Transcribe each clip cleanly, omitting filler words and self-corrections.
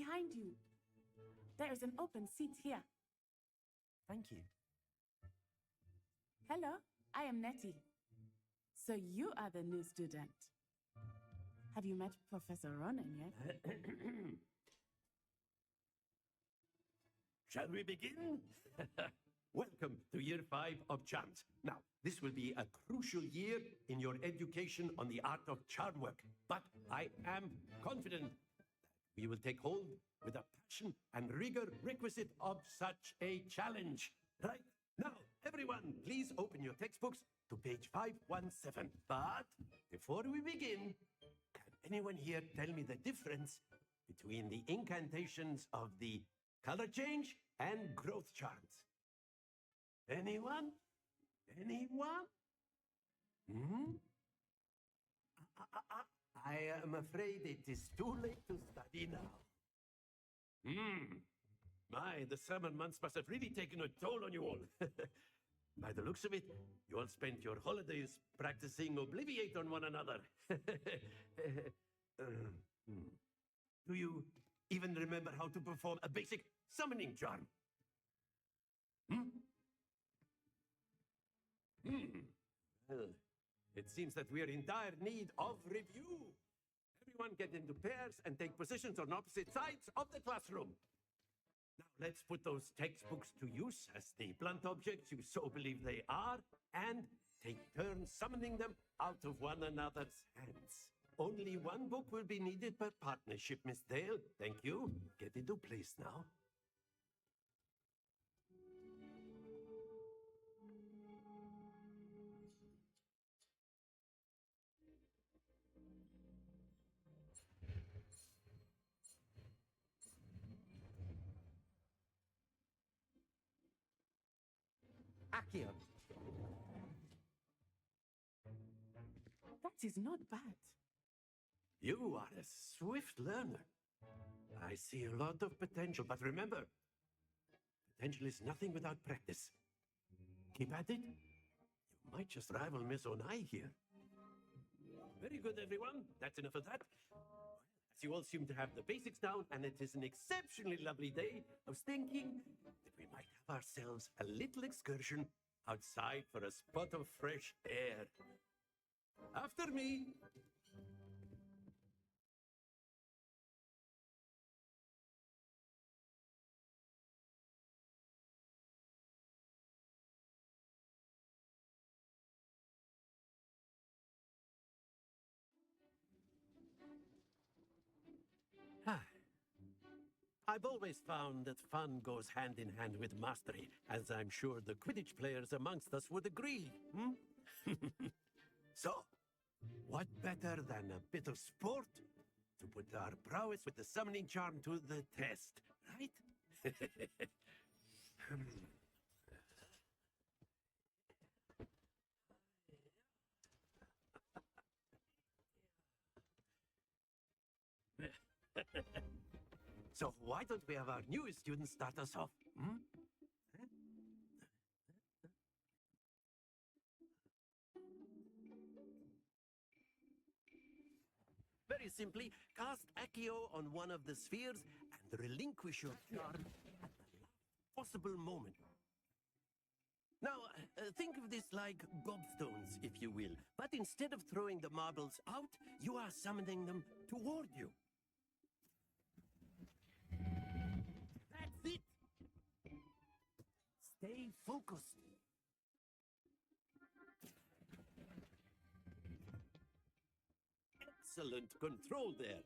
behind you. There is an open seat here. Thank you. Hello, I am Nettie. So you are the new student. Have you met Professor Ronan yet? Shall we begin? Welcome to year 5 of charms. Now, this will be a crucial year in your education on the art of charm work. But I am confident that we will take hold with the passion and rigor requisite of such a challenge. Right? Now, everyone, please open your textbooks to page 517. But before we begin, can anyone here tell me the difference between the incantations of the color change and growth charms? Anyone? Anyone? Hmm? I am afraid it is too late to study now. My, the summer months must have really taken a toll on you all. By the looks of it, you all spent your holidays practicing Obliviate on one another. Do you even remember how to perform a basic summoning charm? Well, it seems that we are in dire need of review. Everyone get into pairs and take positions on opposite sides of the classroom. Now, let's put those textbooks to use as the blunt objects you so believe they are, and take turns summoning them out of one another's hands. Only one book will be needed per partnership, Miss Dale. Thank you. Get into place now. Accio. That is not bad. You are a swift learner. I see a lot of potential, but remember, potential is nothing without practice. Keep at it. You might just rival Miss Onai here. Very good, everyone. That's enough of that. As you all seem to have the basics down, and it is an exceptionally lovely day, I was thinking that we might have ourselves a little excursion outside for a spot of fresh air. After me. I've always found that fun goes hand in hand with mastery, as I'm sure the Quidditch players amongst us would agree. So, what better than a bit of sport to put our prowess with the summoning charm to the test, right? So why don't we have our newest student start us off? Very simply, cast Accio on one of the spheres and relinquish your charm at the last possible moment. Now, think of this like gobstones, if you will. But instead of throwing the marbles out, you are summoning them toward you. That's it! Stay focused. Excellent control there.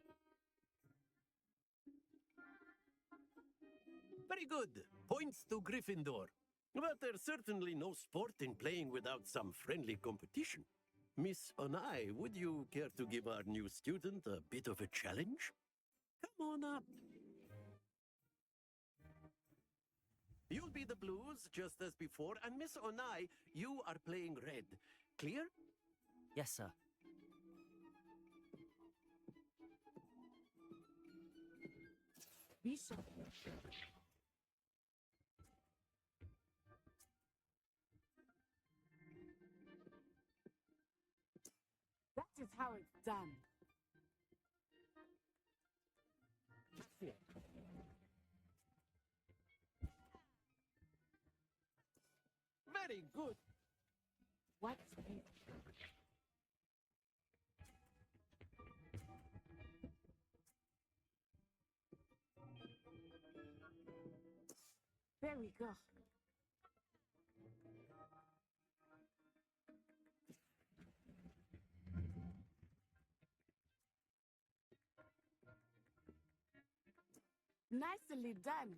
Very good. Points to Gryffindor. But there's certainly no sport in playing without some friendly competition. Miss Onai, would you care to give our new student a bit of a challenge? Come on up. You'll be the blues, just as before, and Miss Onai, you are playing red. Clear? Yes, sir. Bishop. That is how it's done. Very good. What? There we go. Nicely done.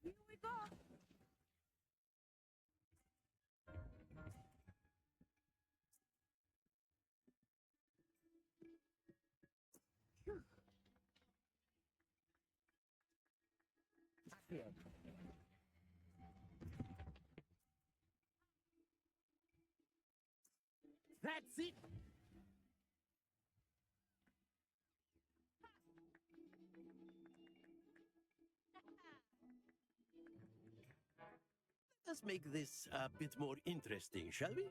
Here we go. Accio. That's it. Let's make this a bit more interesting, shall we?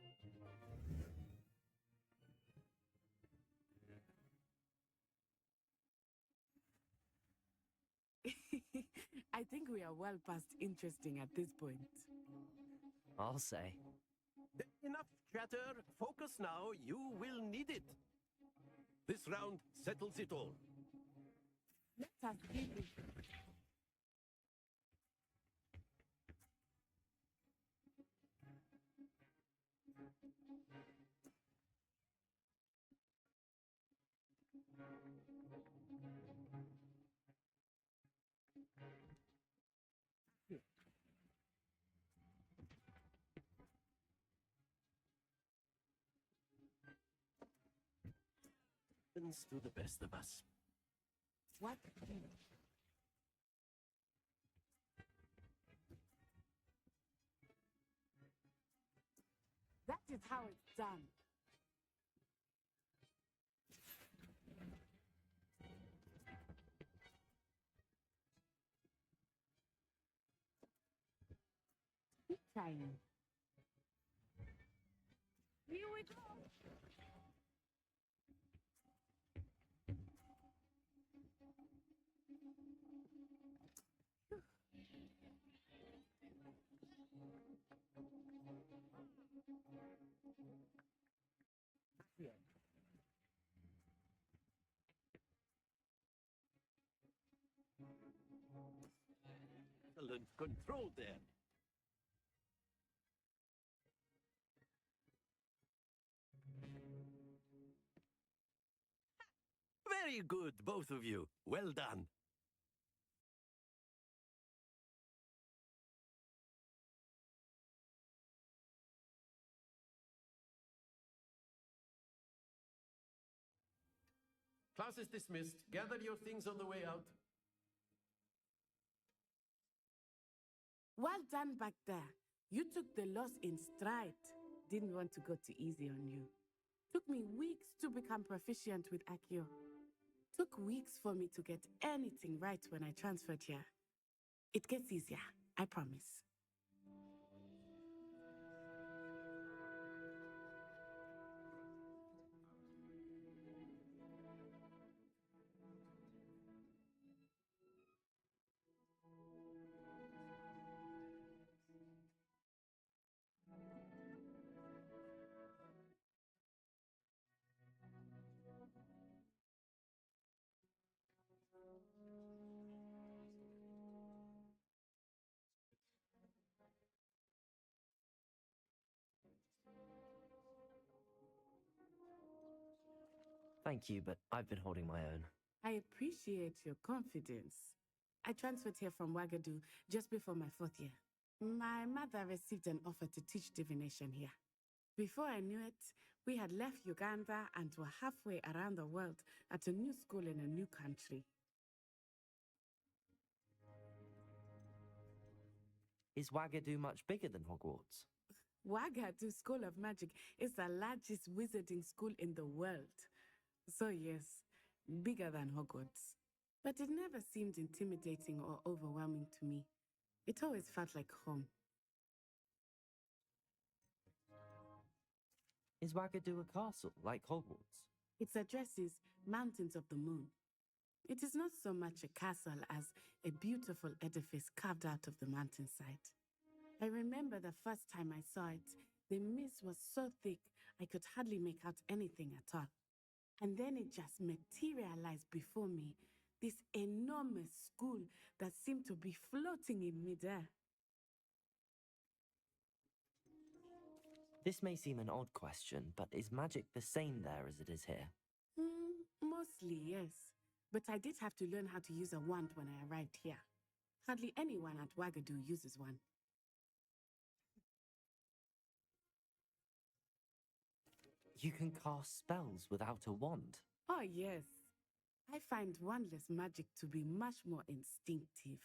I think we are well past interesting at this point. I'll say. Enough chatter. Focus now. You will need it. This round settles it all. Let us begin. Happens to the best of us. What? That is how it's done. Keep trying. Here we go. Accio. Excellent control there. Very good, both of you. Well done. Class is dismissed. Gather your things on the way out. Well done back there. You took the loss in stride. Didn't want to go too easy on you. Took me weeks to become proficient with Accio. Took weeks for me to get anything right when I transferred here. It gets easier, I promise. Thank you, but I've been holding my own. I appreciate your confidence. I transferred here from Wagadu just before my 4th year. My mother received an offer to teach divination here. Before I knew it, we had left Uganda and were halfway around the world at a new school in a new country. Is Wagadu much bigger than Hogwarts? Wagadu School of Magic is the largest wizarding school in the world. So yes, bigger than Hogwarts. But it never seemed intimidating or overwhelming to me. It always felt like home. Is Wagadu a castle, like Hogwarts? Its address is Mountains of the Moon. It is not so much a castle as a beautiful edifice carved out of the mountainside. I remember the first time I saw it, the mist was so thick I could hardly make out anything at all. And then it just materialized before me, this enormous school that seemed to be floating in midair. This may seem an odd question, but is magic the same there as it is here? Mostly, yes. But I did have to learn how to use a wand when I arrived here. Hardly anyone at Wagadu uses one. You can cast spells without a wand. Oh, yes. I find wandless magic to be much more instinctive.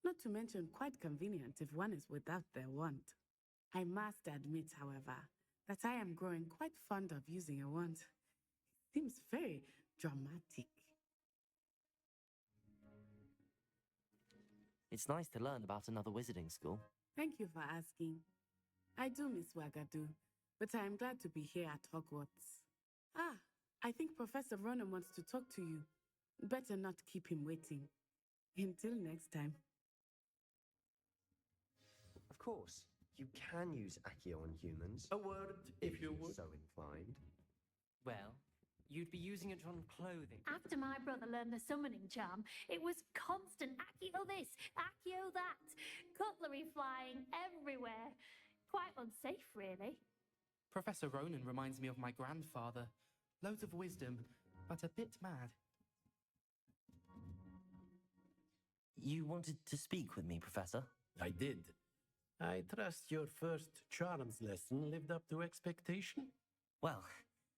Not to mention quite convenient if one is without their wand. I must admit, however, that I am growing quite fond of using a wand. It seems very dramatic. It's nice to learn about another wizarding school. Thank you for asking. I do miss Wagadu, but I am glad to be here at Hogwarts. Ah, I think Professor Ronan wants to talk to you. Better not keep him waiting. Until next time. Of course, you can use Accio on humans. A word, if you would. So inclined. Well, you'd be using it on clothing. After my brother learned the summoning charm, it was constant Accio this, Accio that, cutlery flying everywhere. Quite unsafe, really. Professor Ronan reminds me of my grandfather. Loads of wisdom, but a bit mad. You wanted to speak with me, Professor? I did. I trust your first charms lesson lived up to expectation? Well,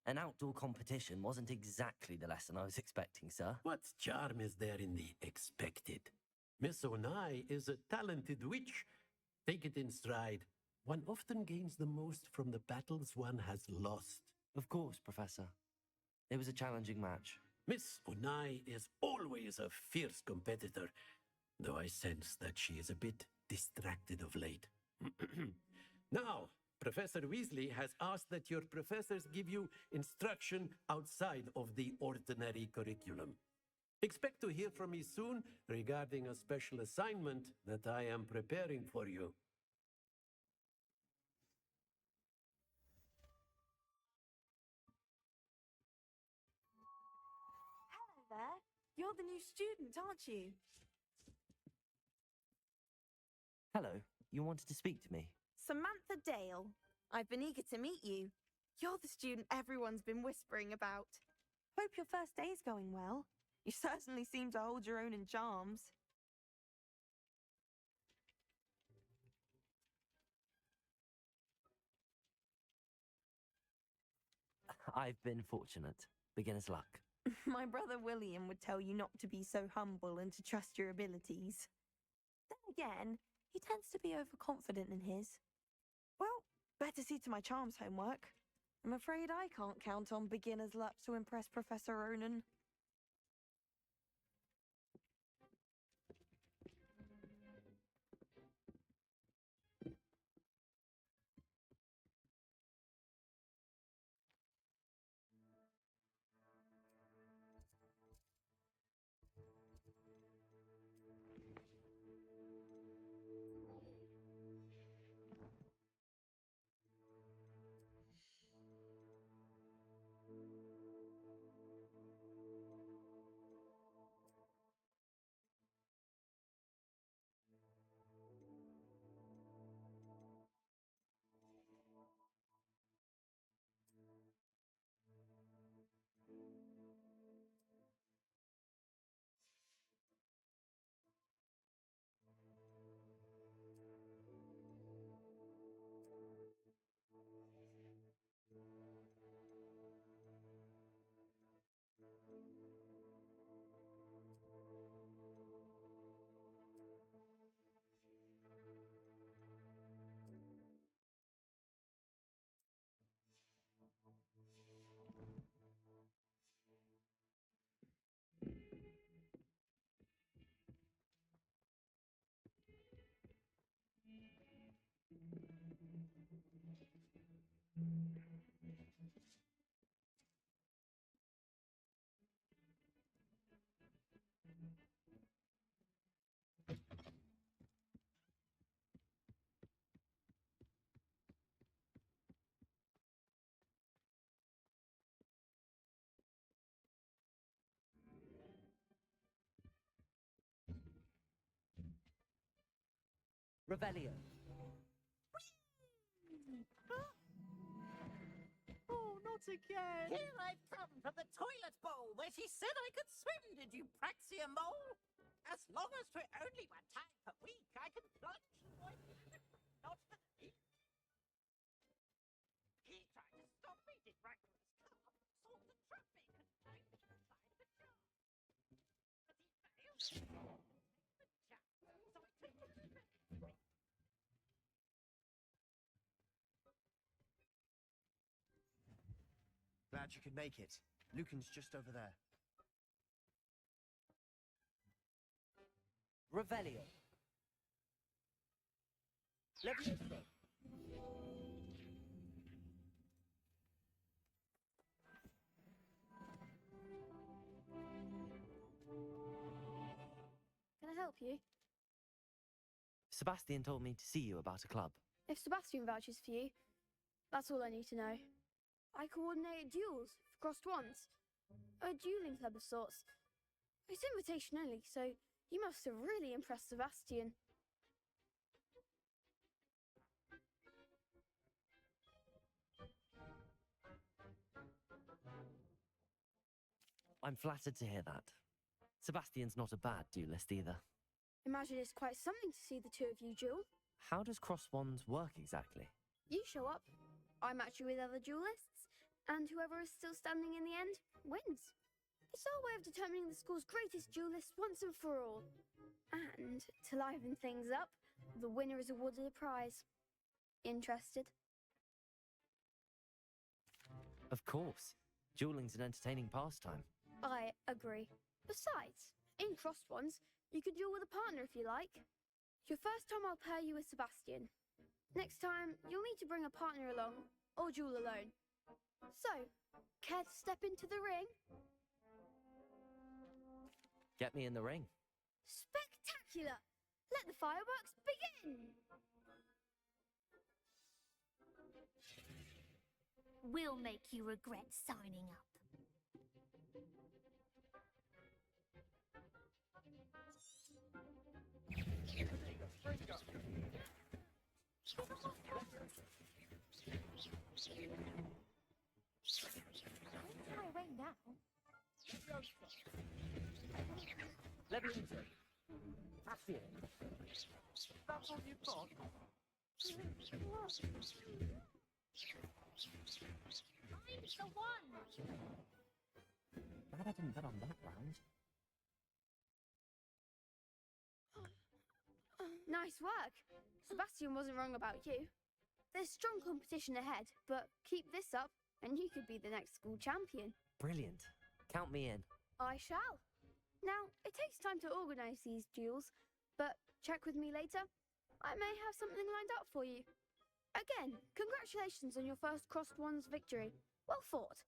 an outdoor competition wasn't exactly the lesson I was expecting, sir. What charm is there in the expected? Miss Onai is a talented witch. Take it in stride. One often gains the most from the battles one has lost. Of course, Professor. It was a challenging match. Miss Onai is always a fierce competitor, though I sense that she is a bit distracted of late. Now, Professor Weasley has asked that your professors give you instruction outside of the ordinary curriculum. Expect to hear from me soon regarding a special assignment that I am preparing for you. Hello there. You're the new student, aren't you? Hello, you wanted to speak to me? Samantha Dale. I've been eager to meet you. You're the student everyone's been whispering about. Hope your first day's going well. You certainly seem to hold your own in charms. I've been fortunate. Beginner's luck. My brother William would tell you not to be so humble and to trust your abilities. Then again, he tends to be overconfident in his. Well, better see to my charms homework. I'm afraid I can't count on beginner's luck to impress Professor Ronan. Revelio. Oh, not again! Here I've come from the toilet bowl where she said I could swim, did you praxia mole? As long as for only 1 time per week, I can plunge not for the deep. He tried to stop me, did Regulus car, saw the traffic and tried to find the jar. But he failed. The jump, so I took the trick. Glad you could make it. Lucan's just over there. Revelio. Levioso. Can I help you? Sebastian told me to see you about a club. If Sebastian vouches for you, that's all I need to know. I coordinate duels for crossed wands. A dueling club of sorts. It's invitation only, so you must have really impressed Sebastian. I'm flattered to hear that. Sebastian's not a bad duelist either. Imagine it's quite something to see the two of you duel. How does cross wands work exactly? You show up, I match you with other duelists, and whoever is still standing in the end wins. It's our way of determining the school's greatest duelist once and for all. And to liven things up, the winner is awarded a prize. Interested? Of course. Dueling's an entertaining pastime. I agree. Besides, in crossed ones, you could duel with a partner if you like. Your first time I'll pair you with Sebastian. Next time, you'll need to bring a partner along, or duel alone. So, care to step into the ring? Get me in the ring. Spectacular! Let the fireworks begin! We'll make you regret signing up. My way now. Levioso. Accio. That's all you've got? I'm the one! Glad I didn't bet on that round. Nice work. Sebastian wasn't wrong about you. There's strong competition ahead, but keep this up and you could be the next school champion. Brilliant. Count me in. I shall. Now, it takes time to organise these duels, but check with me later. I may have something lined up for you. Again, congratulations on your first crossed wands victory. Well fought.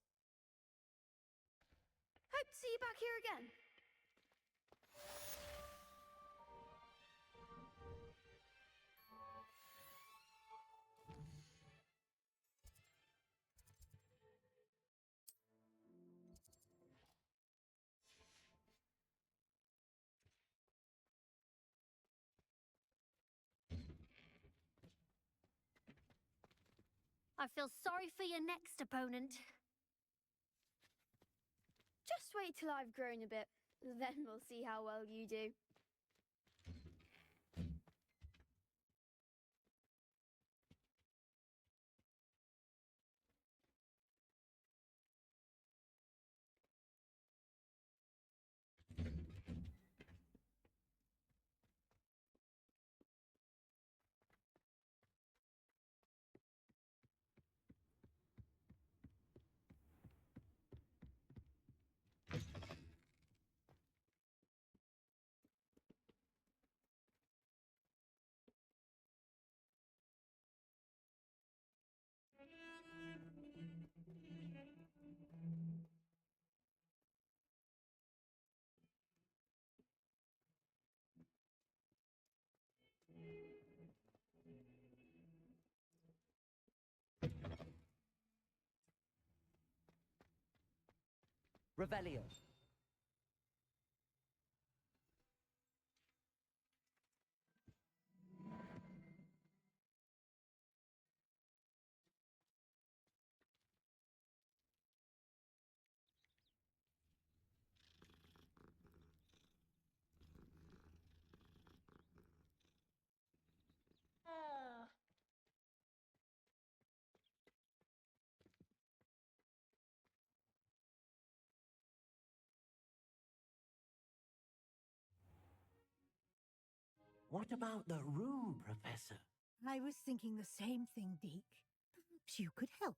Hope to see you back here again. I feel sorry for your next opponent. Just wait till I've grown a bit, then we'll see how well you do. Revelio. What about the room, Professor? I was thinking the same thing, Deke. Perhaps you could help.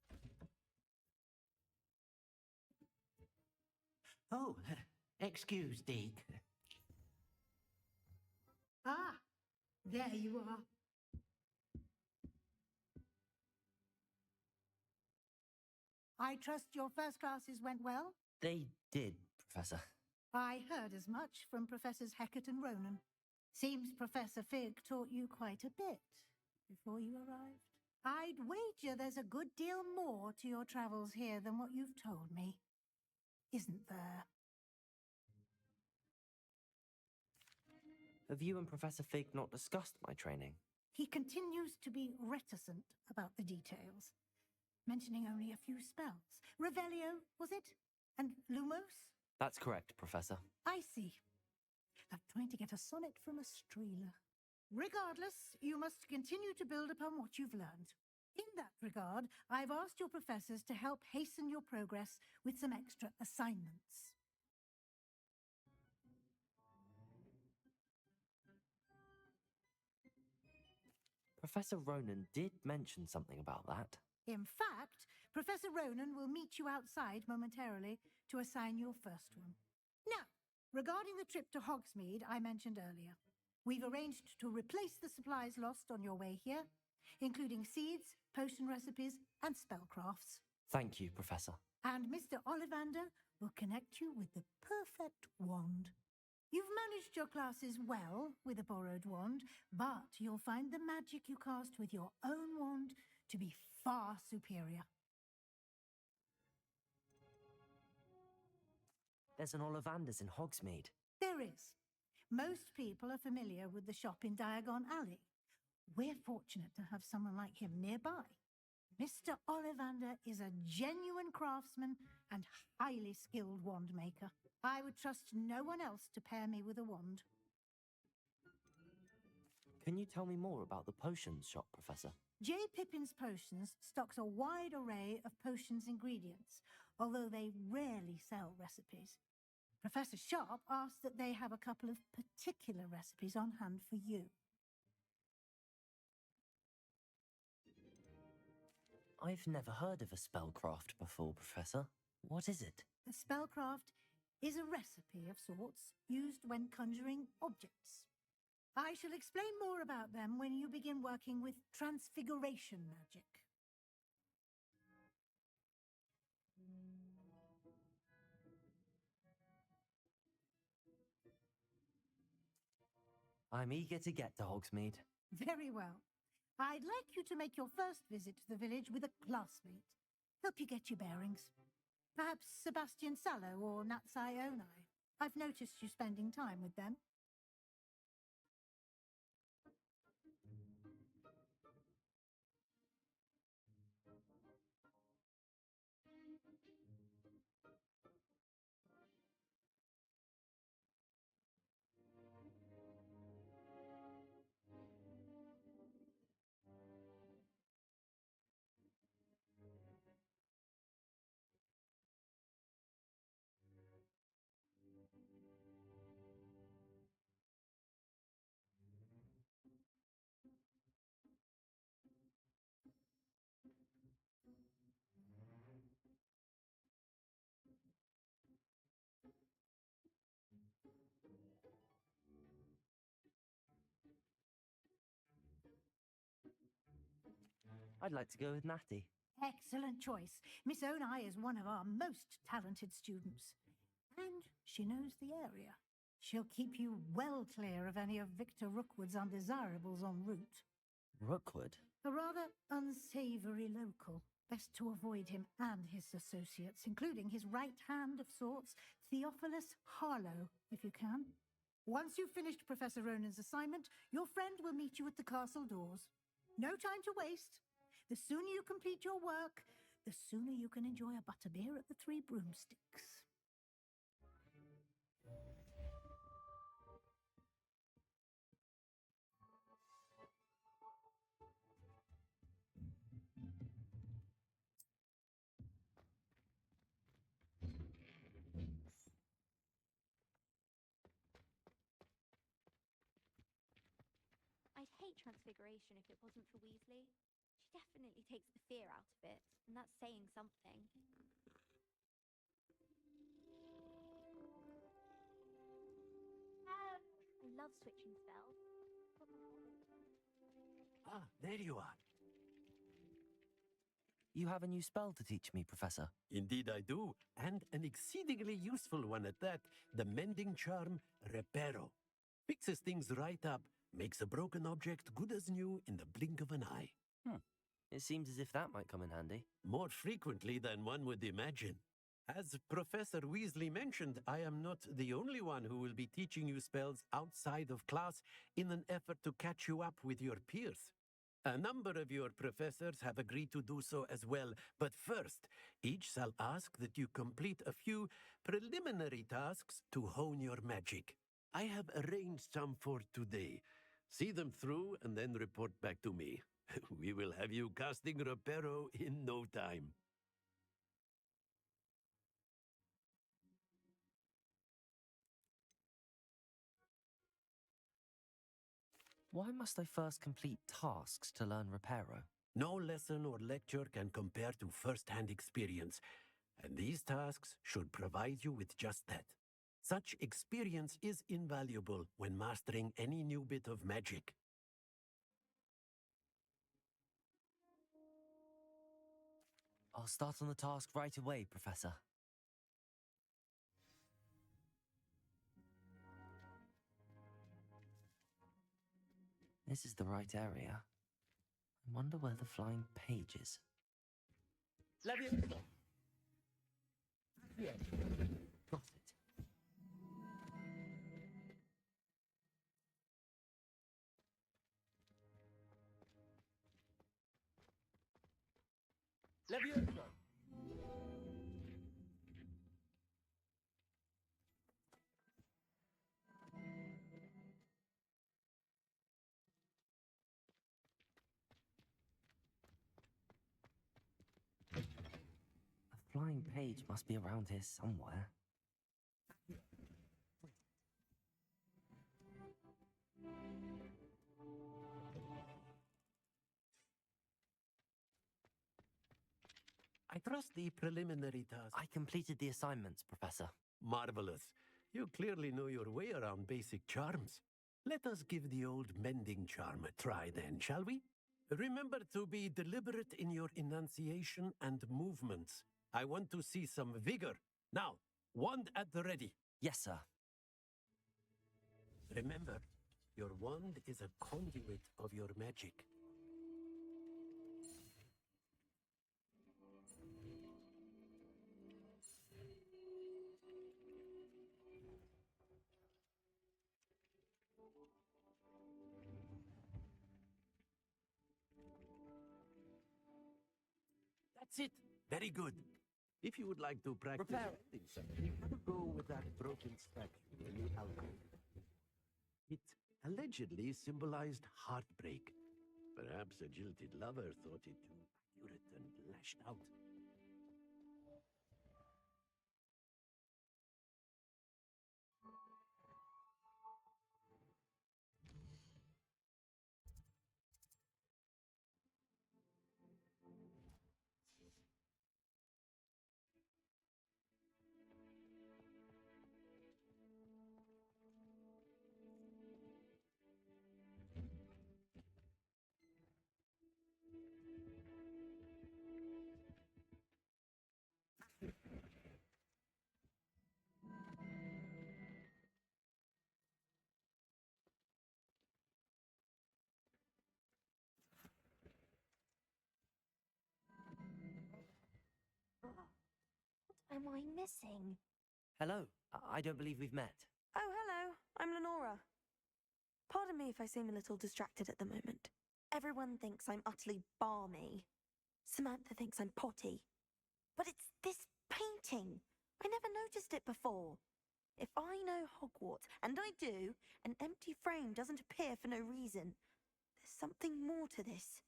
Oh, excuse, Deke. Ah, there you are. I trust your first classes went well? They did, Professor. I heard as much from Professors Hecat and Ronan. Seems Professor Fig taught you quite a bit before you arrived. I'd wager there's a good deal more to your travels here than what you've told me. Isn't there? Have you and Professor Fig not discussed my training? He continues to be reticent about the details, mentioning only a few spells. Revelio, was it? And Lumos? That's correct, Professor. I see. Like trying to get a sonnet from a streeler. Regardless, you must continue to build upon what you've learned. In that regard, I've asked your professors to help hasten your progress with some extra assignments. Professor Ronan did mention something about that. In fact, Professor Ronan will meet you outside momentarily to assign your first one. Now, regarding the trip to Hogsmeade I mentioned earlier, we've arranged to replace the supplies lost on your way here, including seeds, potion recipes, and spellcrafts. Thank you, Professor. And Mr. Ollivander will connect you with the perfect wand. You've managed your classes well with a borrowed wand, but you'll find the magic you cast with your own wand to be far superior. There's an Ollivander's in Hogsmeade. There is. Most people are familiar with the shop in Diagon Alley. We're fortunate to have someone like him nearby. Mr. Ollivander is a genuine craftsman and highly skilled wand maker. I would trust no one else to pair me with a wand. Can you tell me more about the potions shop, Professor? J. Pippin's Potions stocks a wide array of potions ingredients, although they rarely sell recipes. Professor Sharp asked that they have a couple of particular recipes on hand for you. I've never heard of a spellcraft before, Professor. What is it? A spellcraft is a recipe of sorts used when conjuring objects. I shall explain more about them when you begin working with transfiguration magic. I'm eager to get to Hogsmeade. Very well. I'd like you to make your first visit to the village with a classmate. Help you get your bearings. Perhaps Sebastian Sallow or Natsai Onai. I've noticed you spending time with them. I'd like to go with Natty. Excellent choice. Miss Onai is one of our most talented students. And she knows the area. She'll keep you well clear of any of Victor Rookwood's undesirables en route. Rookwood? A rather unsavoury local. Best to avoid him and his associates, including his right hand of sorts, Theophilus Harlow, if you can. Once you've finished Professor Ronan's assignment, your friend will meet you at the castle doors. No time to waste. The sooner you complete your work, the sooner you can enjoy a butterbeer at the Three Broomsticks. hate Transfiguration if it wasn't for Weasley. She definitely takes the fear out of it, and that's saying something. I love switching spells. Ah, there you are. You have a new spell to teach me, Professor. Indeed I do, and an exceedingly useful one at that, the mending charm Reparo. Fixes things right up, makes a broken object good as new in the blink of an eye. It seems as if that might come in handy. More frequently than one would imagine. As Professor Weasley mentioned, I am not the only one who will be teaching you spells outside of class in an effort to catch you up with your peers. A number of your professors have agreed to do so as well, but first, each shall ask that you complete a few preliminary tasks to hone your magic. I have arranged some for today. See them through and then report back to me. We will have you casting Reparo in no time. Why must I first complete tasks to learn Reparo? No lesson or lecture can compare to first-hand experience, and these tasks should provide you with just that. Such experience is invaluable when mastering any new bit of magic. I'll start on the task right away, Professor. This is the right area. I wonder where the flying page is. Love you. Got it. Love you. A flying page must be around here somewhere. I trust the preliminary task. I completed the assignments, Professor. Marvelous. You clearly know your way around basic charms. Let us give the old mending charm a try then, shall we? Remember to be deliberate in your enunciation and movements. I want to see some vigor. Now, wand at the ready. Yes, sir. Remember, your wand is a conduit of your magic. That's it. Very good. If you would like to practice mending something, you have to go with that broken statue in the alcove. It allegedly symbolized heartbreak. Perhaps a jilted lover thought it too accurate and lashed out. What am I missing? Hello. I don't believe we've met. Oh, hello. I'm Lenora. Pardon me if I seem a little distracted at the moment. Everyone thinks I'm utterly balmy. Samantha thinks I'm potty. But it's this painting. I never noticed it before. If I know Hogwarts, and I do, an empty frame doesn't appear for no reason. There's something more to this.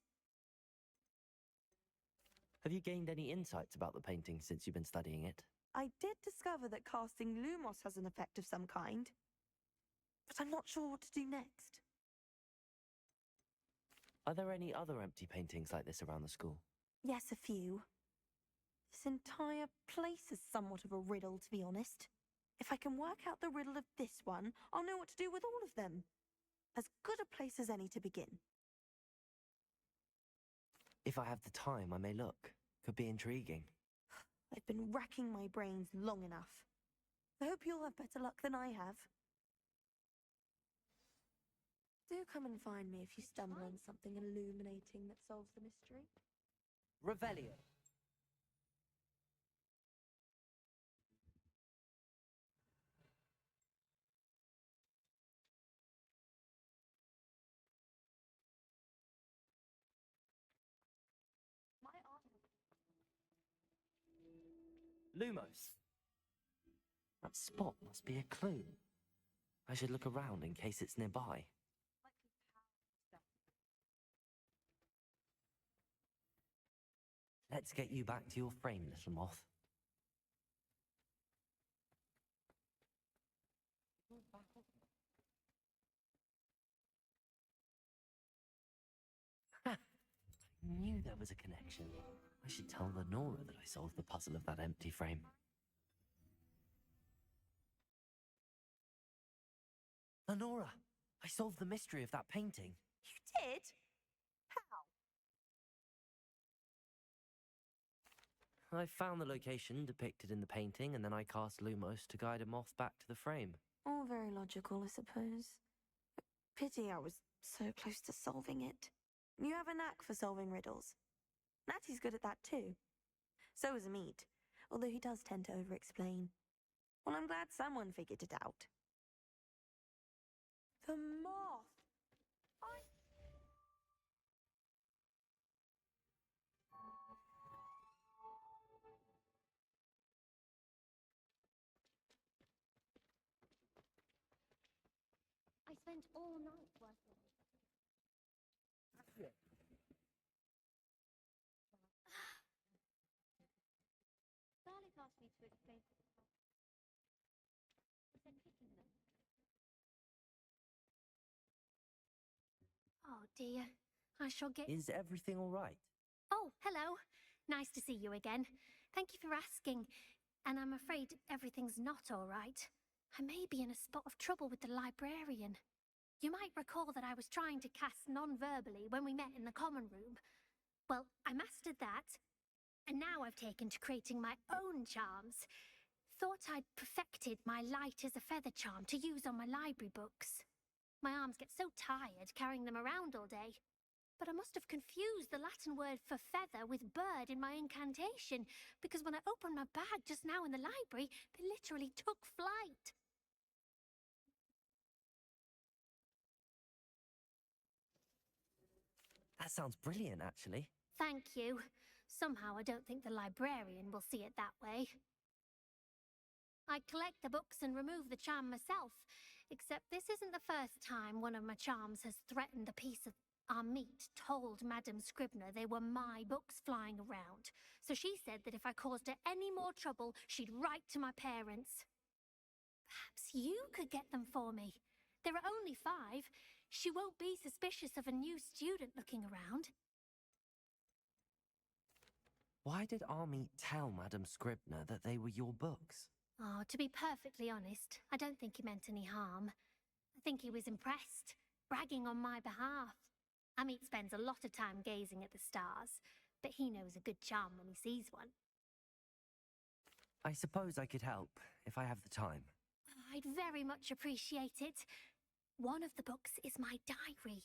Have you gained any insights about the painting since you've been studying it? I did discover that casting Lumos has an effect of some kind. But I'm not sure what to do next. Are there any other empty paintings like this around the school? Yes, a few. This entire place is somewhat of a riddle, to be honest. If I can work out the riddle of this one, I'll know what to do with all of them. As good a place as any to begin. If I have the time, I may look. Could be intriguing. I've been racking my brains long enough. I hope you'll have better luck than I have. Do come and find me if you stumble on something illuminating that solves the mystery. Revelio. Lumos. That spot must be a clue. I should look around in case it's nearby. Let's get you back to your frame, little moth. Ha! I knew there was a connection. I should tell Lenora that I solved the puzzle of that empty frame. Lenora, I solved the mystery of that painting. You did? How? I found the location depicted in the painting, and then I cast Lumos to guide a moth back to the frame. All very logical, I suppose. Pity I was so close to solving it. You have a knack for solving riddles. Natty's good at that too. So is Amit, although he does tend to over-explain. Well, I'm glad someone figured it out. The moth! I spent all night working. Garlic asked me to explain. But they're picking them. Oh dear, I shall get... Is everything all right? Oh, hello. Nice to see you again. Thank you for asking. And I'm afraid everything's not all right. I may be in a spot of trouble with the librarian. You might recall that I was trying to cast non-verbally when we met in the common room. Well, I mastered that, and now I've taken to creating my own charms. Thought I'd perfected my light as a feather charm to use on my library books. My arms get so tired carrying them around all day. But I must have confused the Latin word for feather with bird in my incantation, because when I opened my bag just now in the library, they literally took flight. That sounds brilliant, actually. Thank you. Somehow I don't think the librarian will see it that way. I collect the books and remove the charm myself, except this isn't the first time one of my charms has threatened a piece of Amit told Madame Scribner they were my books flying around, so she said that if I caused her any more trouble, she'd write to my parents. Perhaps you could get them for me. There are only 5. She won't be suspicious of a new student looking around. Why did Amit tell Madame Scribner that they were your books? Oh, to be perfectly honest, I don't think he meant any harm. I think he was impressed, bragging on my behalf. Amit spends a lot of time gazing at the stars, but he knows a good charm when he sees one. I suppose I could help, if I have the time. I'd very much appreciate it. One of the books is my diary.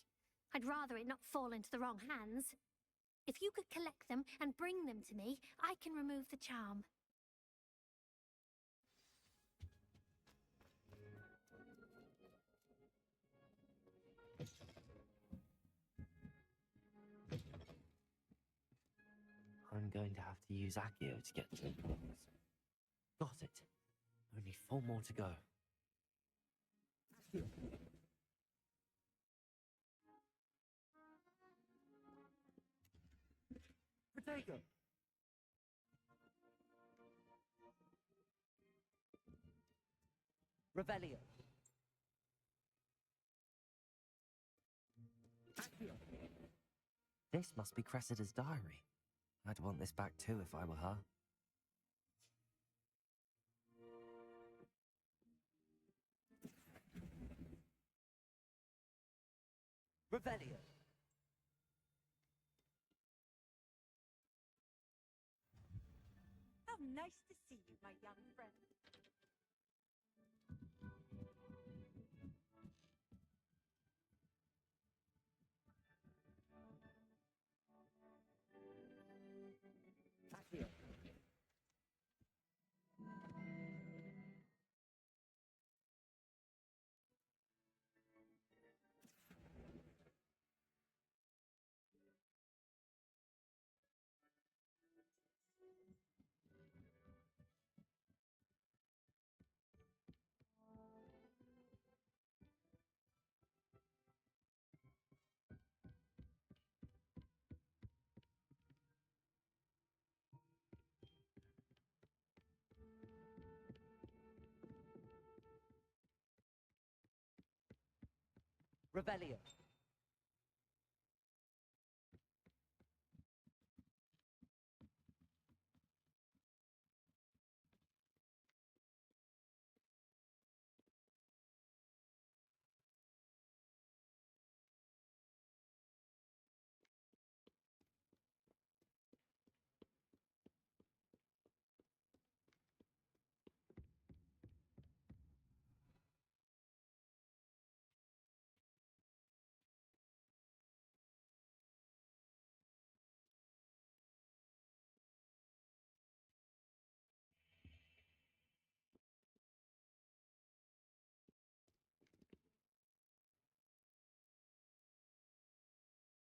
I'd rather it not fall into the wrong hands. If you could collect them and bring them to me, I can remove the charm. I'm going to have to use Accio to get to the books. Got it. Only 4 more to go. Potato. Revelio. Accio. This must be Cressida's diary. I'd want this back too if I were her. Revelio. How nice to see you, my young friend. Accio. Revelio.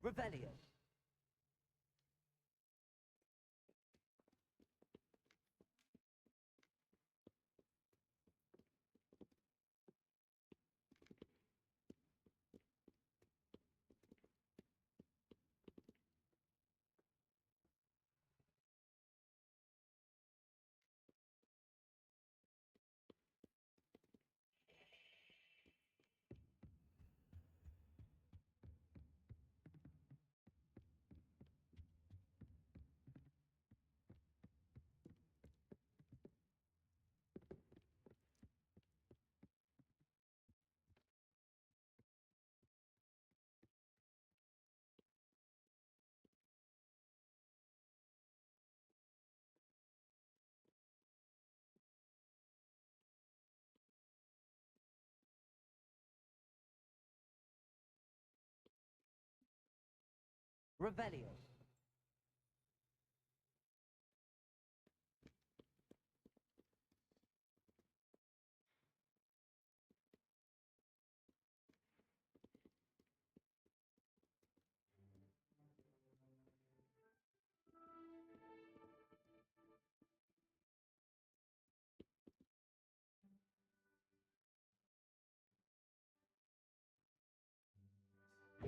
Revelio. Revelio.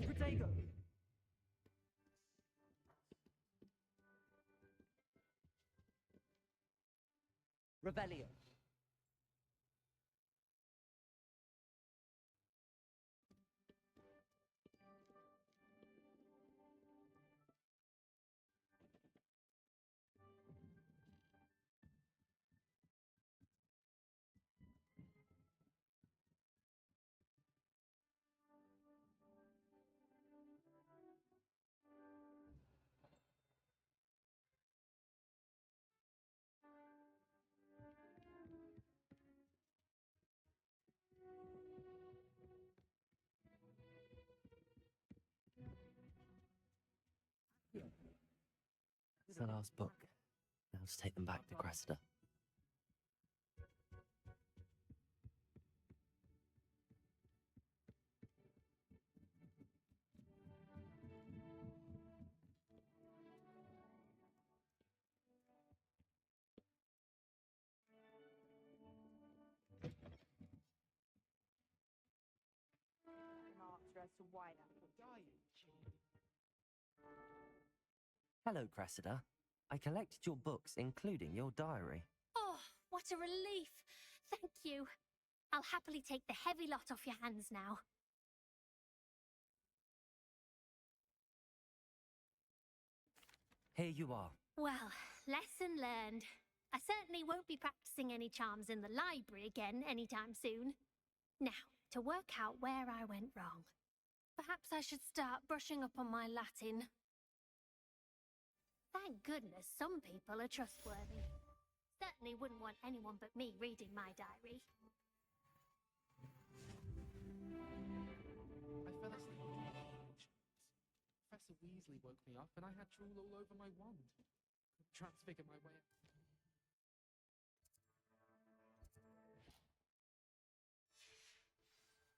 Protego. Revelio. It's the last book. Now just take them back to Cressida. Answer as to why that was dying. Hello, Cressida. I collected your books, including your diary. Oh, what a relief. Thank you. I'll happily take the heavy lot off your hands now. Here you are. Well, lesson learned. I certainly won't be practicing any charms in the library again anytime soon. Now, to work out where I went wrong. Perhaps I should start brushing up on my Latin. Thank goodness some people are trustworthy. Certainly wouldn't want anyone but me reading my diary. I fell asleep on the couch. Professor Weasley woke me up and I had drool all over my wand. Transfigure my way out.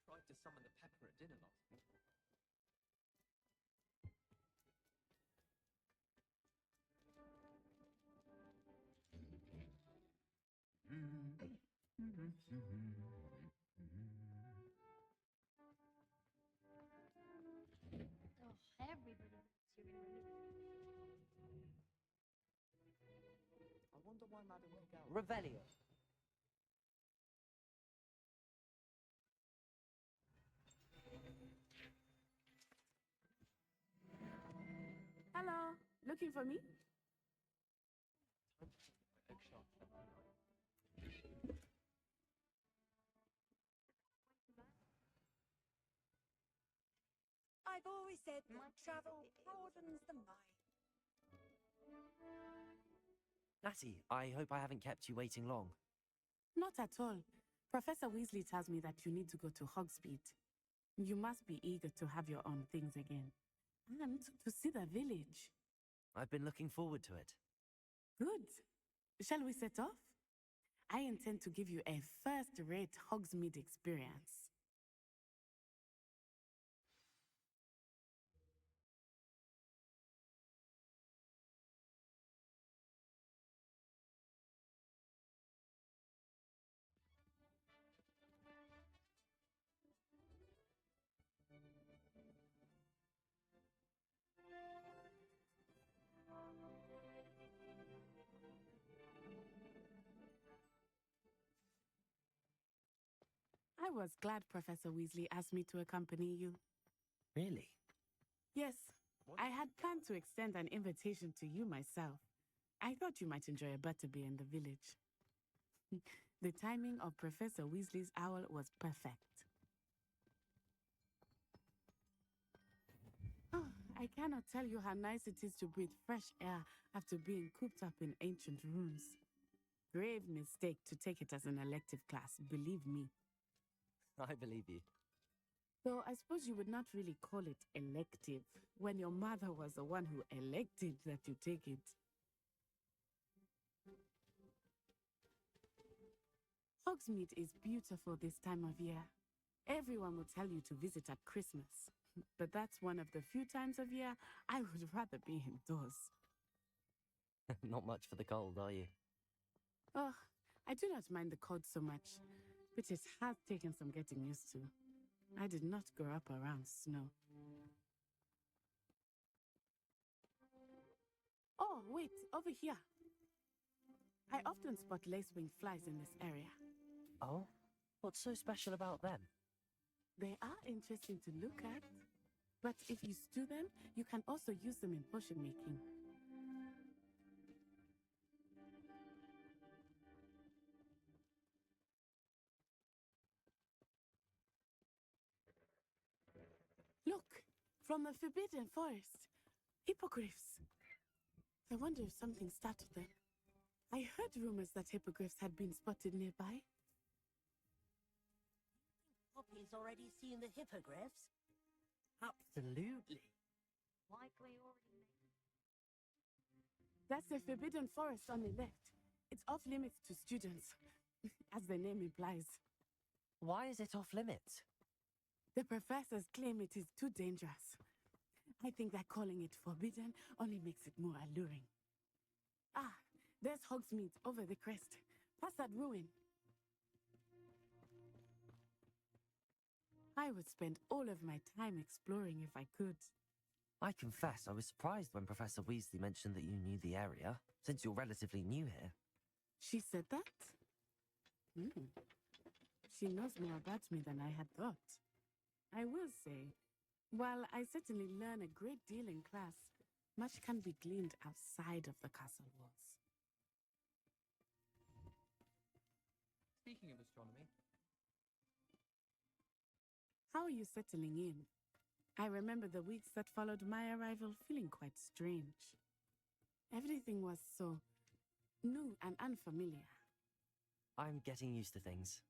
Tried to summon the pepper at dinner last week. Oh, everybody knows you're in the mood. I wonder why Madame McGowan... Revelio. Hello, looking for me? I've always said my travel broadens the mind. Natty, I hope I haven't kept you waiting long. Not at all. Professor Weasley tells me that you need to go to Hogsmeade. You must be eager to have your own things again. And to see the village. I've been looking forward to it. Good. Shall we set off? I intend to give you a first-rate Hogsmeade experience. I was glad Professor Weasley asked me to accompany you. Really? Yes, I had planned to extend an invitation to you myself. I thought you might enjoy a butterbeer in the village. The timing of Professor Weasley's owl was perfect. Oh, I cannot tell you how nice it is to breathe fresh air after being cooped up in ancient rooms. Grave mistake to take it as an elective class, believe me. I believe you. Though I suppose you would not really call it elective when your mother was the one who elected that you take it. Hogsmeade is beautiful this time of year. Everyone will tell you to visit at Christmas, but that's one of the few times of year I would rather be indoors. Not much for the cold, are you? Oh, I do not mind the cold so much, but it has taken some getting used to. I did not grow up around snow. Oh, wait, over here. I often spot lacewing flies in this area. Oh? What's so special about them? They are interesting to look at, but if you stew them, you can also use them in potion making. Look, from the Forbidden Forest. Hippogriffs. I wonder if something startled them. I heard rumors that hippogriffs had been spotted nearby. Poppy's already seen the hippogriffs. Absolutely. Likely already made. That's the Forbidden Forest on the left. It's off limits to students, as the name implies. Why is it off limits? The professors claim it is too dangerous. I think that calling it forbidden only makes it more alluring. Ah, there's Hogsmeade over the crest. Past that ruin. I would spend all of my time exploring if I could. I confess I was surprised when Professor Weasley mentioned that you knew the area, since you're relatively new here. She said that? She knows more about me than I had thought. I will say, while I certainly learn a great deal in class, much can be gleaned outside of the castle walls. Speaking of astronomy, How are you settling in? I remember the weeks that followed my arrival feeling quite strange. Everything was so new and unfamiliar. I'm getting used to things.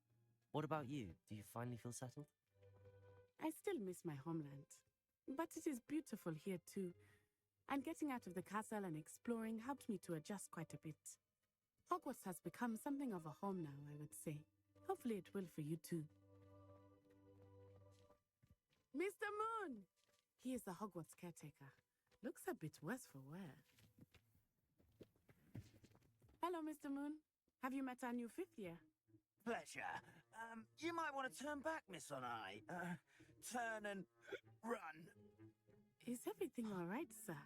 What about you? Do you finally feel settled? I still miss my homeland, but it is beautiful here too. And getting out of the castle and exploring helped me to adjust quite a bit. Hogwarts has become something of a home now, I would say. Hopefully it will for you too. Mr. Moon! He is the Hogwarts caretaker. Looks a bit worse for wear. Hello, Mr. Moon. Have you met our new fifth year? Pleasure. You might want to turn back, Miss Onai. Turn and run. Is everything all right, sir?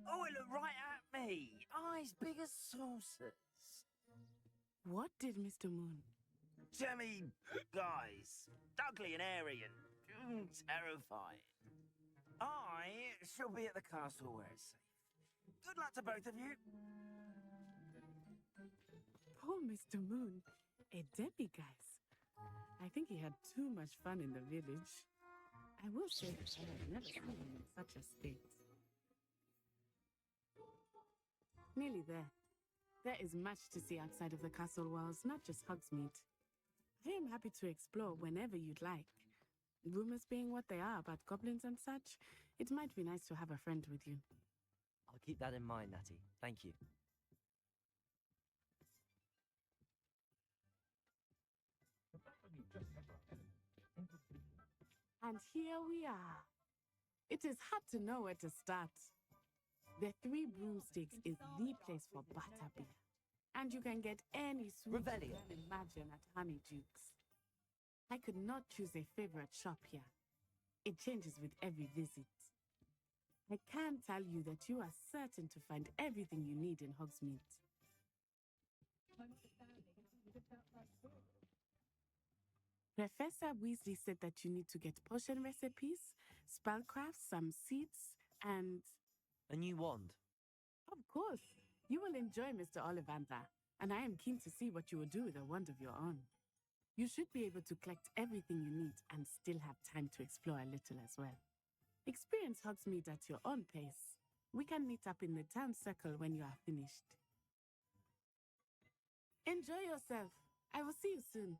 Oh, it looked right at me. Eyes big as saucers. What did Mr. Moon? Jemmy guys. Ugly and airy and terrifying. I shall be at the castle where it's safe. Good luck to both of you. Poor Mr. Moon. A demiguise. I think he had too much fun in the village. I will say that I have never seen him in such a state. Nearly there. There is much to see outside of the castle walls, not just Hogsmeade. I am happy to explore whenever you'd like. Rumors being what they are about goblins and such, it might be nice to have a friend with you. I'll keep that in mind, Natty. Thank you. And here we are. It is hard to know where to start. The Three Broomsticks is the place for butterbeer. And you can get any sweet you can imagine at Honeyduke's. I could not choose a favorite shop here. It changes with every visit. I can tell you that you are certain to find everything you need in Hogsmeade. Professor Weasley said that you need to get potion recipes, spellcrafts, some seeds, and... A new wand. Of course. You will enjoy Mr. Ollivander, and I am keen to see what you will do with a wand of your own. You should be able to collect everything you need and still have time to explore a little as well. Experience Hogsmeade at your own pace. We can meet up in the town circle when you are finished. Enjoy yourself. I will see you soon.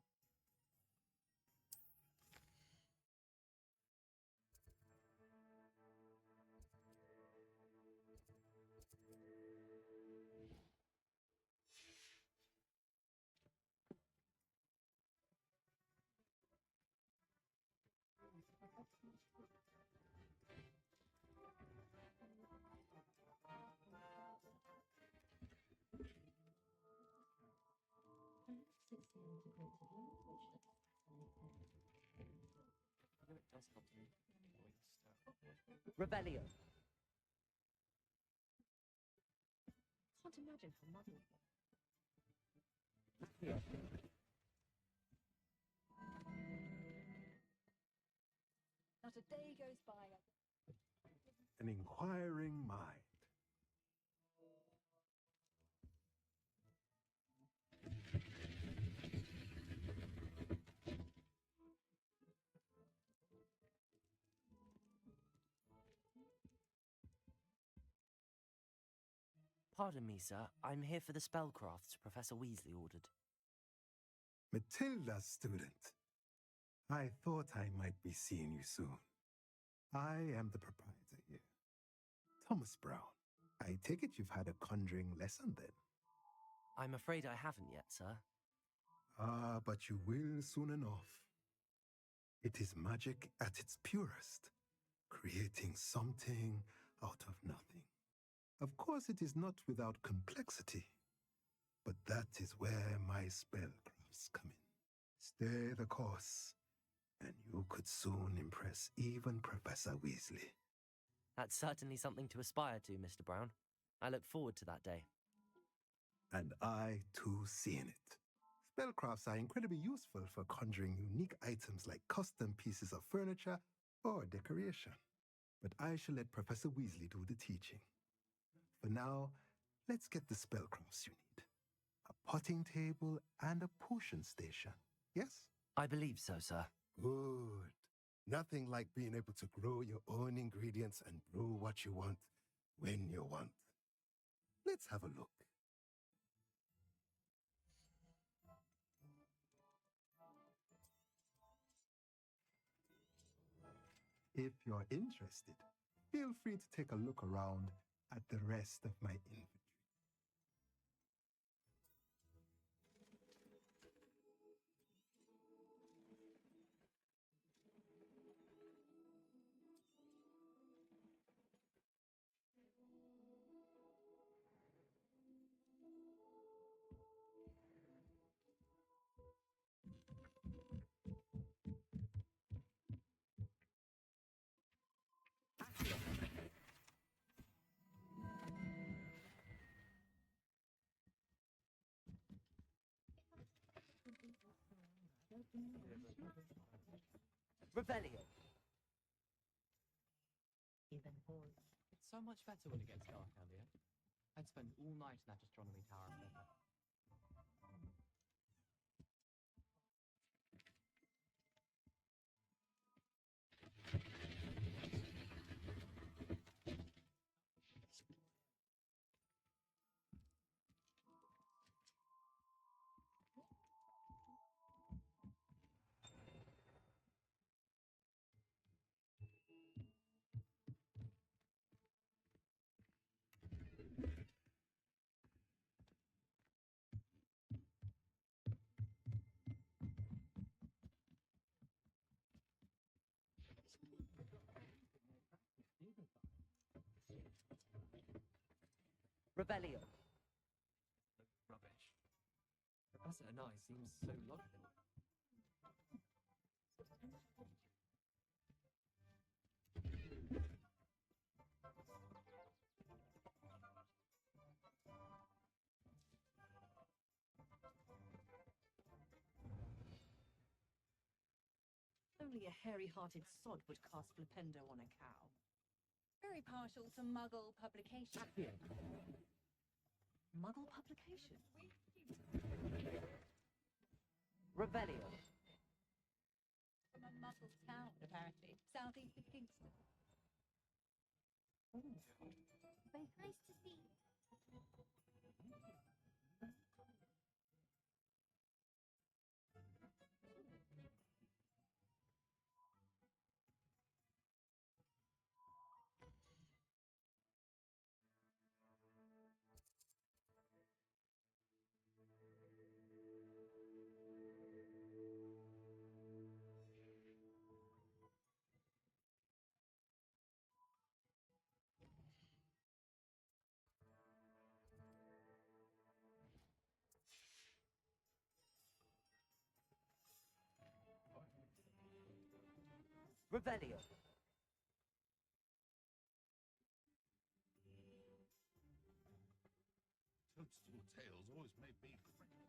I know it does help to Rebellion. Can't imagine how muddled. Not a day goes by. An inquiring mind. Pardon me, sir. I'm here for the spellcrafts Professor Weasley ordered. Matilda's student. I thought I might be seeing you soon. I am the proprietor here. Thomas Brown. I take it you've had a conjuring lesson then? I'm afraid I haven't yet, sir. Ah, but you will soon enough. It is magic at its purest, creating something out of nothing. Of course, it is not without complexity, but that is where my spellcrafts come in. Stay the course, and you could soon impress even Professor Weasley. That's certainly something to aspire to, Mr. Brown. I look forward to that day. And I, too, seeing it. Spellcrafts are incredibly useful for conjuring unique items like custom pieces of furniture or decoration. But I shall let Professor Weasley do the teaching. For now, let's get the spellcrafts you need. A potting table and a potion station, yes? I believe so, sir. Good. Nothing like being able to grow your own ingredients and brew what you want when you want. Let's have a look. If you're interested, feel free to take a look around at the rest of my inventory. Revelio. It's so much better when it gets dark, Elliot. I'd spend all night in that astronomy tower. Revelio. Rubbish. Professor and I seems so logical. Only a hairy-hearted sod would cast Flipendo on a cow. Very partial to Muggle publication. Muggle publication? Revelio. From a Muggle town, apparently. Southeast of Kingston. Very nice to see you. Revelio. Toadstool tails always made me crazy.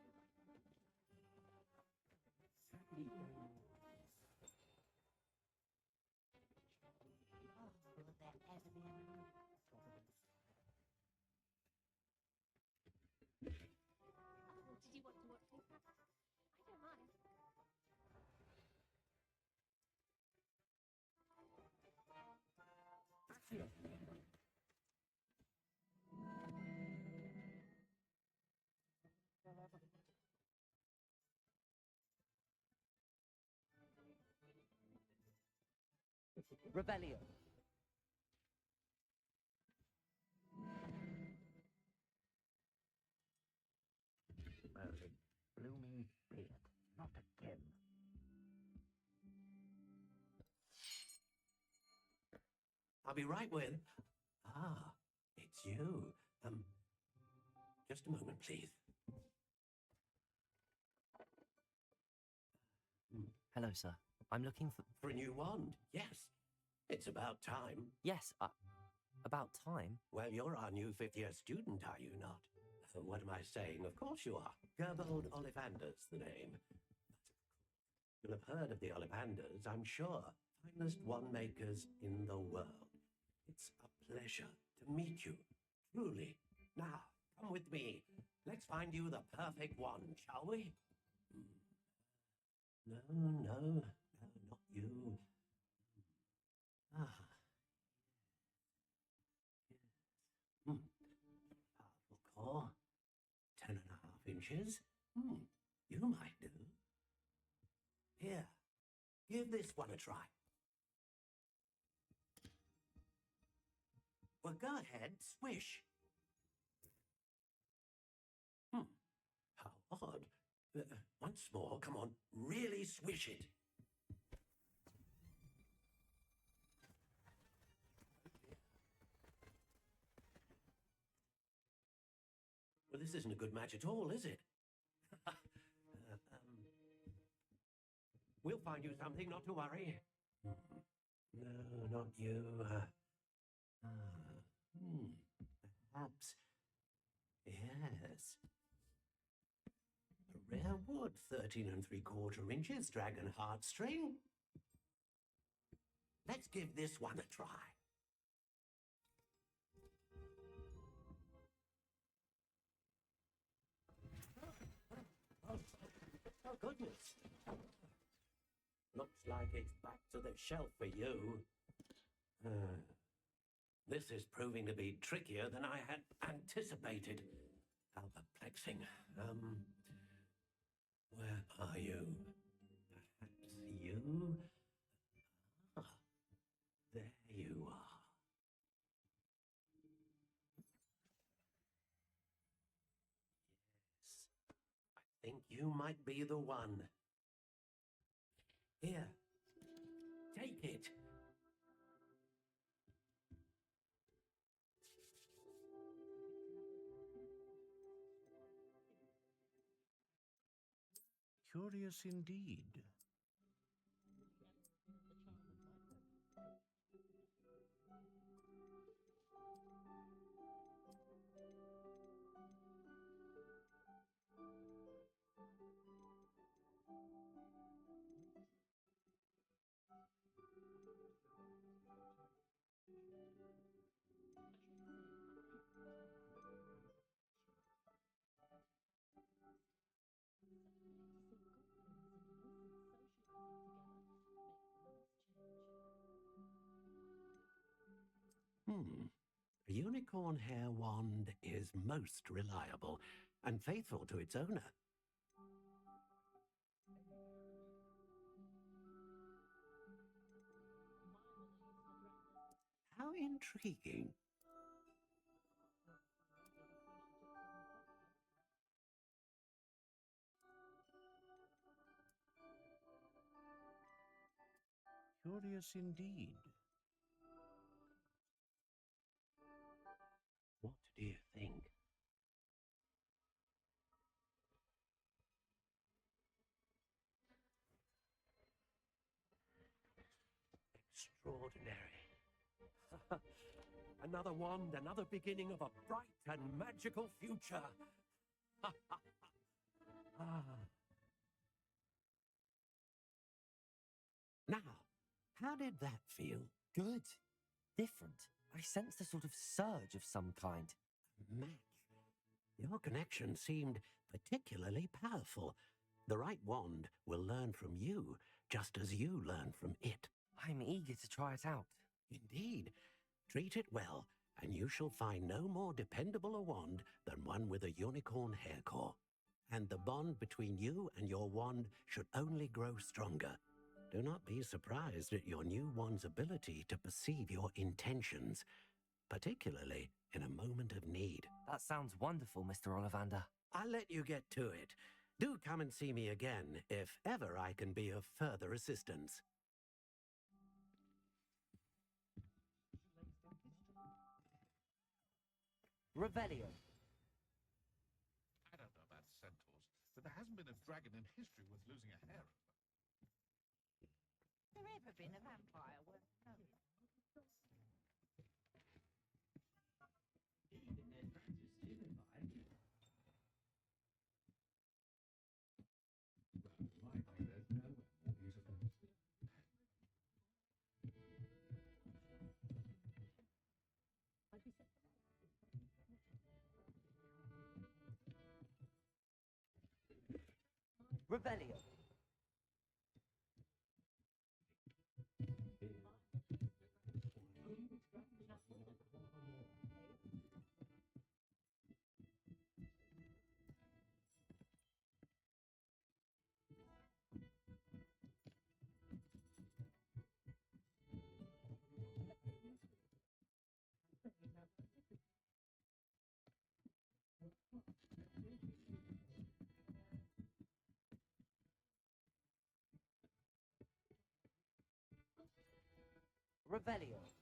Oh, did you want to watch me? I don't mind. Revelio. Merlin, blooming beard, not again. I'll be right with. Ah, it's you. Just a moment, please. Hello, sir. I'm looking For a new wand, yes. It's about time. Yes, about time. Well, you're our new fifth-year student, are you not? What am I saying? Of course you are. Gerbold Ollivander's the name. You'll have heard of the Ollivanders, I'm sure. Finest wand makers in the world. It's a pleasure to meet you. Truly. Now, come with me. Let's find you the perfect one, shall we? No, not you. Ah. Yes. Powerful core. 10.5 inches. You might do. Here, give this one a try. Well, go ahead, swish. How odd. Once more, come on, really swish it. Well, this isn't a good match at all, is it? We'll find you something, not to worry. No, not you. Perhaps. Yes. A rare wood, 13.75 inches, dragon heartstring. Let's give this one a try. Oh, goodness. Looks like it's back to the shelf for you. This is proving to be trickier than I had anticipated. How perplexing. Where are you? Perhaps you? Ah, there you are. Yes, I think you might be the one. Here, take it. Curious indeed. A unicorn hair wand is most reliable and faithful to its owner. How intriguing. Curious indeed. What do you think? Extraordinary. Another wand, another beginning of a bright and magical future. Now, how did that feel? Good. Different. I sensed a sort of surge of some kind. Match. Your connection seemed particularly powerful. The right wand will learn from you, just as you learn from it. I'm eager to try it out. Indeed. Treat it well, and you shall find no more dependable a wand than one with a unicorn hair core. And the bond between you and your wand should only grow stronger. Do not be surprised at your new wand's ability to perceive your intentions, particularly in a moment of need. That sounds wonderful, Mr. Ollivander. I'll let you get to it. Do come and see me again if ever I can be of further assistance. Revelio. I don't know about centaurs, but there hasn't been a dragon in history worth losing a hair over. There ever been a vampire worth knowing? Revelio. Revelio.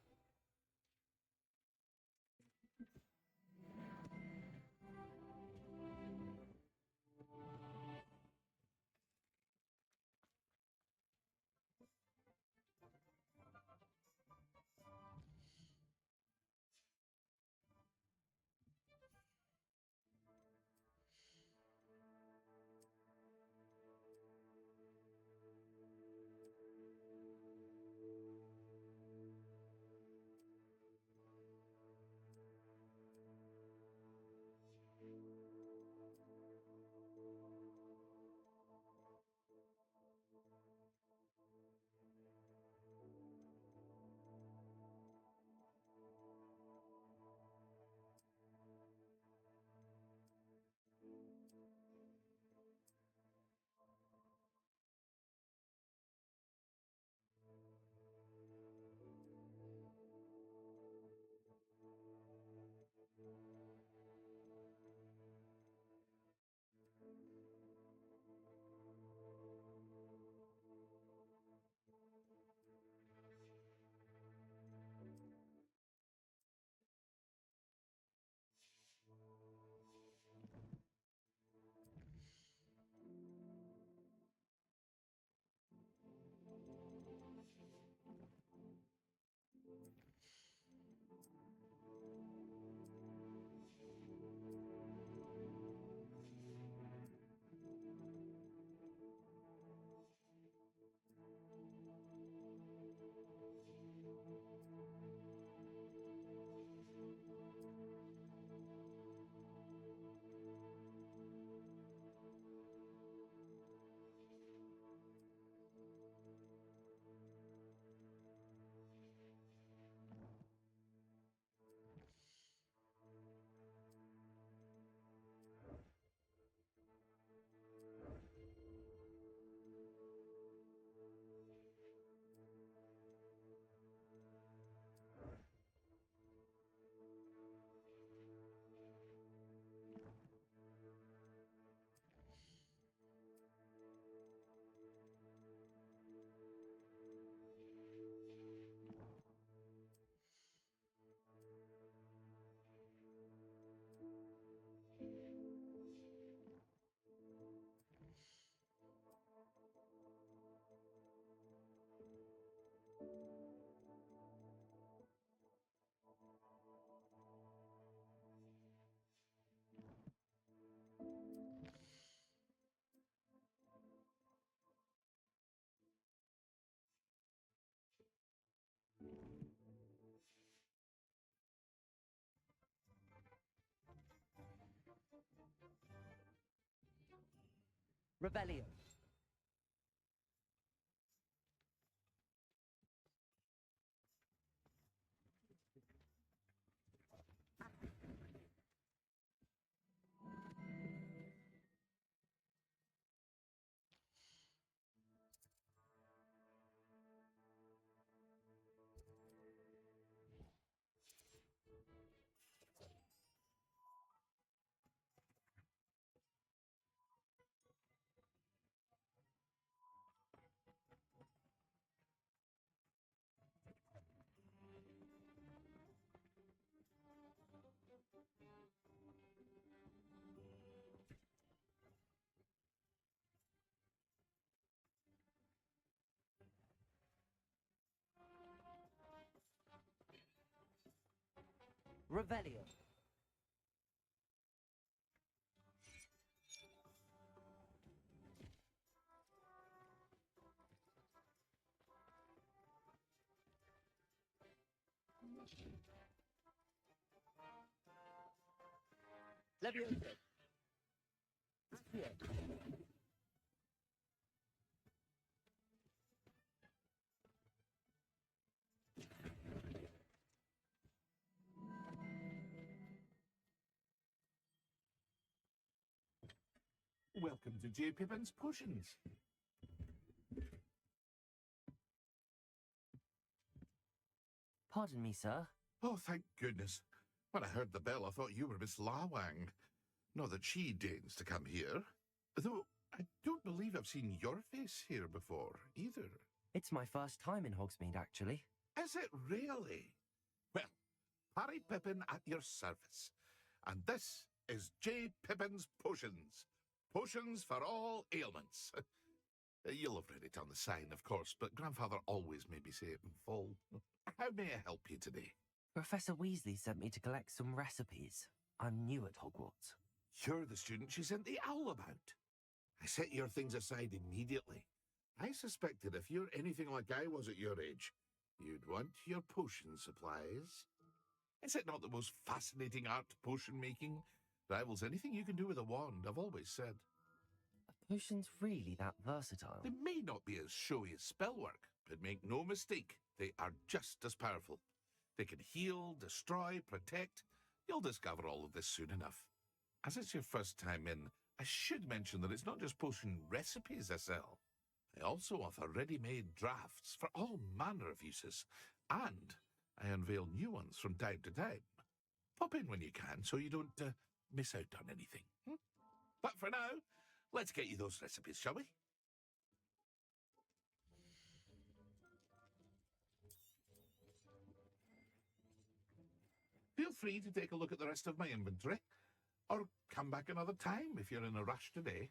Revelio. Revelio. Levioso. Accio. Welcome to J. Pippin's Potions. Pardon me, sir. Oh, thank goodness. When I heard the bell, I thought you were Miss Lawang. Not that she deigns to come here. Though I don't believe I've seen your face here before, either. It's my first time in Hogsmeade, actually. Is it really? Well, Harry Pippin at your service. And this is J. Pippin's Potions. Potions for all ailments. You'll have read it on the sign, of course, but Grandfather always made me say it in full. How may I help you today? Professor Weasley sent me to collect some recipes. I'm new at Hogwarts. You're the student she sent the owl about. I set your things aside immediately. I suspected if you're anything like I was at your age, you'd want your potion supplies. Is it not the most fascinating art, potion making? Rivals anything you can do with a wand, I've always said. Are potions really that versatile? They may not be as showy as spellwork, but make no mistake, they are just as powerful. They can heal, destroy, protect. You'll discover all of this soon enough. As it's your first time in, I should mention that it's not just potion recipes I sell. I also offer ready-made drafts for all manner of uses, and I unveil new ones from time to time. Pop in when you can so you don't miss out on anything. But for now, let's get you those recipes, shall we? Feel free to take a look at the rest of my inventory, or come back another time if you're in a rush today.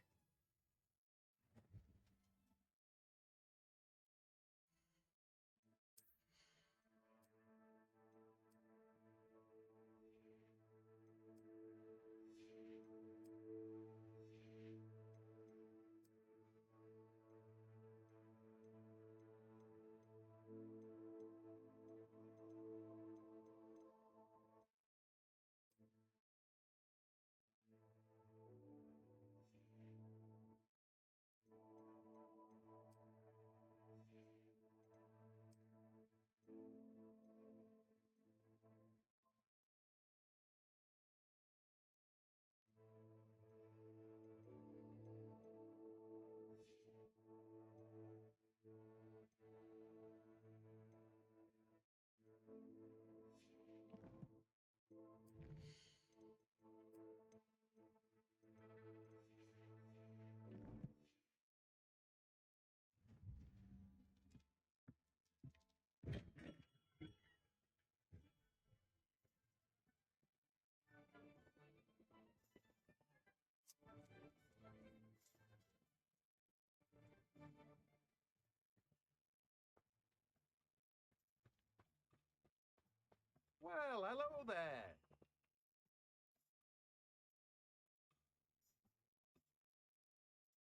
Well, hello there.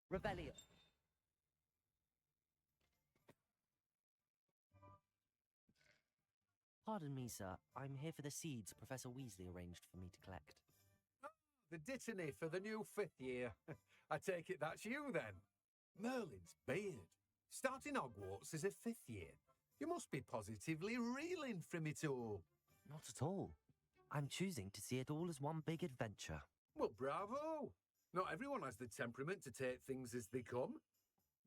Rebellion. Pardon me, sir. I'm here for the seeds Professor Weasley arranged for me to collect. The dittany for the new 5th year. I take it that's you then. Merlin's beard. Starting Hogwarts as a 5th year. You must be positively reeling from it all. Not at all. I'm choosing to see it all as one big adventure. Well, bravo. Not everyone has the temperament to take things as they come.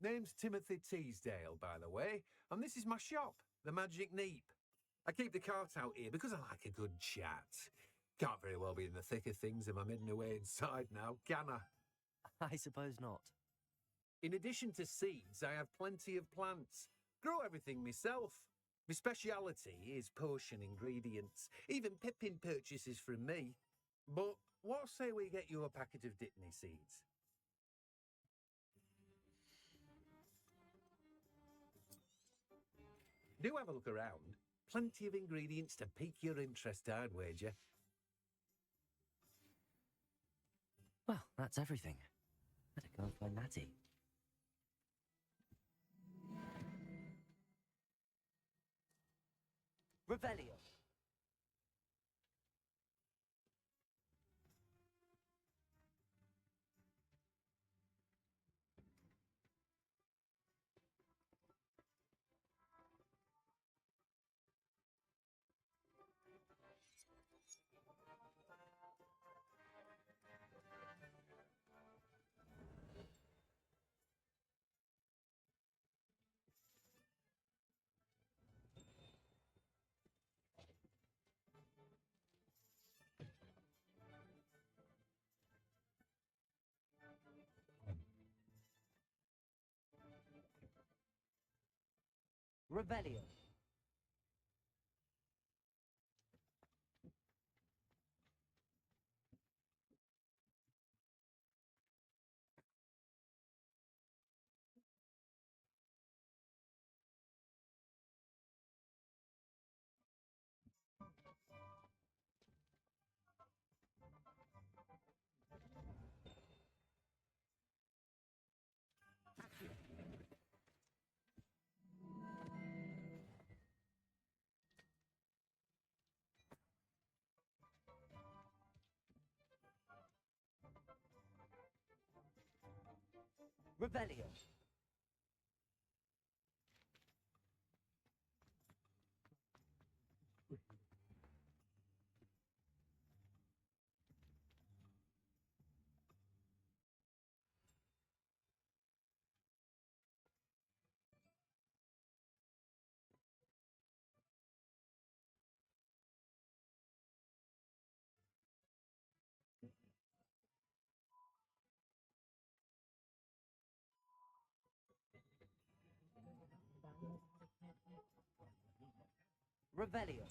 Name's Timothy Teasdale, by the way, and this is my shop, the Magic Neep. I keep the cart out here because I like a good chat. Can't very well be in the thick of things if I'm hidden away inside now, can I? I suppose not. In addition to seeds, I have plenty of plants. Grow everything myself. My speciality is potion ingredients. Even Pippin purchases from me. But what say we get you a packet of Dittany seeds? Do have a look around. Plenty of ingredients to pique your interest, I'd wager. Well, that's everything. Better go and find Natty. Rebellion. Revelio. Revelio. Revelio.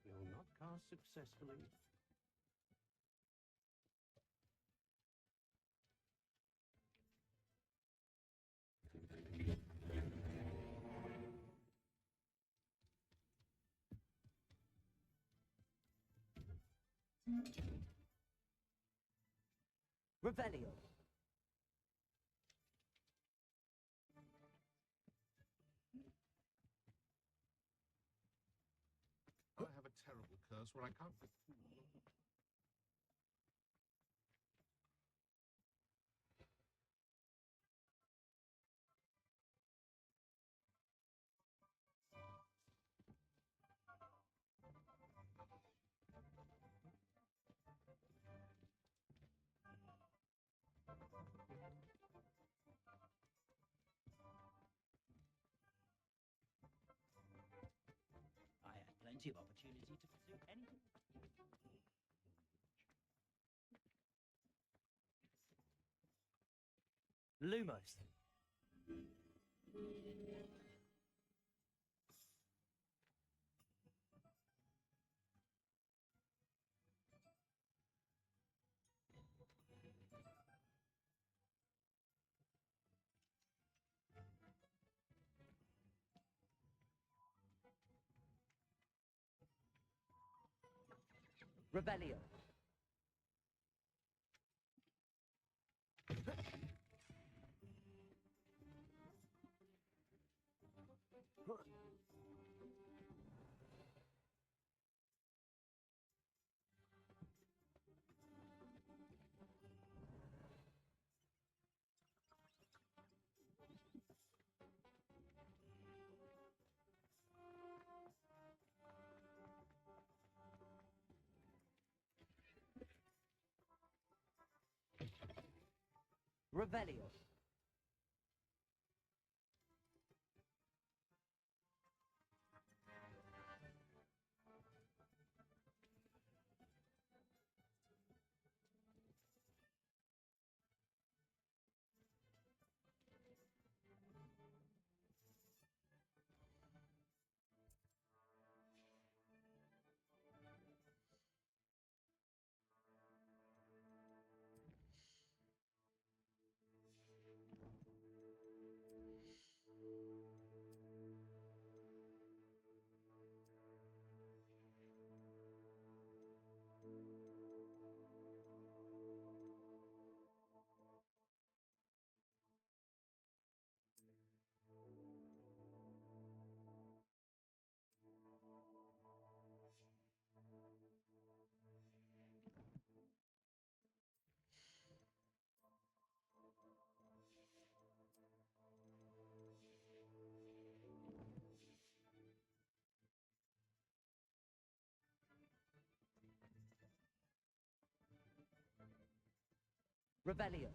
You'll not cast successfully. Revelio. I have a terrible curse where I can't get food. I had plenty of opportunity to pursue anything. Lumos. Revelio. Revelio. Revelio.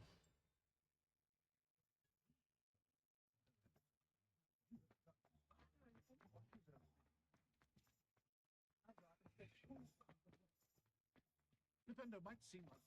Defender might seem like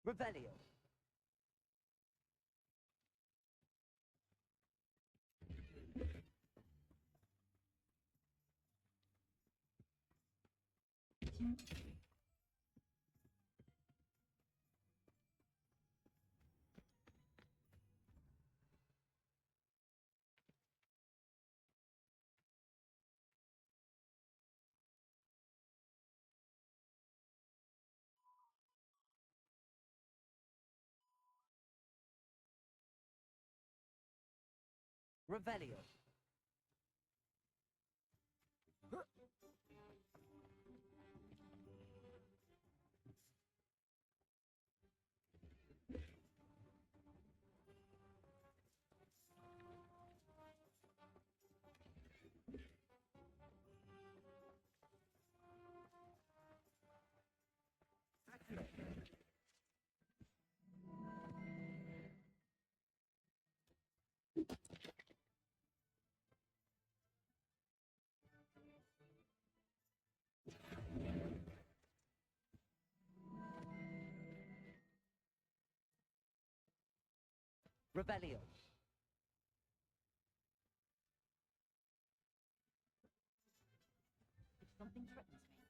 Revelio. Revelio. Revelio. Something threatens me.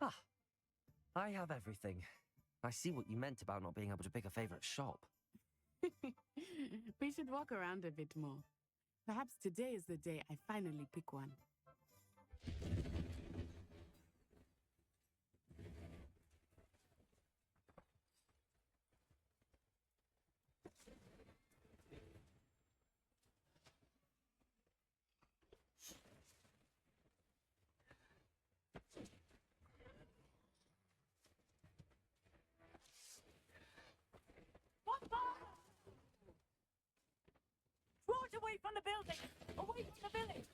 Ah, I have everything. I see what you meant about not being able to pick a favorite shop. We should walk around a bit more. Perhaps today is the day I finally pick one. Brought away from the building! Away from the village!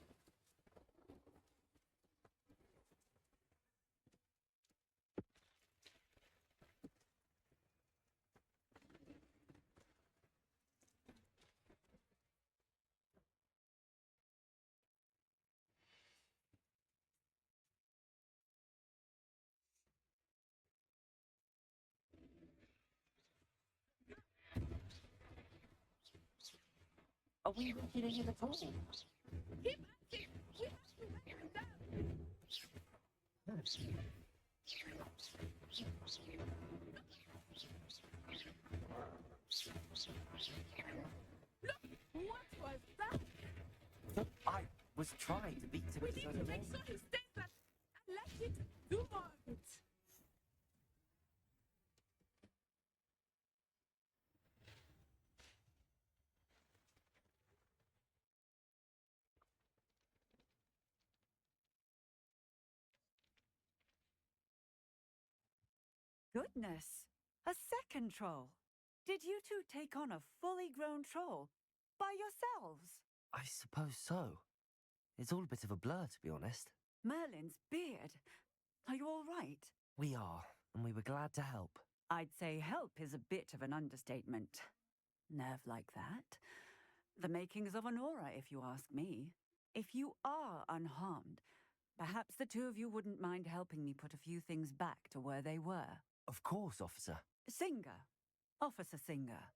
Are we getting in the phone? Keep acting! We have to wake them down! Look! What was that? I was trying to beat him. We need to make sure he stays that and let it do more of it. Goodness, a second troll. Did you two take on a fully grown troll by yourselves? I suppose so. It's all a bit of a blur, to be honest. Merlin's beard. Are you all right? We are, and we were glad to help. I'd say help is a bit of an understatement. Nerve like that. The makings of an aura, if you ask me. If you are unharmed, perhaps the two of you wouldn't mind helping me put a few things back to where they were. Of course, officer. Singer. Officer Singer.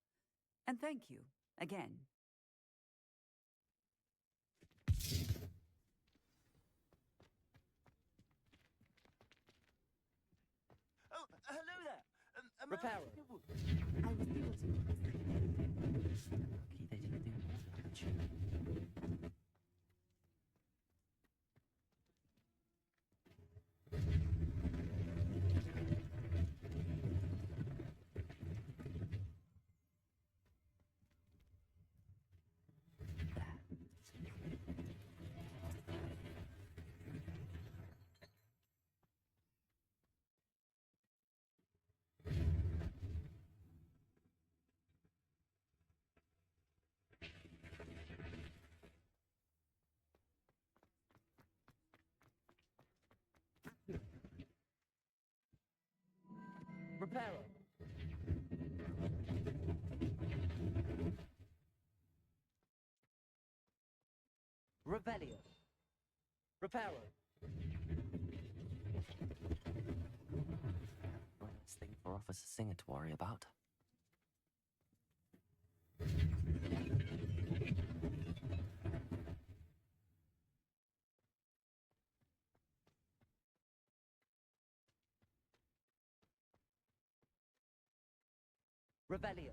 And thank you, again. Oh, hello there. Reparo. I was able to. Lucky they didn't do more damage. Reparo. Revelio. Reparo. Nice thing for Officer Singer to worry about. Revelio.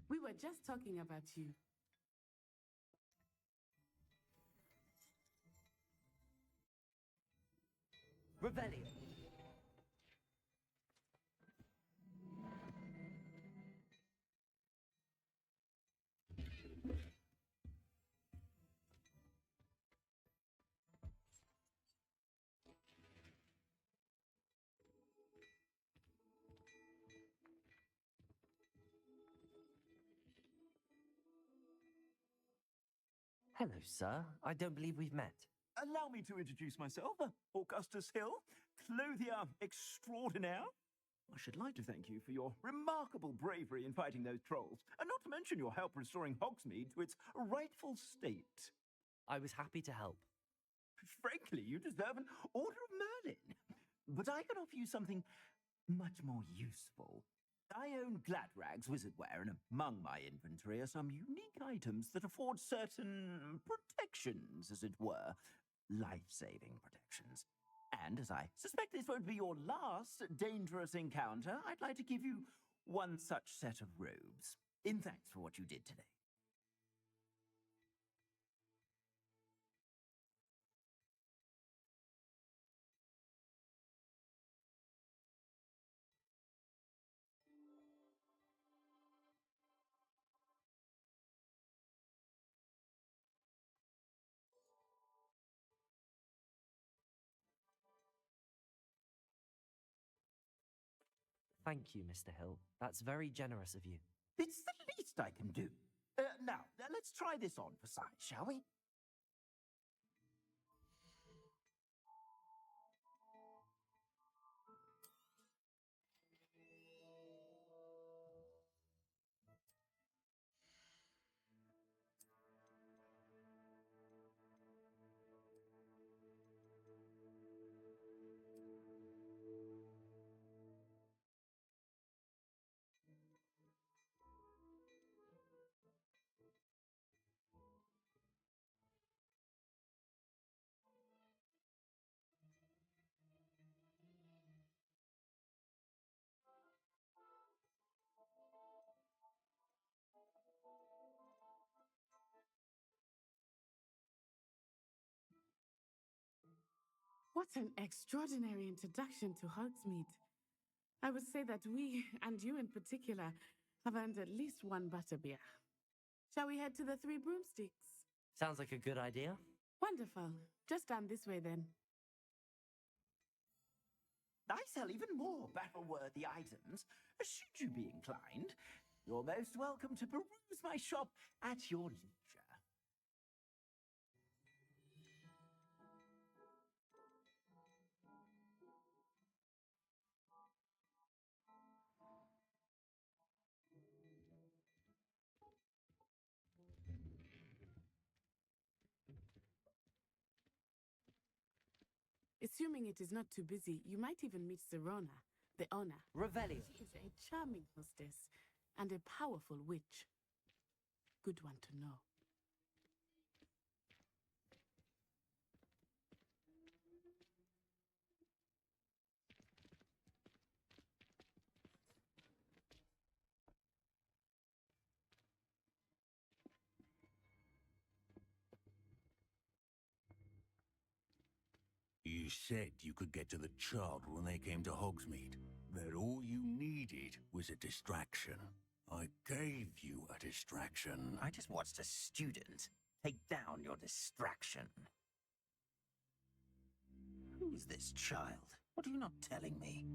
We were just talking about you. Revelio. Hello, sir. I don't believe we've met. Allow me to introduce myself, Augustus Hill, clothier extraordinaire. I should like to thank you for your remarkable bravery in fighting those trolls, and not to mention your help restoring Hogsmeade to its rightful state. I was happy to help. Frankly, you deserve an Order of Merlin. But I can offer you something much more useful. I own Gladrag's wizardware, and among my inventory are some unique items that afford certain protections, as it were. Life-saving protections. And as I suspect this won't be your last dangerous encounter, I'd like to give you one such set of robes, in thanks for what you did today. Thank you, Mr. Hill. That's very generous of you. It's the least I can do. Now, let's try this on for size, shall we? What an extraordinary introduction to Hogsmeade. I would say that we, and you in particular, have earned at least one butterbeer. Shall we head to the Three Broomsticks? Sounds like a good idea. Wonderful. Just down this way then. I sell even more battle-worthy items. Should you be inclined, you're most welcome to peruse my shop at your leisure. Assuming it is not too busy, you might even meet Serona, the owner. Revelio. She is a charming hostess and a powerful witch. Good one to know. You said you could get to the child when they came to Hogsmeade. That all you needed was a distraction. I gave you a distraction. I just watched a student take down your distraction. Who's this child? What are you not telling me?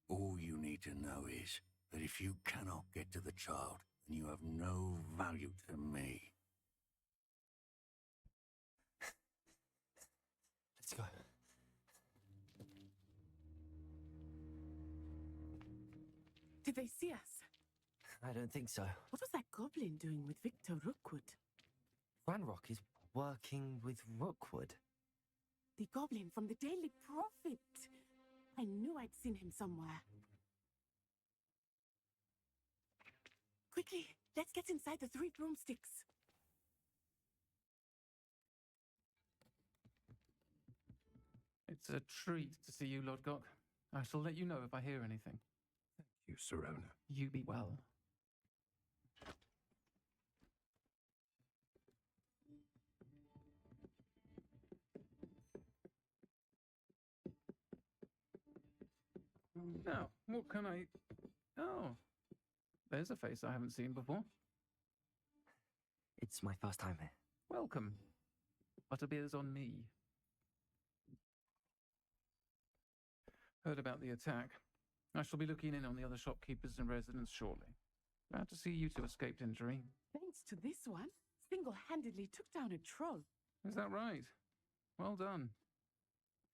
All you need to know is that if you cannot get to the child, then you have no value to me. Let's go. Did they see us? I don't think so. What was that goblin doing with Victor Rookwood? Ranrock is working with Rookwood. The goblin from the Daily Prophet. I knew I'd seen him somewhere. Quickly, let's get inside the Three Broomsticks. It's a treat to see you, Lord Gok. I shall let you know if I hear anything. Thank you, Serona. You be well. Now, what can I... Oh, there's a face I haven't seen before. It's my first time here. Welcome. Butterbeer's on me. Heard about the attack. I shall be looking in on the other shopkeepers and residents shortly. Glad to see you two escaped injury. Thanks to this one, single-handedly took down a troll. Is that right? Well done.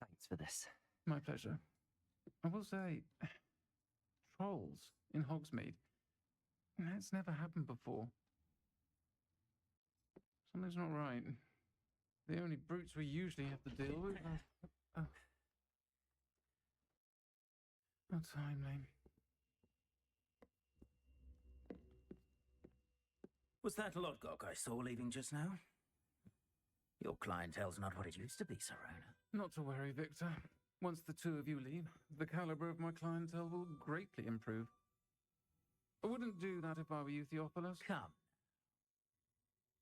Thanks for this. My pleasure. I will say, trolls in Hogsmeade. That's never happened before. Something's not right. The only brutes we usually have to deal with are... How timely. Was that Lodgok I saw leaving just now? Your clientele's not what it used to be, Serona. Not to worry, Victor. Once the two of you leave, the caliber of my clientele will greatly improve. I wouldn't do that if I were you, Theophilus. Come.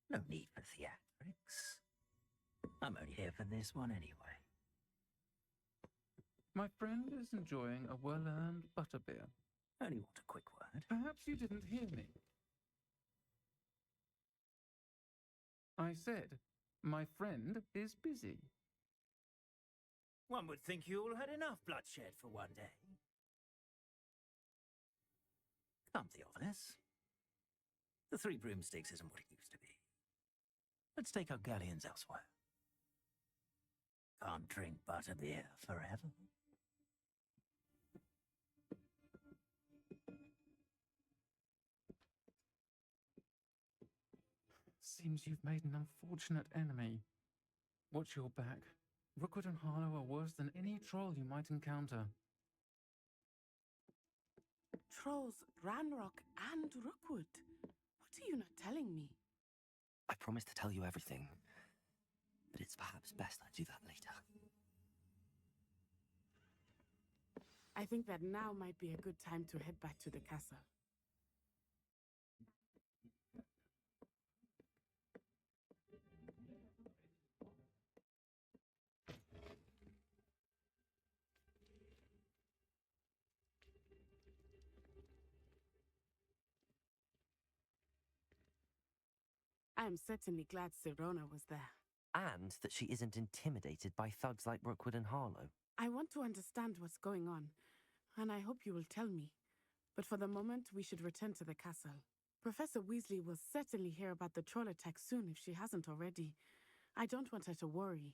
No need for theatrics. I'm only here for this one anyway. My friend is enjoying a well-earned butterbeer. Only want a quick word. Perhaps you didn't hear me. I said, my friend is busy. One would think you all had enough bloodshed for one day. Come, Theophilus. The Three Broomsticks isn't what it used to be. Let's take our galleons elsewhere. Can't drink butterbeer forever. Seems you've made an unfortunate enemy. Watch your back. Rookwood and Harlow are worse than any troll you might encounter. Trolls, Ranrock, and Rookwood. What are you not telling me? I promised to tell you everything, but it's perhaps best I do that later. I think that now might be a good time to head back to the castle. I'm certainly glad Sirona was there. And that she isn't intimidated by thugs like Brookwood and Harlow. I want to understand what's going on, and I hope you will tell me. But for the moment, we should return to the castle. Professor Weasley will certainly hear about the troll attack soon if she hasn't already. I don't want her to worry.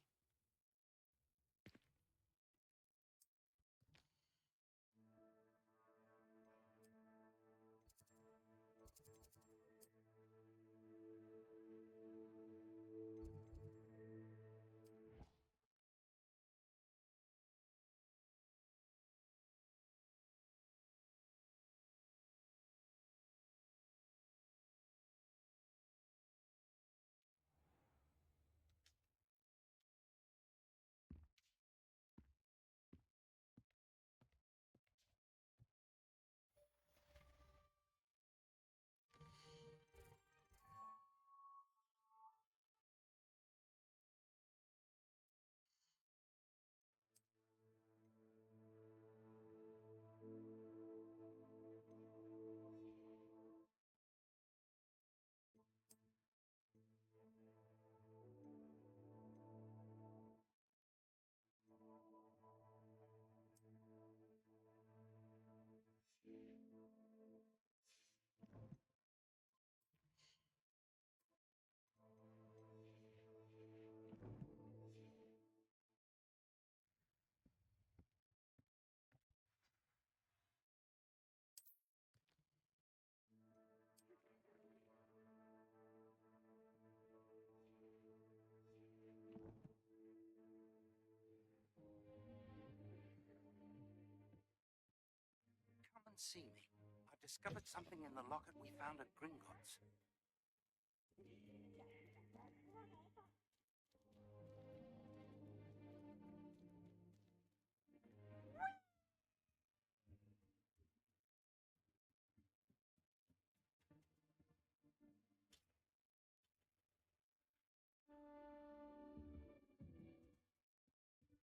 Come and see me. I've discovered something in the locket we found at Gringotts.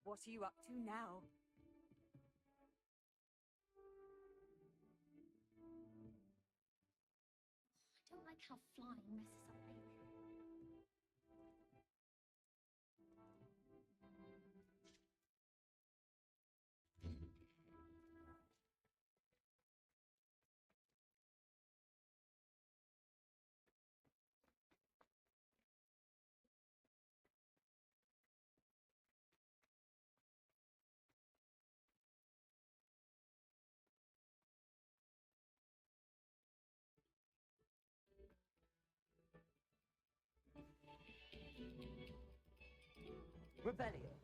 What are you up to now? I don't like how flying messes up my... Rebellion.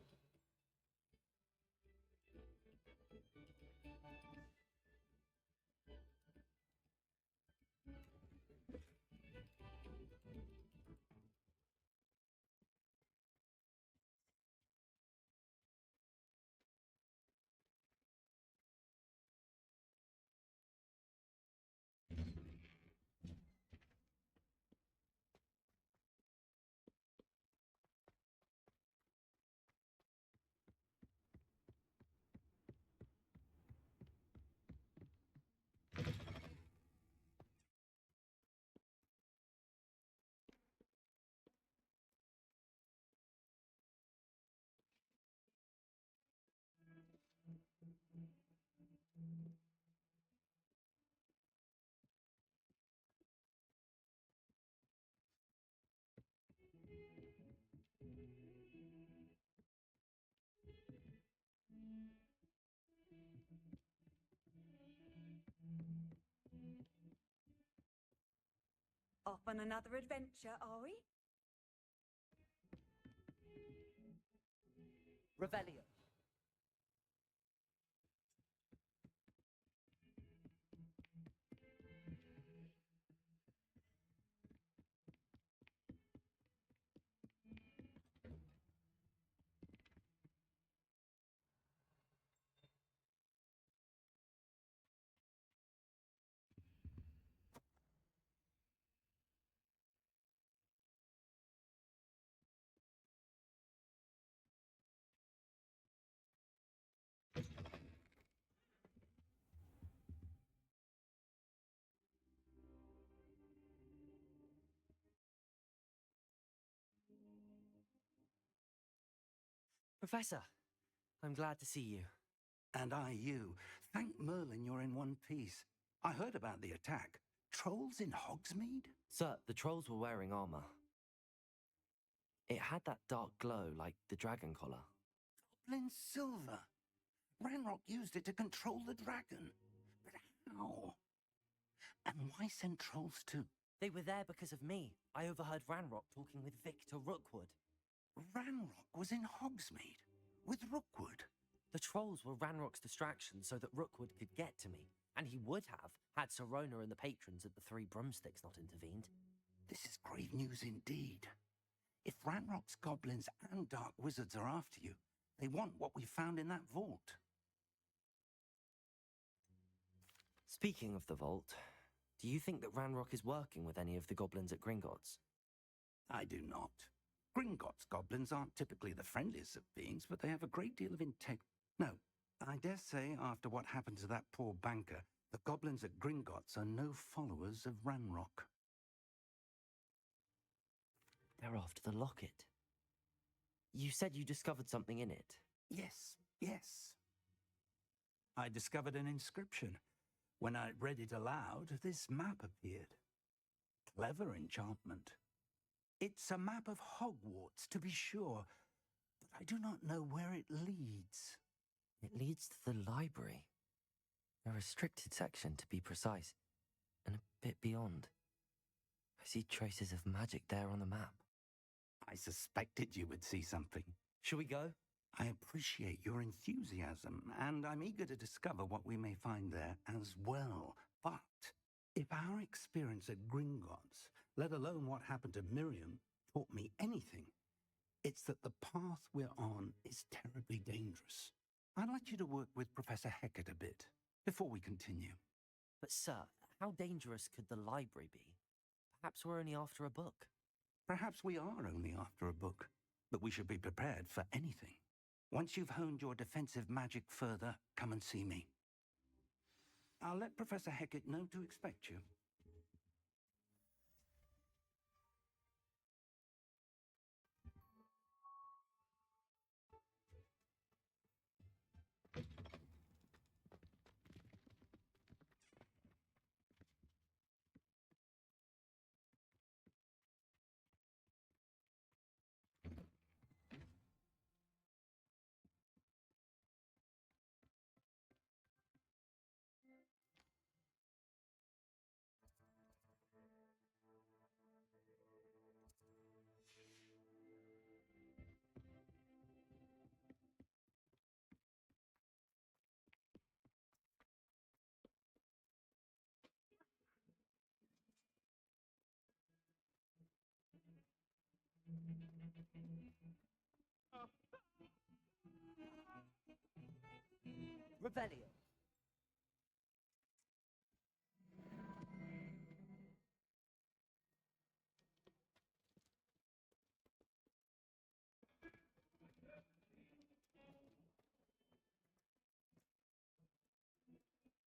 Off on another adventure, are we? Rebellion. Professor, I'm glad to see you. And I you. Thank Merlin you're in one piece. I heard about the attack. Trolls in Hogsmeade? Sir, the trolls were wearing armor. It had that dark glow like the dragon collar. Goblin silver. Ranrock used it to control the dragon. But how? And why send trolls too? They were there because of me. I overheard Ranrock talking with Victor Rookwood. Ranrock was in Hogsmeade with Rookwood. The trolls were Ranrock's distraction so that Rookwood could get to me. And he would have, had Serona and the patrons at the Three Broomsticks not intervened. This is grave news indeed. If Ranrock's goblins and dark wizards are after you, they want what we found in that vault. Speaking of the vault, do you think that Ranrock is working with any of the goblins at Gringotts? I do not. Gringotts goblins aren't typically the friendliest of beings, but they have a great deal of integrity. No, I dare say after what happened to that poor banker, the goblins at Gringotts are no followers of Ranrock. They're after the locket. You said you discovered something in it. Yes. I discovered an inscription. When I read it aloud, this map appeared. Clever enchantment. It's a map of Hogwarts, to be sure, but I do not know where it leads. It leads to the library. A restricted section, to be precise, and a bit beyond. I see traces of magic there on the map. I suspected you would see something. Shall we go? I appreciate your enthusiasm, and I'm eager to discover what we may find there as well. But if our experience at Gringotts, let alone what happened to Miriam, taught me anything, it's that the path we're on is terribly dangerous. I'd like you to work with Professor Hecat a bit before we continue. But sir, how dangerous could the library be? Perhaps we're only after a book. Perhaps we are only after a book, but we should be prepared for anything. Once you've honed your defensive magic further, come and see me. I'll let Professor Hecat know to expect you. Revelio.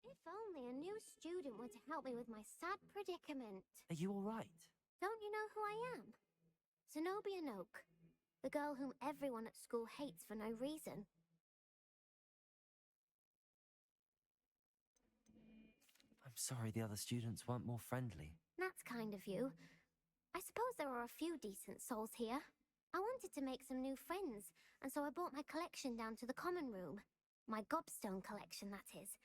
If only a new student were to help me with my sad predicament. Are you all right? Don't you know who I am? Zenobia Noak, the girl whom everyone at school hates for no reason. I'm sorry the other students weren't more friendly. That's kind of you. I suppose there are a few decent souls here. I wanted to make some new friends, and so I brought my collection down to the common room. My gobstone collection, that is.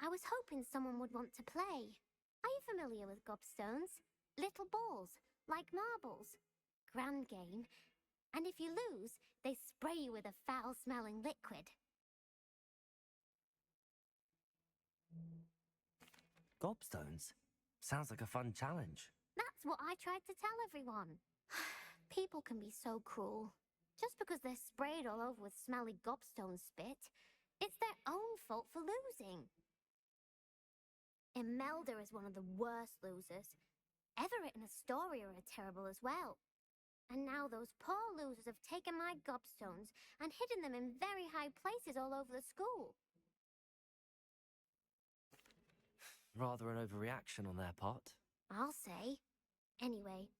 I was hoping someone would want to play. Are you familiar with gobstones? Little balls, like marbles. Grand game. And if you lose, they spray you with a foul-smelling liquid. Gobstones? Sounds like a fun challenge. That's what I tried to tell everyone. People can be so cruel. Just because they're sprayed all over with smelly gobstone spit, it's their own fault for losing. Imelda is one of the worst losers. Everett and Astoria are terrible as well. And now those poor losers have taken my gobstones and hidden them in very high places all over the school. Rather an overreaction on their part. I'll say. Anyway,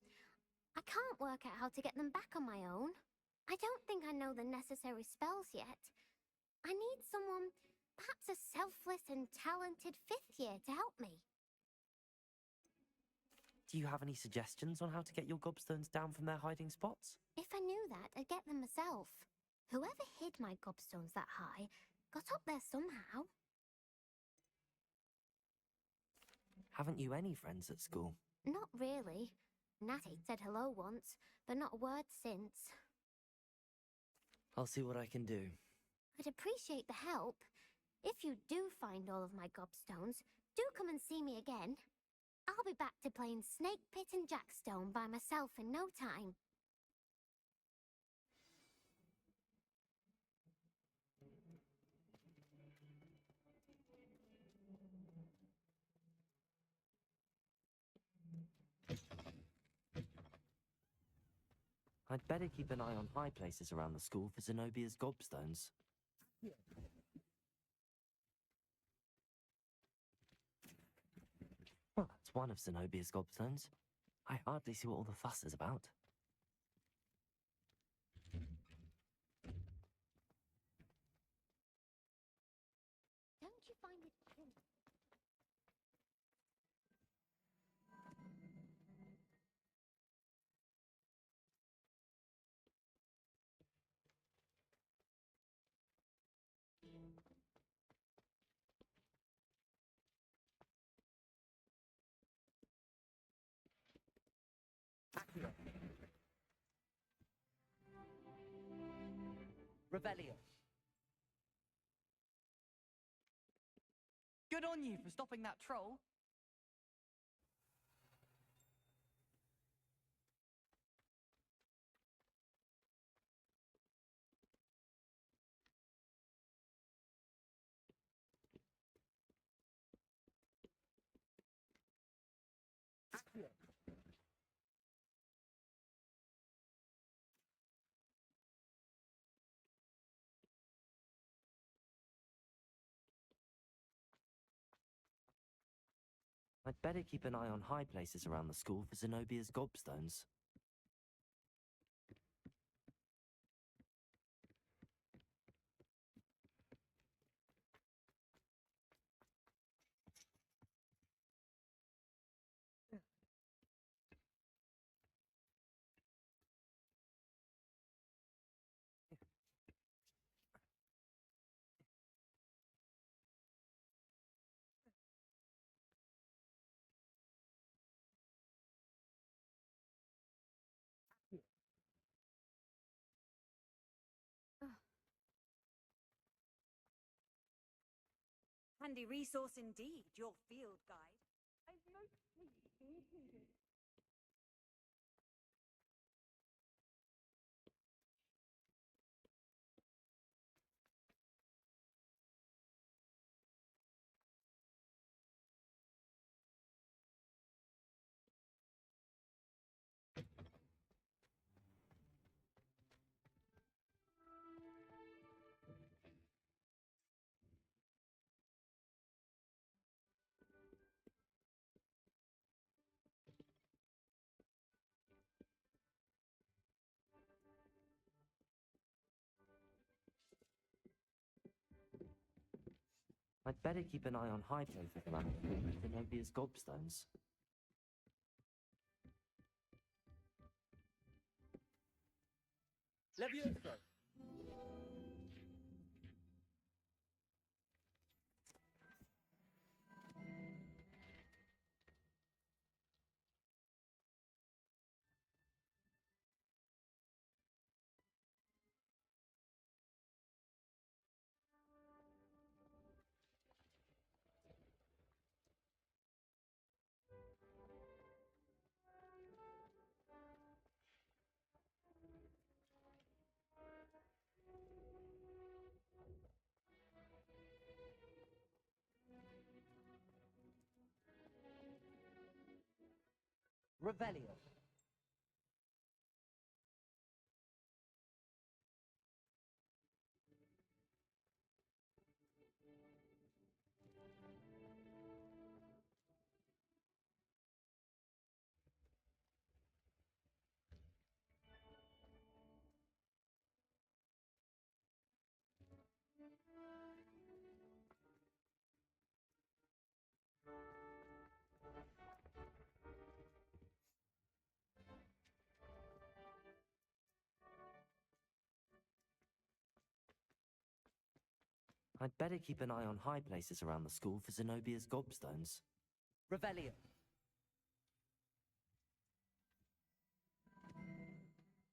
I can't work out how to get them back on my own. I don't think I know the necessary spells yet. I need someone, perhaps a selfless and talented 5th year to help me. Do you have any suggestions on how to get your gobstones down from their hiding spots? If I knew that, I'd get them myself. Whoever hid my gobstones that high got up there somehow. Haven't you any friends at school? Not really. Natty said hello once, but not a word since. I'll see what I can do. I'd appreciate the help. If you do find all of my gobstones, do come and see me again. I'll be back to playing Snake Pit and Jackstone by myself in no time. I'd better keep an eye on high places around the school for Zenobia's gobstones. Well, that's one of Zenobia's gobstones. I hardly see what all the fuss is about. Don't you find it cute? Revelio. Good on you for stopping that troll. I'd better keep an eye on high places around the school for Zenobia's gobstones. Handy resource indeed, your field guide. I've mostly included. I'd better keep an eye on high places around the school for Zenobia's gobstones. Levioso. Revelio. I'd better keep an eye on high places around the school for Zenobia's gobstones. Revelio.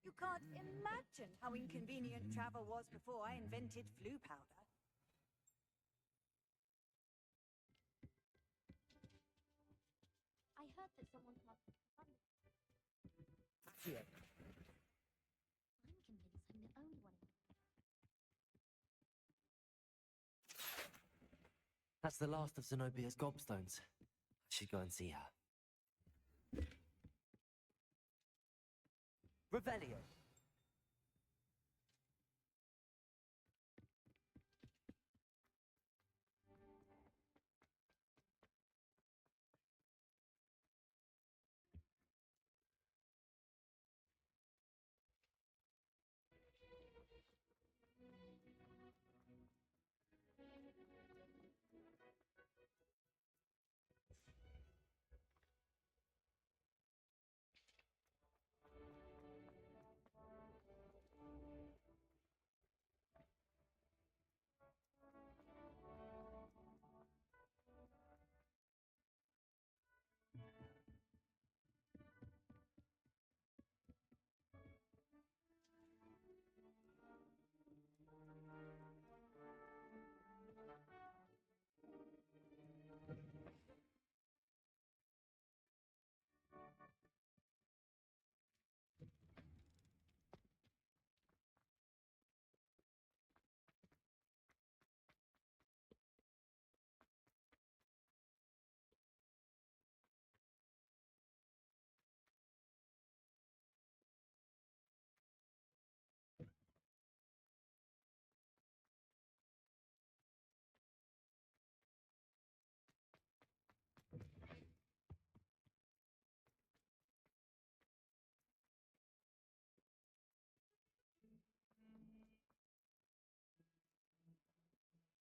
You can't imagine how inconvenient travel was before I invented flu powder. I heard that someone cast Here. I'm convinced I'm the only one. That's the last of Zenobia's gobstones. I should go and see her. Revelio.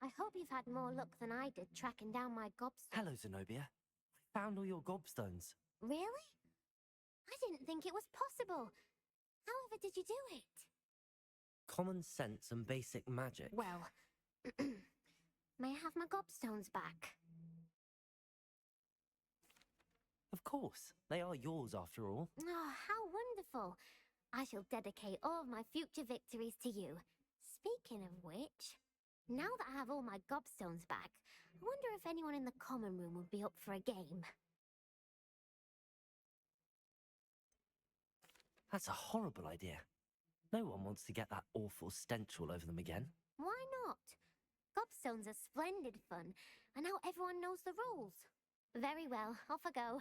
I hope you've had more luck than I did tracking down my gobstones. Hello, Zenobia. I found all your gobstones. Really? I didn't think it was possible. However did you do it? Common sense and basic magic. Well, may I have my gobstones back? Of course. They are yours after all. Oh, how wonderful. I shall dedicate all of my future victories to you. Speaking of which, now that I have all my gobstones back, I wonder if anyone in the common room would be up for a game. That's a horrible idea. No one wants to get that awful stench all over them again. Why not? Gobstones are splendid fun, and now everyone knows the rules. Very well, off I go.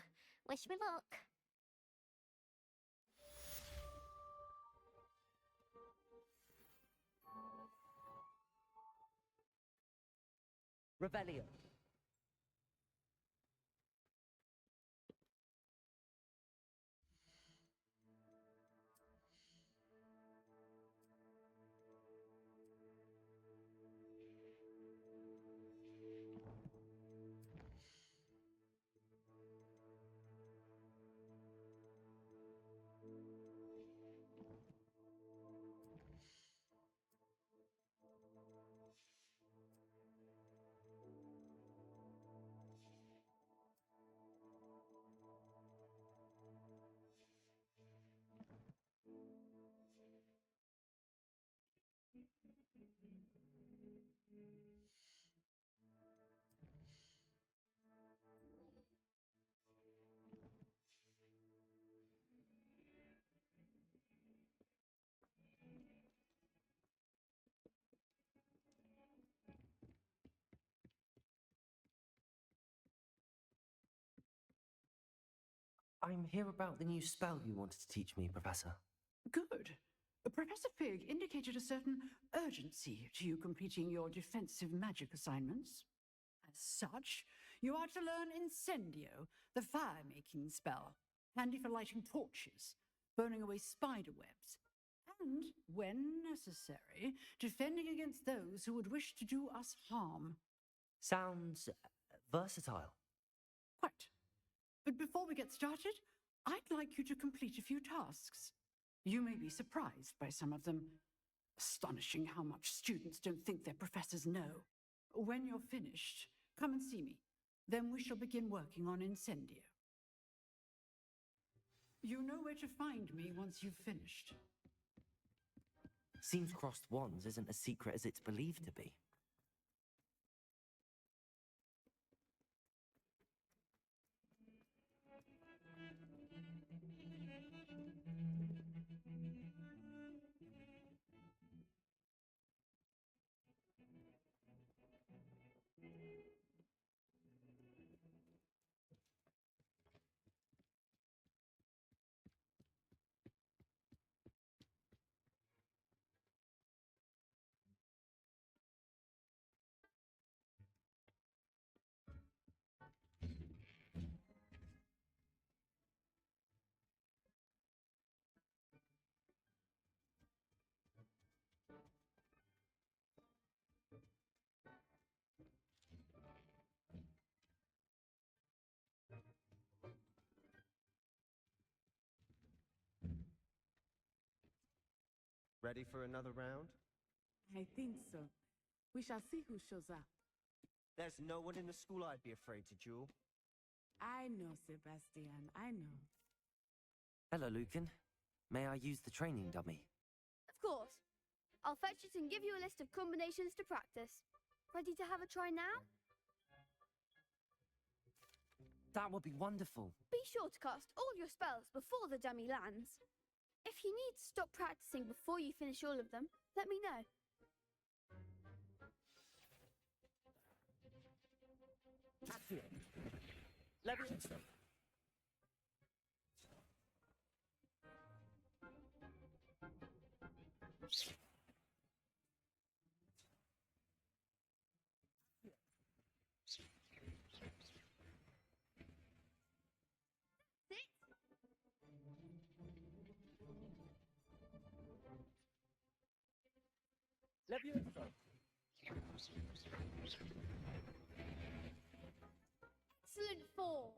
Wish me luck. Revelio. I'm here about the new spell you wanted to teach me, Professor. Good. Professor Fig indicated a certain urgency to you completing your defensive magic assignments. As such, you are to learn Incendio, the fire-making spell, handy for lighting torches, burning away spider webs, and, when necessary, defending against those who would wish to do us harm. Sounds versatile. Quite. But before we get started, I'd like you to complete a few tasks. You may be surprised by some of them. Astonishing how much students don't think their professors know. When you're finished, come and see me. Then we shall begin working on Incendio. You know where to find me once you've finished. Seems crossed wands isn't as secret as it's believed to be. Ready for another round? I think so. We shall see who shows up. There's no one in the school I'd be afraid to duel. I know, Sebastian, I know. Hello, Lucan. May I use the training dummy? Of course. I'll fetch it and give you a list of combinations to practice. Ready to have a try now? That would be wonderful. Be sure to cast all your spells before the dummy lands. If you need to stop practicing before you finish all of them, let me know. Excellent form.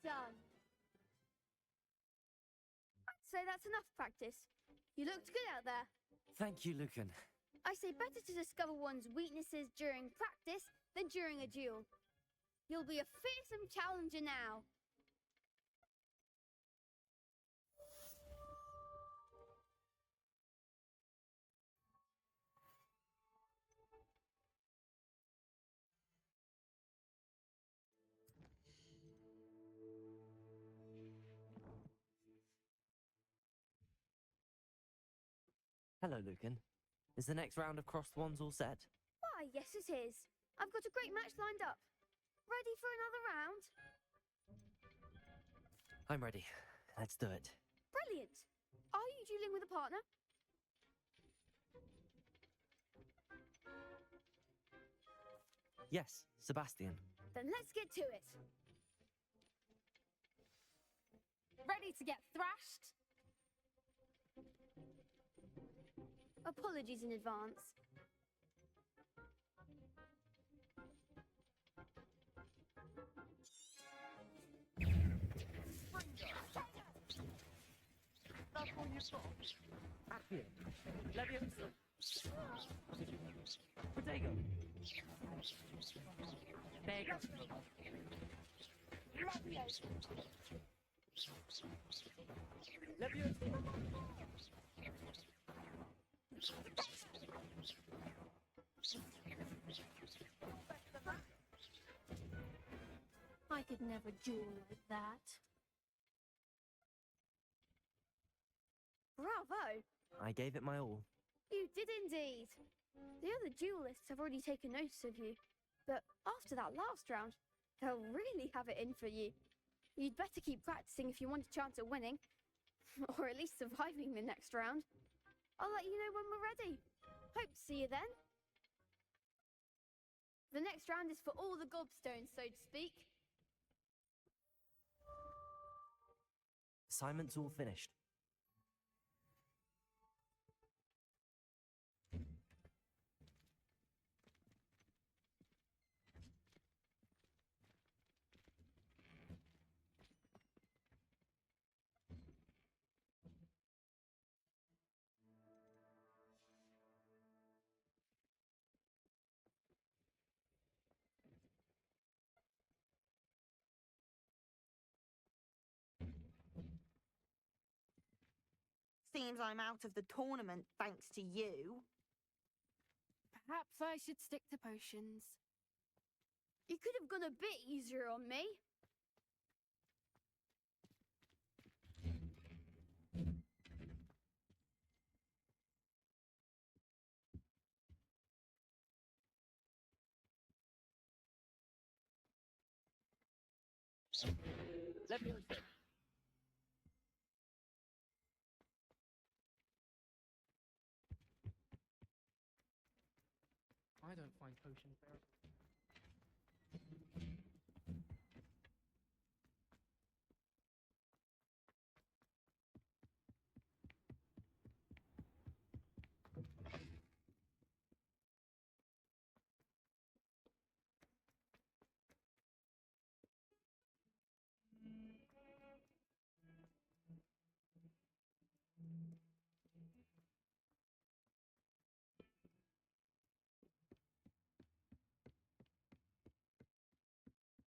Done. I'd say that's enough practice. You looked good out there. Thank you, Lucan. I say better to discover one's weaknesses during practice than during a duel. You'll be a fearsome challenger now. Hello, Lucan. Is the next round of crossed wands all set? Why, yes it is. I've got a great match lined up. Ready for another round? I'm ready. Let's do it. Brilliant. Are you dueling with a partner? Yes, Sebastian. Then let's get to it. Ready to get thrashed? Apologies in advance. That's all you've got. Potato. There you go. I could never duel like that. Bravo! I gave it my all. You did indeed. The other duelists have already taken notice of you, but after that last round, they'll really have it in for you. You'd better keep practicing if you want a chance at winning, or at least surviving the next round. I'll let you know when we're ready. Hope to see you then. The next round is for all the gobstones, so to speak. Assignment's all finished. Seems I'm out of the tournament thanks to you. Perhaps I should stick to potions. You could have gone a bit easier on me. Leviosa. I don't find potions very.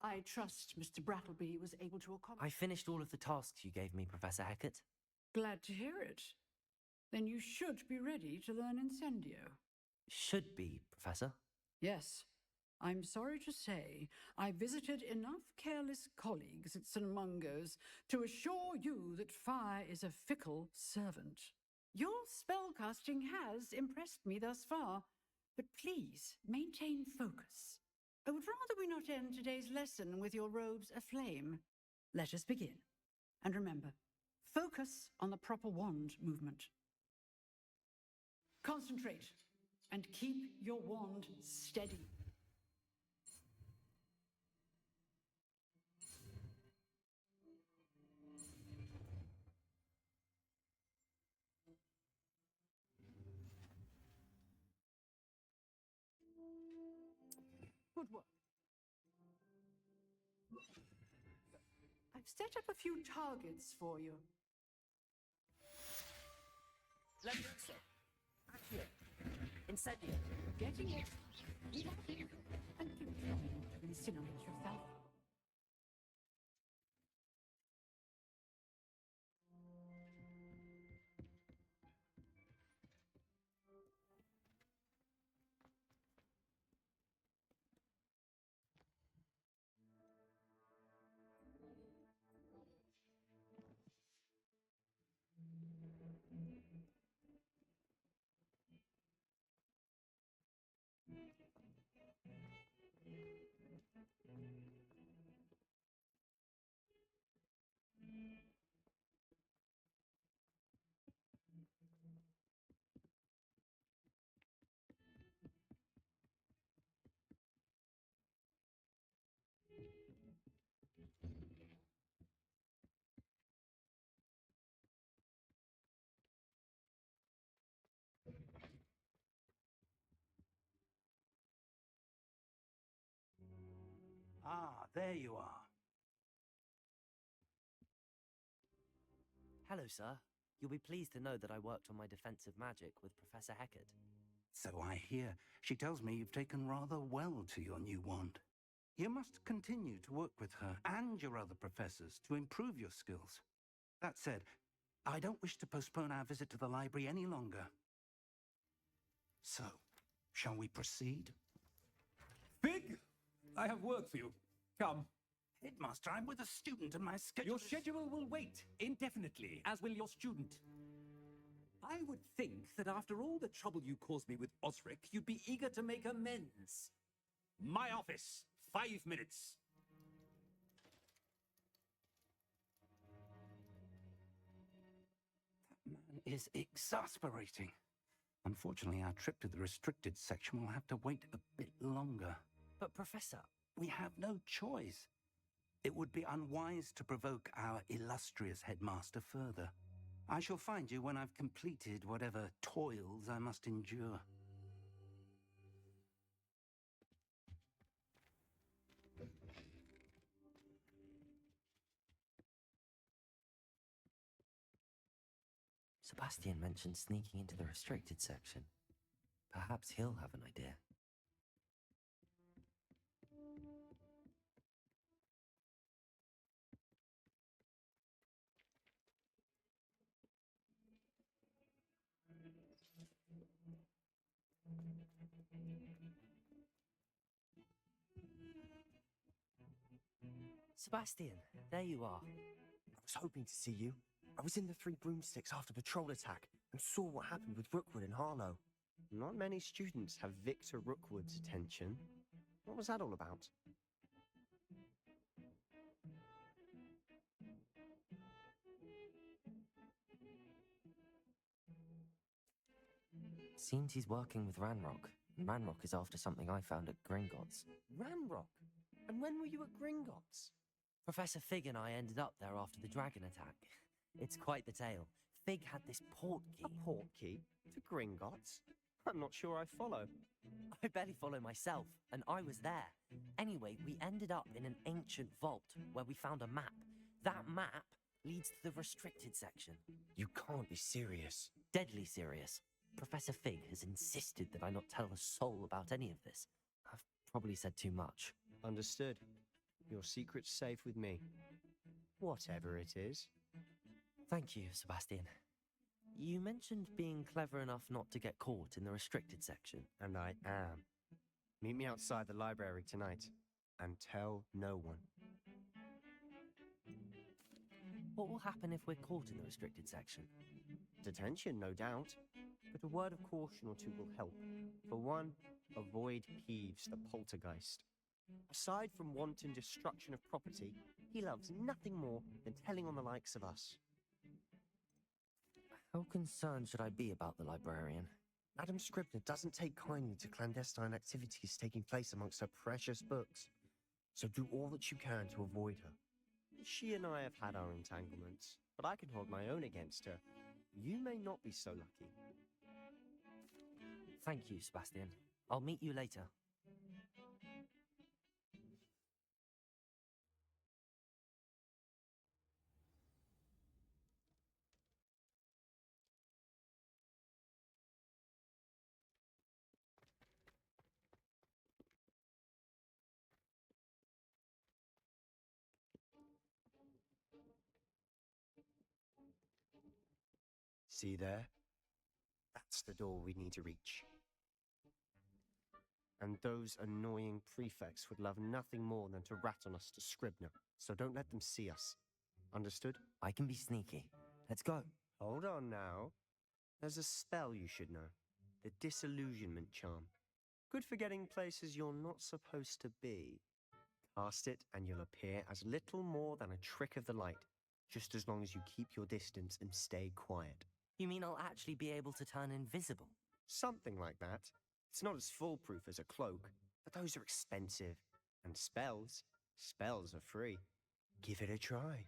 I trust Mr. Brattleby was able to accomplish. I finished all of the tasks you gave me, Professor Hecat. Glad to hear it. Then you should be ready to learn Incendio. Should be, Professor. Yes. I'm sorry to say I visited enough careless colleagues at St. Mungo's to assure you that fire is a fickle servant. Your spellcasting has impressed me thus far, but please maintain focus. I would rather we not end today's lesson with your robes aflame. Let us begin. And remember, focus on the proper wand movement. Concentrate and keep your wand steady. Good work. I've set up a few targets for you. Leviosa. Accio. Incendio. Getting it. And continue to incinerate yourself. Ah, there you are. Hello, sir. You'll be pleased to know that I worked on my defensive magic with Professor Hecat. So I hear. She tells me you've taken rather well to your new wand. You must continue to work with her and your other professors to improve your skills. That said, I don't wish to postpone our visit to the library any longer. So, shall we proceed? Fig, I have work for you. Come. Headmaster, I'm with a student and my schedule. Your schedule will wait indefinitely, as will your student. I would think that after all the trouble you caused me with Osric, you'd be eager to make amends. My office, 5 minutes. That man is exasperating. Unfortunately, our trip to the restricted section will have to wait a bit longer. But, Professor... We have no choice. It would be unwise to provoke our illustrious headmaster further. I shall find you when I've completed whatever toils I must endure. Sebastian mentioned sneaking into the restricted section. Perhaps he'll have an idea. Sebastian, there you are. I was hoping to see you. I was in the Three Broomsticks after the troll attack and saw what happened with Rookwood and Harlow. Not many students have Victor Rookwood's attention. What was that all about? Seems he's working with Ranrock. And Ranrock is after something I found at Gringotts. Ranrock? And when were you at Gringotts? Professor Fig and I ended up there after the dragon attack. It's quite the tale. Fig had this port key. A port key? To Gringotts? I'm not sure I follow. I barely follow myself, and I was there. Anyway, we ended up in an ancient vault where we found a map. That map leads to the restricted section. You can't be serious. Deadly serious. Professor Fig has insisted that I not tell a soul about any of this. I've probably said too much. Understood. Your secret's safe with me. Whatever it is. Thank you, Sebastian. You mentioned being clever enough not to get caught in the restricted section. And I am. Meet me outside the library tonight. And tell no one. What will happen if we're caught in the restricted section? Detention, no doubt. But a word of caution or two will help. For one, avoid Peeves the poltergeist. Aside from wanton destruction of property, he loves nothing more than telling on the likes of us. How concerned should I be about the librarian? Madam Scribner doesn't take kindly to clandestine activities taking place amongst her precious books. So do all that you can to avoid her. She and I have had our entanglements, but I can hold my own against her. You may not be so lucky. Thank you, Sebastian. I'll meet you later. See there? That's the door we need to reach. And those annoying prefects would love nothing more than to rat on us to Scribner, so don't let them see us. Understood? I can be sneaky. Let's go. Hold on now. There's a spell you should know. The Disillusionment Charm. Good for getting places you're not supposed to be. Cast it and you'll appear as little more than a trick of the light, just as long as you keep your distance and stay quiet. You mean I'll actually be able to turn invisible? Something like that. It's not as foolproof as a cloak, but those are expensive. And spells are free. Give it a try.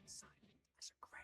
Silent as a grave.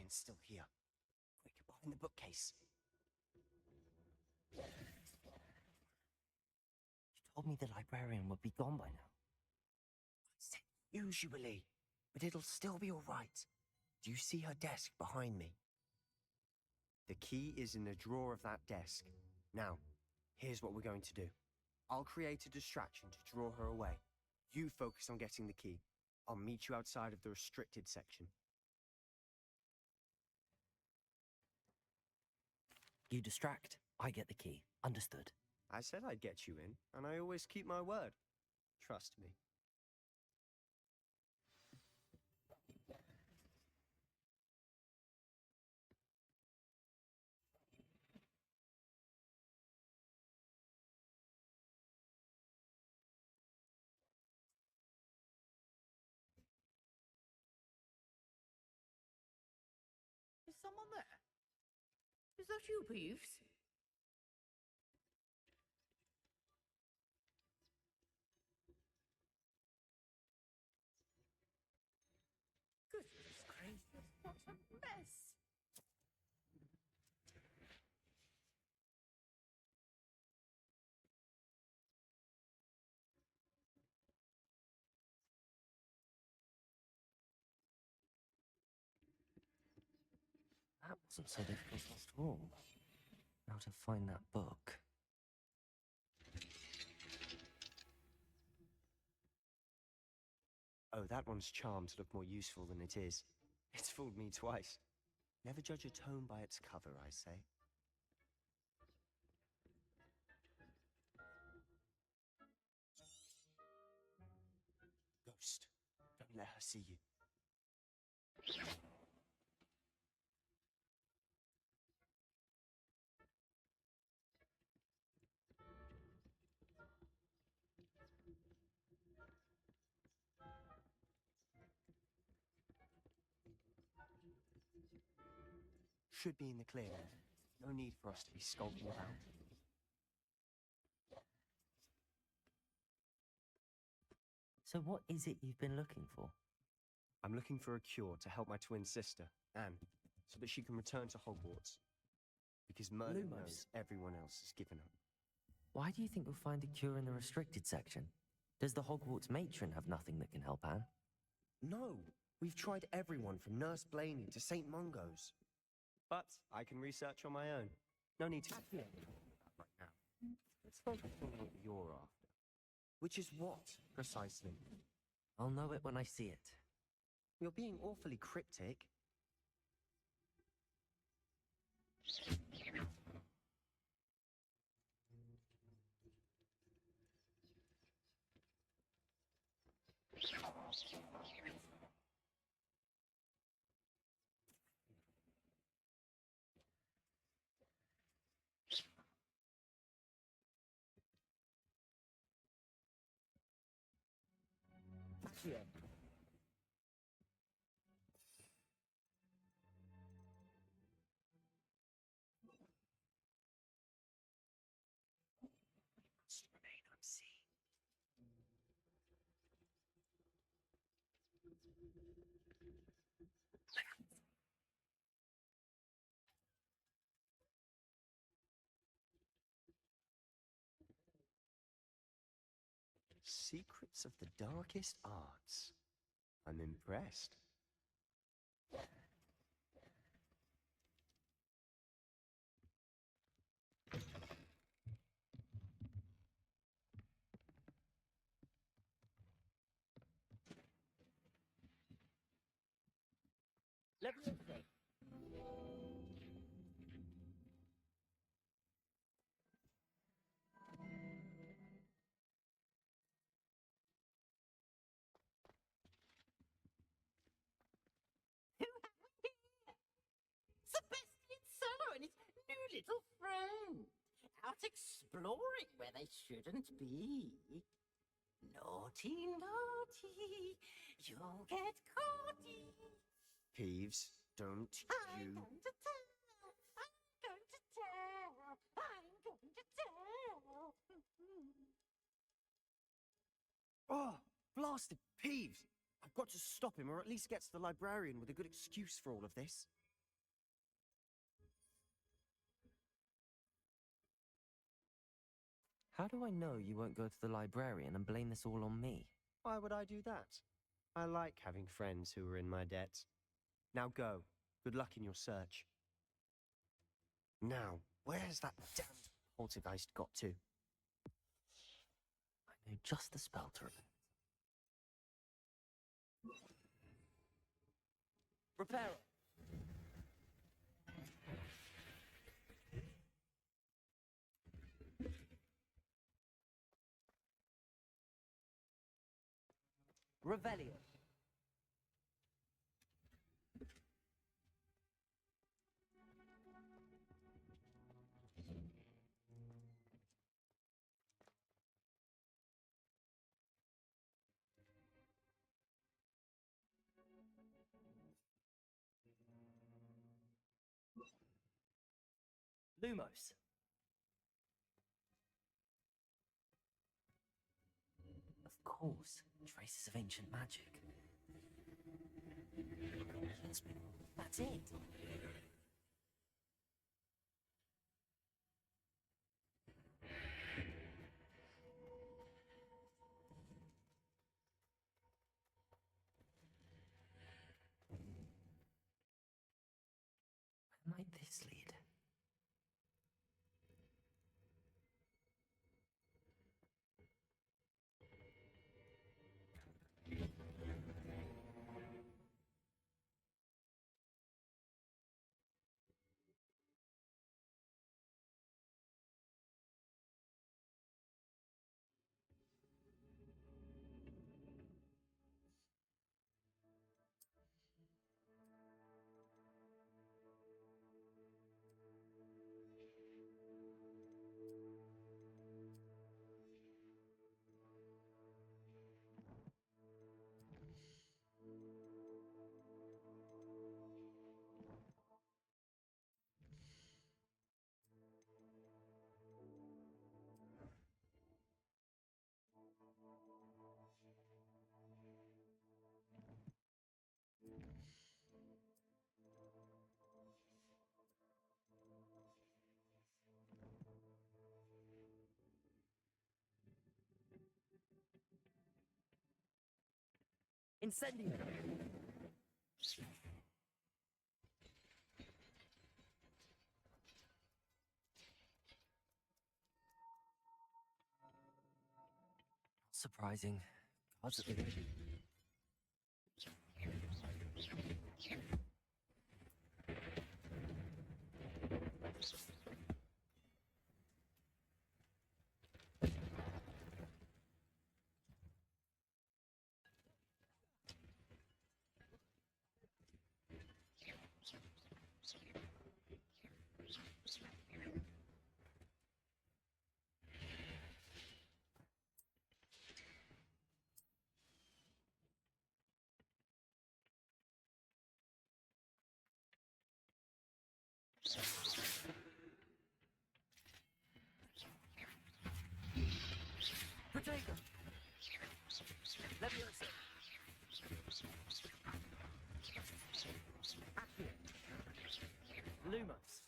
Librarian's still here. Quick, behind the bookcase. You told me the librarian would be gone by now. Usually, but it'll still be all right. Do you see her desk behind me? The key is in the drawer of that desk. Now, here's what we're going to do. I'll create a distraction to draw her away. You focus on getting the key. I'll meet you outside of the restricted section. You distract, I get the key. Understood. I said I'd get you in, and I always keep my word. Trust me. Is someone there? Is that you, Peeves? Goodness gracious, what a mess! That wasn't so difficult after all. Now to find that book. Oh, that one's charmed to look more useful than it is. It's fooled me twice. Never judge a tome by its cover, I say. Ghost, don't let her see you. Should be in the clear. No need for us to be skulking about. So what is it you've been looking for? I'm looking for a cure to help my twin sister, Anne, so that she can return to Hogwarts. Because Merlin Lumos. knows everyone else has given up. Why do you think you'll find a cure in the restricted section? Does the Hogwarts matron have nothing that can help Anne? No, we've tried everyone from Nurse Blaney to St. Mungo's. But I can research on my own. No need to right now. Let's focus on what you're after. Which is what, precisely? I'll know it when I see it. You're being awfully cryptic. Yeah. Must remain unseen. Secrets of the darkest arts. I'm impressed. Let me say. Sebastian Cello and his new little friend. Out exploring where they shouldn't be. Naughty, naughty, you'll get caughty. Peeves, don't I'm you... going to tell, I'm going to tell, I'm going to tell. Oh, blasted Peeves! I've got to stop him, or at least get to the librarian with a good excuse for all of this. How do I know you won't go to the librarian and blame this all on me? Why would I do that? I like having friends who are in my debt. Now go. Good luck in your search. Now, where's that damned poltergeist got to? I know just the spell to remember. Reparo. Revelio. Lumos. Of course, traces of ancient magic. Yes, that's it. Where might this lead? Incendio. Surprising. Gods at the Protego. Leviosa. Accio. Lumos.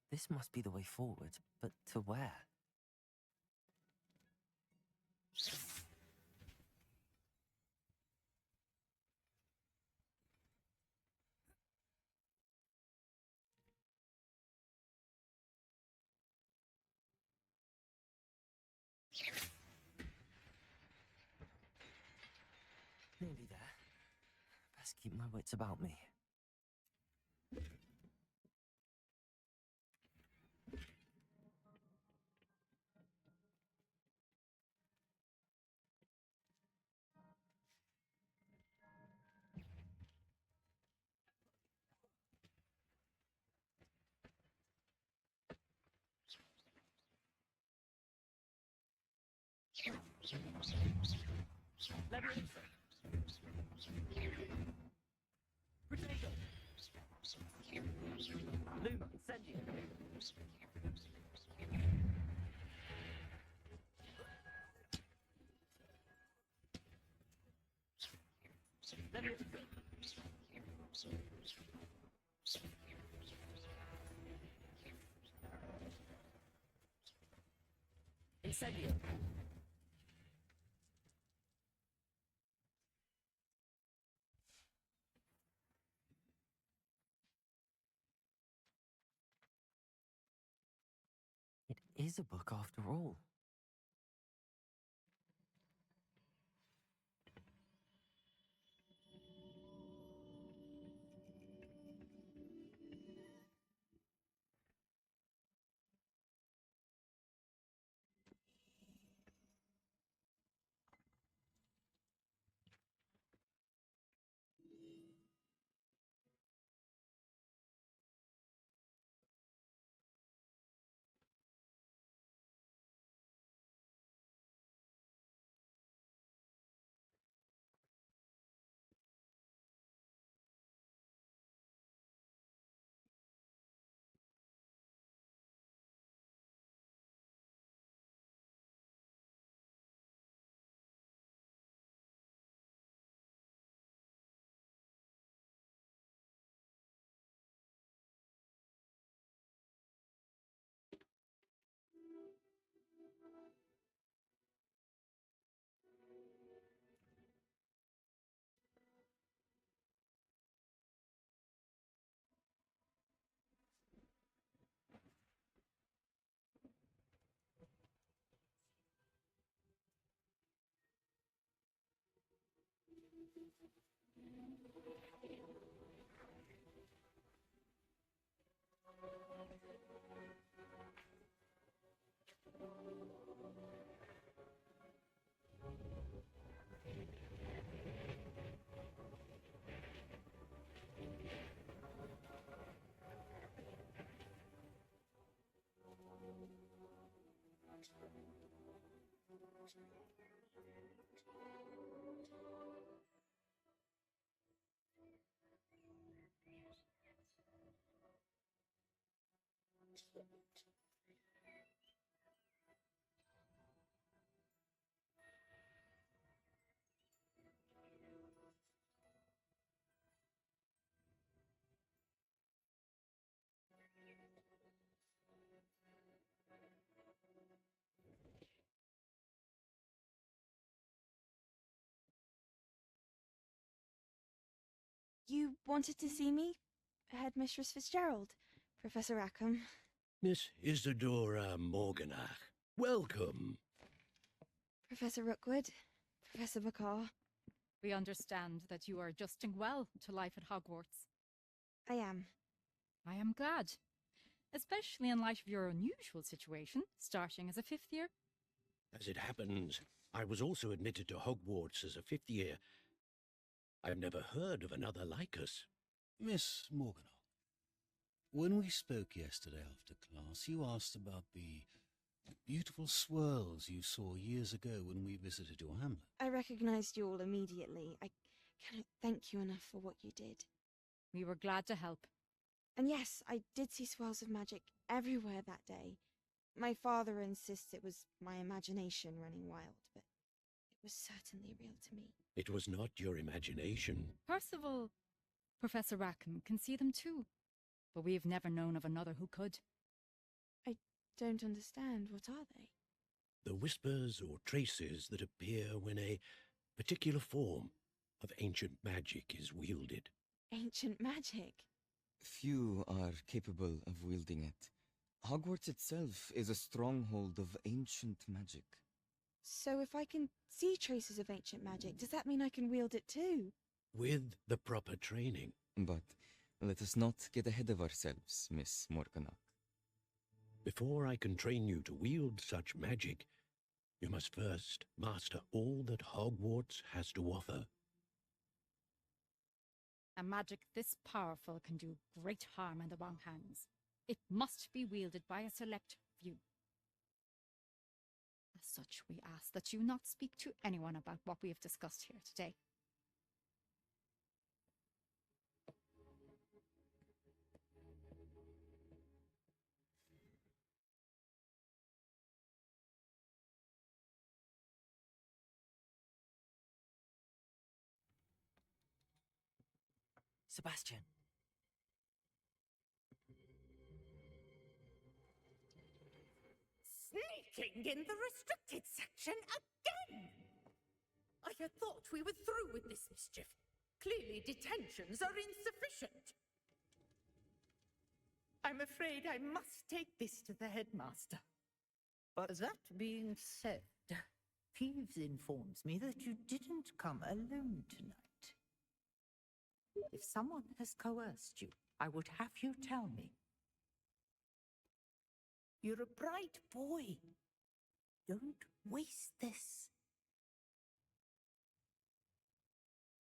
This must be the way forward, but to where? Nearly there. Best keep my wits about me. Leviosa. Incendio. It is a book after all. You wanted to see me? Headmistress Fitzgerald, Professor Rackham. Miss Isadora Morganach, welcome. Professor Rookwood, Professor McCaw. We understand that you are adjusting well to life at Hogwarts. I am. I am glad, especially in light of your unusual situation, starting as a fifth year. As it happens, I was also admitted to Hogwarts as a fifth year. I've never heard of another like us. Miss Morganach, when we spoke yesterday after class, you asked about the beautiful swirls you saw years ago when we visited your hamlet. I recognized you all immediately. I cannot thank you enough for what you did. We were glad to help. And yes, I did see swirls of magic everywhere that day. My father insists it was my imagination running wild, but it was certainly real to me. It was not your imagination. Percival, Professor Rackham can see them too, but we have never known of another who could. I don't understand. What are they? The whispers or traces that appear when a particular form of ancient magic is wielded. Ancient magic? Few are capable of wielding it. Hogwarts itself is a stronghold of ancient magic. So if I can see traces of ancient magic, does that mean I can wield it too? With the proper training. But let us not get ahead of ourselves, Miss Morganach. Before I can train you to wield such magic, you must first master all that Hogwarts has to offer. A magic this powerful can do great harm in the wrong hands. It must be wielded by a select few. As such, we ask that you not speak to anyone about what we have discussed here today. Sebastian. Sneaking in the restricted section again! I had thought we were through with this mischief. Clearly detentions are insufficient. I'm afraid I must take this to the headmaster. But that being said, Peeves informs me that you didn't come alone tonight. If someone has coerced you, I would have you tell me. You're a bright boy. Don't waste this.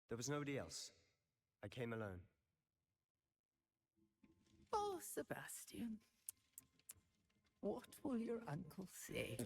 There was nobody else. I came alone. Oh, Sebastian. What will your uncle say?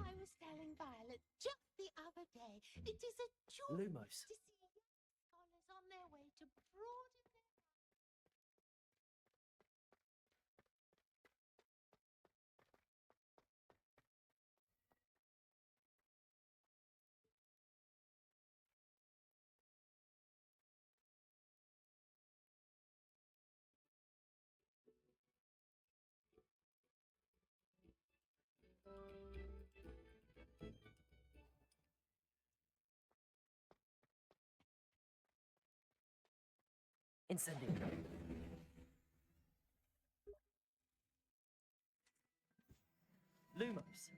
I was telling Violet just the other day, it is a joy Lumos. to see young scholars on their way to broaden their... Incendio. Lumos.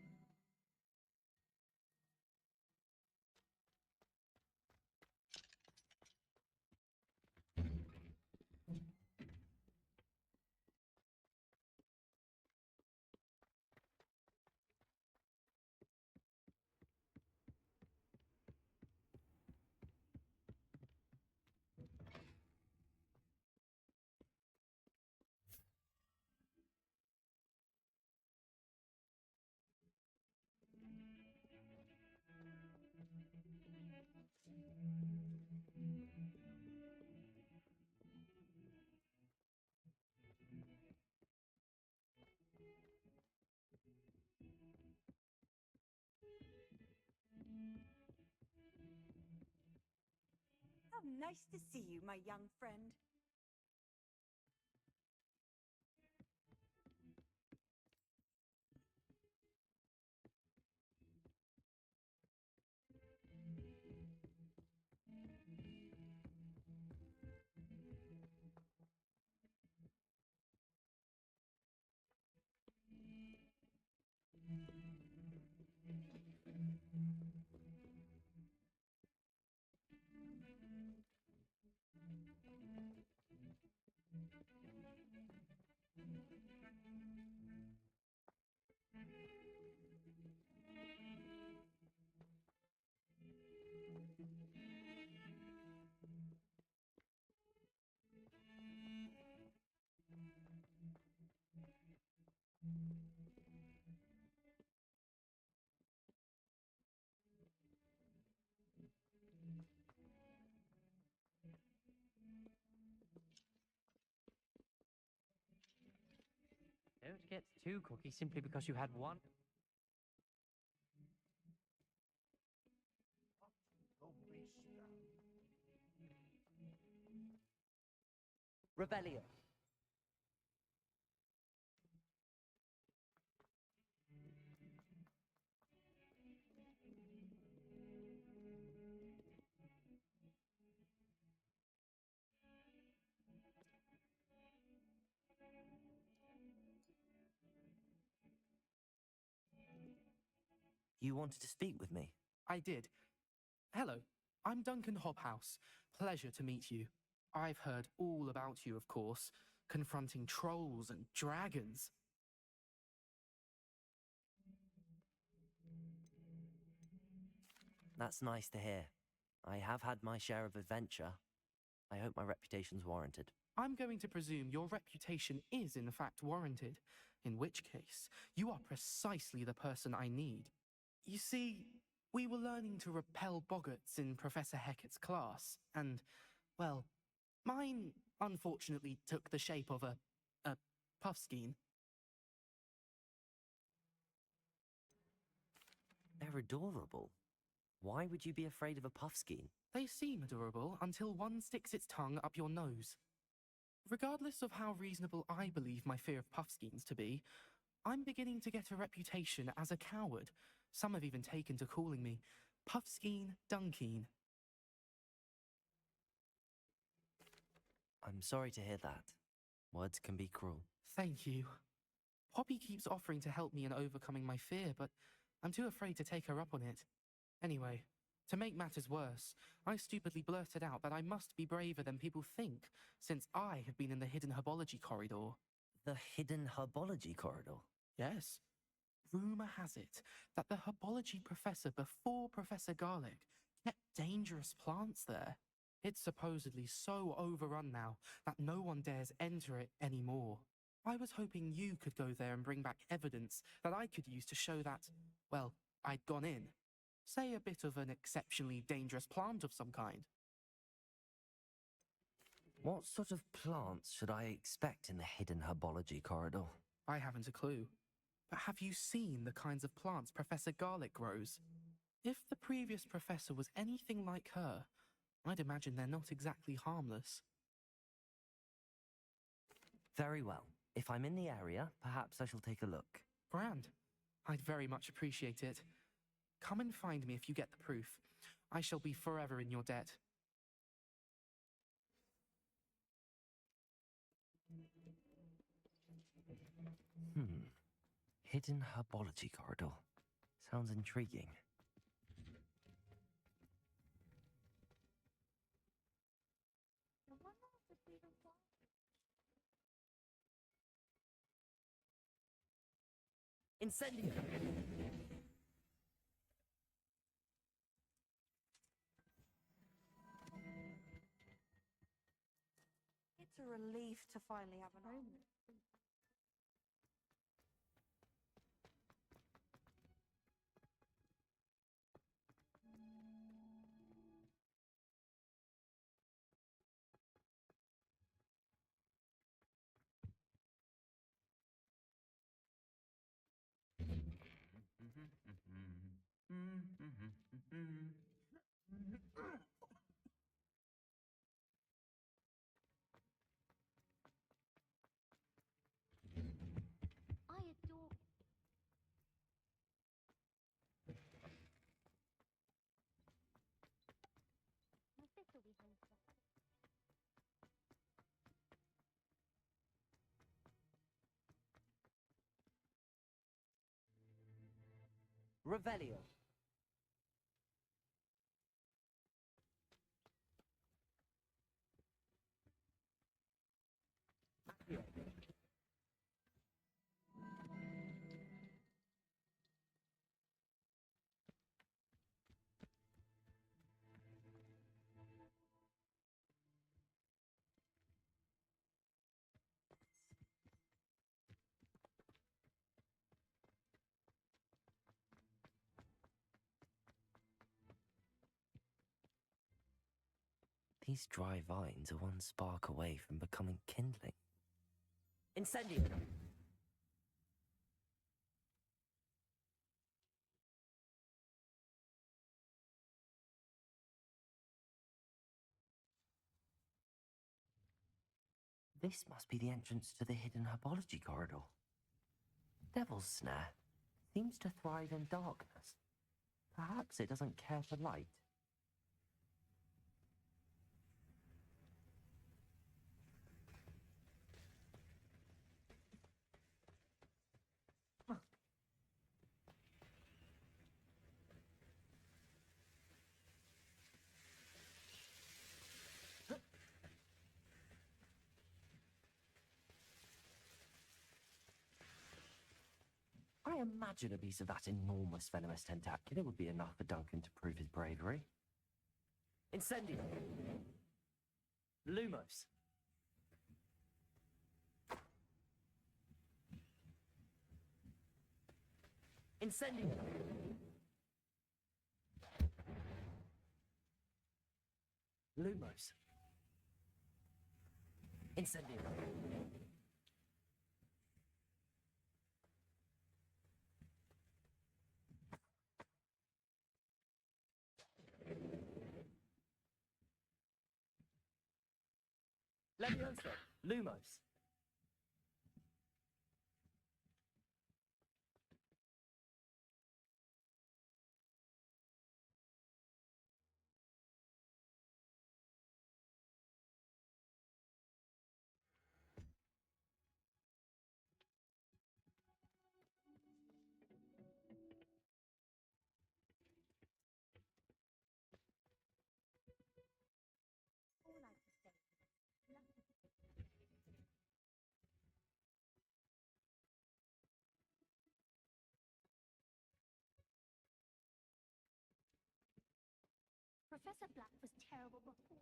How nice to see you, my young friend. to get two cookies simply because you had one. Rebellion. You wanted to speak with me? I did. Hello, I'm Duncan Hobhouse. Pleasure to meet you. I've heard all about you, of course, confronting trolls and dragons. That's nice to hear. I have had my share of adventure. I hope my reputation's warranted. I'm going to presume your reputation is in fact warranted, in which case you are precisely the person I need. You see, we were learning to repel boggarts in Professor Hecat's class, and, well, mine unfortunately took the shape of a puffskein. They're adorable. Why would you be afraid of a puffskein? They seem adorable until one sticks its tongue up your nose. Regardless of how reasonable I believe my fear of puffskeins to be, I'm beginning to get a reputation as a coward. Some have even taken to calling me Puffskein Dunkeen. I'm sorry to hear that. Words can be cruel. Thank you. Poppy keeps offering to help me in overcoming my fear, but I'm too afraid to take her up on it. Anyway, to make matters worse, I stupidly blurted out that I must be braver than people think, since I have been in the hidden herbology corridor. The hidden herbology corridor? Yes. Rumour has it that the herbology professor before Professor Garlic kept dangerous plants there. It's supposedly so overrun now that no one dares enter it anymore. I was hoping you could go there and bring back evidence that I could use to show that, well, I'd gone in. Say a bit of an exceptionally dangerous plant of some kind. What sort of plants should I expect in the hidden herbology corridor? I haven't a clue. But have you seen the kinds of plants Professor Garlic grows? If the previous professor was anything like her, I'd imagine they're not exactly harmless. Very well. If I'm in the area, perhaps I shall take a look. Grand. I'd very much appreciate it. Come and find me if you get the proof. I shall be forever in your debt. Hidden herbology corridor. Sounds intriguing. Incendio! It's a relief to finally have an home. I adore... My sister will be home today. Revelio. These dry vines are one spark away from becoming kindling. Incendio. This must be the entrance to the hidden herbology corridor. Devil's Snare seems to thrive in darkness. Perhaps it doesn't care for light. I imagine a piece of that enormous venomous tentacular would be enough for Duncan to prove his bravery. Incendio! Lumos! Incendio! Lumos! Incendio! Leviosa! Lumos! Professor Black was terrible before.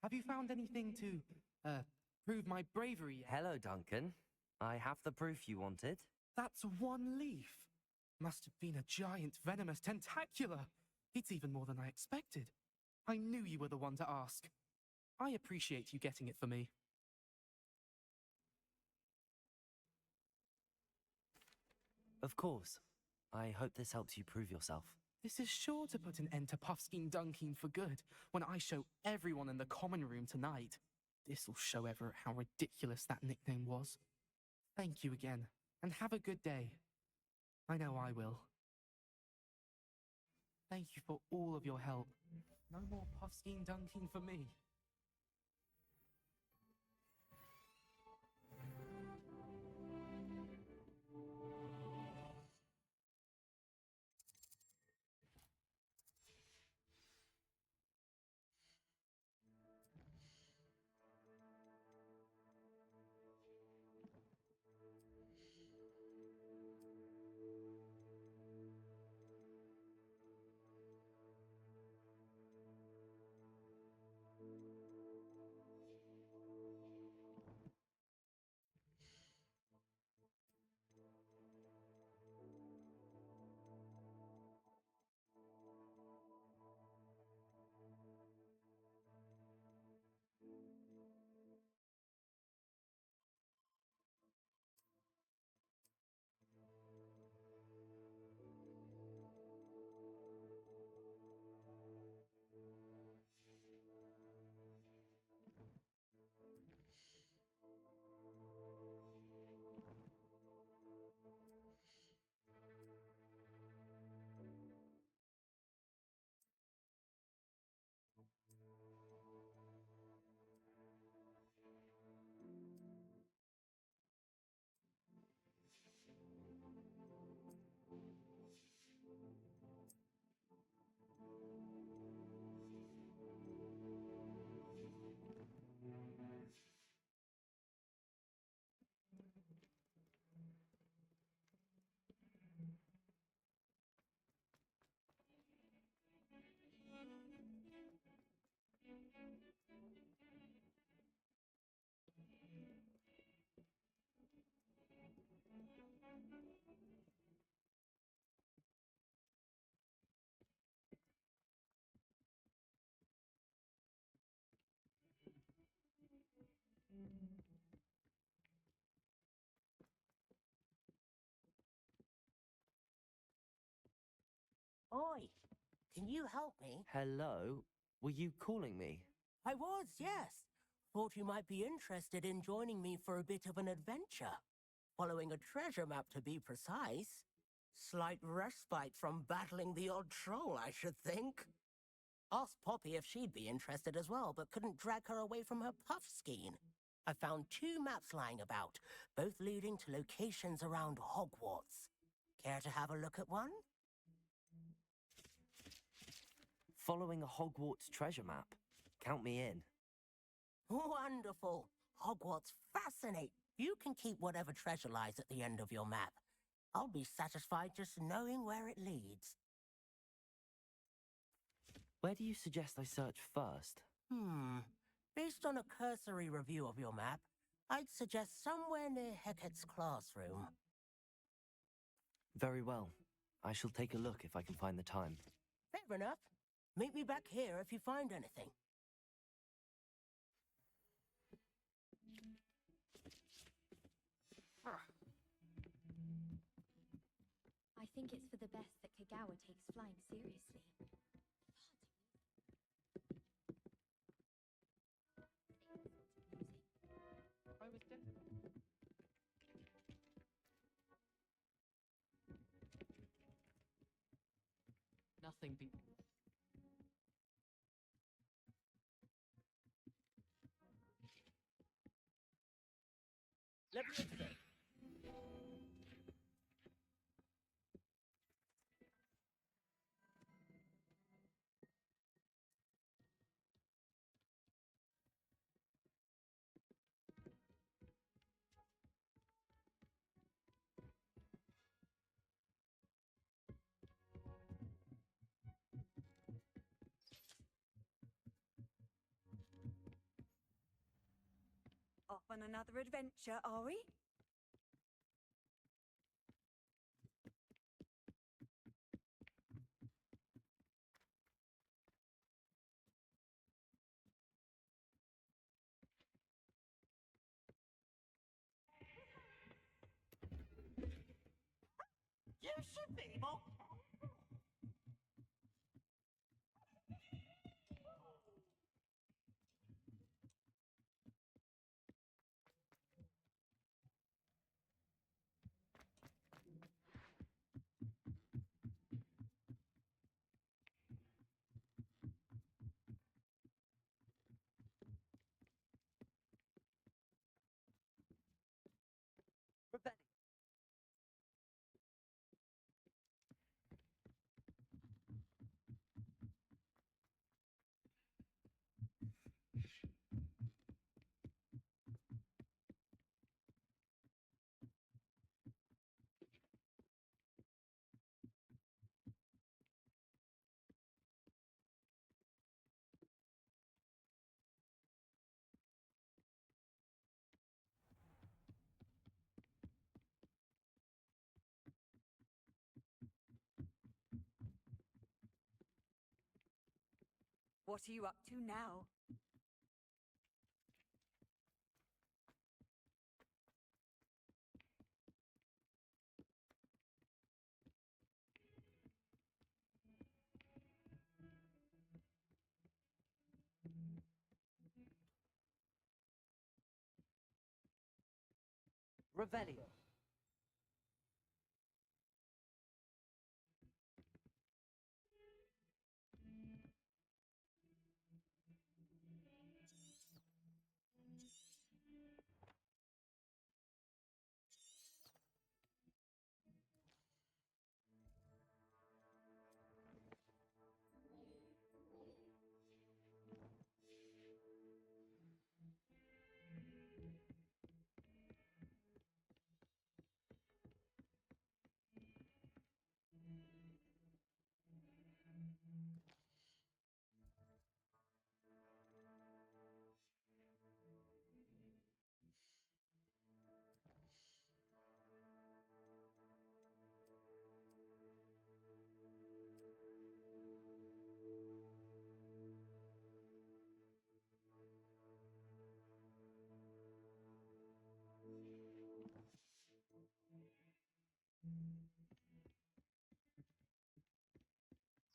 Have you found anything to, prove my bravery yet? Hello, Duncan. I have the proof you wanted. That's one leaf. Must have been a giant venomous tentacular. It's even more than I expected. I knew you were the one to ask. I appreciate you getting it for me. Of course. I hope this helps you prove yourself. This is sure to put an end to Puffskein Dunkin for good when I show everyone in the common room tonight. This'll show Everett how ridiculous that nickname was. Thank you again, and have a good day. I know I will. Thank you for all of your help. No more Puffskein Dunkin for me. Oi, can you help me? Hello? Were you calling me? I was, yes. Thought you might be interested in joining me for a bit of an adventure. Following a treasure map, to be precise. Slight respite from battling the odd troll, I should think. Asked Poppy if she'd be interested as well, but couldn't drag her away from her puff skein. I found 2 maps lying about, both leading to locations around Hogwarts. Care to have a look at one? Following a Hogwarts treasure map. Count me in. Wonderful. Hogwarts fascinate. You can keep whatever treasure lies at the end of your map. I'll be satisfied just knowing where it leads. Where do you suggest I search first? Based on a cursory review of your map, I'd suggest somewhere near Hecat's classroom. Very well. I shall take a look if I can find the time. Fair enough. Meet me back here if you find anything. I think it's for the best that Kagawa takes flying seriously. I was dead. Nothing be. Let me explain. Off on another adventure, are we? You should be more. What are you up to now? Revelio.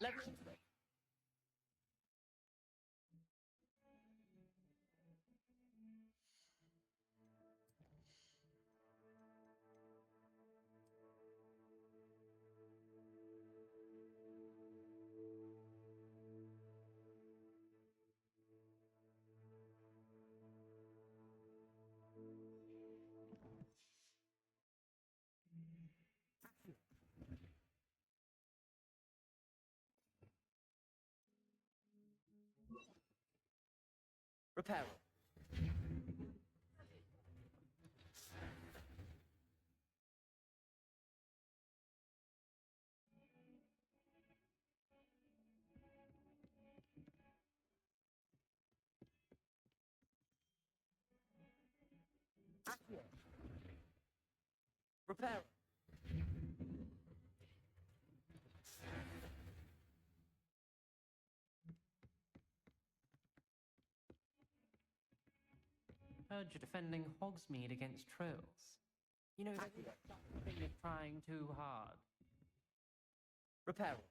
Let me into it. Repair it. Accio. Repair it. Heard you're defending Hogsmeade against trolls. You know, that thing is trying too hard. Repair it.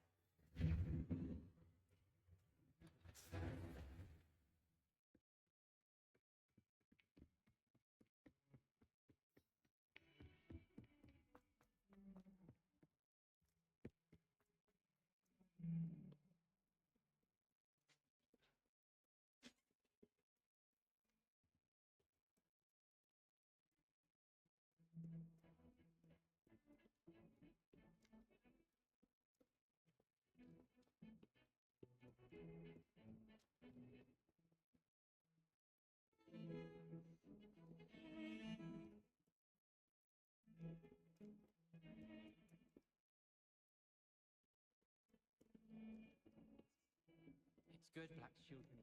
It's good Black's children.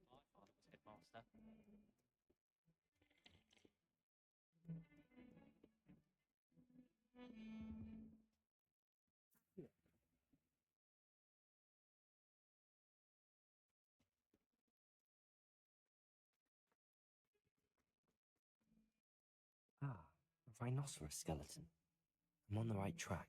My father was headmaster. Ah, a rhinoceros skeleton. I'm on the right track.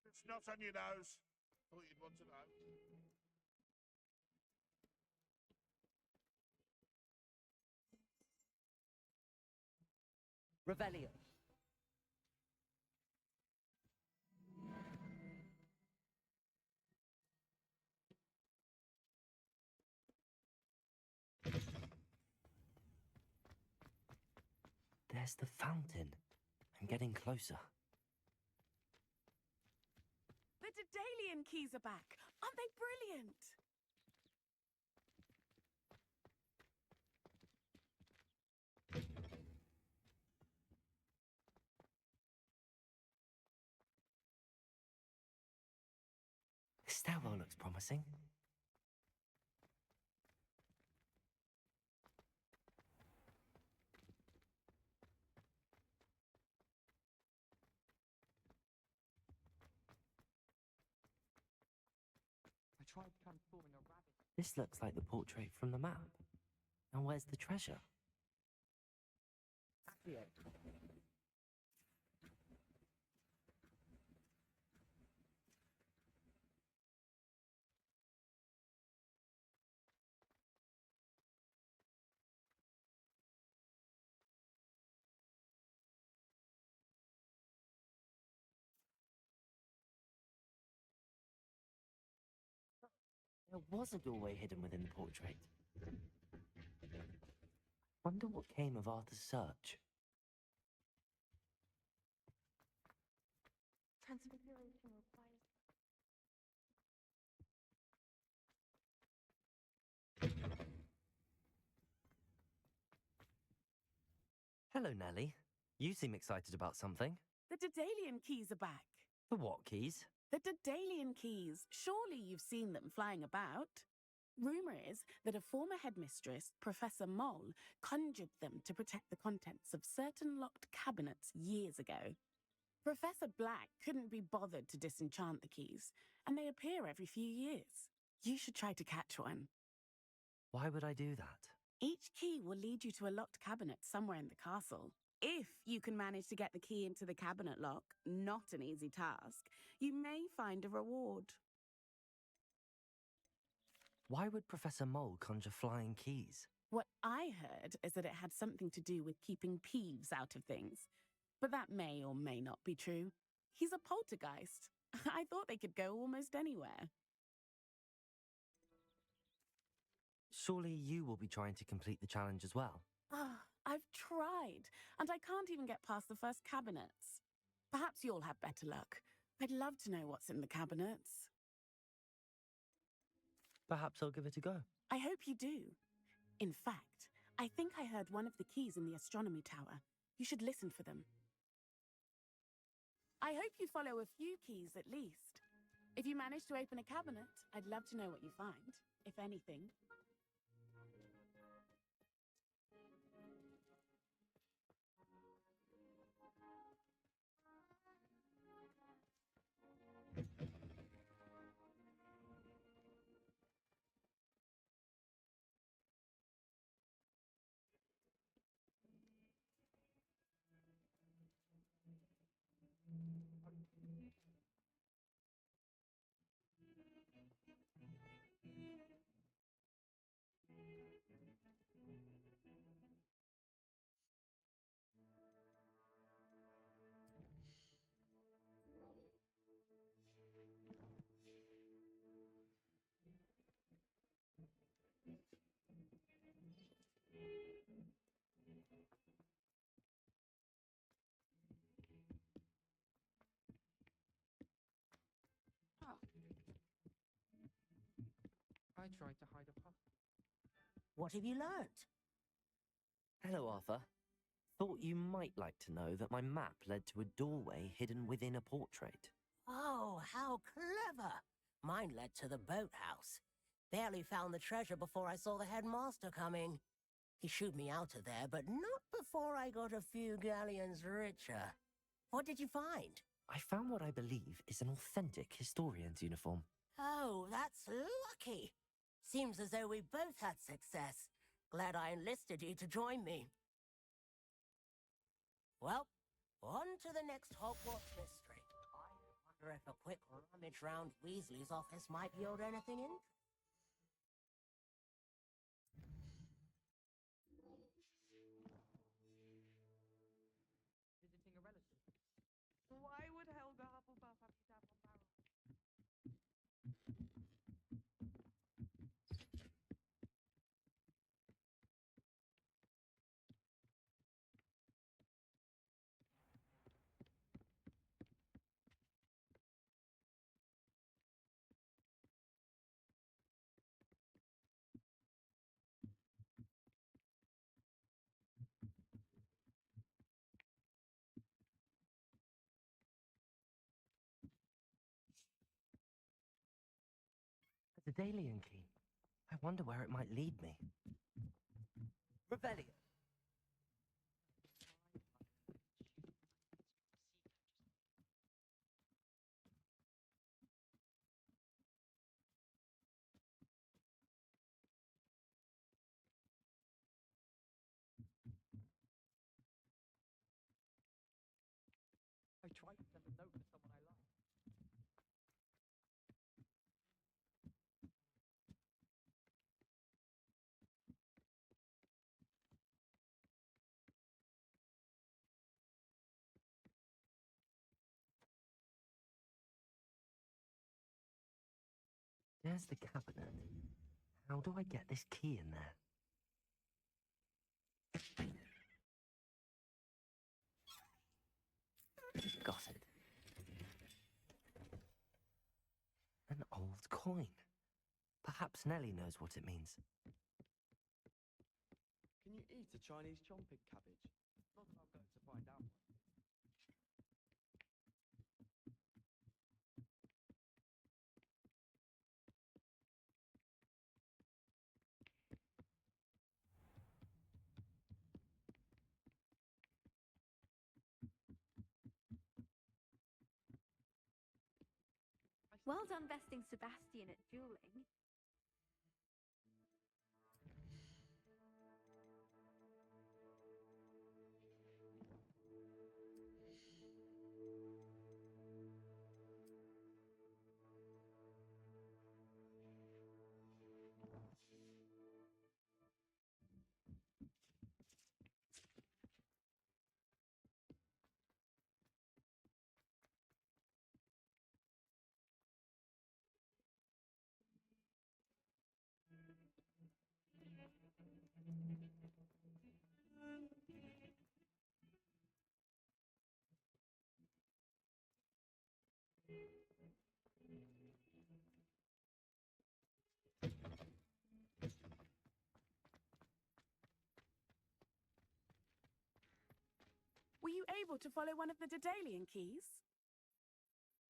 It's not on your nose. Thought you'd want to know. Revelio. There's the fountain. I'm getting closer. The Daedalian keys are back. Aren't they brilliant? The stairwell looks promising. I tried transforming a rabbit. This looks like the portrait from the map. Now where's the treasure? Accio. It wasn't always hidden within the portrait. Wonder what came of Arthur's search. Transfiguration requires... Hello, Nellie. You seem excited about something. The Daedalian keys are back. The what keys? The Daedalian keys. Surely you've seen them flying about. Rumour is that a former headmistress, Professor Moll, conjured them to protect the contents of certain locked cabinets years ago. Professor Black couldn't be bothered to disenchant the keys, and they appear every few years. You should try to catch one. Why would I do that? Each key will lead you to a locked cabinet somewhere in the castle. If you can manage to get the key into the cabinet lock, not an easy task, you may find a reward. Why would Professor Mole conjure flying keys? What I heard is that it had something to do with keeping Peeves out of things. But that may or may not be true. He's a poltergeist. I thought they could go almost anywhere. Surely you will be trying to complete the challenge as well. I've tried, and I can't even get past the first cabinets. Perhaps you'll have better luck. I'd love to know what's in the cabinets. Perhaps I'll give it a go. I hope you do. In fact, I think I heard one of the keys in the astronomy tower. You should listen for them. I hope you follow a few keys at least. If you manage to open a cabinet, I'd love to know what you find, if anything. I tried to hide a puff. What have you learnt? Hello, Arthur. Thought you might like to know that my map led to a doorway hidden within a portrait. Oh, how clever! Mine led to the boathouse. Barely found the treasure before I saw the headmaster coming. He shooed me out of there, but not before I got a few galleons richer. What did you find? I found what I believe is an authentic historian's uniform. Oh, that's lucky. Seems as though we both had success. Glad I enlisted you to join me. Well, on to the next Hogwarts mystery. I wonder if a quick rummage round Weasley's office might yield anything in. Visiting a relative. Why would Helga Hufflepuff have to tap on barrel? The Daedalian key. I wonder where it might lead me. Rebellion. I tried to send a note to someone I love. There's the cabinet. How do I get this key in there? Got it. An old coin. Perhaps Nellie knows what it means. Can you eat a Chinese chomping cabbage? Not that I'm going to find out. Well done besting Sebastian at dueling. Were you able to follow one of the Daedalian keys?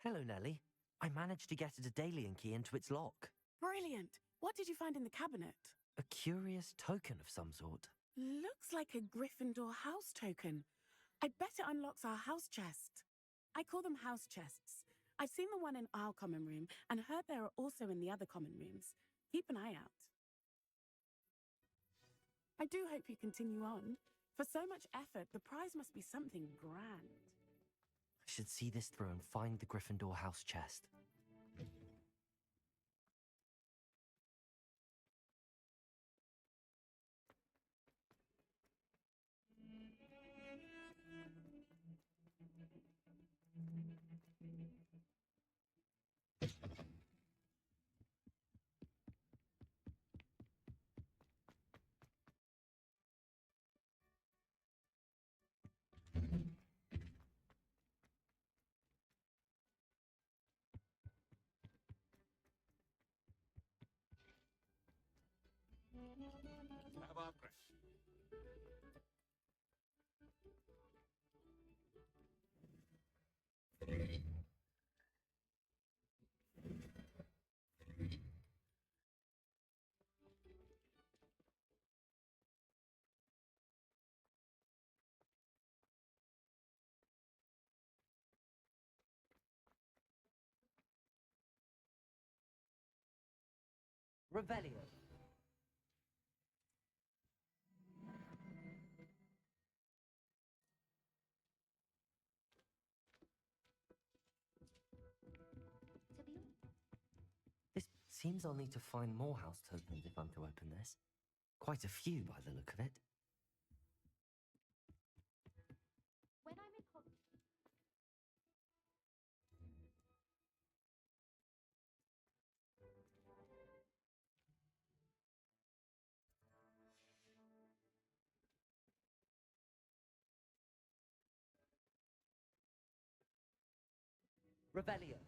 Hello, Nellie. I managed to get a Daedalian key into its lock. Brilliant. What did you find in the cabinet? A curious token of some sort. Looks like a Gryffindor house token. I bet it unlocks our house chest. I call them house chests. I've seen the one in our common room and heard there are also in the other common rooms. Keep an eye out. I do hope you continue on. For so much effort, the prize must be something grand. I should see this through and find the Gryffindor house chest. Have our breath. Revelio. This seems I'll need to find more house tokens if I'm to open this. Quite a few by the look of it. When I'm in Hogwarts. Revelio.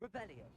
Revelio.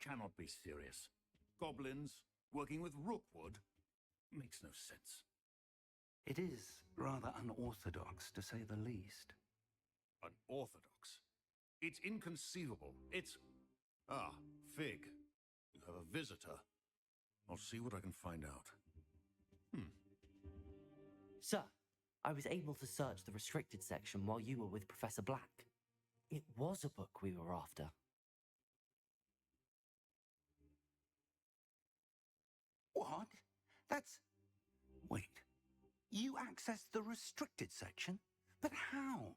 cannot be serious. Goblins working with Rookwood makes no sense. It is rather unorthodox, to say the least. Unorthodox? It's inconceivable. It's... Ah, Fig. You have a visitor. I'll see what I can find out. Sir, I was able to search the restricted section while you were with Professor Black. It was a book we were after. What? That's... Wait. You accessed the restricted section? But how?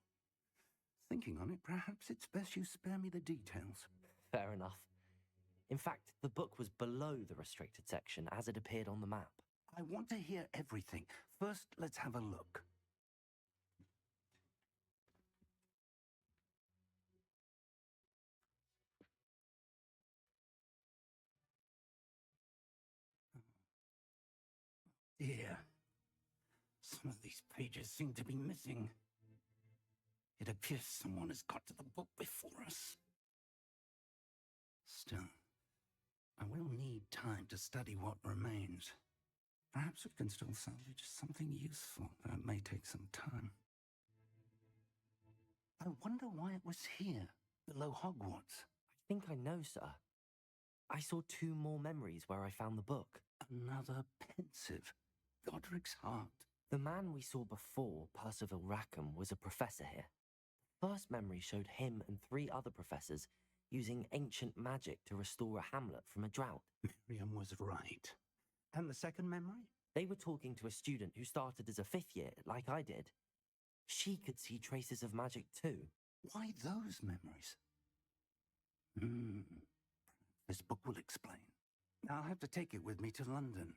Thinking on it, perhaps it's best you spare me the details. Fair enough. In fact, the book was below the restricted section as it appeared on the map. I want to hear everything. First, let's have a look. Dear. Some of these pages seem to be missing. It appears someone has got to the book before us. Still, I will need time to study what remains. Perhaps we can still salvage something useful, though it may take some time. I wonder why it was here, below Hogwarts. I think I know, sir. I saw 2 more memories where I found the book. Another pensive. Godric's heart. The man we saw before, Percival Rackham, was a professor here. The first memory showed him and 3 other professors using ancient magic to restore a hamlet from a drought. Miriam was right. And the second memory? They were talking to a student who started as a 5th year, like I did. She could see traces of magic too. Why those memories? This book will explain. I'll have to take it with me to London.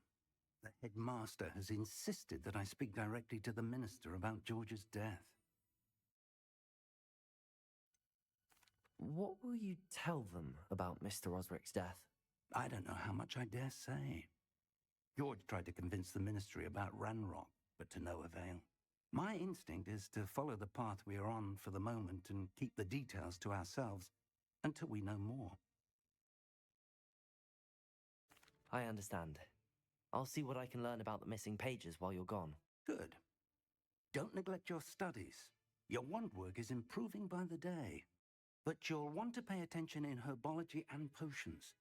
The headmaster has insisted that I speak directly to the minister about George's death. What will you tell them about Mr. Osric's death? I don't know how much I dare say. George tried to convince the ministry about Ranrock, but to no avail. My instinct is to follow the path we are on for the moment and keep the details to ourselves until we know more. I understand. I'll see what I can learn about the missing pages while you're gone. Good. Don't neglect your studies. Your wand work is improving by the day. But you'll want to pay attention in herbology and potions.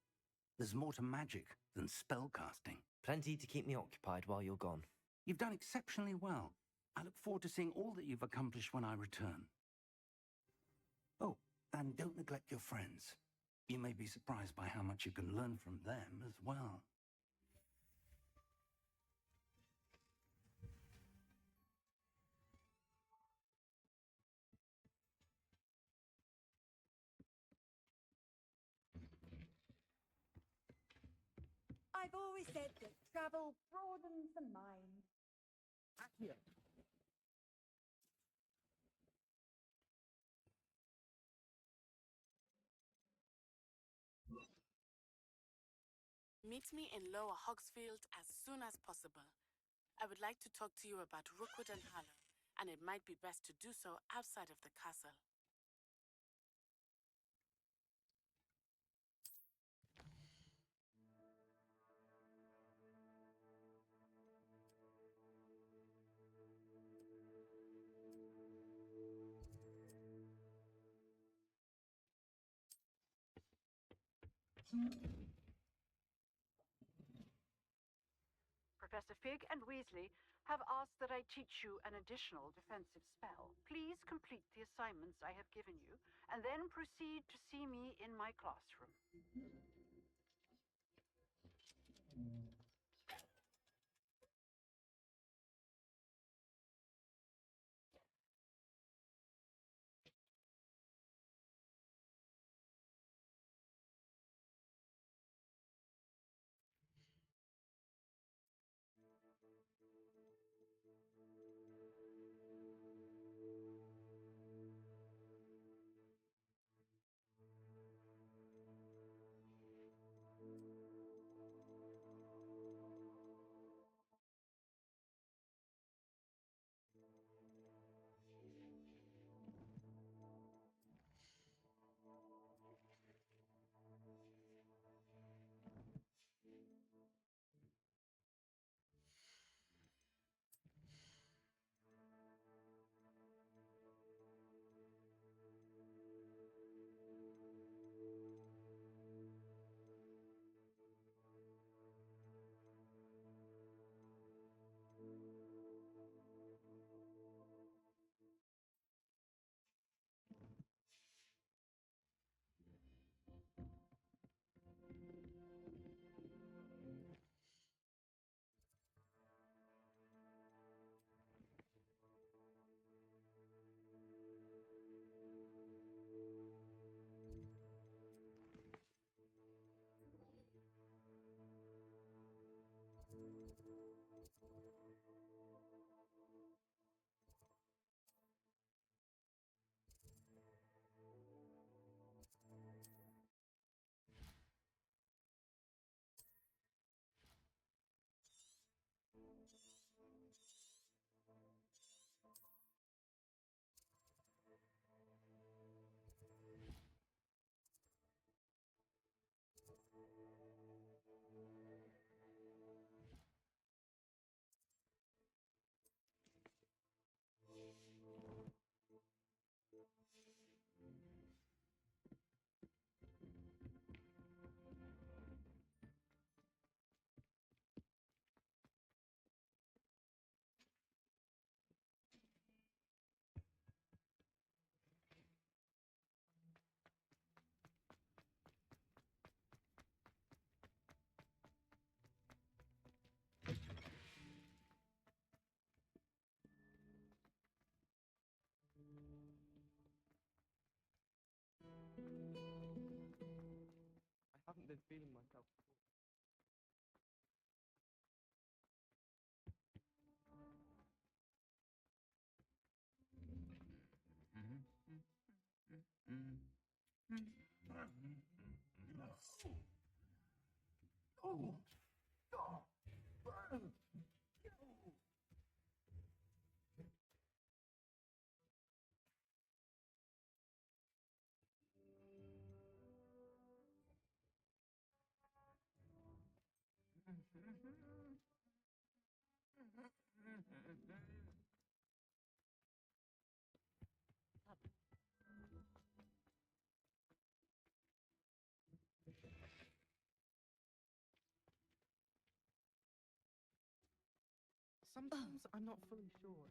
There's more to magic than spellcasting. Plenty to keep me occupied while you're gone. You've done exceptionally well. I look forward to seeing all that you've accomplished when I return. Oh, and don't neglect your friends. You may be surprised by how much you can learn from them as well. I've always said that travel broadens the mind. Accio. Meet me in Lower Hogsfield as soon as possible. I would like to talk to you about Rookwood and Harlow, and it might be best to do so outside of the castle. Professor Fig and Weasley have asked that I teach you an additional defensive spell. Please complete the assignments I have given you, and then proceed to see me in my classroom. started feeling myself. Sometimes I'm not fully sure.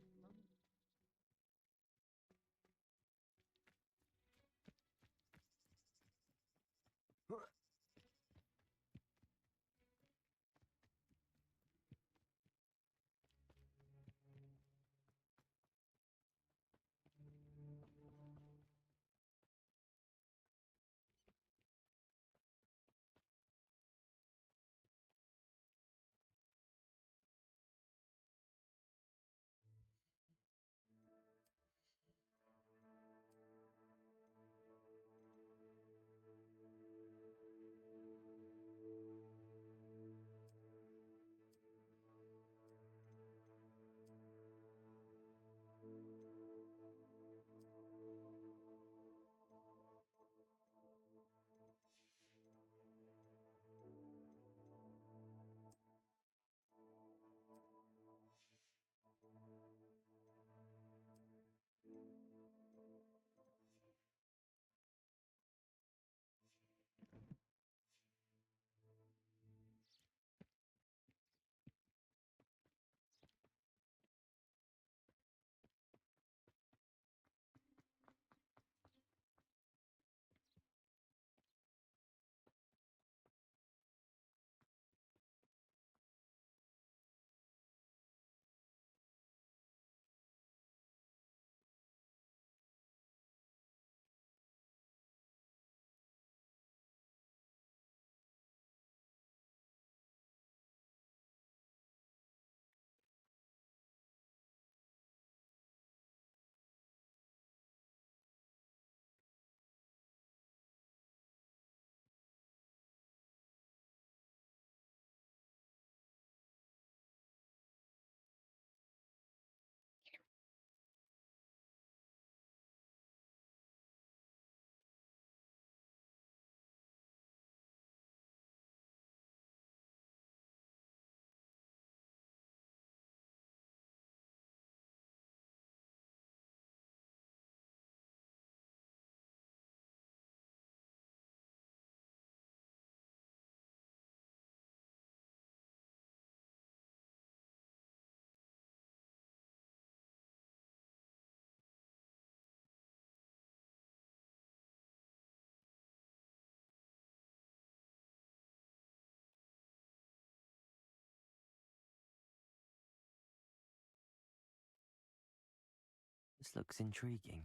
This looks intriguing.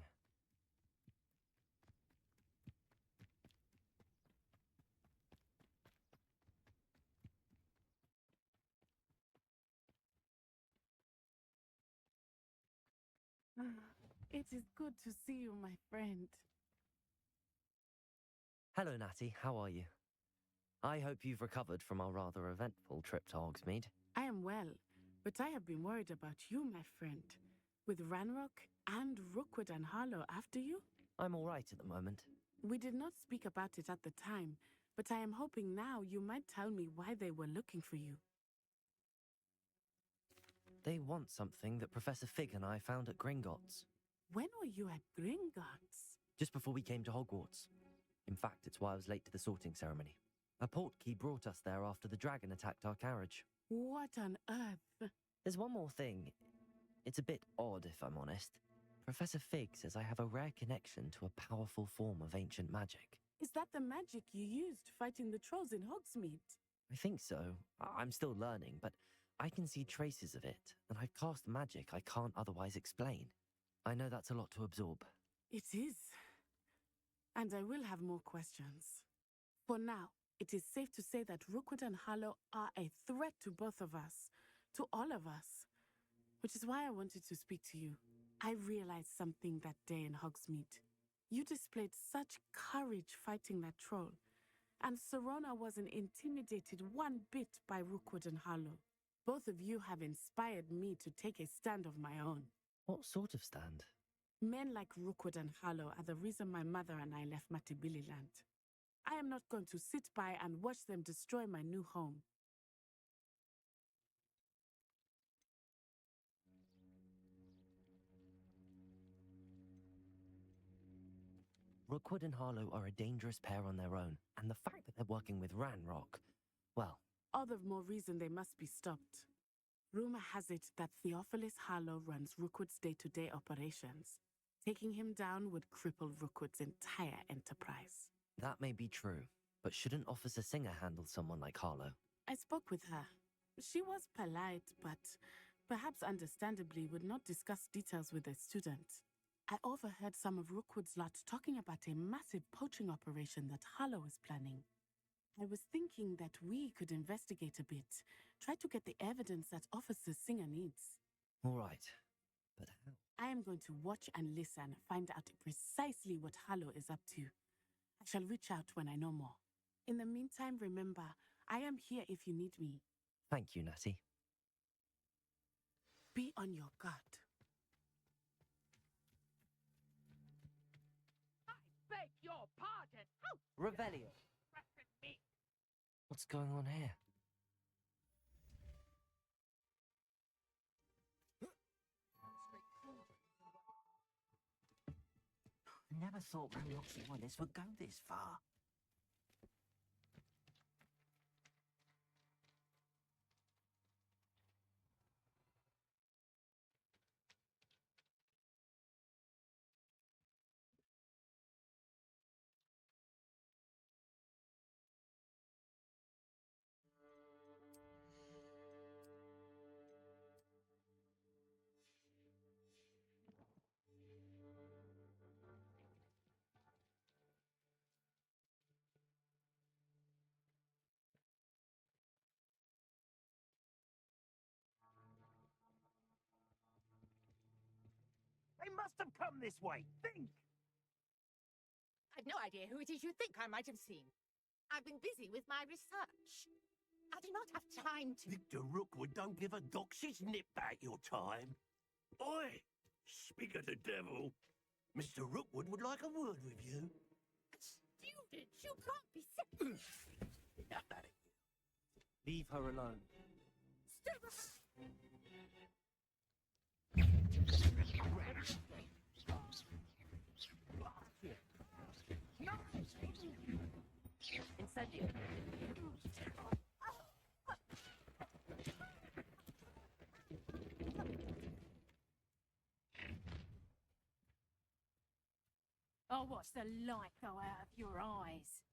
It is good to see you, my friend. Hello, Natty. How are you? I hope you've recovered from our rather eventful trip to Hogsmeade. I am well, but I have been worried about you, my friend. With Ranrock and Rookwood and Harlow after you? I'm all right at the moment. We did not speak about it at the time, but I am hoping now you might tell me why they were looking for you. They want something that Professor Fig and I found at Gringotts. When were you at Gringotts? Just before we came to Hogwarts. In fact, it's why I was late to the sorting ceremony. A portkey brought us there after the dragon attacked our carriage. What on earth? There's one more thing. It's a bit odd, if I'm honest. Professor Fig says I have a rare connection to a powerful form of ancient magic. Is that the magic you used fighting the trolls in Hogsmeade? I think so. I'm still learning, but I can see traces of it, and I've cast magic I can't otherwise explain. I know that's a lot to absorb. It is. And I will have more questions. For now, It is safe to say that Rookwood and Harlow are a threat to both of us, to all of us. Which is why I wanted to speak to you. I realized something that day in Hogsmeade. You displayed such courage fighting that troll, and Serona wasn't intimidated one bit by Rookwood and Harlow. Both of you have inspired me to take a stand of my own. What sort of stand? Men like Rookwood and Harlow are the reason my mother and I left Matibili-land. I am not going to sit by and watch them destroy my new home. Rookwood and Harlow are a dangerous pair on their own, and the fact that they're working with Ranrock, well... All the more reason they must be stopped. Rumor has it that Theophilus Harlow runs Rookwood's day-to-day operations. Taking him down would cripple Rookwood's entire enterprise. That may be true, but shouldn't Officer Singer handle someone like Harlow? I spoke with her. She was polite, but perhaps understandably would not discuss details with a student. I overheard some of Rookwood's lot talking about a massive poaching operation that Harlow is planning. I was thinking that we could investigate a bit, try to get the evidence that Officer Singer needs. All right, but how? I am going to watch and listen, find out precisely what Harlow is up to. I shall reach out when I know more. In the meantime, remember, I am here if you need me. Thank you, Natty. Be on your guard. I beg your pardon. How Revelio. me? What's going on here? Never thought Roxy Willis would go this far. They must have come this way. Think! I've no idea who it is you think I might have seen. I've been busy with my research. I do not have time to... Victor Rookwood don't give a doxy's nip back your time. Oi! Speak of the devil. Mr. Rookwood would like a word with you. Student, you can't be sick. Enough out of you. Leave her alone. Incendio. Oh, watch the light go out of your eyes.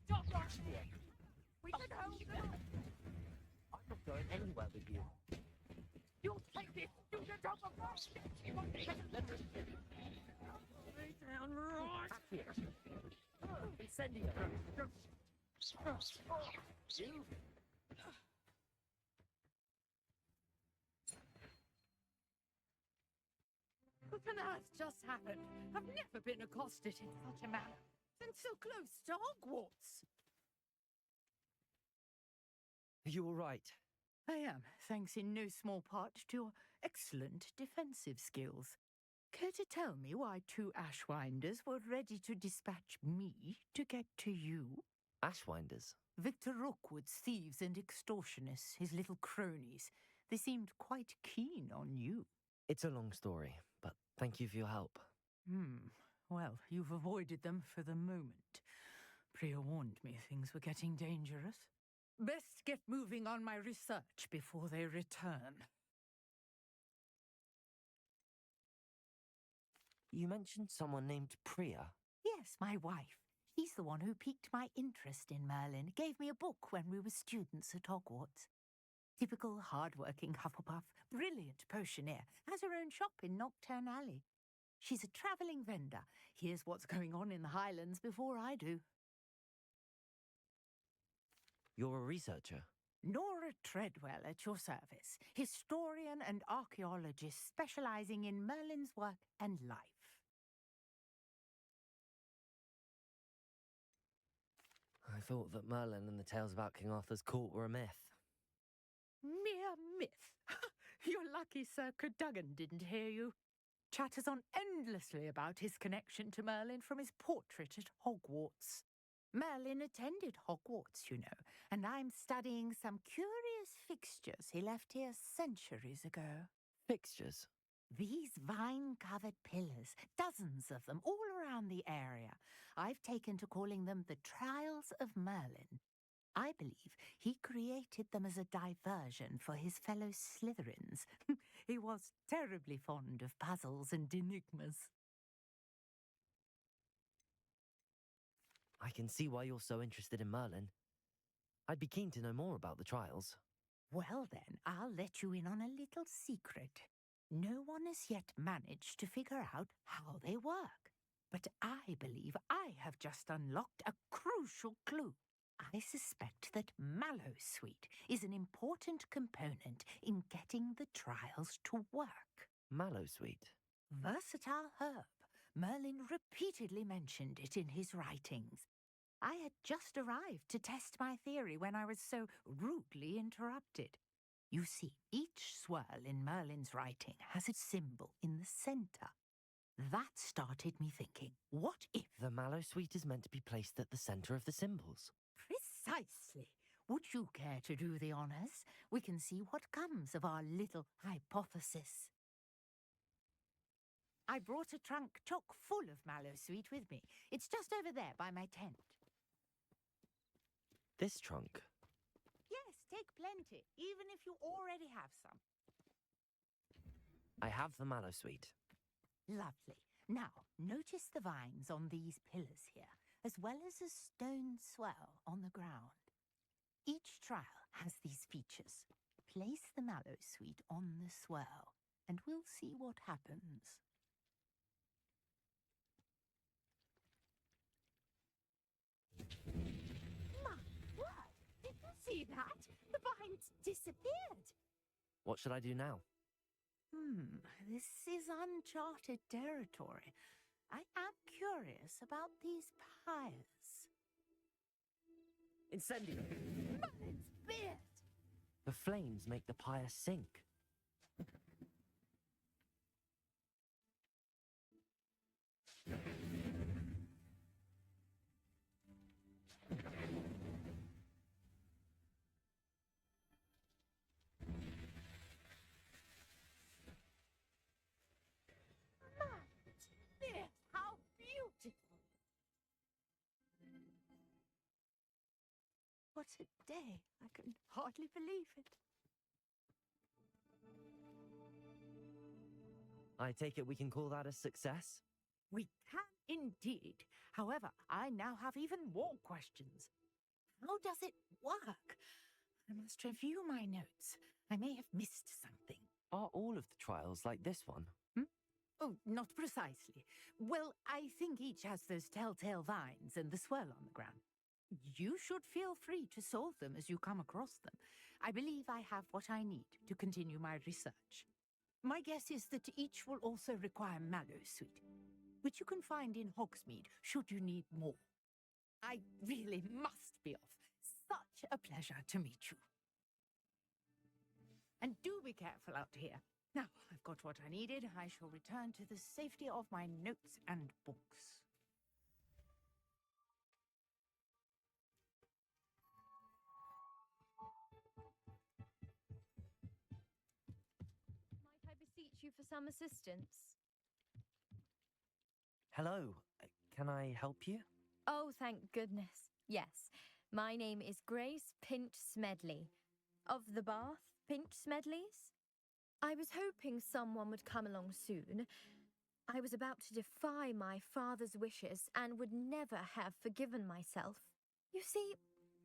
Stop right there. We can hold them. I'm not going anywhere with you. You'll take this student off of us. Lay down right here. Incendio. You. What on earth just happened? I've never been accosted in such a manner. And so close to Hogwarts. Are you all right? I am, thanks in no small part to your excellent defensive skills. Care to tell me why two Ashwinders were ready to dispatch me to get to you? Ashwinders? Victor Rookwood's thieves and extortionists, his little cronies. They seemed quite keen on you. It's a long story, but thank you for your help. Well, you've avoided them for the moment. Priya warned me things were getting dangerous. Best get moving on my research before they return. You mentioned someone named Priya. Yes, my wife. She's the one who piqued my interest in Merlin, gave me a book when we were students at Hogwarts. Typical hard-working Hufflepuff, brilliant potioneer, has her own shop in Knockturn Alley. She's a travelling vendor. Here's what's going on in the Highlands before I do. You're a researcher? Nora Treadwell at your service, historian and archaeologist specialising in Merlin's work and life. I thought that Merlin and the tales about King Arthur's court were a myth. Mere myth. You're lucky Sir Cadogan didn't hear you. Chatters on endlessly about his connection to Merlin from his portrait at Hogwarts. Merlin attended Hogwarts, you know, and I'm studying some curious fixtures he left here centuries ago. Fixtures? These vine-covered pillars, dozens of them, all around the area. I've taken to calling them the Trials of Merlin. I believe he created them as a diversion for his fellow Slytherins. He was terribly fond of puzzles and enigmas. I can see why you're so interested in Merlin. I'd be keen to know more about the trials. Well then, I'll let you in on a little secret. No one has yet managed to figure out how they work. But I believe I have just unlocked a crucial clue. I suspect that Mallowsweet is an important component in getting the trials to work. Mallowsweet? Versatile herb. Merlin repeatedly mentioned it in his writings. I had just arrived to test my theory when I was so rudely interrupted. You see, each swirl in Merlin's writing has a symbol in the centre. That started me thinking, what if... The Mallowsweet is meant to be placed at the centre of the symbols. Precisely. Would you care to do the honours? We can see what comes of our little hypothesis. I brought a trunk chock full of Mallowsweet with me. It's just over there by my tent. This trunk? Yes, take plenty, even if you already have some. I have the Mallowsweet. Lovely. Now, notice the vines on these pillars here, as well as a stone swell on the ground. Each trial has these features. Place the Mallowsweet on the swell, and we'll see what happens. My word! Did you see that? The vines disappeared. What should I do now? This is uncharted territory. I am curious about these pyres. Incendio! Merlin's beard! The flames make the pyre sink. How beautiful! What a day. I can hardly believe it. I take it we can call that a success? We can indeed. However, I now have even more questions. How does it work? I must review my notes. I may have missed something. Are all of the trials like this one? Oh, not precisely. Well, I think each has those telltale vines and the swirl on the ground. You should feel free to solve them as you come across them. I believe I have what I need to continue my research. My guess is that each will also require Mallowsweet, which you can find in Hogsmeade should you need more. I really must be off. Such a pleasure to meet you. And do be careful out here. Now, I've got what I needed. I shall return to the safety of my notes and books. Might I beseech you for some assistance? Hello. Can I help you? Oh, thank goodness. Yes. My name is Grace Pinch Smedley. Of the Bath Pinch Smedleys? I was hoping someone would come along soon. I was about to defy my father's wishes and would never have forgiven myself. You see,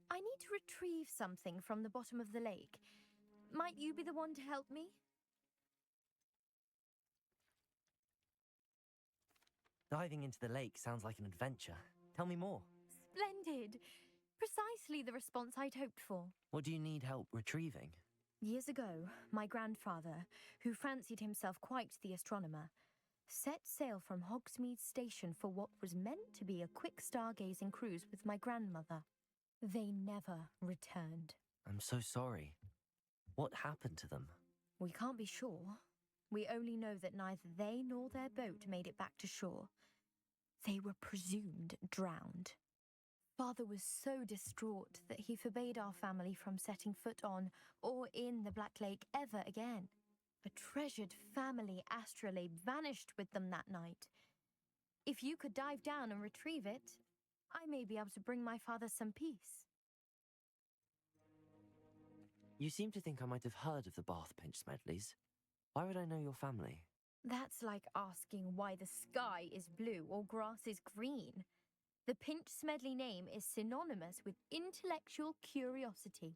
I need to retrieve something from the bottom of the lake. Might you be the one to help me? Diving into the lake sounds like an adventure. Tell me more. Splendid! Precisely the response I'd hoped for. What do you need help retrieving? Years ago, my grandfather, who fancied himself quite the astronomer, set sail from Hogsmeade Station for what was meant to be a quick stargazing cruise with my grandmother. They never returned. I'm so sorry. What happened to them? We can't be sure. We only know that neither they nor their boat made it back to shore. They were presumed drowned. Father was so distraught that he forbade our family from setting foot on or in the Black Lake ever again. A treasured family astrolabe vanished with them that night. If you could dive down and retrieve it, I may be able to bring my father some peace. You seem to think I might have heard of the Bath Pinch Smedleys. Why would I know your family? That's like asking why the sky is blue or grass is green. The Pinch Smedley name is synonymous with intellectual curiosity.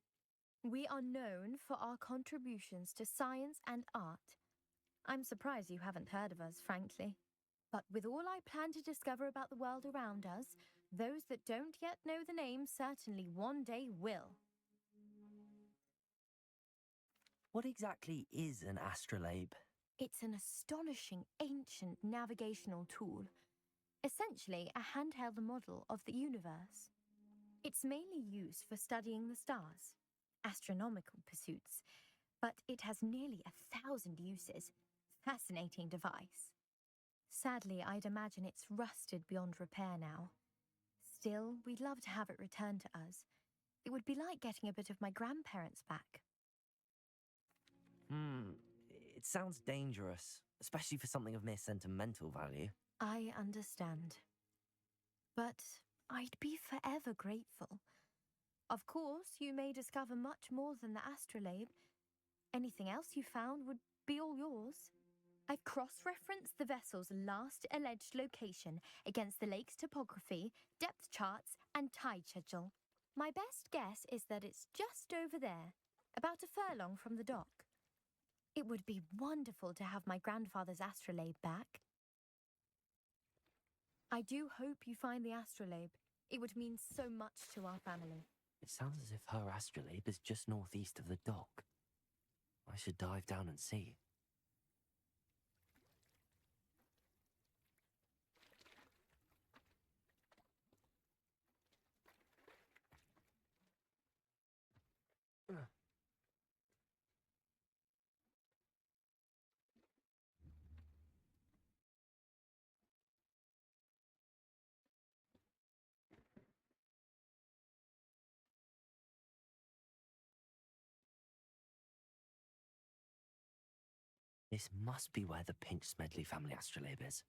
We are known for our contributions to science and art. I'm surprised you haven't heard of us, frankly. But with all I plan to discover about the world around us, those that don't yet know the name certainly one day will. What exactly is an astrolabe? It's an astonishing ancient navigational tool. Essentially a handheld model of the universe. It's mainly used for studying the stars, astronomical pursuits, but it has nearly 1,000 uses. Fascinating device. Sadly, I'd imagine it's rusted beyond repair now. Still, we'd love to have it returned to us. It would be like getting a bit of my grandparents back. It sounds dangerous, especially for something of mere sentimental value. I understand. But I'd be forever grateful. Of course, you may discover much more than the astrolabe. Anything else you found would be all yours. I've cross-referenced the vessel's last alleged location against the lake's topography, depth charts, and tide schedule. My best guess is that it's just over there, about a furlong from the dock. It would be wonderful to have my grandfather's astrolabe back. I do hope you find the astrolabe. It would mean so much to our family. It sounds as if her astrolabe is just northeast of the dock. I should dive down and see. This must be where the Pinch Smedley family astrolabe is.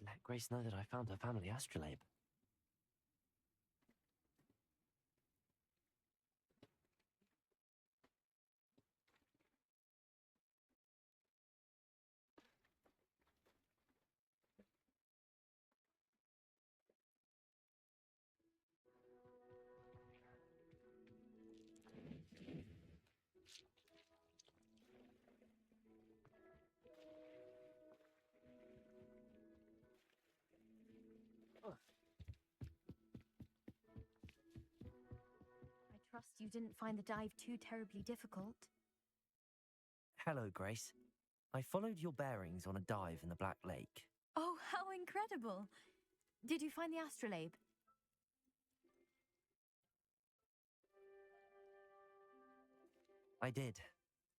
Let Grace know that I found her family astrolabe. I trust you didn't find the dive too terribly difficult. Hello, Grace. I followed your bearings on a dive in the Black Lake. Oh, how incredible! Did you find the astrolabe? I did.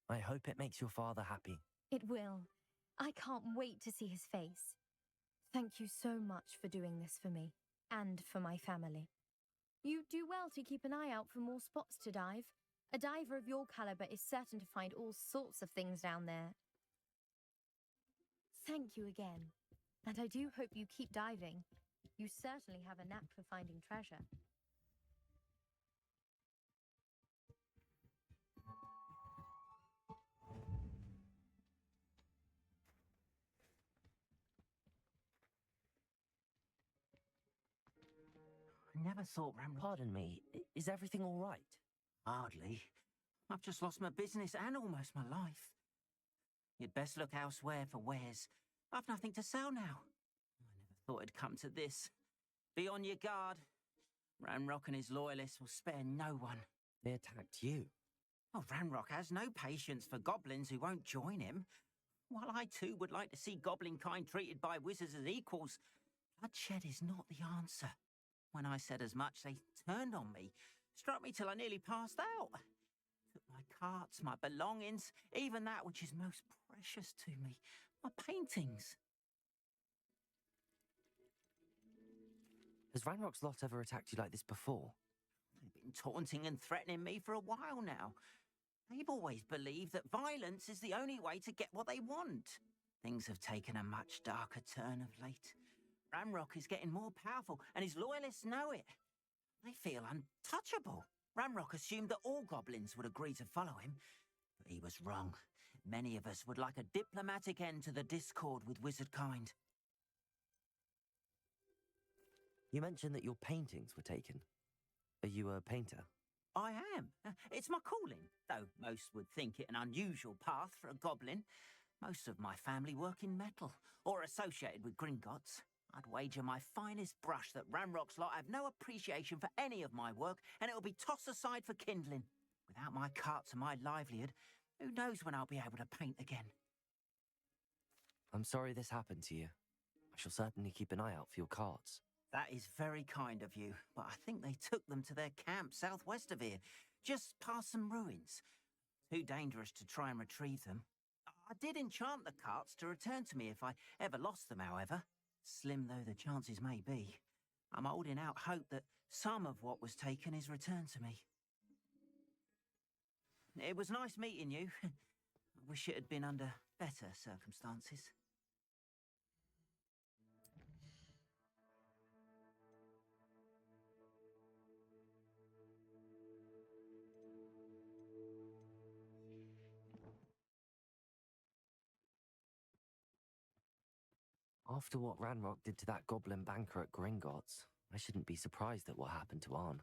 I hope it makes your father happy. It will. I can't wait to see his face. Thank you so much for doing this for me and for my family. You do well to keep an eye out for more spots to dive. A diver of your caliber is certain to find all sorts of things down there. Thank you again, and I do hope you keep diving. You certainly have a knack for finding treasure. I never thought Ramrock... Pardon me, is everything all right? Hardly. I've just lost my business and almost my life. You'd best look elsewhere for wares. I've nothing to sell now. I never thought it'd come to this. Be on your guard. Ramrock and his loyalists will spare no one. They attacked you. Oh, Ramrock has no patience for goblins who won't join him. While I too would like to see goblin kind treated by wizards as equals, bloodshed is not the answer. When I said as much, they turned on me, struck me till I nearly passed out. Took my carts, my belongings, even that which is most precious to me, my paintings. Has Ranrock's lot ever attacked you like this before? They've been taunting and threatening me for a while now. They've always believed that violence is the only way to get what they want. Things have taken a much darker turn of late. Ramrock is getting more powerful, and his loyalists know it. They feel untouchable. Ramrock assumed that all goblins would agree to follow him, but he was wrong. Many of us would like a diplomatic end to the discord with wizard kind. You mentioned that your paintings were taken. Are you a painter? I am. It's my calling, though most would think it an unusual path for a goblin. Most of my family work in metal, or associated with Gringotts. I'd wager my finest brush that Ramrock's lot have no appreciation for any of my work, and it'll be tossed aside for kindling. Without my carts and my livelihood, who knows when I'll be able to paint again? I'm sorry this happened to you. I shall certainly keep an eye out for your carts. That is very kind of you, but I think they took them to their camp southwest of here, just past some ruins. Too dangerous to try and retrieve them. I did enchant the carts to return to me if I ever lost them, however. Slim though the chances may be, I'm holding out hope that some of what was taken is returned to me. It was nice meeting you. I wish it had been under better circumstances. After what Ranrock did to that goblin banker at Gringotts, I shouldn't be surprised at what happened to Arn.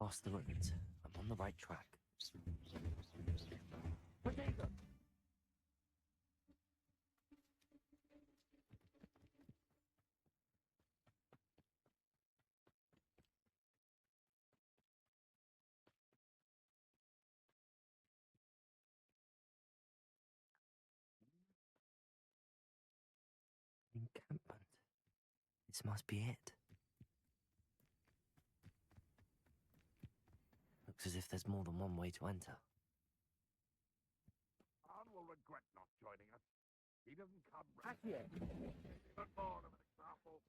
Past the ruins. I'm on the right track. Encampment. This must be it. Looks as if there's more than one way to enter. Arn will regret not joining us. He doesn't come back here. But more of an example.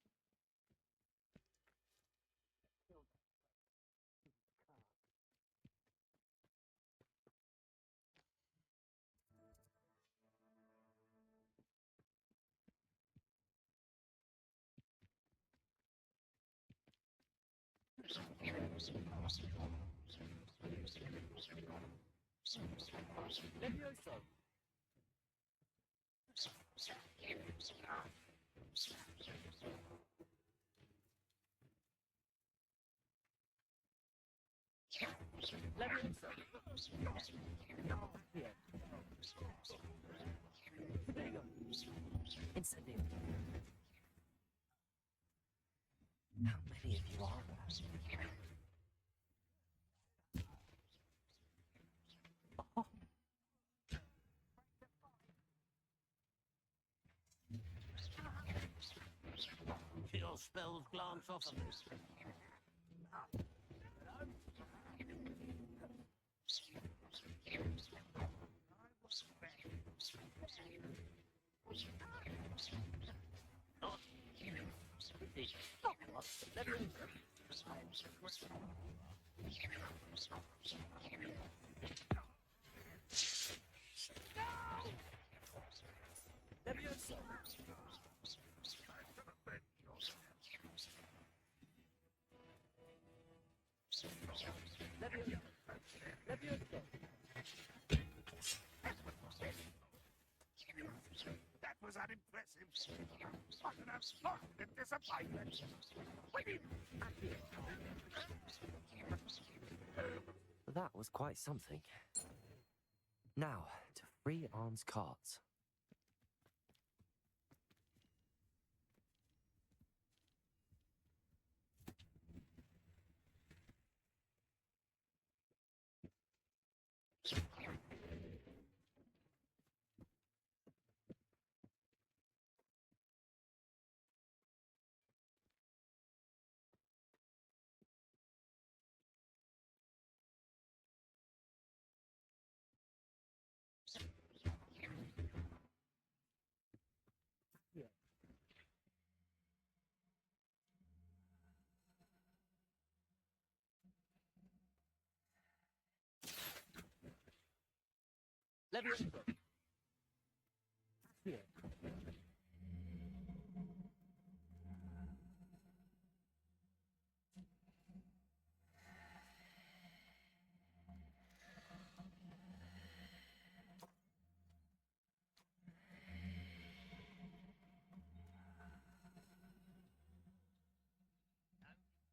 Instantly. How many of you are there? Oh. Your spells glance off of this. That was unimpressive. What an absolute disappointment. That was quite something. Now, to free Arn's carts.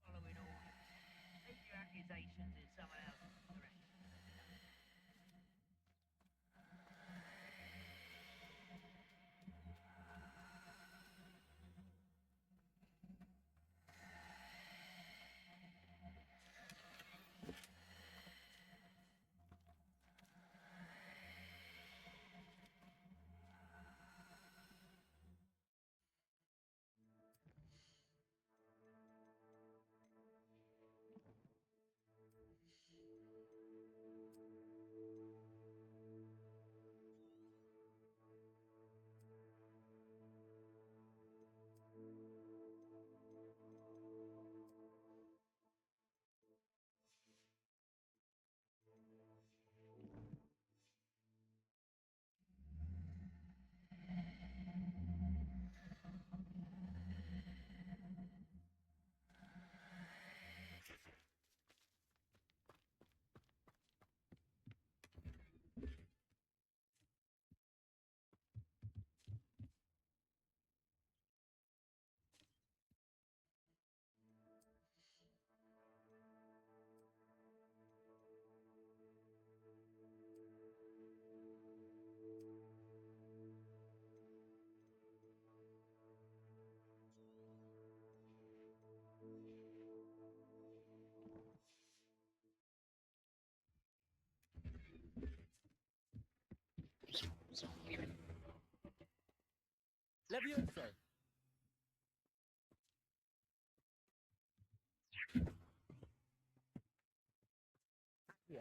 Following orders. Take your accusations in someone else's direction. Levioso. Yeah.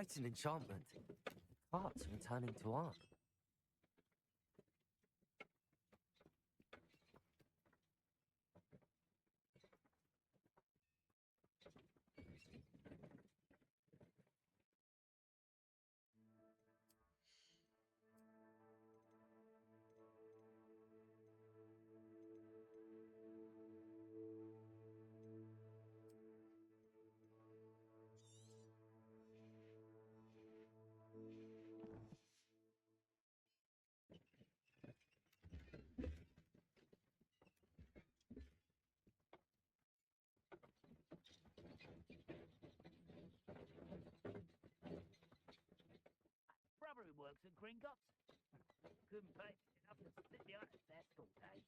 Quite an enchantment. Carts are returning to Arn. Gringotts? Couldn't pay enough to sit behind a desk all day.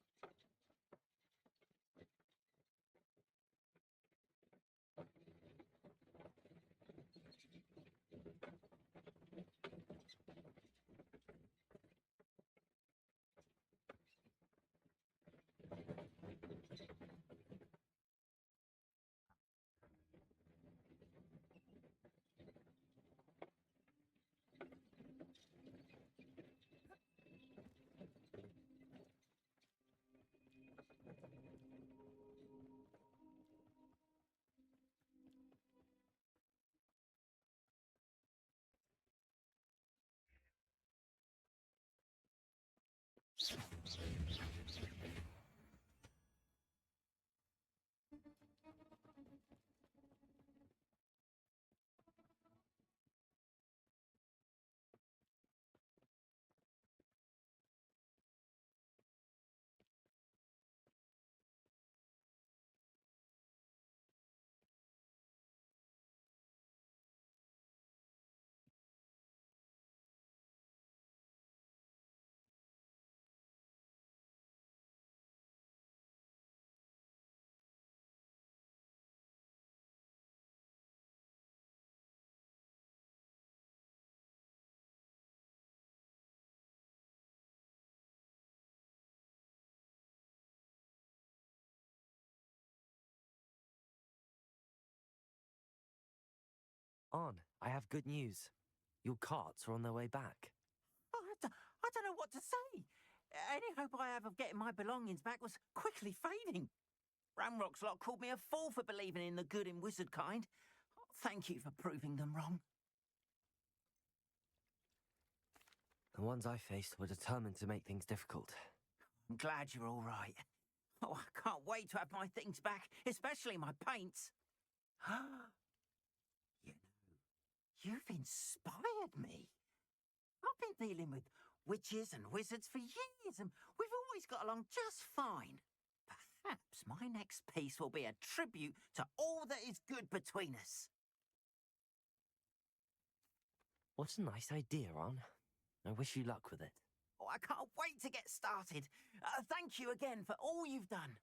On, I have good news. Your carts are on their way back. Oh, I don't know what to say. Any hope I have of getting my belongings back was quickly fading. Ramrock's lot called me a fool for believing in the good in wizard kind. Thank you for proving them wrong. The ones I faced were determined to make things difficult. I'm glad you're all right. Oh, I can't wait to have my things back, especially my paints. You've inspired me. I've been dealing with witches and wizards for years, and we've always got along just fine. Perhaps my next piece will be a tribute to all that is good between us. What a nice idea, On. I wish you luck with it. Oh, I can't wait to get started. Thank you again for all you've done.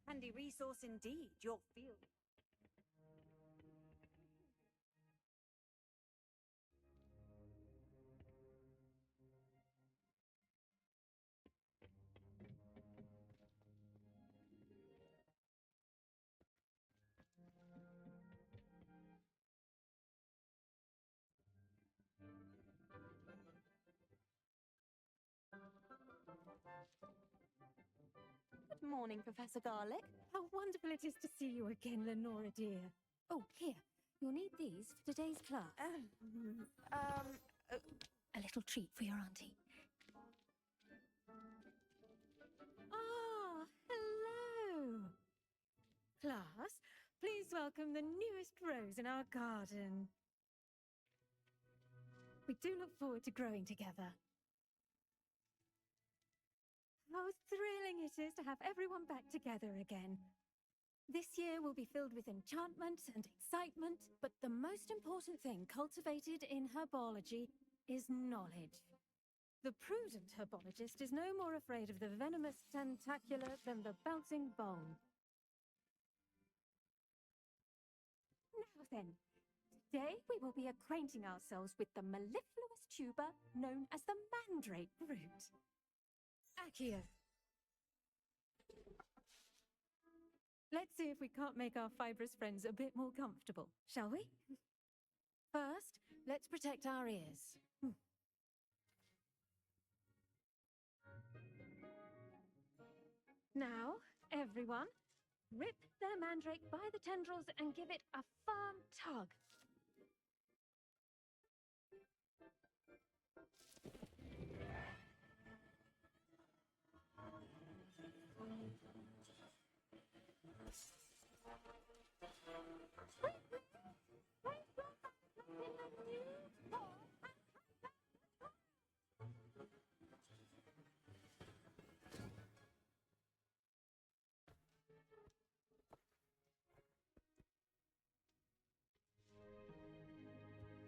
Handy resource indeed, your field. Good morning, Professor Garlick. How wonderful it is to see you again, Lenora dear. Oh, here. You'll need these for today's class. A little treat for your auntie. Ah, hello. Class, please welcome the newest rose in our garden. We do look forward to growing together. How thrilling it is to have everyone back together again. This year will be filled with enchantment and excitement, but the most important thing cultivated in herbology is knowledge. The prudent herbologist is no more afraid of the venomous tentacular than the bouncing bone. Now then, today we will be acquainting ourselves with the mellifluous tuber known as the mandrake root. Accio. Let's see if we can't make our fibrous friends a bit more comfortable, shall we? First, let's protect our ears. Now, everyone, rip their mandrake by the tendrils and give it a firm tug.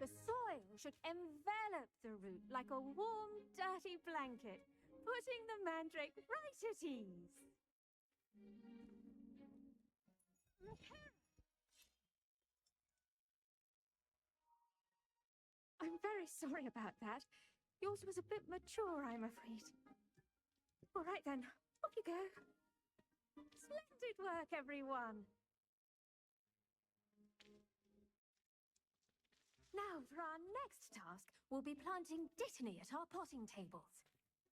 The soil should envelop the root like a warm, dirty blanket, putting the mandrake right at ease. I'm very sorry about that. Yours was a bit mature, I'm afraid. All right then, off you go. Splendid work, everyone. Now, for our next task, we'll be planting dittany at our potting tables.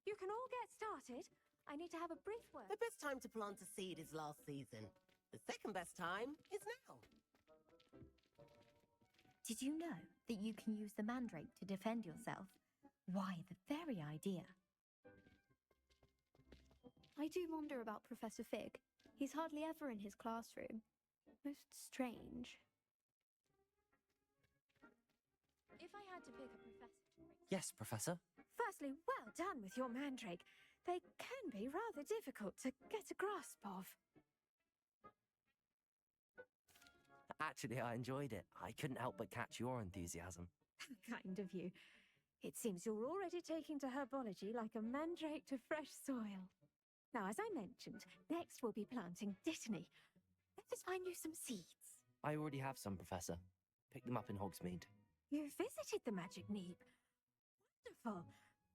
You can all get started. I need to have a brief word. The best time to plant a seed is last season. The second best time is now. Did you know that you can use the mandrake to defend yourself? Why, the very idea. I do wonder about Professor Fig. He's hardly ever in his classroom. Most strange. If I had to pick a professor to bring... Yes, Professor. Firstly, well done with your mandrake. They can be rather difficult to get a grasp of. Actually, I enjoyed it. I couldn't help but catch your enthusiasm. Kind of you. It seems you're already taking to herbology like a mandrake to fresh soil. Now, as I mentioned, next we'll be planting dittany. Let us find you some seeds. I already have some, Professor. Picked them up in Hogsmeade. You visited the Magic Neep. Wonderful.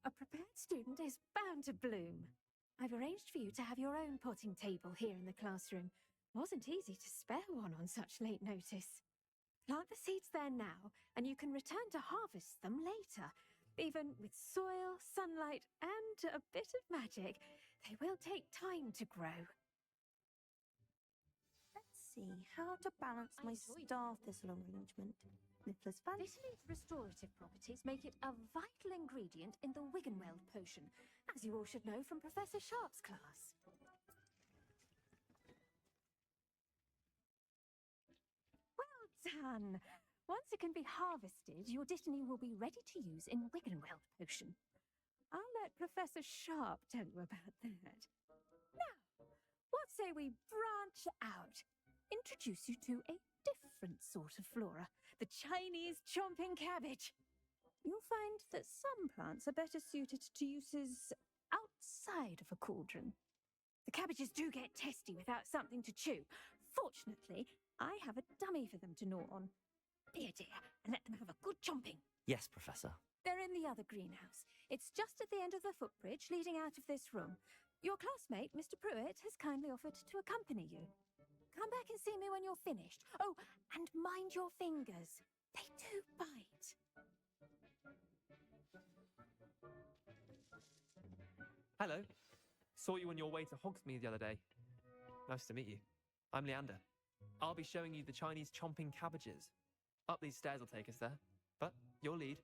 A prepared student is bound to bloom. I've arranged for you to have your own potting table here in the classroom. Wasn't easy to spare one on such late notice. Plant the seeds there now, and you can return to harvest them later. Even with soil, sunlight, and a bit of magic, they will take time to grow. Let's see how to balance my star thistle arrangement. Nicholas Van. Dittany's restorative properties make it a vital ingredient in the Wiggenweld potion, as you all should know from Professor Sharp's class. Well done! Once it can be harvested, your dittany will be ready to use in Wiggenweld potion. I'll let Professor Sharp tell you about that. Now, what say we branch out? Introduce you to a different sort of flora, the Chinese chomping cabbage. You'll find that some plants are better suited to uses outside of a cauldron. The cabbages do get testy without something to chew. Fortunately, I have a dummy for them to gnaw on. Be a dear and let them have a good chomping. Yes, Professor. They're in the other greenhouse. It's just at the end of the footbridge leading out of this room. Your classmate, Mr. Pruitt, has kindly offered to accompany you. Come back and see me when you're finished. Oh, and mind your fingers. They do bite. Hello. Saw you on your way to Hogsmeade the other day. Nice to meet you. I'm Leander. I'll be showing you the Chinese chomping cabbages. Up these stairs will take us there, but your lead.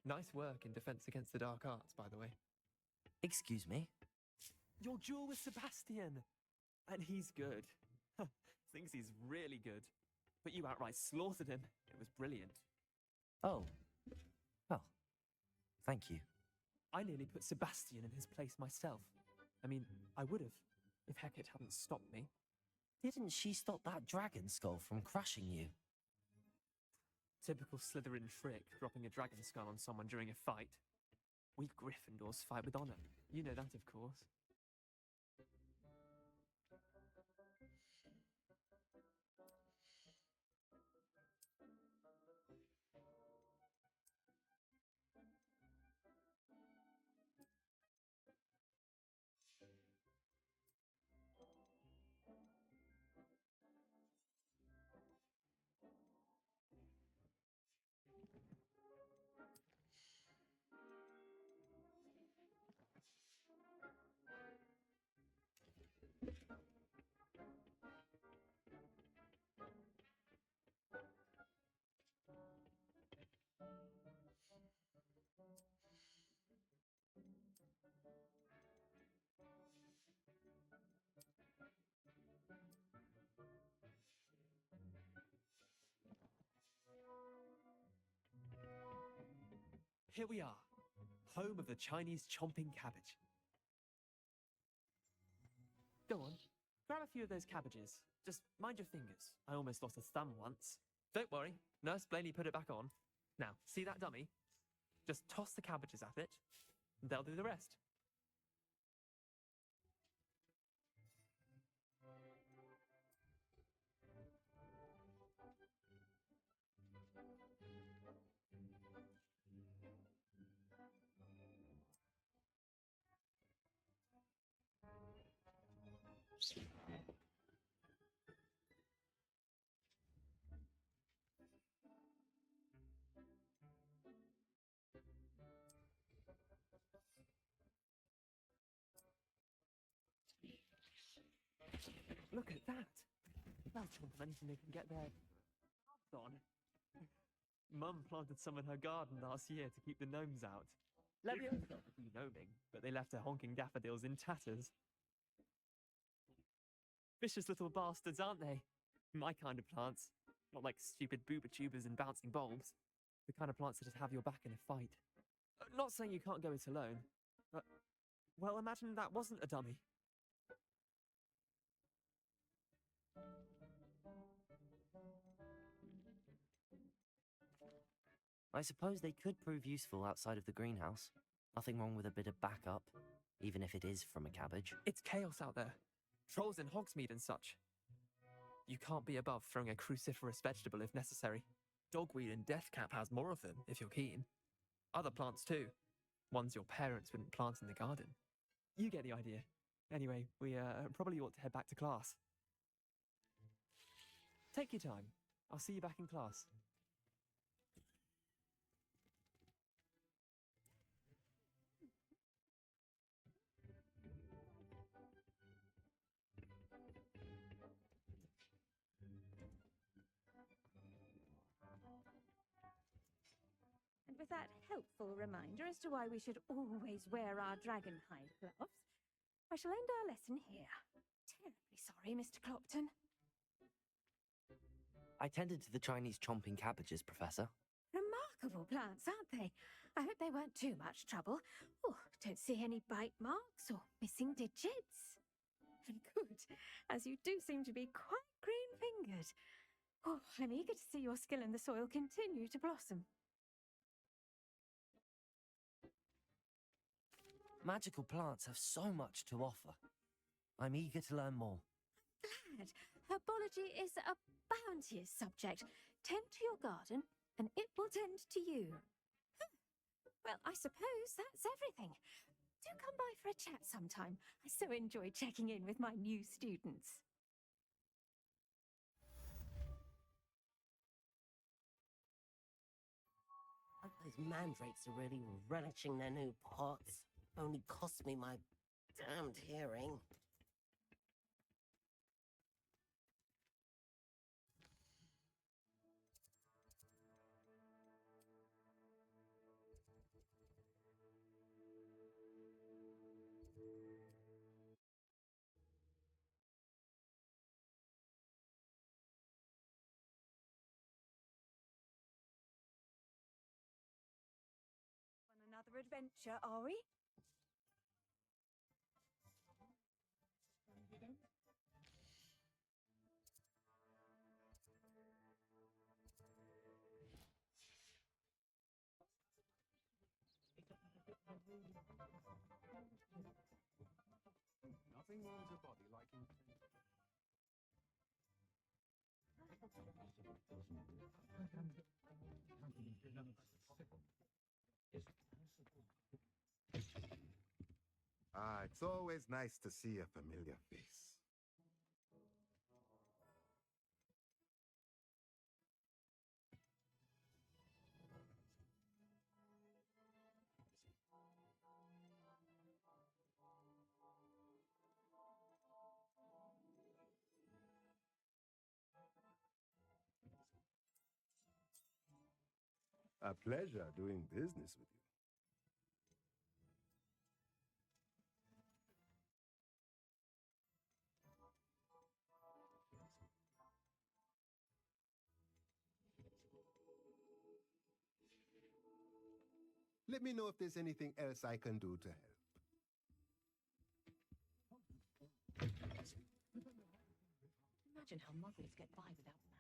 Nice work in Defense Against the Dark Arts, by the way. Excuse me? Your duel with Sebastian! And he's good. Thinks he's really good. But you outright slaughtered him. It was brilliant. Oh. Well, thank you. I nearly put Sebastian in his place myself. I mean, I would have, if Hecate hadn't stopped me. Didn't she stop that dragon skull from crushing you? Typical Slytherin trick, dropping a dragon skull on someone during a fight. We Gryffindors fight with honor. You know that, of course. Here we are, home of the Chinese chomping cabbage. Go on, grab a few of those cabbages. Just mind your fingers. I almost lost a thumb once. Don't worry, Nurse Blaney put it back on. Now, see that dummy? Just toss the cabbages at it, and they'll do the rest. Look at that! They'll chomp on anything they can get their hands on. Mum planted some in her garden last year to keep the gnomes out. Leviosa would be gnoming, but they left her honking daffodils in tatters. Vicious little bastards, aren't they? My kind of plants. Not like stupid booba tubers and bouncing bulbs. The kind of plants that have your back in a fight. Not saying you can't go it alone, but... well, imagine that wasn't a dummy. I suppose they could prove useful outside of the greenhouse. Nothing wrong with a bit of backup, even if it is from a cabbage. It's chaos out there. Trolls in Hogsmeade and such. You can't be above throwing a cruciferous vegetable if necessary. Dogweed and deathcap has more of them, if you're keen. Other plants too. Ones your parents wouldn't plant in the garden. You get the idea. Anyway, we probably ought to head back to class. Take your time. I'll see you back in class. And with that helpful reminder as to why we should always wear our dragonhide gloves, I shall end our lesson here. Terribly sorry, Mr. Clopton. I tended to the Chinese chomping cabbages, Professor. Remarkable plants, aren't they? I hope they weren't too much trouble. Oh, don't see any bite marks or missing digits. And good, as you do seem to be quite green-fingered. Oh, I'm eager to see your skill in the soil continue to blossom. Magical plants have so much to offer. I'm eager to learn more. Glad. Herbology is a bounteous subject. Tend to your garden, and it will tend to you. Well, I suppose that's everything. Do come by for a chat sometime. I so enjoy checking in with my new students. Those mandrakes are really relishing their new pots. Only cost me my damned hearing. On another adventure, are we? Nothing warms a body like intense. Ah, it's always nice to see a familiar face. A pleasure doing business with you. Let me know if there's anything else I can do to help. Imagine how muggles get by without magic.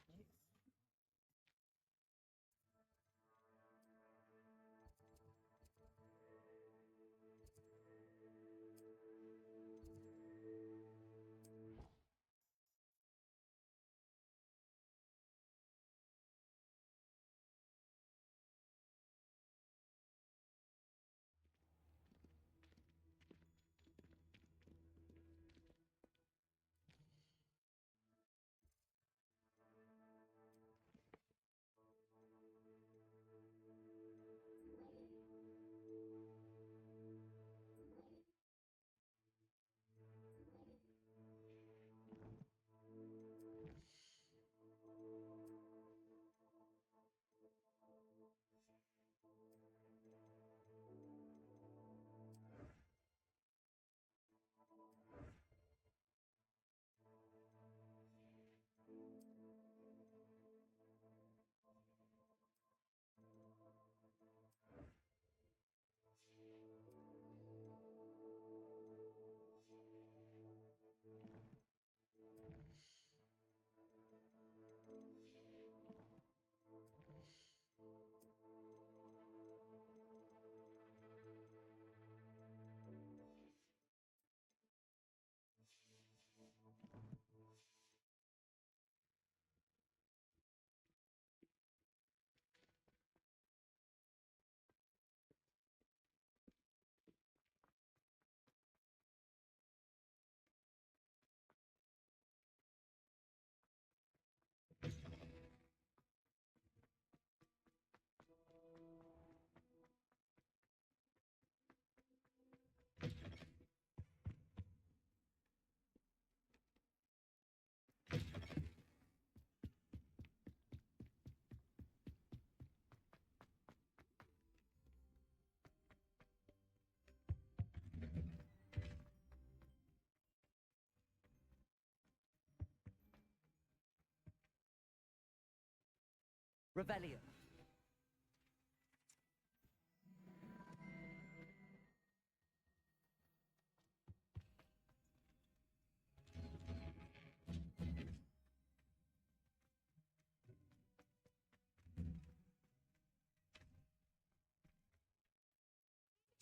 Revelio.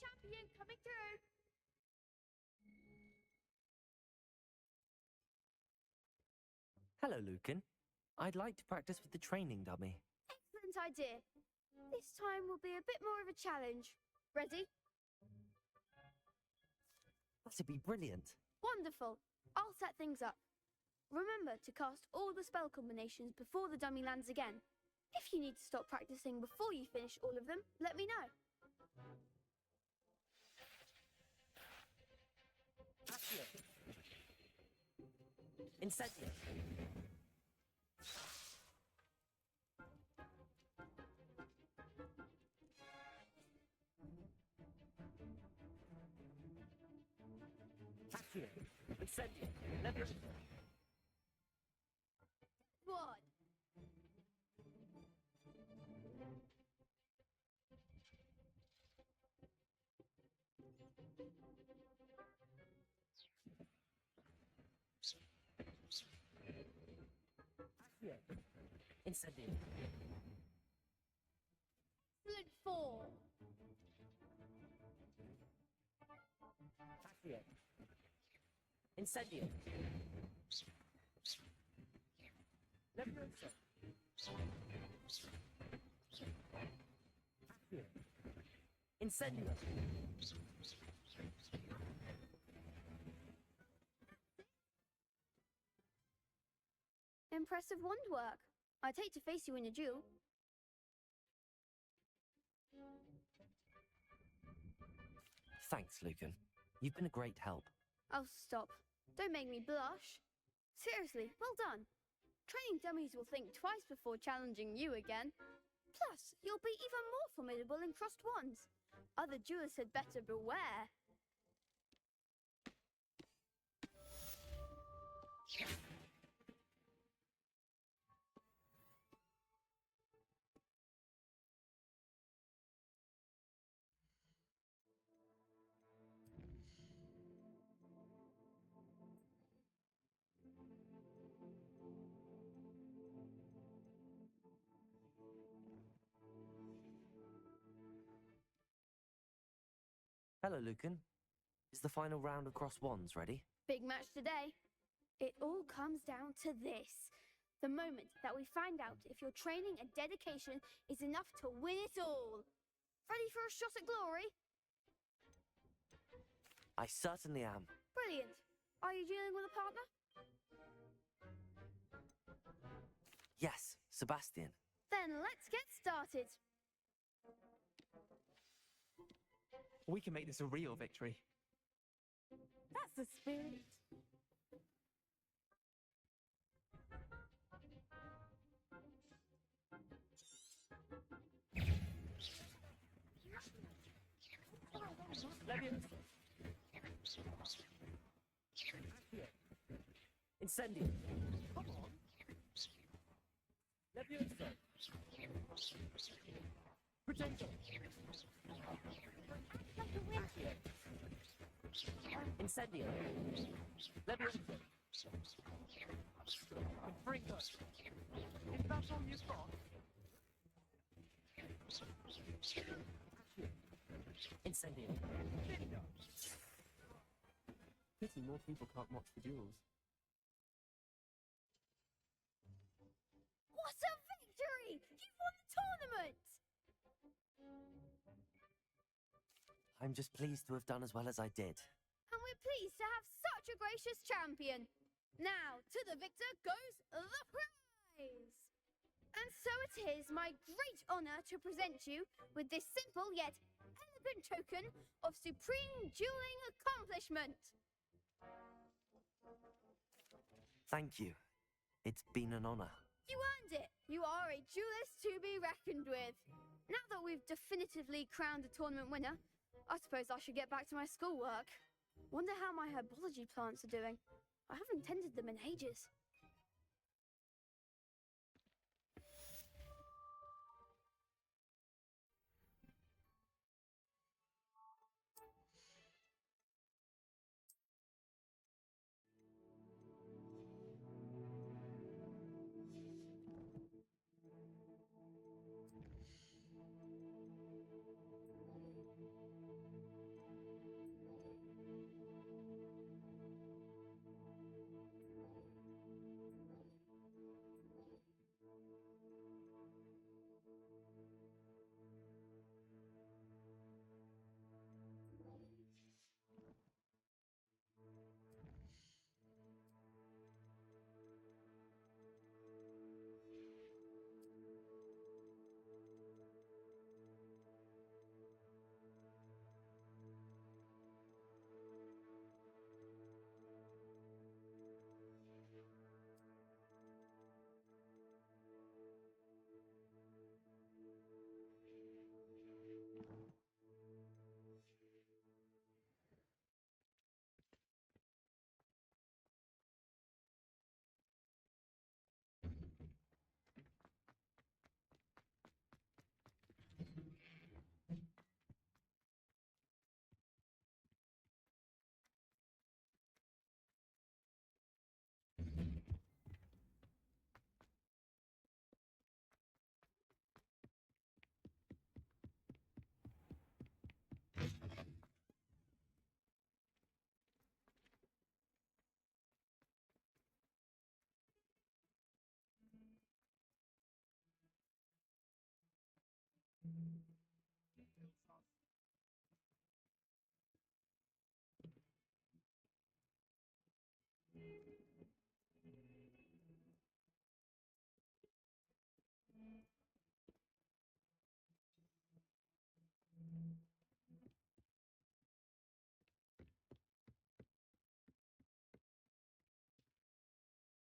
Champion coming through. Hello, Lucan. I'd like to practice with the training dummy. Excellent idea. This time will be a bit more of a challenge. Ready? That'd be brilliant. Wonderful. I'll set things up. Remember to cast all the spell combinations before the dummy lands again. If you need to stop practicing before you finish all of them, let me know. Accio. Incendio. Accio. Incendio. Leverage. One. Accio. Incendio. Excellent 4. Accio. Incendio. Levioso. Accio. Incendio. Impressive wand work. I'd hate to face you in a duel. Thanks, Lucan. You've been a great help. Oh, stop. Don't make me blush. Seriously, well done. Training dummies will think twice before challenging you again. Plus, you'll be even more formidable in crossed wands. Other duelists had better beware. Hello, Lucan. Is the final round of cross wands ready? Big match today. It all comes down to this. The moment that we find out if your training and dedication is enough to win it all. Ready for a shot at glory? I certainly am. Brilliant. Are you dealing with a partner? Yes, Sebastian. Then let's get started. We can make this a real victory. That's the spirit. Incendio. Come on. Levioso. Protego. Incendio. Levioso. Confringo. Is that all you've got? Incendio. Pity more people can't watch the duels. What a victory! You've won the tournament! I'm just pleased to have done as well as I did. And we're pleased to have such a gracious champion. Now, to the victor goes the prize! And so it is my great honour to present you with this simple yet elegant token of supreme dueling accomplishment. Thank you. It's been an honor. You earned it. You are a duelist to be reckoned with. Now that we've definitively crowned a tournament winner, I suppose I should get back to my schoolwork. Wonder how my herbology plants are doing. I haven't tended them in ages.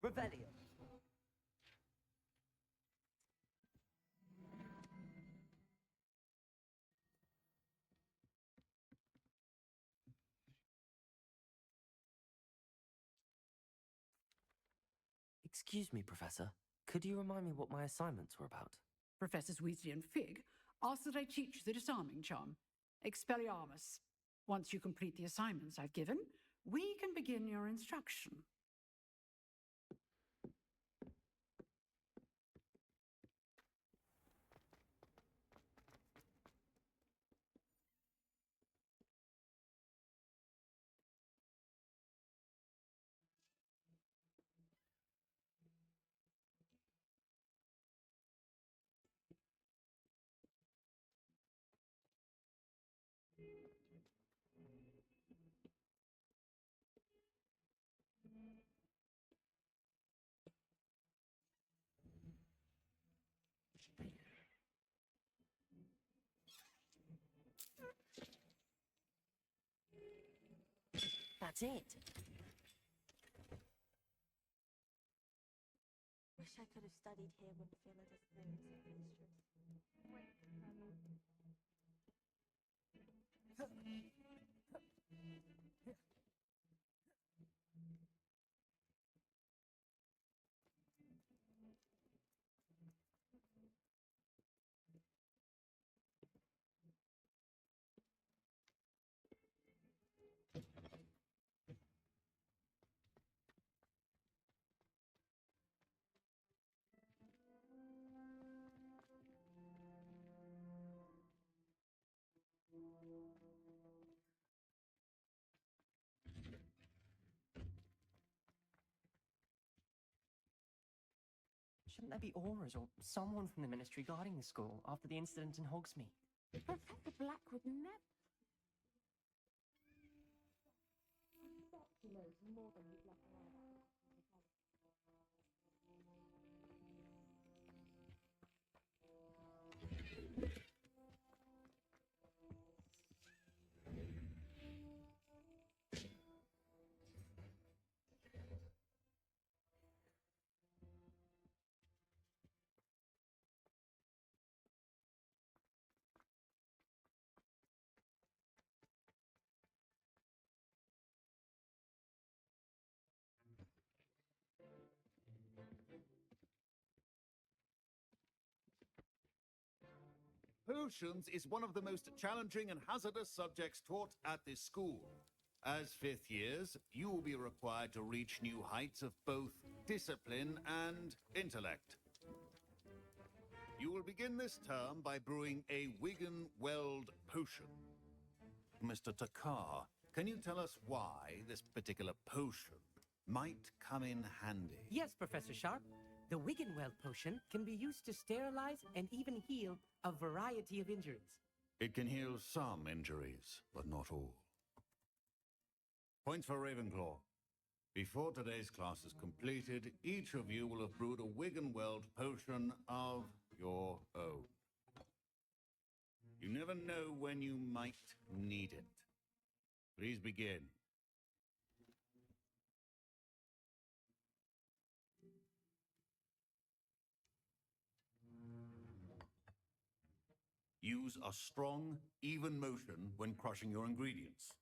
Revelio. Excuse me, Professor. Could you remind me what my assignments were about? Professors Weasley and Fig ask that I teach you the disarming charm, Expelliarmus. Once you complete the assignments I've given, we can begin your instruction. That's it. Wish I could have studied here when Phillida's mistress. Shouldn't there be auras or someone from the Ministry guarding the school after the incident in Hogsmeade? Professor Black would never. Knows more than he'd let on. Potions is one of the most challenging and hazardous subjects taught at this school. As fifth years, you will be required to reach new heights of both discipline and intellect. You will begin this term by brewing a Wigan-Weld potion. Mr. Takar, can you tell us why this particular potion might come in handy? Yes, Professor Sharp. The Wiggenweld potion can be used to sterilize and even heal a variety of injuries. It can heal some injuries, but not all. Points for Ravenclaw. Before today's class is completed, each of you will have brewed a Wiggenweld potion of your own. You never know when you might need it. Please begin. Use a strong, even motion when crushing your ingredients.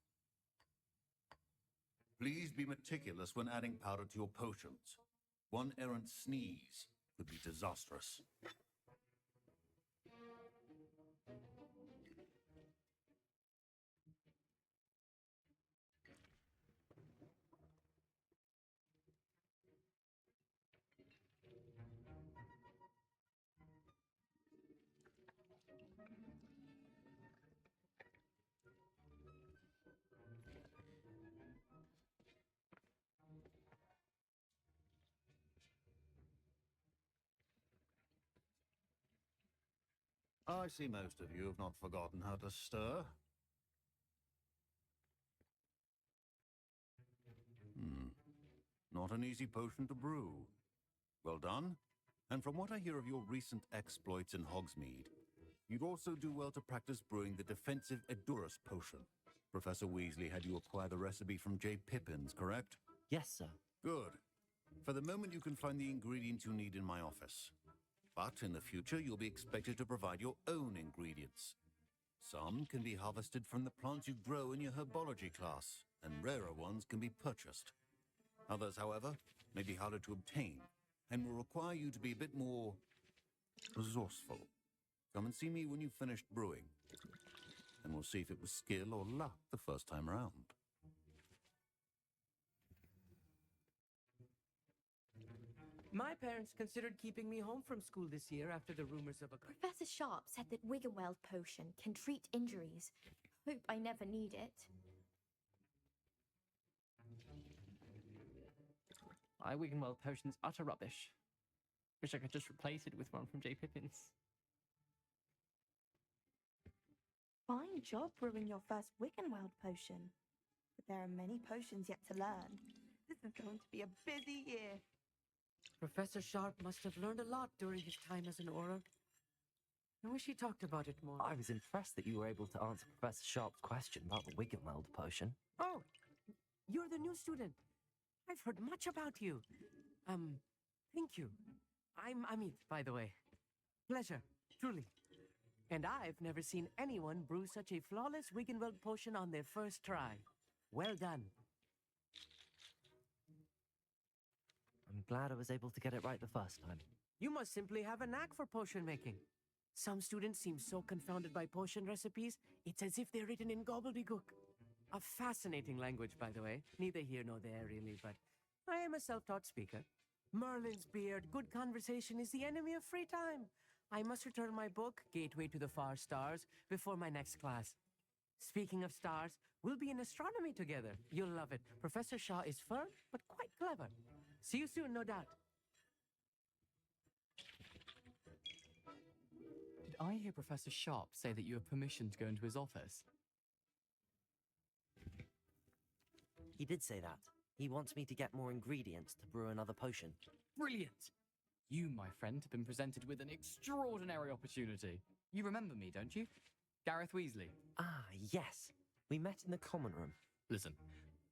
Please be meticulous when adding powder to your potions. One errant sneeze could be disastrous. I see most of you have not forgotten how to stir. Not an easy potion to brew. Well done. And from what I hear of your recent exploits in Hogsmeade, you'd also do well to practice brewing the defensive Edurus potion. Professor Weasley had you acquire the recipe from J. Pippin's, correct? Yes, sir. Good. For the moment, you can find the ingredients you need in my office. But in the future, you'll be expected to provide your own ingredients. Some can be harvested from the plants you grow in your herbology class, and rarer ones can be purchased. Others, however, may be harder to obtain, and will require you to be a bit more resourceful. Come and see me when you've finished brewing, and we'll see if it was skill or luck the first time around. My parents considered keeping me home from school this year after the rumors of a... Professor Sharp said that Wiggenweld potion can treat injuries. Hope I never need it. My Wiggenweld potion's utter rubbish. Wish I could just replace it with one from J. Pippin's. Fine job brewing your first Wiggenweld potion. But there are many potions yet to learn. This is going to be a busy year. Professor Sharp must have learned a lot during his time as an Auror. I wish he talked about it more. I was impressed that you were able to answer Professor Sharp's question about the Wiggenweld potion. Oh, you're the new student. I've heard much about you. Thank you. I'm Amit, by the way. Pleasure, truly. And I've never seen anyone brew such a flawless Wiggenweld potion on their first try. Well done. I'm glad I was able to get it right the first time. You must simply have a knack for potion making. Some students seem so confounded by potion recipes, it's as if they're written in gobbledygook. A fascinating language, by the way. Neither here nor there, really, but I am a self-taught speaker. Merlin's beard, good conversation is the enemy of free time. I must return my book, Gateway to the Far Stars, before my next class. Speaking of stars, we'll be in astronomy together. You'll love it. Professor Shaw is firm, but quite clever. See you soon, no doubt. Did I hear Professor Sharp say that you have permission to go into his office? He did say that. He wants me to get more ingredients to brew another potion. Brilliant! You, my friend, have been presented with an extraordinary opportunity. You remember me, don't you? Gareth Weasley. Ah, yes. We met in the common room. Listen,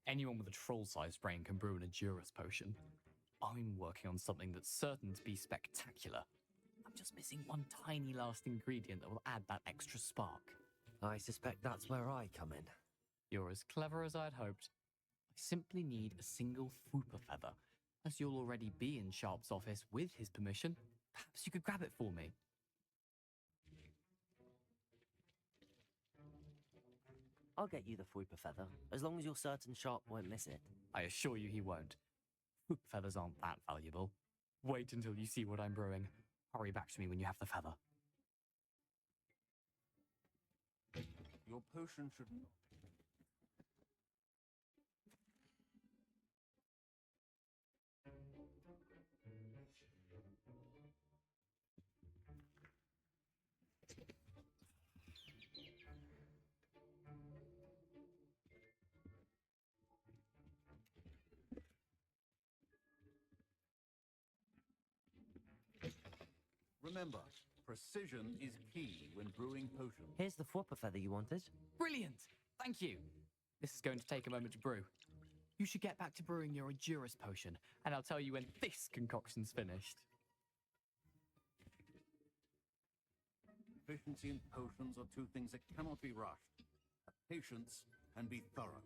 anyone with a troll-sized brain can brew an Edurus potion. I'm working on something that's certain to be spectacular. I'm just missing one tiny last ingredient that will add that extra spark. I suspect that's where I come in. You're as clever as I'd hoped. I simply need a single Fooper feather. As you'll already be in Sharp's office with his permission, perhaps you could grab it for me. I'll get you the Fooper feather, as long as you're certain Sharp won't miss it. I assure you he won't. Fooper feathers aren't that valuable. Wait until you see what I'm brewing. Hurry back to me when you have the feather. Your potion should... Remember, precision is key when brewing potions. Here's the Fooper feather you wanted. Brilliant! Thank you! This is going to take a moment to brew. You should get back to brewing your Edurus potion, and I'll tell you when this concoction's finished. Efficiency and potions are two things that cannot be rushed. Have patience and be thorough.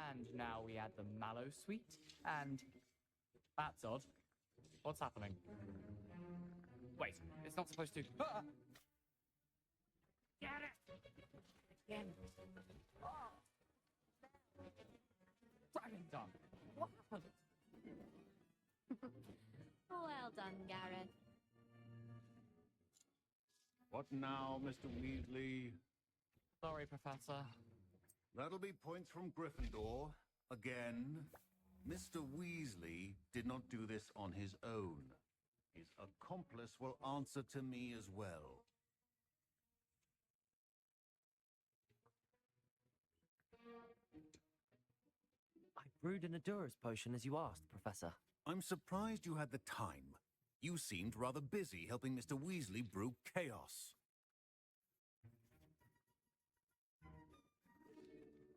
And now we add the mallow sweet, and that's odd. What's happening? Wait, it's not supposed to. Ah! Get it! Again. Oh. Dragon dung. What happened? Well done, Gareth. What now, Mr. Weasley? Sorry, Professor. That'll be points from Gryffindor. Again. Mr. Weasley did not do this on his own. His accomplice will answer to me as well. I brewed an Adura's potion as you asked, Professor. I'm surprised you had the time. You seemed rather busy helping Mr. Weasley brew chaos.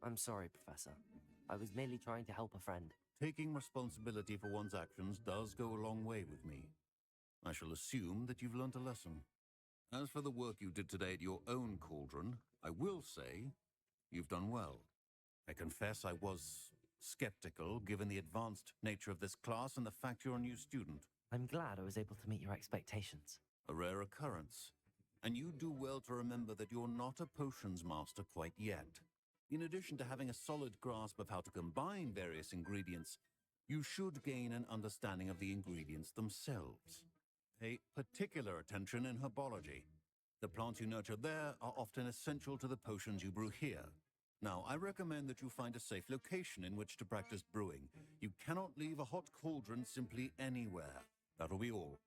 I'm sorry, Professor. I was merely trying to help a friend. Taking responsibility for one's actions does go a long way with me. I shall assume that you've learnt a lesson. As for the work you did today at your own cauldron, I will say you've done well. I confess I was skeptical, given the advanced nature of this class and the fact you're a new student. I'm glad I was able to meet your expectations. A rare occurrence. And you do well to remember that you're not a potions master quite yet. In addition to having a solid grasp of how to combine various ingredients, you should gain an understanding of the ingredients themselves. Pay particular attention in herbology. The plants you nurture there are often essential to the potions you brew here. Now, I recommend that you find a safe location in which to practice brewing. You cannot leave a hot cauldron simply anywhere. That'll be all.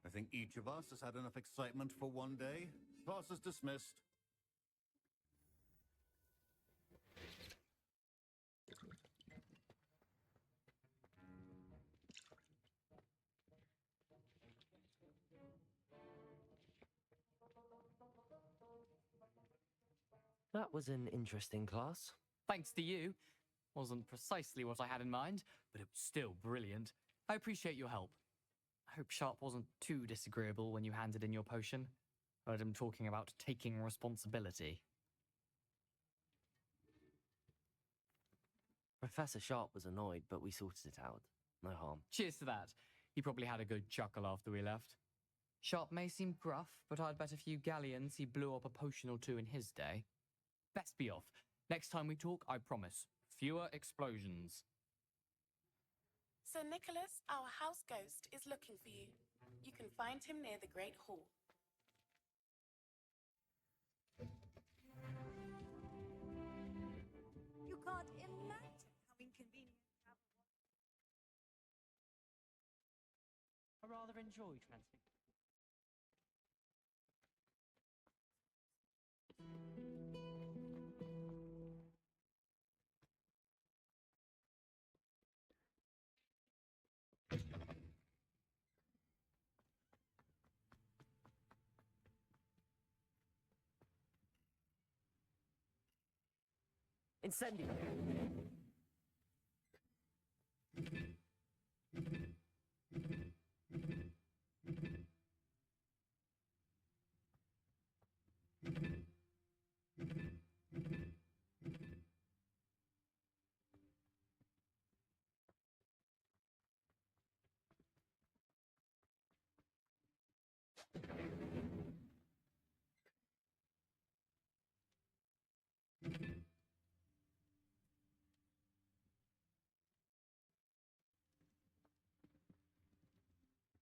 I think each of us has had enough excitement for one day. Class is dismissed. That was an interesting class. Thanks to you. Wasn't precisely what I had in mind, but it was still brilliant. I appreciate your help. I hope Sharp wasn't too disagreeable when you handed in your potion. Heard him talking about taking responsibility. Professor Sharp was annoyed, but we sorted it out. No harm. Cheers to that. He probably had a good chuckle after we left. Sharp may seem gruff, but I'd bet a few galleons he blew up a potion or two in his day. Best be off. Next time we talk, I promise. Fewer explosions. Sir Nicholas, our house ghost, is looking for you. You can find him near the Great Hall. You can't imagine how inconvenient travel was. I rather enjoy transmitting. Incendio.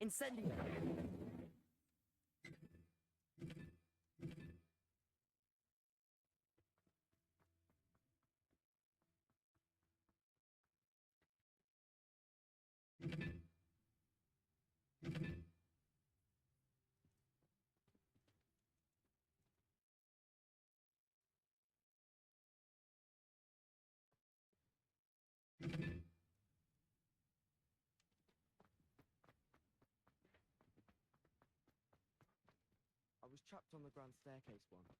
Incendio. I was trapped on the grand staircase once.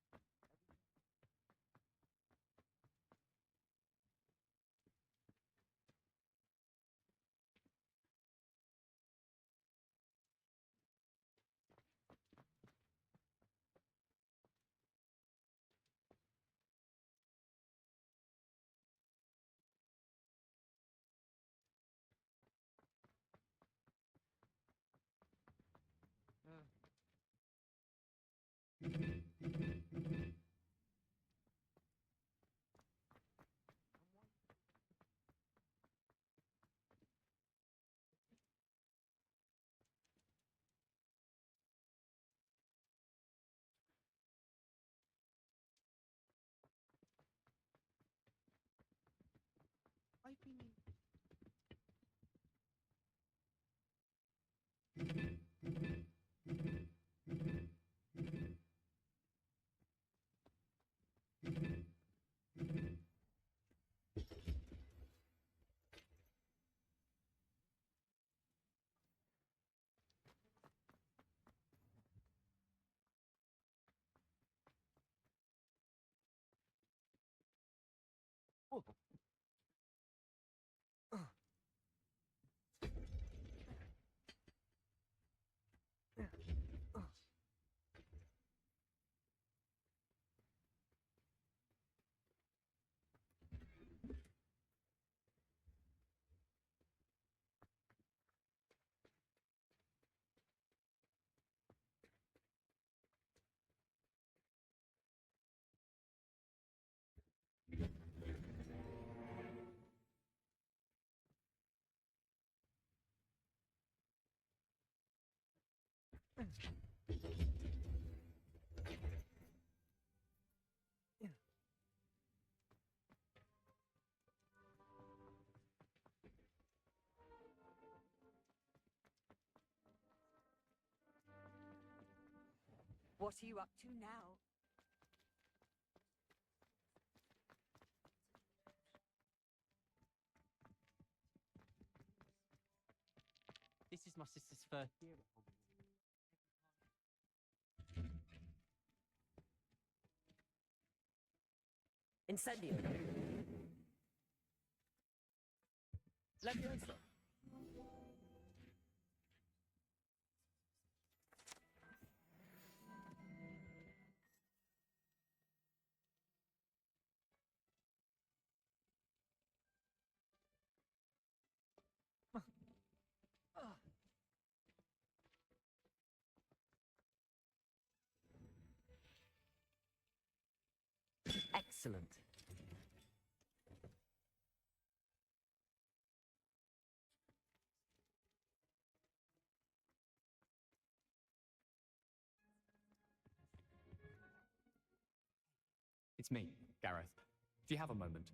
What are you up to now? This is my sister's first year at Hogwarts. Incendio. Leviosa. Excellent. It's me, Gareth. Do you have a moment?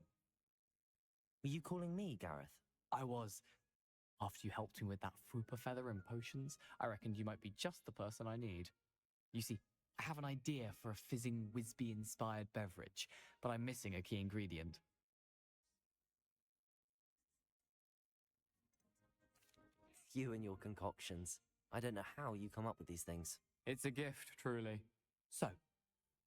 Were you calling me, Gareth? I was. After you helped me with that Frupa feather and potions, I reckoned you might be just the person I need. You see, I have an idea for a fizzing Whizbee-inspired beverage, but I'm missing a key ingredient. You and your concoctions. I don't know how you come up with these things. It's a gift, truly. So,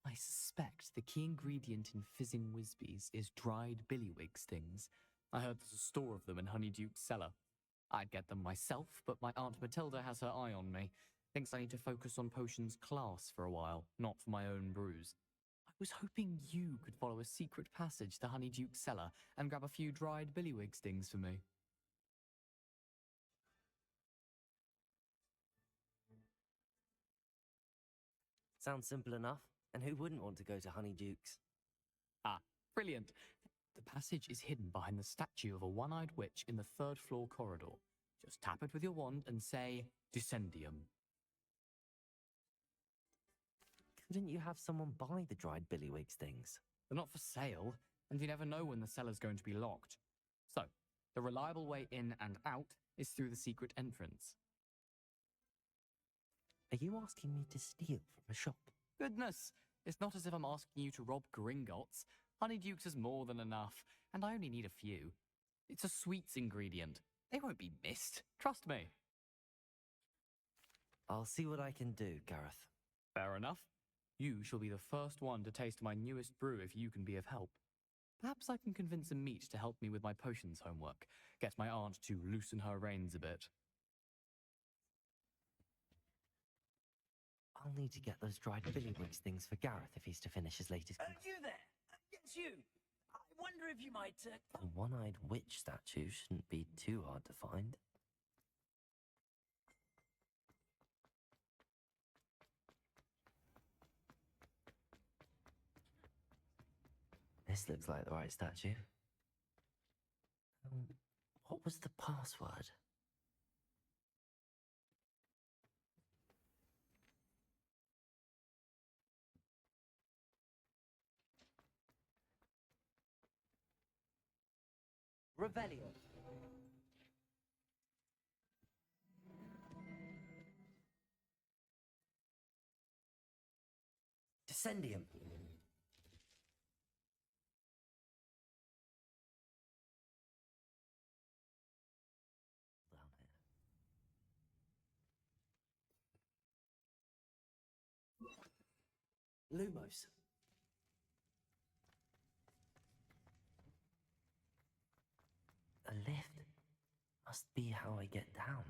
I suspect the key ingredient in fizzing Whizbees is dried billywig stings. I heard there's a store of them in Honeyduke's cellar. I'd get them myself, but my Aunt Matilda has her eye on me. Thinks I need to focus on potions class for a while, not for my own brews. I was hoping you could follow a secret passage to Honeyduke's cellar and grab a few dried billywig stings for me. Sounds simple enough. And who wouldn't want to go to Honeyduke's? Ah, brilliant. The passage is hidden behind the statue of a one-eyed witch in the third-floor corridor. Just tap it with your wand and say, Descendium. Couldn't you have someone buy the dried billywig stings? They're not for sale, and you never know when the cellar's going to be locked. So, the reliable way in and out is through the secret entrance. Are you asking me to steal from a shop? Goodness, it's not as if I'm asking you to rob Gringotts. Honeyduke's is more than enough, and I only need a few. It's a sweets ingredient. They won't be missed. Trust me. I'll see what I can do, Gareth. Fair enough. You shall be the first one to taste my newest brew if you can be of help. Perhaps I can convince a meat to help me with my potions homework. Get my aunt to loosen her reins a bit. I'll need to get those dried billywig things for Gareth if he's to finish his latest... You there! Yes, you! I wonder if you might... A one-eyed witch statue shouldn't be too hard to find. This looks like the right statue. What was the password? Revelio. Descendium. Lumos. A lift? Must be how I get down.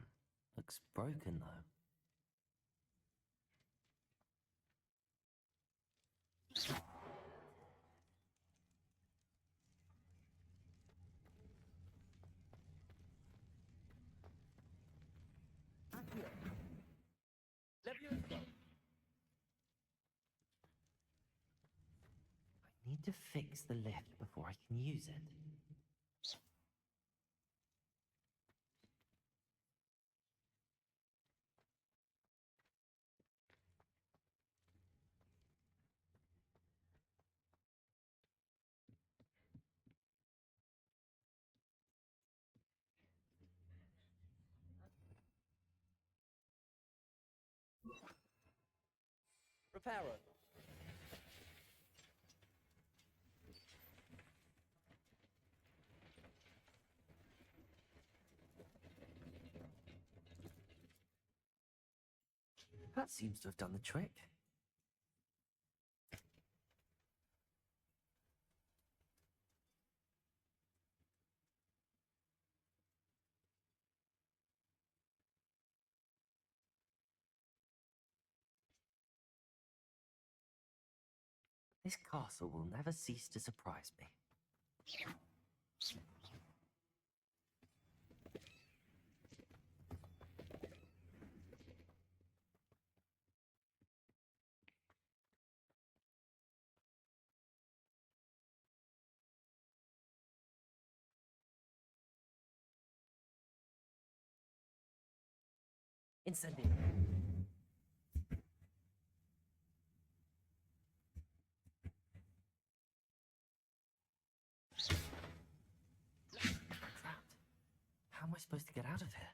Looks broken, though. I need to fix the lift before I can use it. Repairer. That seems to have done the trick. This castle will never cease to surprise me. Incendio. Trapped. How am I supposed to get out of here?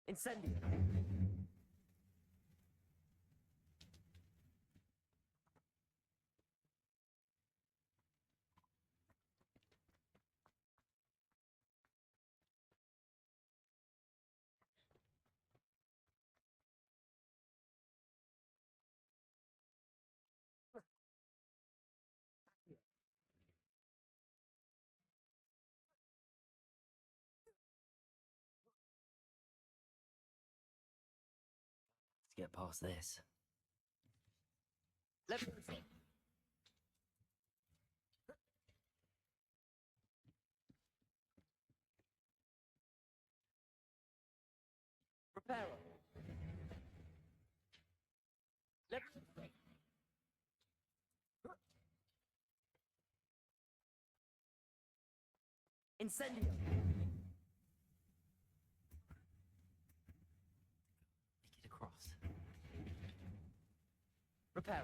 Incendio. Let's get past this. Let me... Repairer. Let me... Incendio. Make it across. Repairer.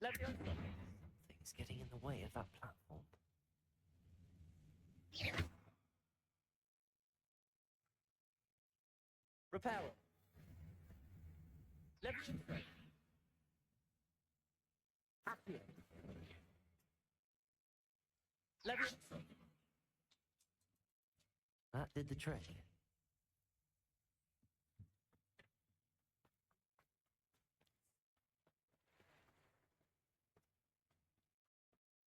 Let me... Things getting in the way of that platform. Repairer. Let me... Accio. Let me... That did the trick.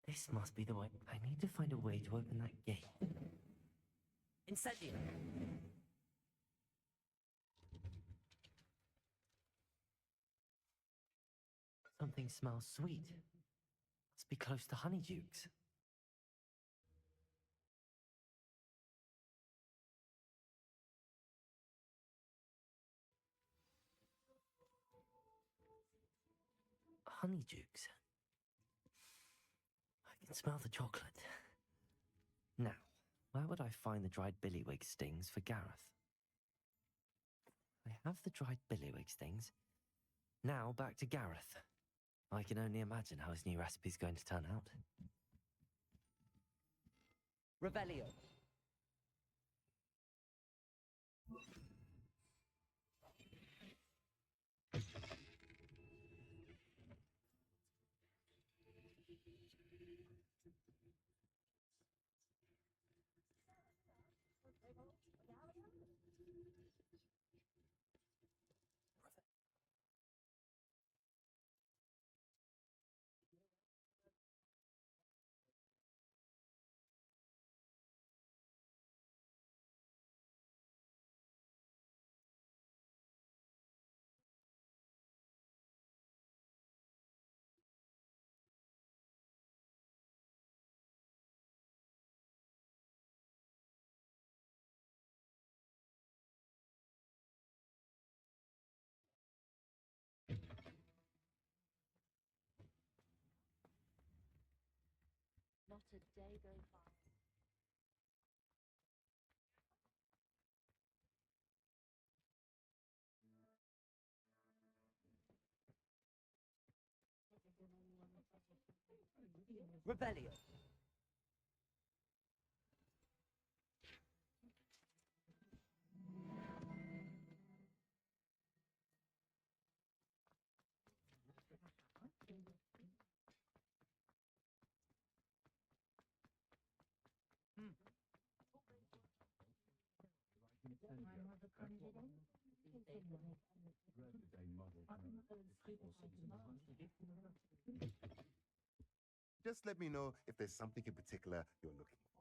This must be the way. I need to find a way to open that gate. Incendio. Something smells sweet. Must be close to Honeydukes. Honeydukes. I can smell the chocolate. Now, where would I find the dried billywig stings for Gareth? I have the dried billywig stings. Now back to Gareth. I can only imagine how his new recipe's going to turn out. Revelio. Not a day goes by. Revelio. Just let me know if there's something in particular you're looking for.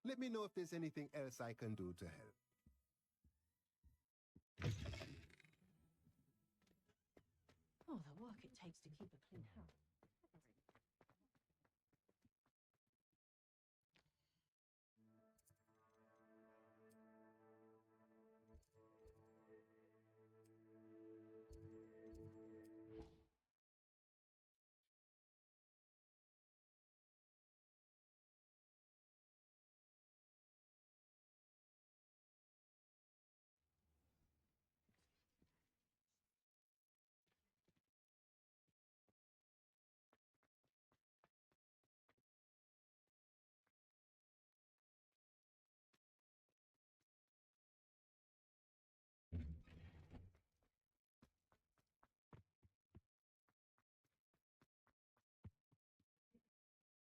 Let me know if there's anything else I can do to help. Oh, the work it takes to keep a clean house.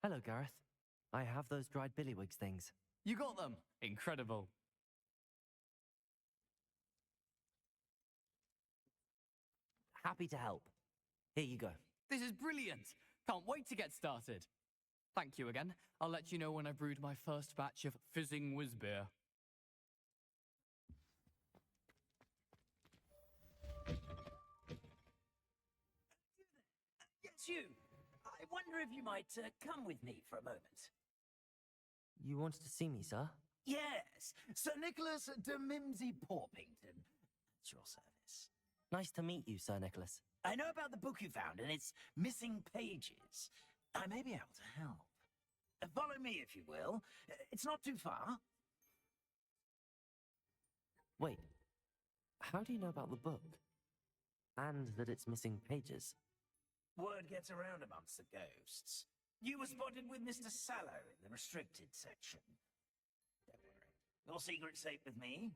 Hello, Gareth. I have those dried billywig things. You got them! Incredible. Happy to help. Here you go. This is brilliant! Can't wait to get started. Thank you again. I'll let you know when I brewed my first batch of fizzing whiz beer. Yes, you. I wonder if you might come with me for a moment. You wanted to see me, sir? Yes, Sir Nicholas de Mimsy Porpington. At your service. Nice to meet you, Sir Nicholas. I know about the book you found and its missing pages. I may be able to help. Follow me, if you will. It's not too far. Wait, how do you know about the book? and that it's missing pages. Word gets around amongst the ghosts. You were spotted with Mr. Sallow in the restricted section. Don't worry. Your secret's safe with me.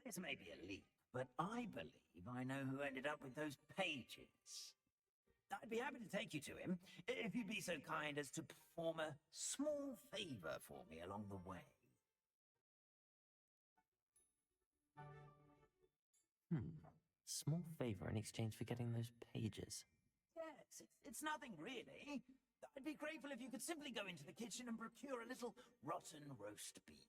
This may be a leap, but I believe I know who ended up with those pages. I'd be happy to take you to him, if you'd be so kind as to perform a small favor for me along the way. Small favor in exchange for getting those pages. Yes, it's nothing really. I'd be grateful if you could simply go into the kitchen and procure a little rotten roast beef.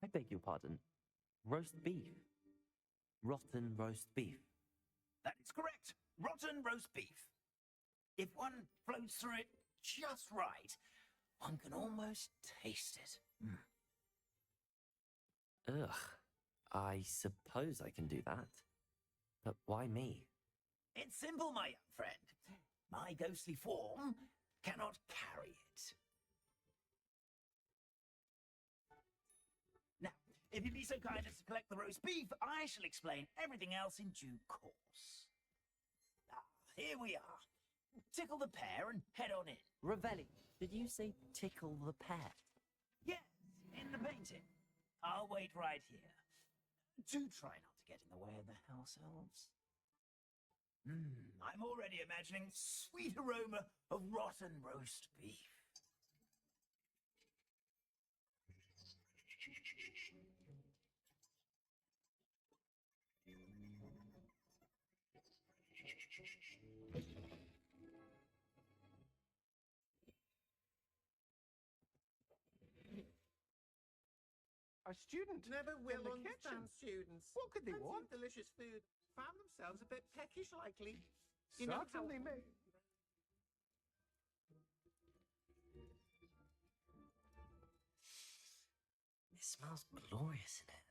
I beg your pardon. Roast beef. Rotten roast beef. That is correct. Rotten roast beef. If one floats through it just right, one can almost taste it. Ugh. I suppose I can do that. But why me? It's simple, my young friend. My ghostly form cannot carry it. Now, if you'd be so kind as to collect the roast beef, I shall explain everything else in due course. Here we are. Tickle the pear and head on in. Ravelli, did you say tickle the pear? Yes, in the painting. I'll wait right here. Do try not to get in the way of the house elves. I'm already imagining sweet aroma of rotten roast beef. A student Never will in the understand kitchen. students. What could they Fancy want? delicious food. Found themselves a bit peckish, likely. You know how- Certainly may. It smells glorious in it.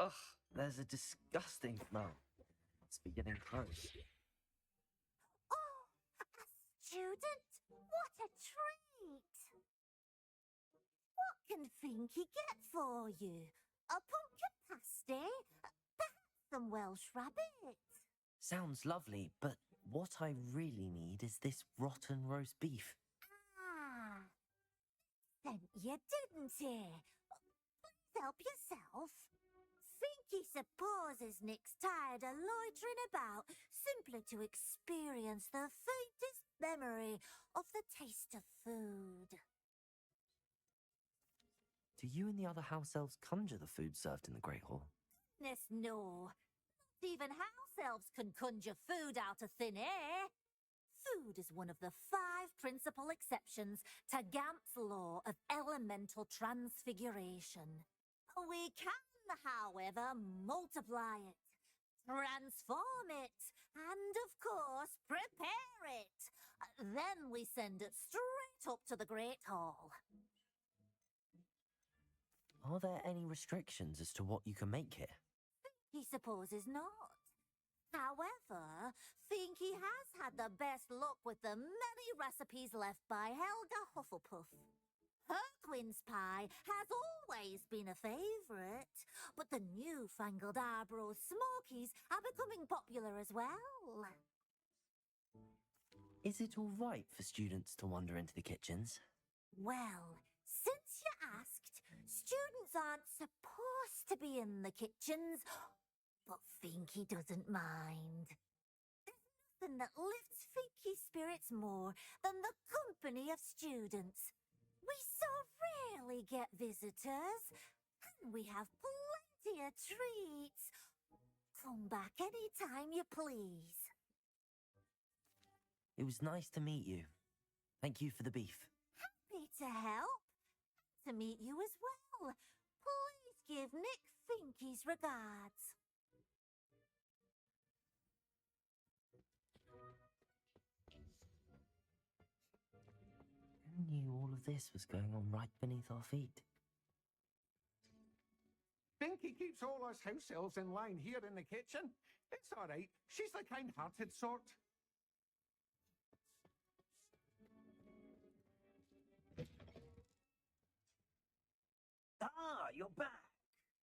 Ugh, there's a disgusting smell. It's beginning close. Oh, a student? What a treat! What can Finky get for you? A pumpkin pasty? Perhaps some Welsh rabbit? Sounds lovely, but what I really need is this rotten roast beef. Ah, sent you, didn't he? Please help yourself. Finky supposes Nick's tired of loitering about simply to experience the faintest memory of the taste of food. Do you and the other house elves conjure the food served in the Great Hall? Goodness, no. Not even house elves can conjure food out of thin air. Food is one of the 5 principal exceptions to Gamp's law of elemental transfiguration. We can, however, multiply it, transform it, and, of course, prepare it. Then we send it straight up to the Great Hall. Are there any restrictions as to what you can make here? He supposes not. However, Finky has had the best luck with the many recipes left by Helga Hufflepuff. Her quince pie has always been a favourite, but the newfangled Arborough Smokies are becoming popular as well. Is it all right for students to wander into the kitchens? Well, since you asked, students aren't supposed to be in the kitchens, but Finky doesn't mind. There's nothing that lifts Finky's spirits more than the company of students. We so rarely get visitors, and we have plenty of treats. Come back any time you please. It was nice to meet you. Thank you for the beef. Happy to help. To meet you as well. Please give Nick Finky's regards. Who knew all of this was going on right beneath our feet? Finky keeps all us house elves in line here in the kitchen. It's all right. She's the kind-hearted sort. Ah, you're back.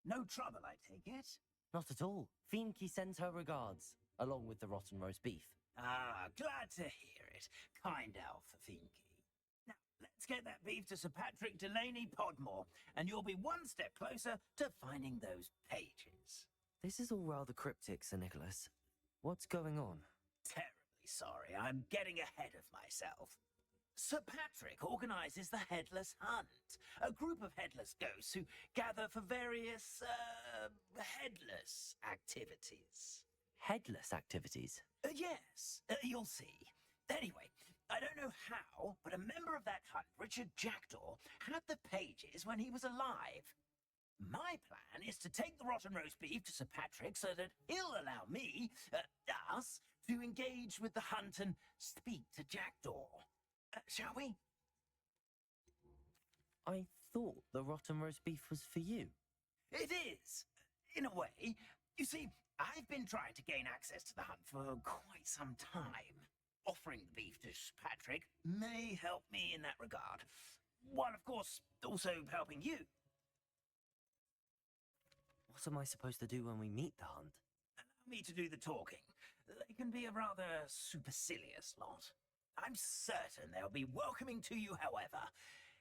No trouble, I take it? Not at all. Finky sends her regards, along with the rotten roast beef. Ah, glad to hear it. Kind elf, Finky. Now, let's get that beef to Sir Patrick Delaney Podmore, and you'll be one step closer to finding those pages. This is all rather cryptic, Sir Nicholas. What's going on? Terribly sorry, I'm getting ahead of myself. Sir Patrick organises the Headless Hunt, a group of headless ghosts who gather for various, headless activities. Headless activities? Yes, you'll see. Anyway, I don't know how, but a member of that hunt, Richard Jackdaw, had the pages when he was alive. My plan is to take the rotten roast beef to Sir Patrick so that he'll allow me, us, to engage with the hunt and speak to Jackdaw. Shall we? I thought the rotten roast beef was for you. It is, in a way. You see, I've been trying to gain access to the hunt for quite some time. Offering the beef to Sir Patrick may help me in that regard, while, of course, also helping you. What am I supposed to do when we meet the hunt? Allow me to do the talking. They can be a rather supercilious lot. I'm certain they'll be welcoming to you, however,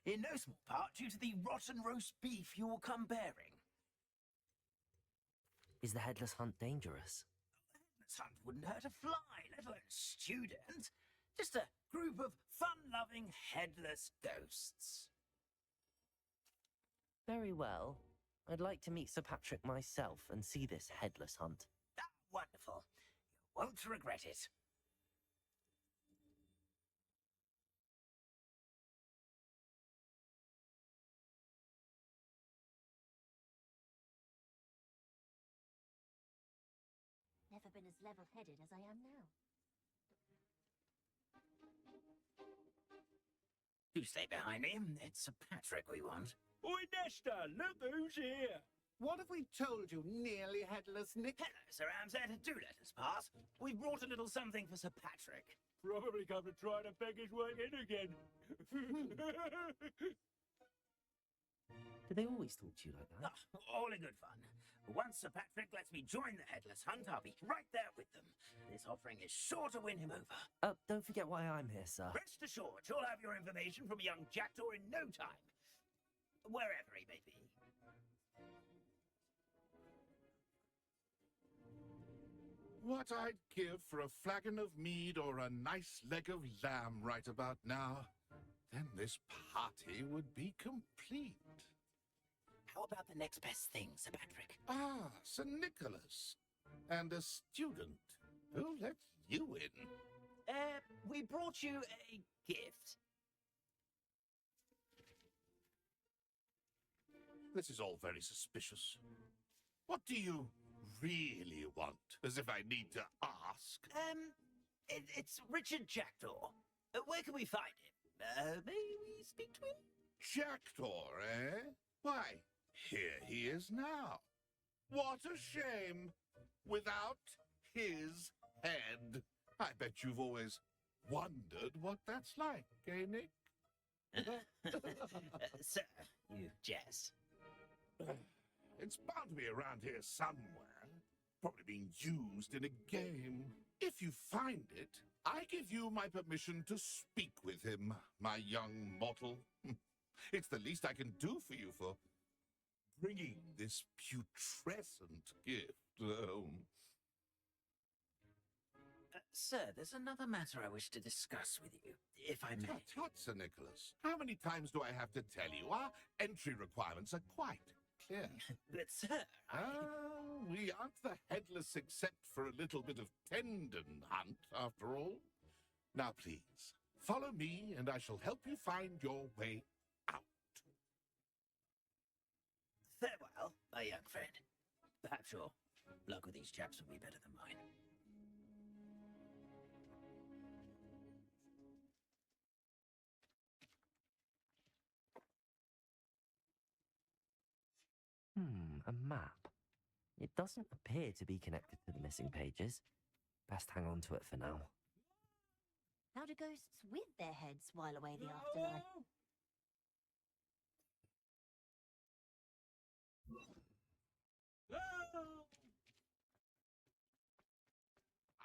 in no small part due to the rotten roast beef you'll come bearing. Is the headless hunt dangerous? The headless hunt wouldn't hurt a fly, let alone student. Just a group of fun-loving headless ghosts. Very well. I'd like to meet Sir Patrick myself and see this headless hunt. Ah, wonderful. You won't regret it. Never been as level-headed as I am now. Do stay behind me. It's Sir Patrick we want. Oi, Nesta, look who's here. What have we told you, nearly headless Nick? Hello, Sir Ramsed. Do let us pass. We've brought a little something for Sir Patrick. Probably come to try to beg his way in again. Do they always talk to you like that? All in good fun. Once Sir Patrick lets me join the Headless Hunt, I'll be right there with them. This offering is sure to win him over. Don't forget why I'm here, sir. Rest assured, you'll have your information from a young jackdaw in no time. Wherever he may be. What I'd give for a flagon of mead or a nice leg of lamb right about now. Then this party would be complete. How about the next best thing, Sir Patrick? Ah, Sir Nicholas. And a student. Who let you in? We brought you a gift. This is all very suspicious. What do you really want? As if I need to ask. It's Richard Jackdaw. Where can we find him? May we speak to him? Jackdaw, eh? Why, here he is now. What a shame. Without his head. I bet you've always wondered what that's like, eh, Nick? Sir, you jest. It's bound to be around here somewhere. Probably being used in a game. If you find it, I give you my permission to speak with him, my young mortal. It's the least I can do for you for bringing this putrescent gift home. Sir, there's another matter I wish to discuss with you, if I may. Tut, Sir Nicholas. How many times do I have to tell you? Our entry requirements are quite clear. But, sir, we aren't the headless except for a little bit of tendon hunt, after all. Now, please, follow me, and I shall help you find your way out. Farewell, my young friend. Perhaps your luck with these chaps will be better than mine. A map. It doesn't appear to be connected to the missing pages. Best hang on to it for now. How do ghosts with their heads while away the afterlife?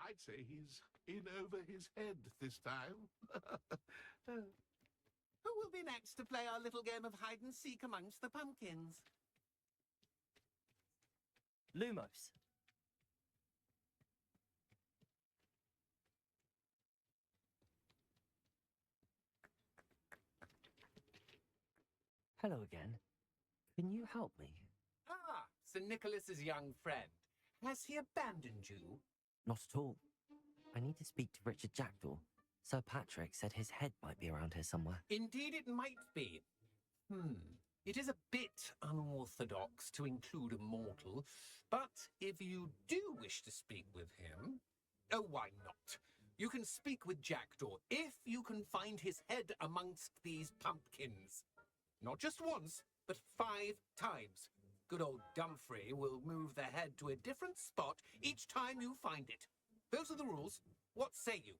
I'd say he's in over his head this time. Who will be next to play our little game of hide-and-seek amongst the pumpkins? Lumos. Hello again. Can you help me? Ah, Sir Nicholas's young friend. Has he abandoned you? Not at all. I need to speak to Richard Jackdaw. Sir Patrick said his head might be around here somewhere. Indeed it might be. It is a bit unorthodox to include a mortal, but if you do wish to speak with him, oh, why not? You can speak with Jackdaw if you can find his head amongst these pumpkins. Not just once, but 5 times. Good old Dumfrey will move the head to a different spot each time you find it. Those are the rules. What say you?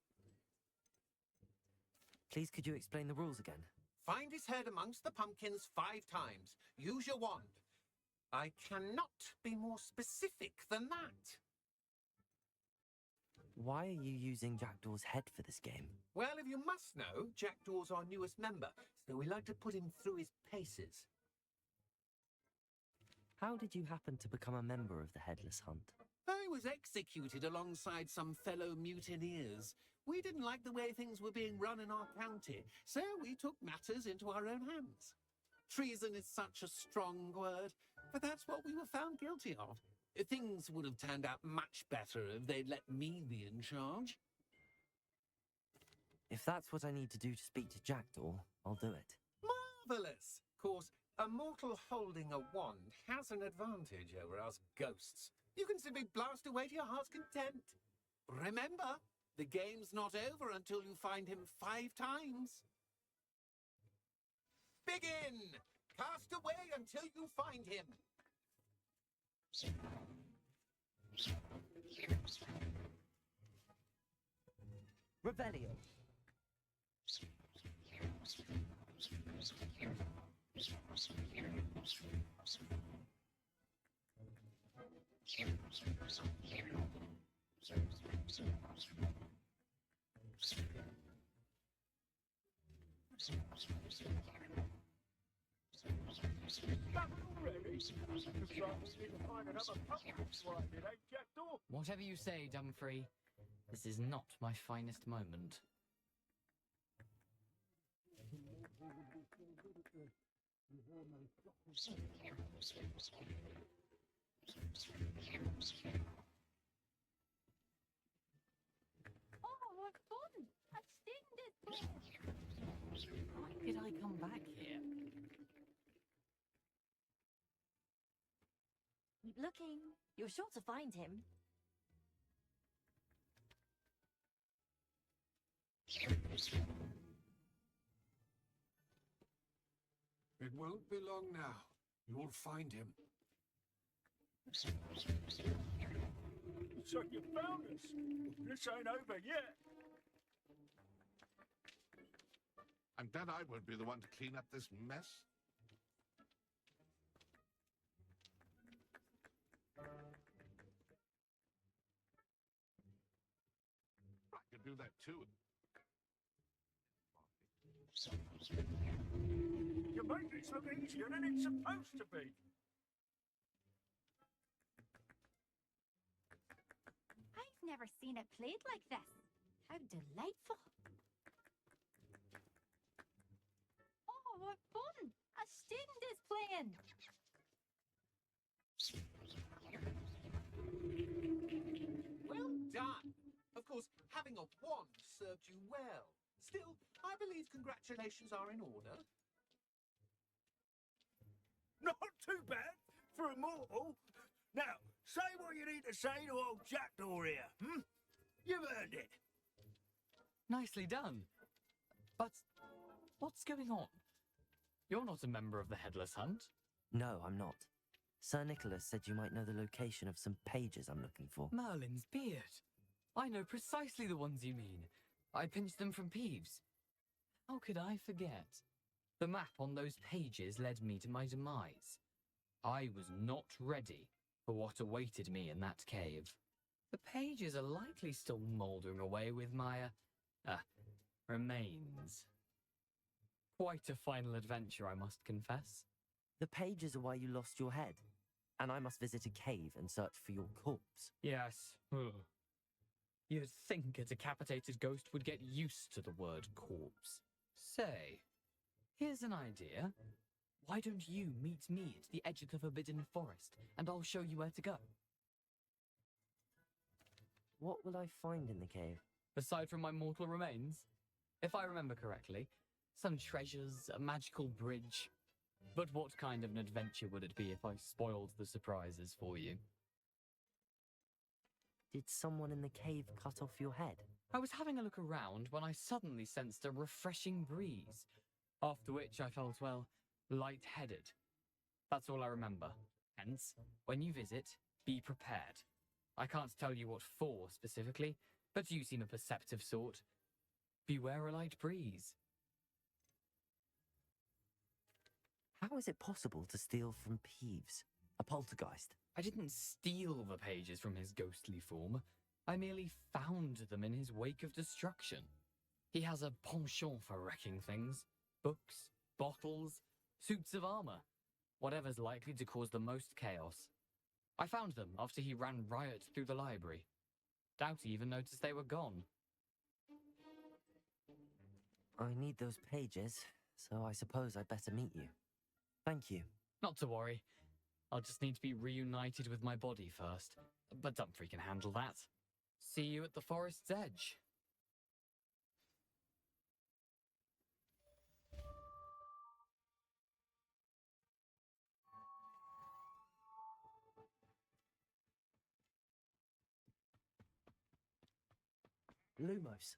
Please, could you explain the rules again? Find his head amongst the pumpkins 5 times. Use your wand. I cannot be more specific than that. Why are you using Jackdaw's head for this game? Well, if you must know, Jackdaw's our newest member, so we like to put him through his paces. How did you happen to become a member of the Headless Hunt? I was executed alongside some fellow mutineers. We didn't like the way things were being run in our county, so we took matters into our own hands. Treason is such a strong word, but that's what we were found guilty of. Things would have turned out much better if they'd let me be in charge. If that's what I need to do to speak to Jackdaw, I'll do it. Marvellous! Of course, a mortal holding a wand has an advantage over us ghosts. You can simply blast away to your heart's content. Remember, the game's not over until you find him 5 times. Begin! Cast away until you find him. Revelio. Whatever you say, Dumfrey. This is not my finest moment. Oh, what fun! I've seen this place. Why did I come back here? Keep looking. You're sure to find him. It won't be long now. You'll find him. So you found us. This ain't over yet. I'm glad I won't be the one to clean up this mess. I could do that too. You make this look easier than it's supposed to be. I've never seen it played like this. How delightful. Oh, what fun! A student is playing. Well done. Of course, having a wand served you well. Still, I believe congratulations are in order. Not too bad for a mortal. Now, say what you need to say to old Jackdaw here, hmm? You've earned it. Nicely done. But what's going on? You're not a member of the Headless Hunt. No, I'm not. Sir Nicholas said you might know the location of some pages I'm looking for. Merlin's beard. I know precisely the ones you mean. I pinched them from Peeves. How could I forget? The map on those pages led me to my demise. I was not ready for what awaited me in that cave. The pages are likely still mouldering away with my, remains. Quite a final adventure, I must confess. The pages are why you lost your head, and I must visit a cave and search for your corpse. Yes. Ugh. You'd think a decapitated ghost would get used to the word corpse. Say, here's an idea. Why don't you meet me at the edge of the Forbidden Forest, and I'll show you where to go? What will I find in the cave? Aside from my mortal remains, if I remember correctly, some treasures, a magical bridge. But what kind of an adventure would it be if I spoiled the surprises for you? Did someone in the cave cut off your head? I was having a look around when I suddenly sensed a refreshing breeze, after which I felt, well, light-headed. That's all I remember. Hence, when you visit, be prepared. I can't tell you what for specifically, but you seem a perceptive sort. Beware a light breeze. How is it possible to steal from Peeves, a poltergeist? I didn't steal the pages from his ghostly form. I merely found them in his wake of destruction. He has a penchant for wrecking things. Books, bottles, suits of armor. Whatever's likely to cause the most chaos. I found them after he ran riot through the library. Doubt he even noticed they were gone. I need those pages, so I suppose I'd better meet you. Thank you. Not to worry. I'll just need to be reunited with my body first. But Dumfrey can handle that. See you at the forest's edge. Lumos.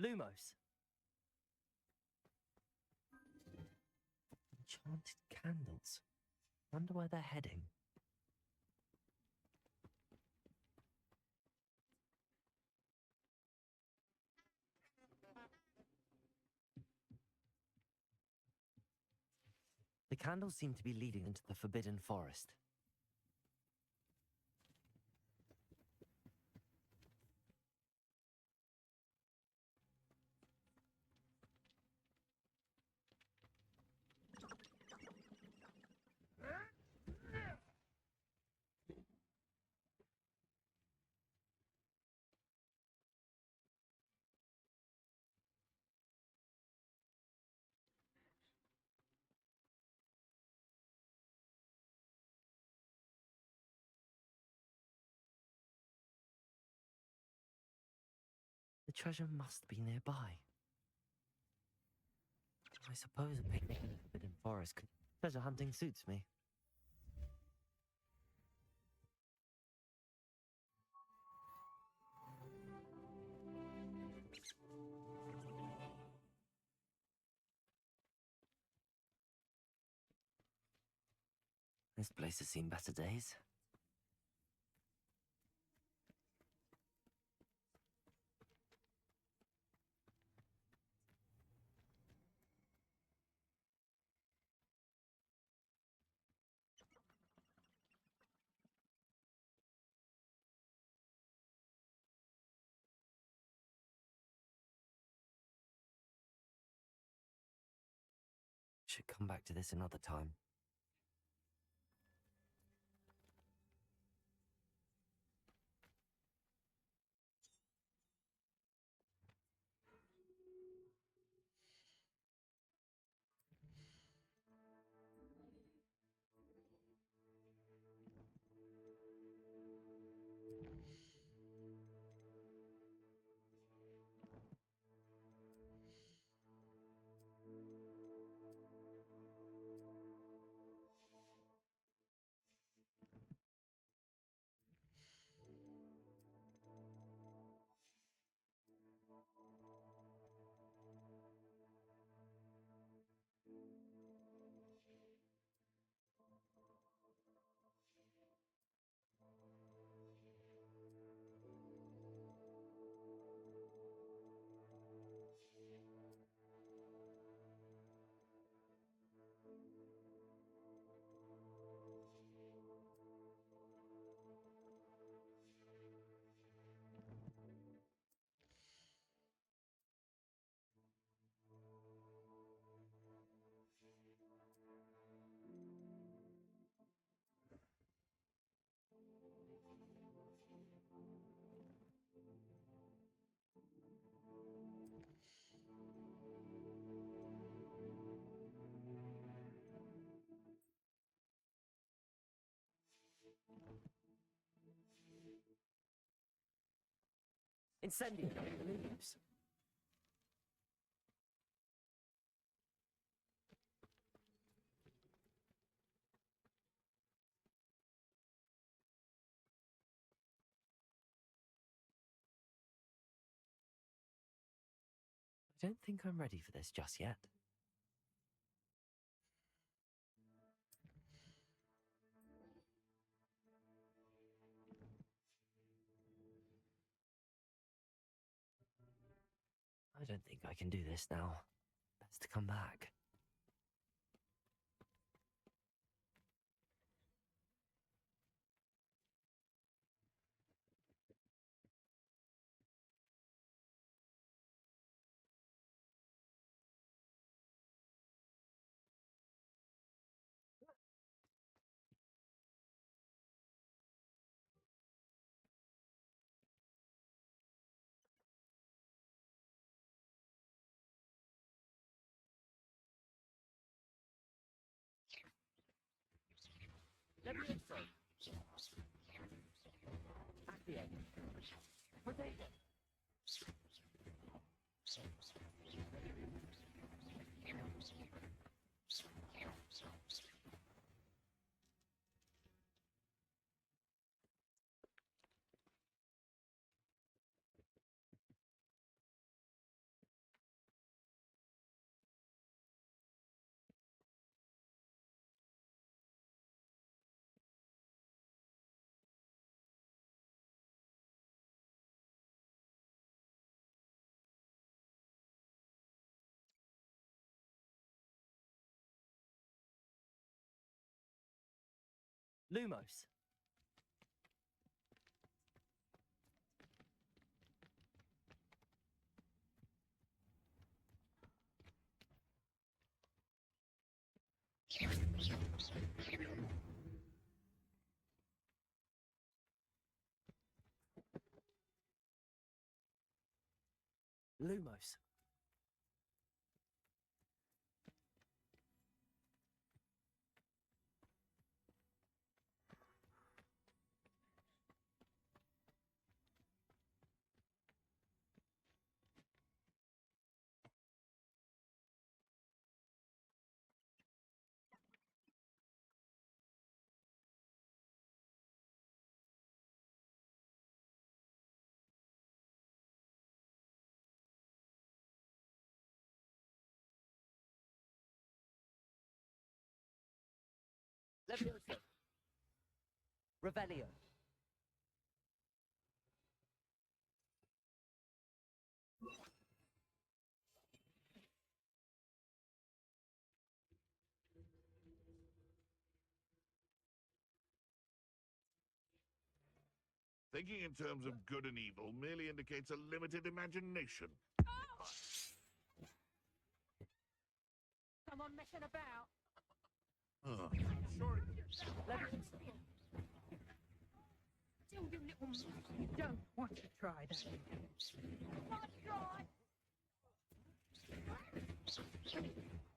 Lumos. Enchanted candles. Wonder where they're heading. The candles seem to be leading into the Forbidden Forest. The treasure must be nearby. I suppose a picnic in the Forbidden Forest could... Treasure hunting suits me. This place has seen better days. Should come back to this another time. Incendio leaves. I don't think I'm ready for this just yet. I don't think I can do this now. Best come back. Lumos. Lumos. Levioso. Revelio. Thinking in terms of good and evil merely indicates a limited imagination. Come on, messing about. Oh. Still, you little... You don't want to try that. Not try.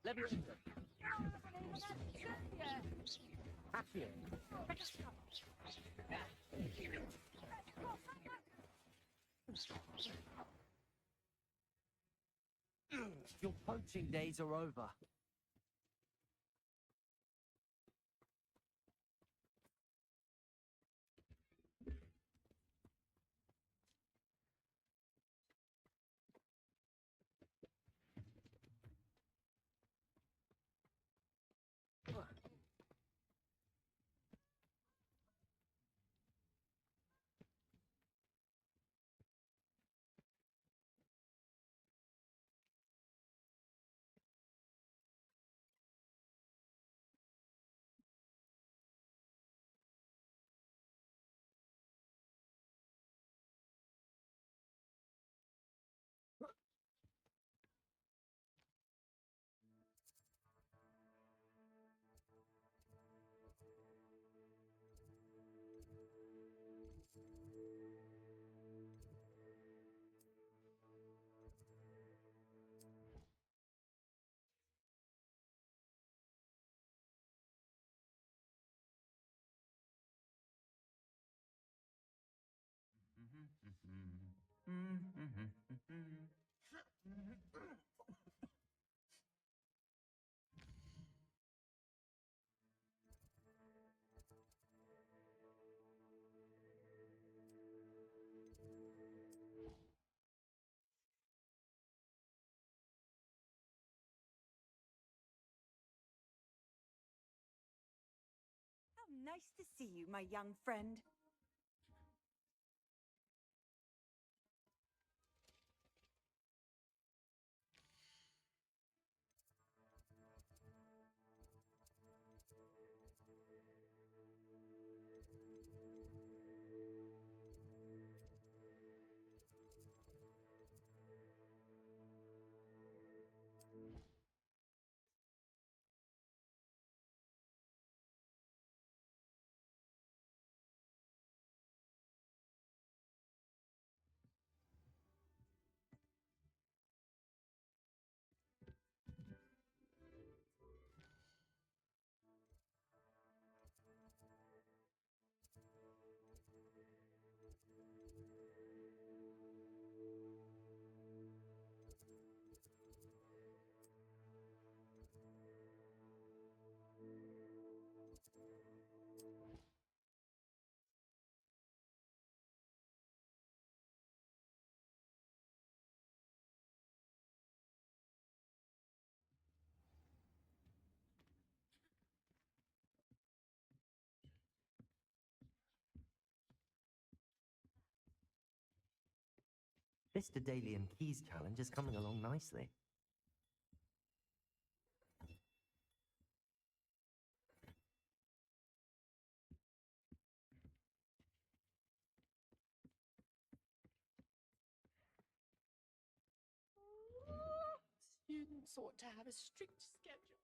Levioso. Accio. Your poaching days are over. How nice to see you, my young friend. This Daedalian Keys challenge is coming along nicely. hogwarts ought to have a strict schedule.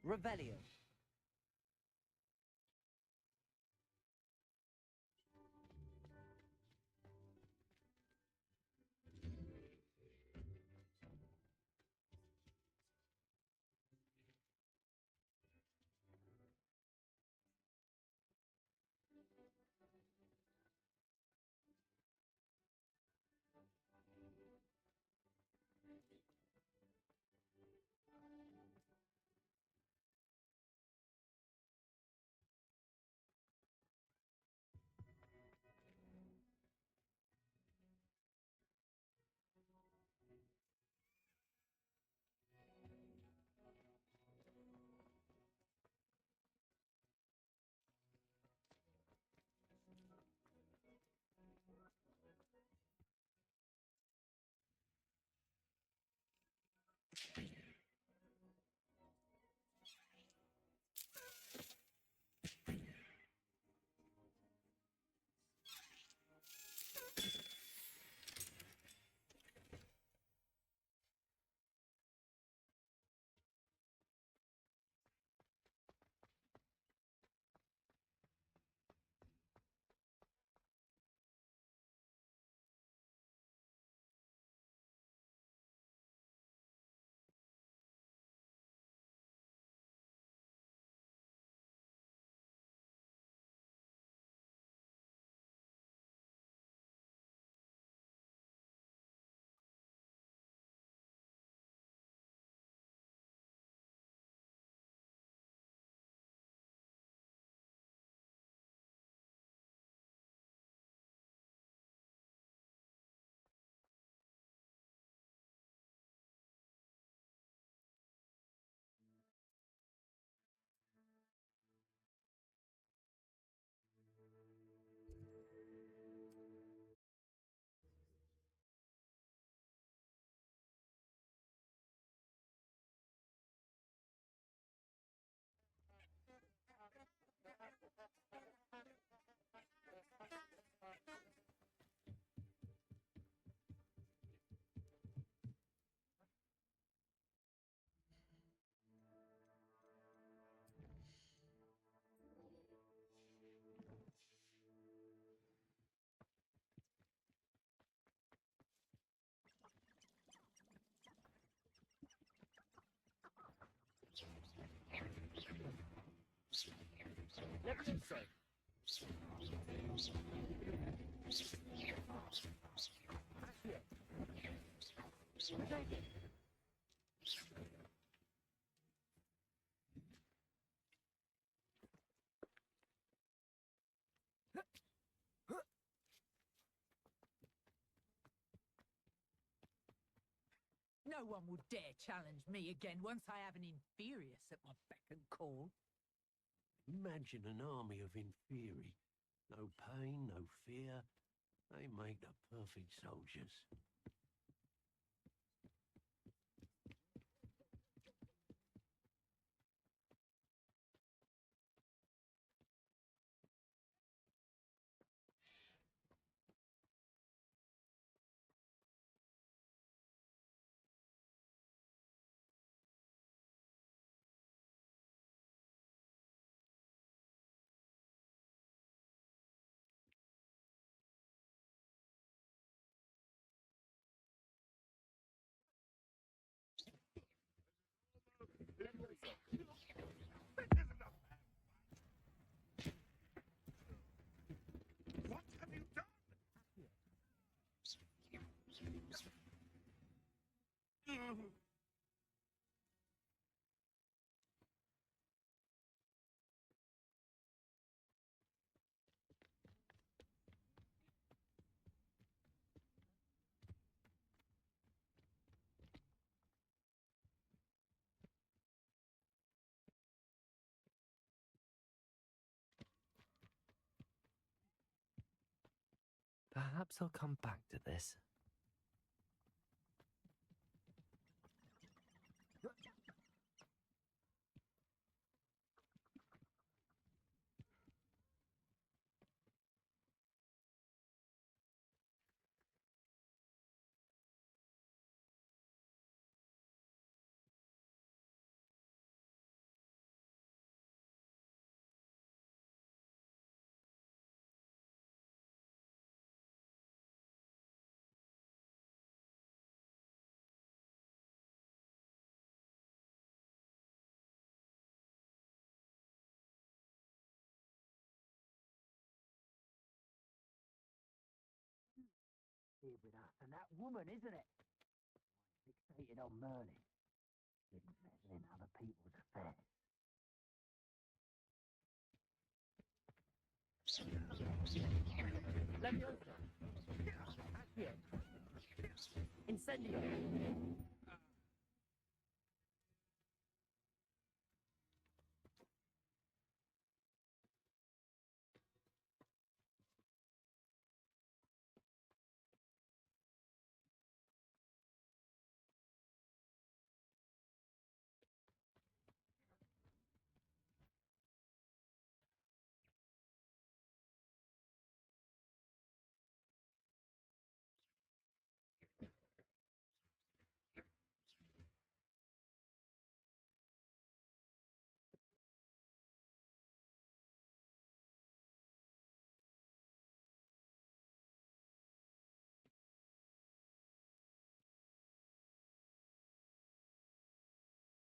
Revelio. What did it say? No one will dare challenge me again once I have an Inferius at my beck and call. Imagine an army of inferi. No pain, no fear. They make the perfect soldiers. Perhaps I'll come back to this. Here with us and that woman, isn't it? Fixated on Merlin. Didn't meddle in other people's affairs. Leviosa! Accio! Incendio!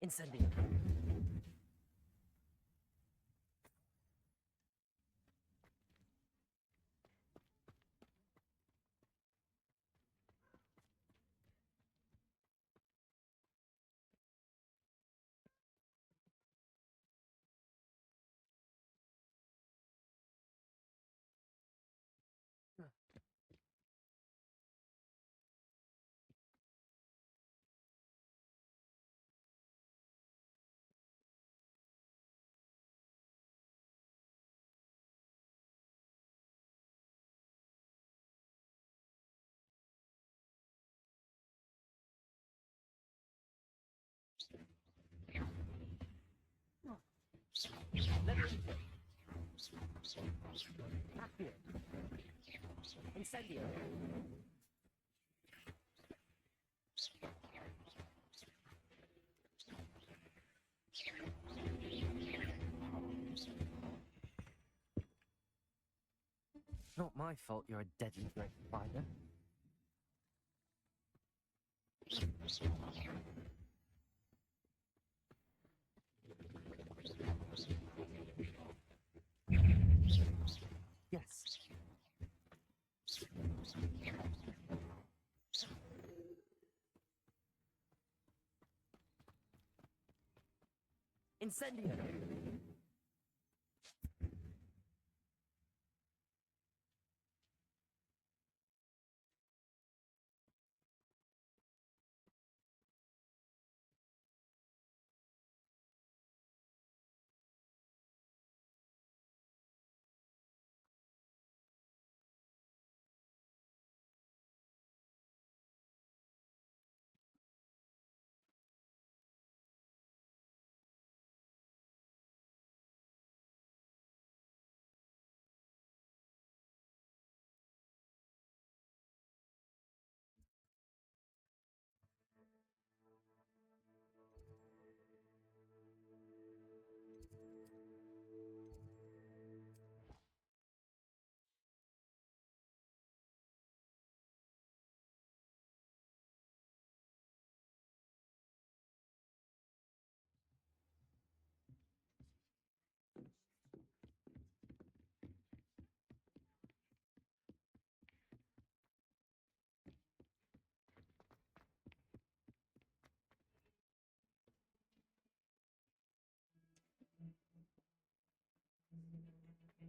Incendio! Accio! Incendio! Not my fault you're a deadly great fighter. Yes. Incendio! I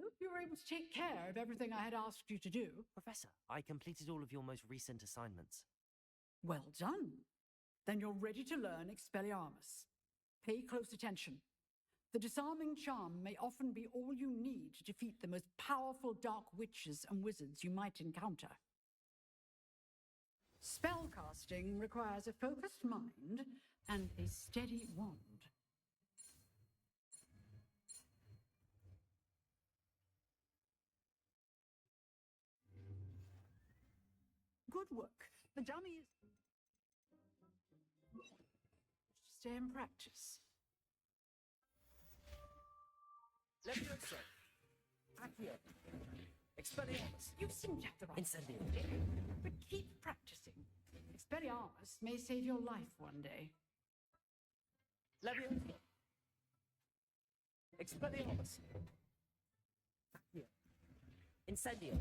hope you were able to take care of everything I had asked you to do. Professor, I completed all of your most recent assignments. Well done. Then you're ready to learn Expelliarmus. Pay close attention. The disarming charm may often be all you need to defeat the most powerful dark witches and wizards you might encounter. Spellcasting requires a focused mind and a steady wand. Good work. The dummy is... Stay in practice. Levioso. Accio. Expelliarmus. You seem to have the right Incendio. but keep practicing. Expelliarmus may save your life one day. Levioso. Expelliarmus. Accio. Incendio.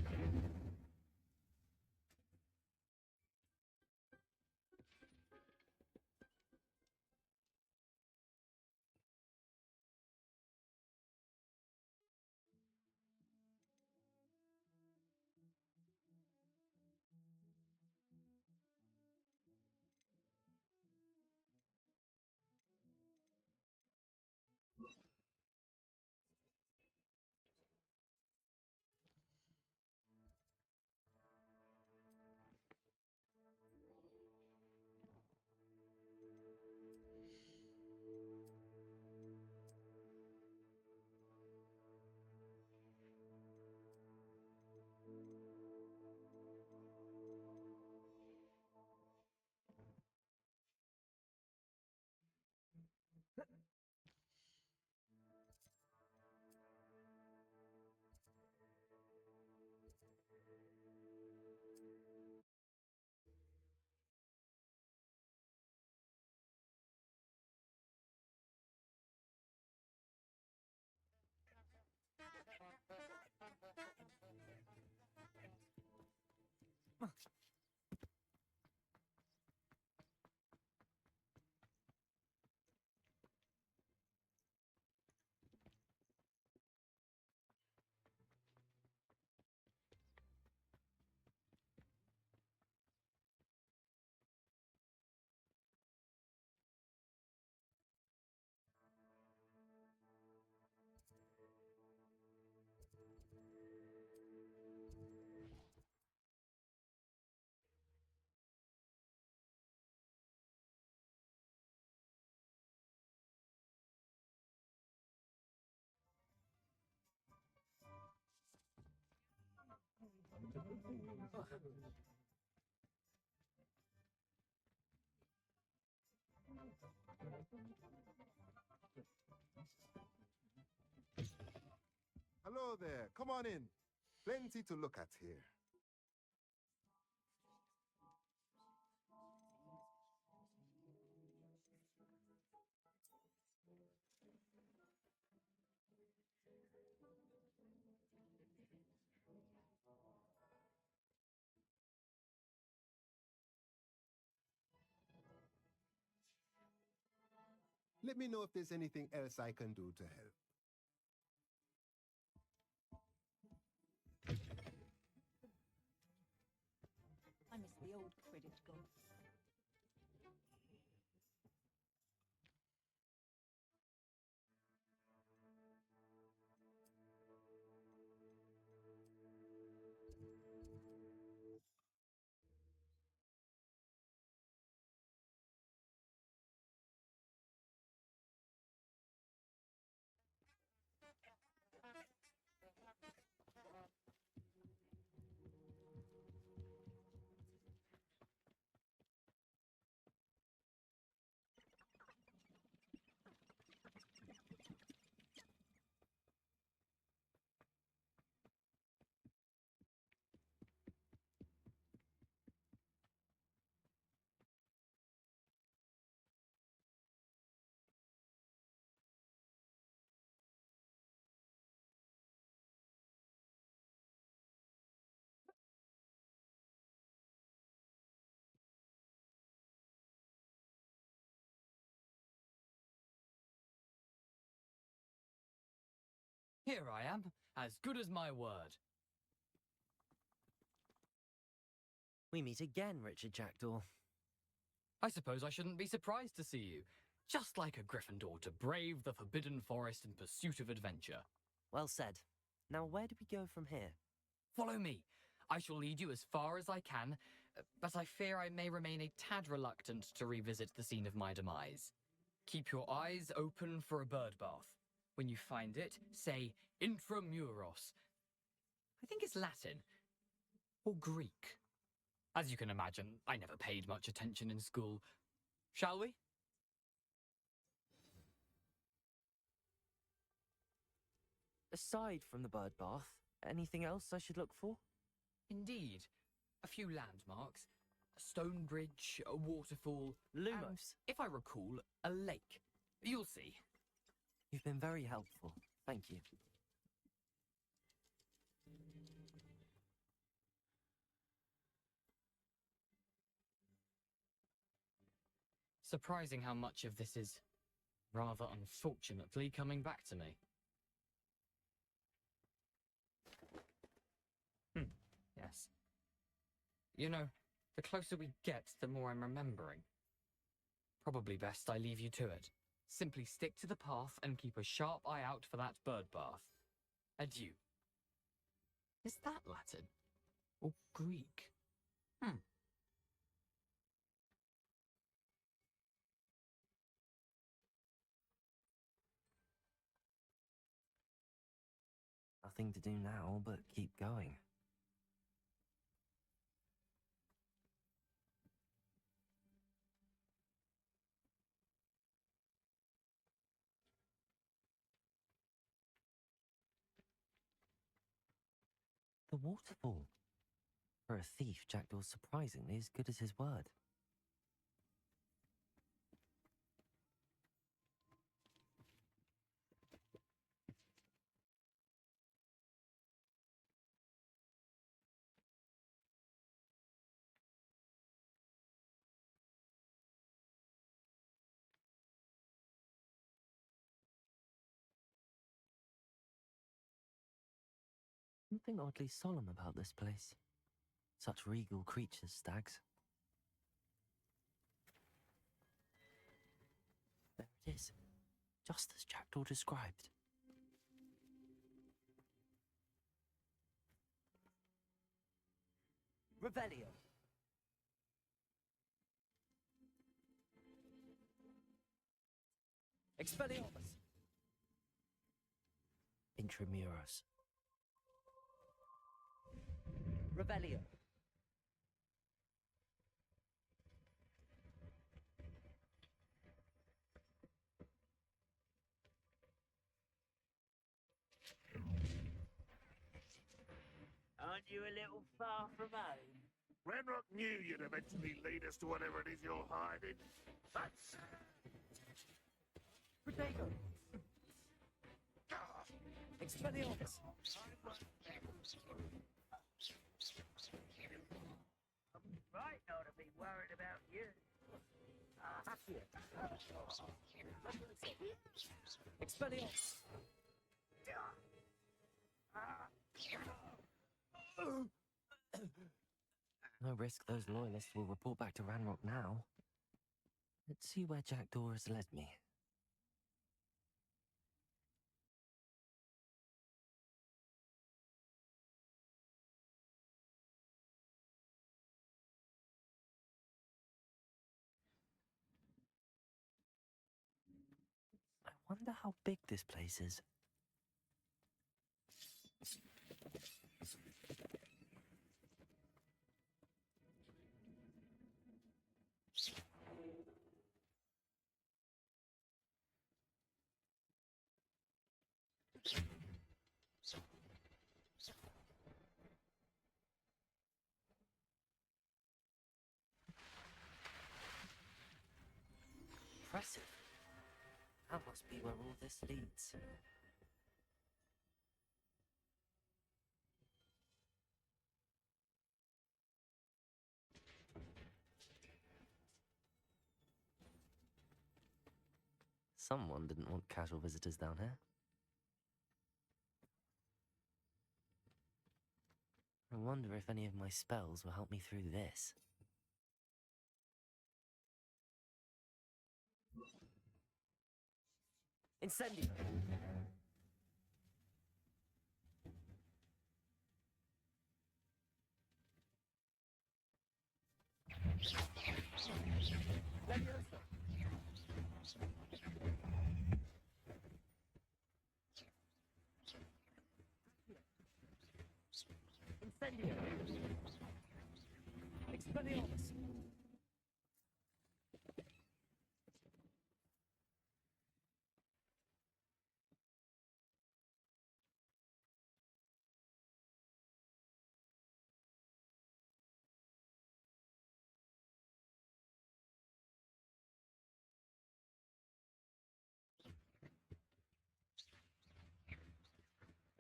Hello there. Come on in. Plenty to look at here. Let me know if there's anything else I can do to help. I miss the old Quidditch goal. Here I am, as good as my word. We meet again, Richard Jackdaw. I suppose I shouldn't be surprised to see you. Just like a Gryffindor to brave the Forbidden Forest in pursuit of adventure. Well said. Now where do we go from here? Follow me. I shall lead you as far as I can, but I fear I may remain a tad reluctant to revisit the scene of my demise. Keep your eyes open for a bird bath. When you find it, say intramuros. I think it's Latin. Or Greek. As you can imagine, I never paid much attention in school. Shall we? Aside from the bird bath, anything else I should look for? Indeed. A few landmarks. A stone bridge, a waterfall. Lumos. And, if I recall, a lake. You'll see. You've been very helpful. Thank you. Surprising how much of this is, rather unfortunately, coming back to me. Yes. You know, the closer we get, the more I'm remembering. Probably best I leave you to it. Simply stick to the path and keep a sharp eye out for that bird bath. Adieu. Is that Latin? Or Greek? Nothing to do now but keep going. The waterfall. For a thief, Jackdaw's surprisingly as good as his word. Something oddly solemn about this place. Such regal creatures, stags. There it is, just as Jackdaw described. Revelio. Expelliarmus. Intramuros. Revelio. Aren't you a little far from home? Ranrock knew you'd eventually lead us to whatever it is you're hiding. That's... Protego. Expelliarmus. Right not to be worried about you. Expelliarmus. No risk those loyalists will report back to Ranrock now. Let's see where Jackdaw has led me. I wonder how big this place is. Impressive. That must be where all this leads. Someone didn't want casual visitors down here. wonder if any of my spells will help me through this. Incendio. Leviosa. Incendio. Expelliarmus.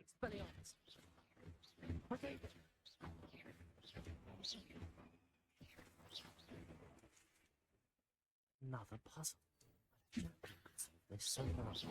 Expelliarmus. Okay. Another puzzle. There's so much.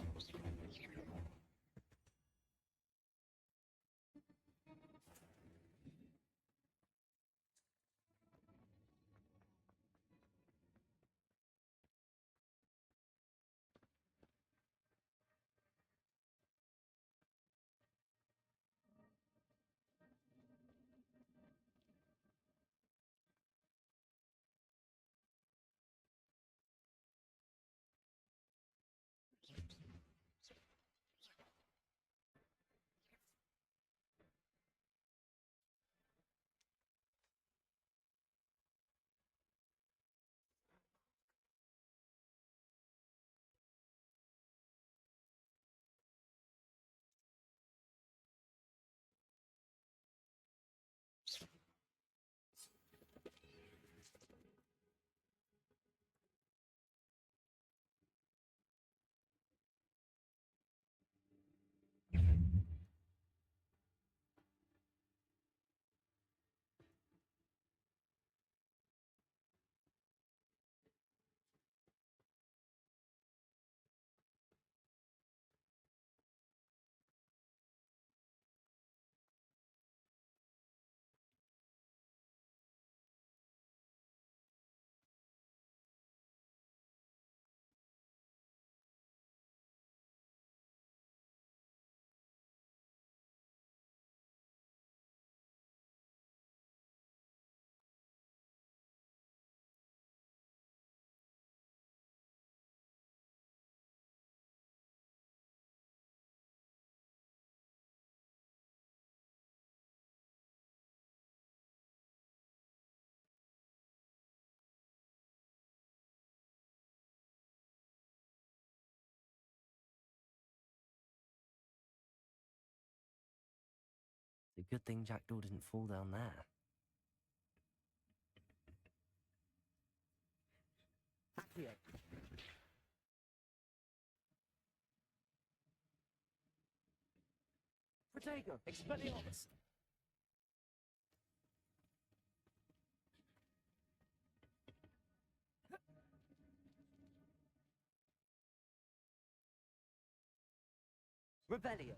It's a good thing Jackdaw didn't fall down there. Accio. Protego. Expelliarmus. Rebellion.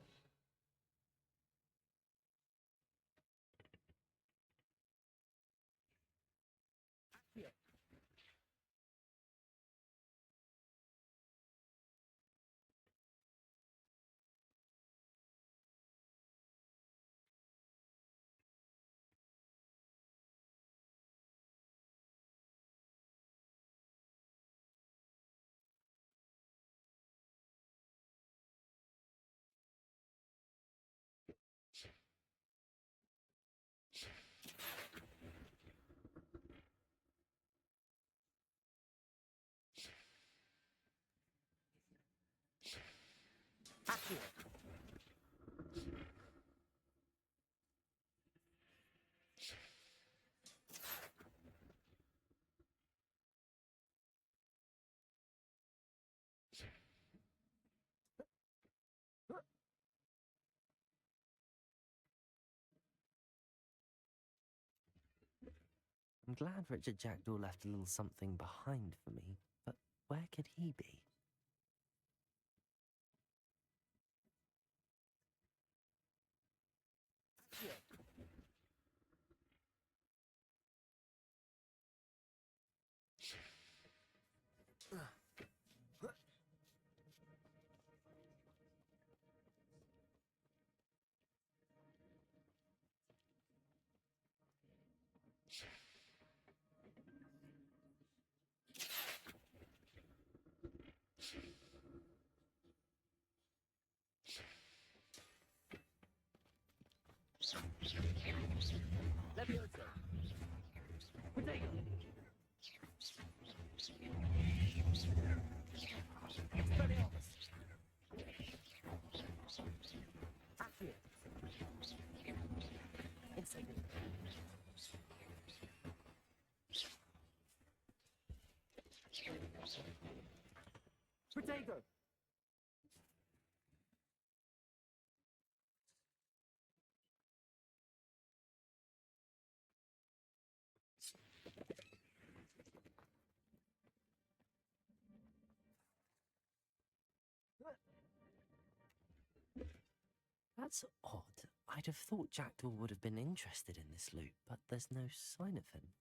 Accio. Accio. I'm glad Richard Jackdaw left a little something behind for me, but where could he be? Levioso. Potato. Expelliarmus. Accio. Incendio. Potato. That's odd. I'd have thought Jackdaw would have been interested in this loot, but there's no sign of him.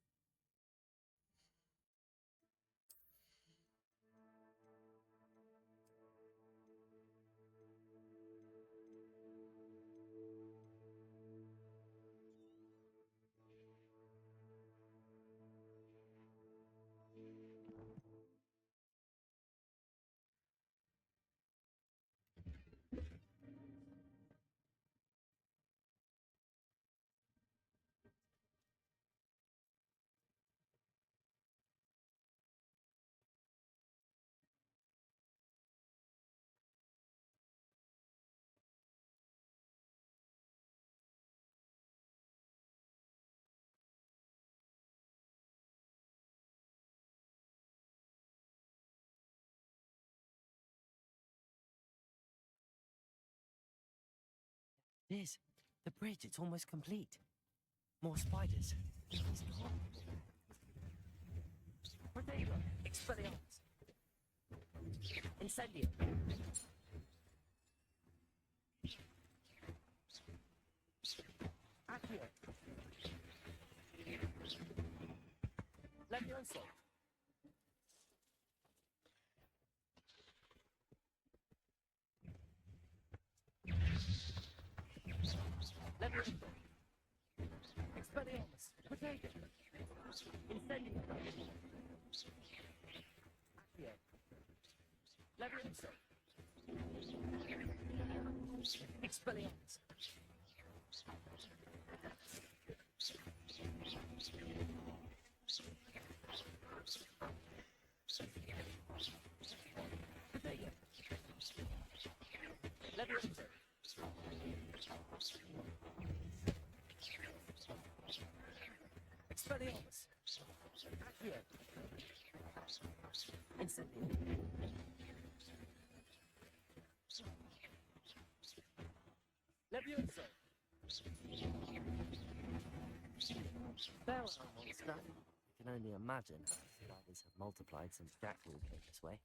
It is. The bridge, it's almost complete. More spiders. Potato. Expelliarmus. Incendio. Accio. Levioso. Levioso. Expelliarmus. Potato. Incendio. Accio. Levioso. Expelliarmus. Potato. Levioso. Expelliarmus. Accio. Incendio. Levioso. Farewell, monster. I can only imagine how the spiders have multiplied since Jackdaw came this way.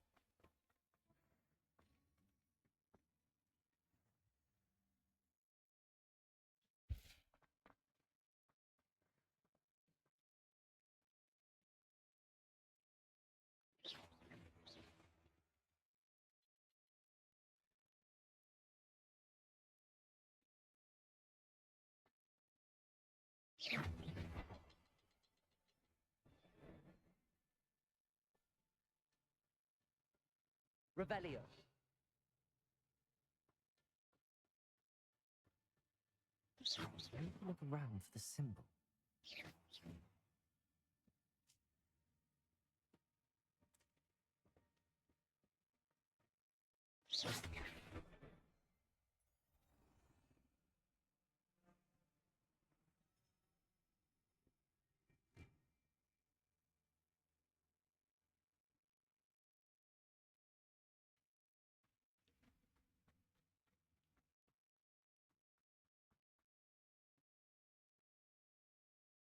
Revelio. I need to look around for the symbol.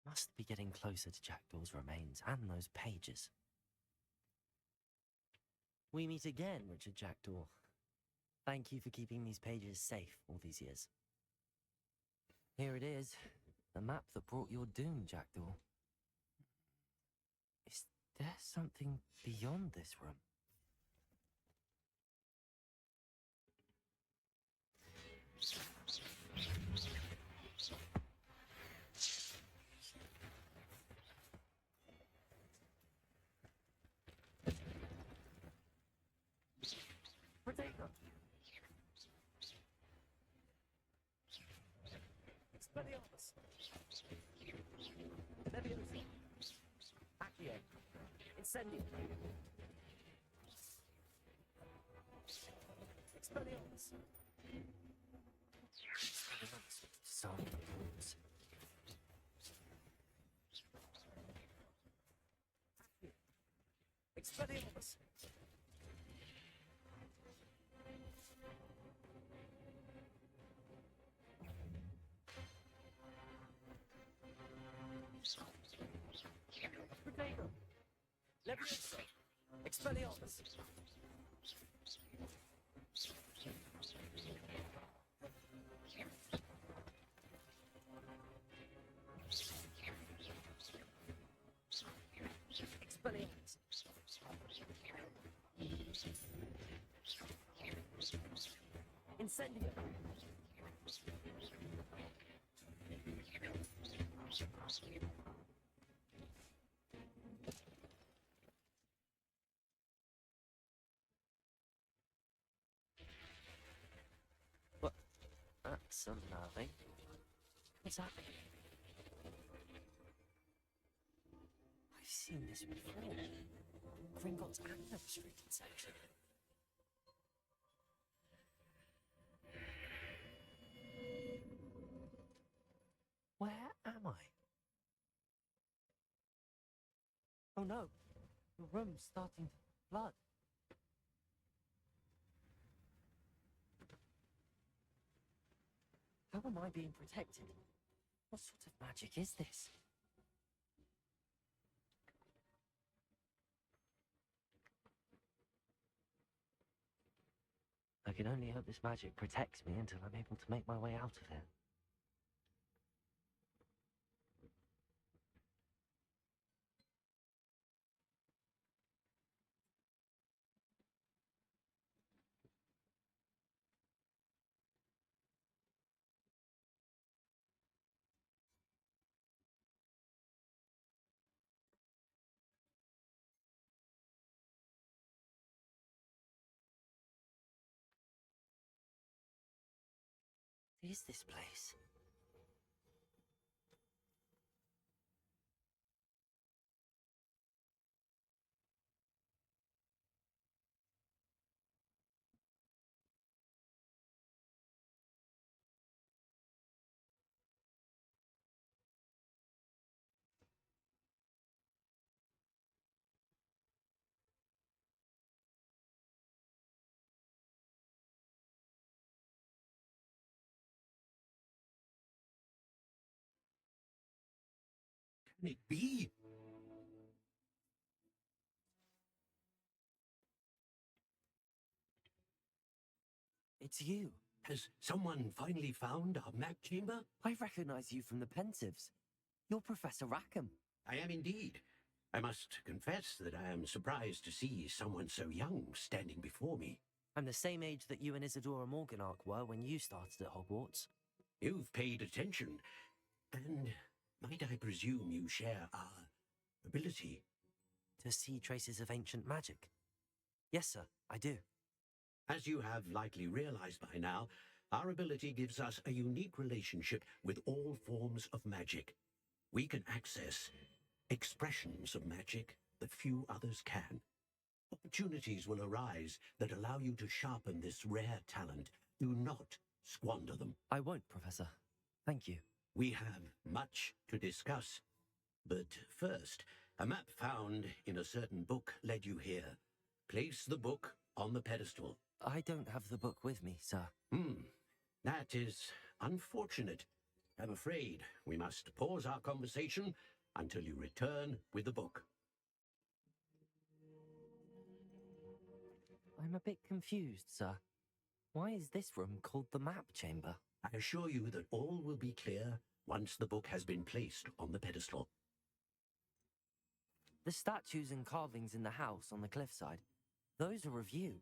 Must be getting closer to Jackdaw's remains and those pages. We meet again, Richard Jackdaw. Thank you for keeping these pages safe all these years. Here it is, the map that brought your doom, Jackdaw. Is there something beyond this room? Expelliarmus! Leviosa! Accio! Incendio! Expelliarmus! Expelliarmus! Disarm the wounds. Expelliarmus! Protego! Leviosa! Expelliarmus! Expelliarmus! Incendio! What? That's unnerving. What's happening? I've seen this before. Gringotts and the restricted section. Where am I? Oh no, the room's starting to flood. How am I being protected? What sort of magic is this? I can only hope this magic protects me until I'm able to make my way out of here. What is this place? Can it be? It's you. Has someone finally found our map chamber? I recognize you from the Pensives. You're Professor Rackham. I am indeed. I must confess that I am surprised to see someone so young standing before me. I'm the same age that you and Isadora Morganark were when you started at Hogwarts. You've paid attention, and might I presume you share our ability? To see traces of ancient magic? Yes, sir, I do. As you have likely realized by now, our ability gives us a unique relationship with all forms of magic. We can access expressions of magic that few others can. Opportunities will arise that allow you to sharpen this rare talent. Do not squander them. I won't, Professor. Thank you. We have much to discuss. But first, a map found in a certain book led you here. Place the book on the pedestal. I don't have the book with me, sir. That is unfortunate. I'm afraid we must pause our conversation until you return with the book. I'm a bit confused, sir. Why is this room called the map chamber? I assure you that all will be clear once the book has been placed on the pedestal. The statues and carvings in the house on the cliffside, those are of you.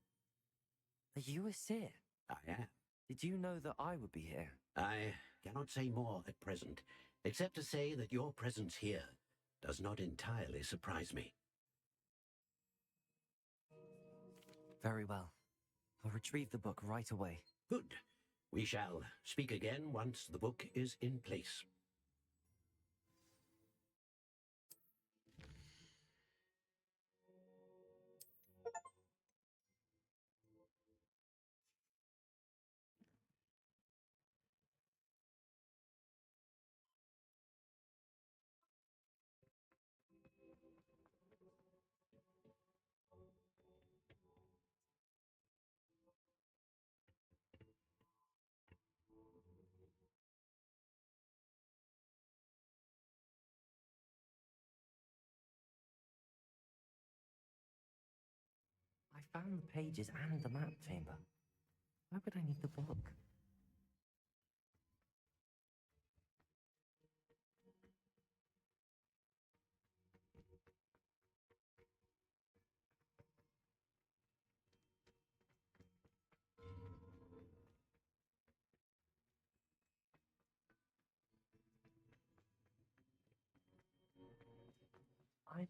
Are you a seer? I am. Did you know that I would be here? I cannot say more at present, except to say that your presence here does not entirely surprise me. Very well. I'll retrieve the book right away. Good. We shall speak again once the book is in place. I found the pages and the map chamber. Why would I need the book? I'm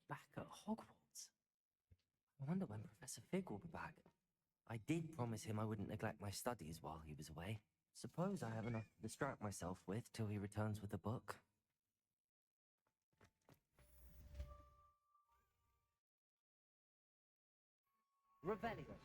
back at Hogwarts. I wonder when Professor Fig will be back. I did promise him I wouldn't neglect my studies while he was away. Suppose I have enough to distract myself with till he returns with a book. Revelio.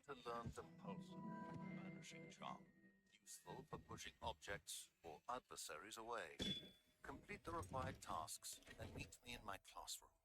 To learn to pulse, vanishing charm, useful for pushing objects or adversaries away. Complete the required tasks, then meet me in my classroom.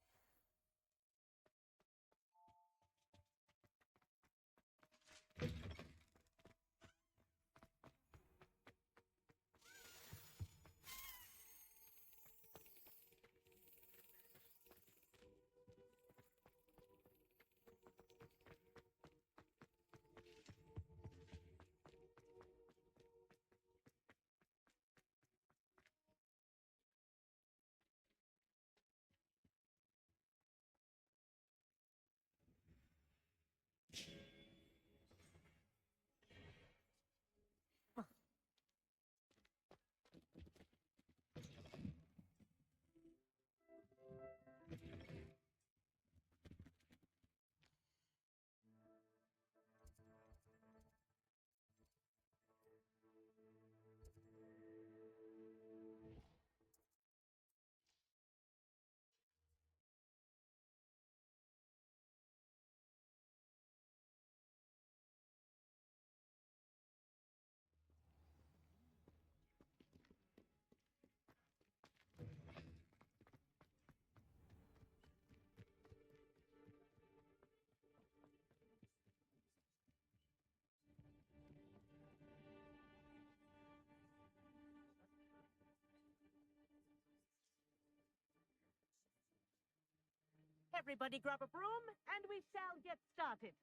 Everybody grab a broom, and we shall get started.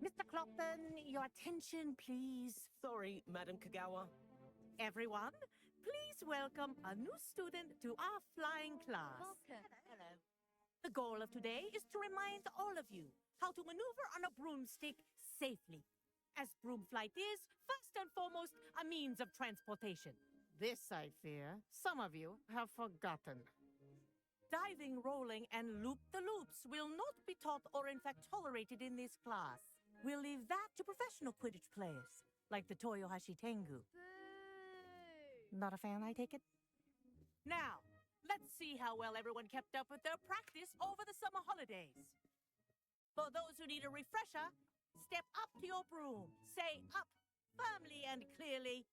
Mr. Clockton, your attention, please. Sorry, Madam Kagawa. Everyone, please welcome a new student to our flying class. Welcome. Hello. The goal of today is to remind all of you how to maneuver on a broomstick safely, as broom flight is, first and foremost, a means of transportation. This, I fear, some of you have forgotten. Diving, rolling, and loop-the-loops will not be taught or in fact tolerated in this class. We'll leave that to professional Quidditch players, like the Toyohashi Tengu. Not a fan, I take it? Now, let's see how well everyone kept up with their practice over the summer holidays. For those who need a refresher, step up to your broom, say up firmly and clearly,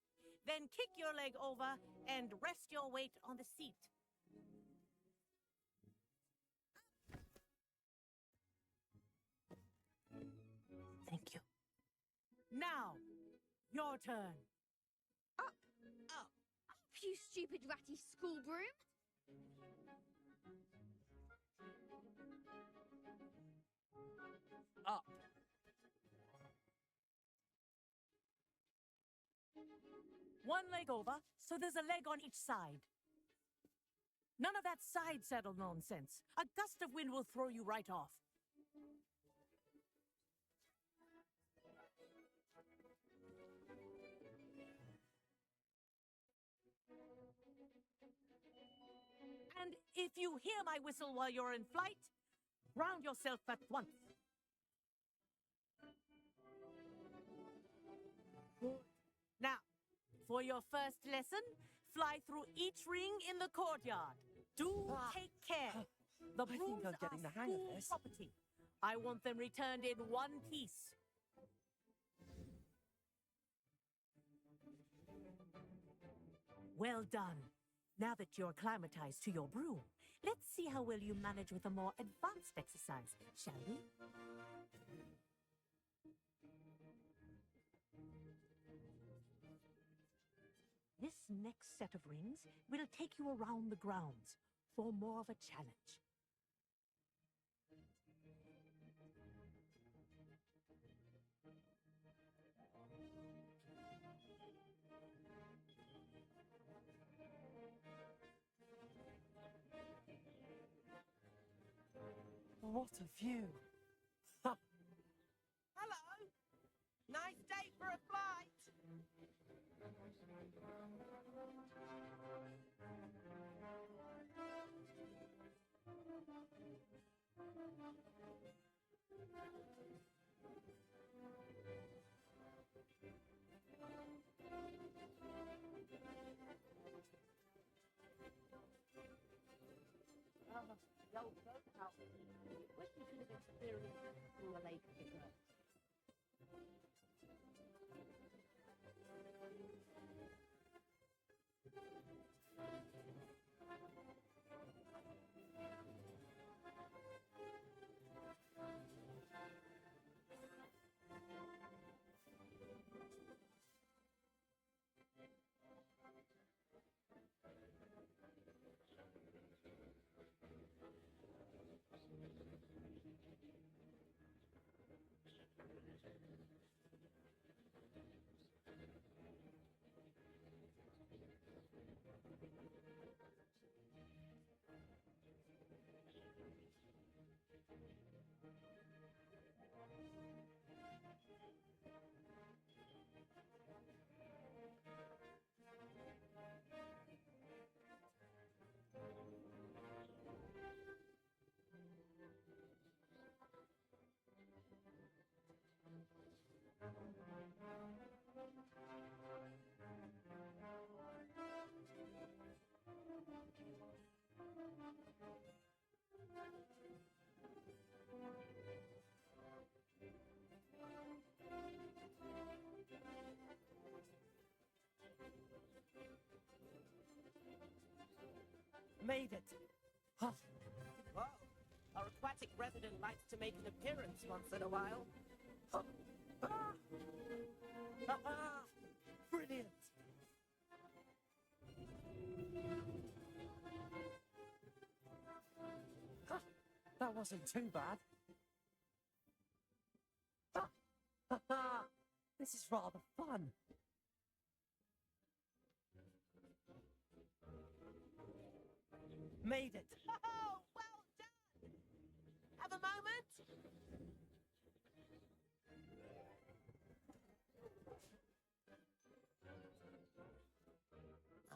then kick your leg over and rest your weight on the seat. Thank you. Now, your turn. Up, you stupid ratty school broom. Up. One leg over, so there's a leg on each side. None of that side saddle nonsense. A gust of wind will throw you right off. If you hear my whistle while you're in flight, ground yourself at once. Good. Now, for your first lesson, fly through each ring in the courtyard. Do take care. The brooms I'm getting are the hang of school this. property. I want them returned in one piece. Well done. Now that you're acclimatized to your broom, let's see how well you manage with a more advanced exercise, shall we? This next set of rings will take you around the grounds for more of a challenge. What a view! Hello! Nice day for a flight! The old boathouse. Wish we could have experienced through a lake of the birds. Made it. Huh. Wow. Our aquatic resident likes to make an appearance once in a while. Huh. Ah. Ah. Ah. Brilliant. Huh. That wasn't too bad. Ah. Ah. Ah. This is rather fun. Made it. Oh, well done! Have a moment?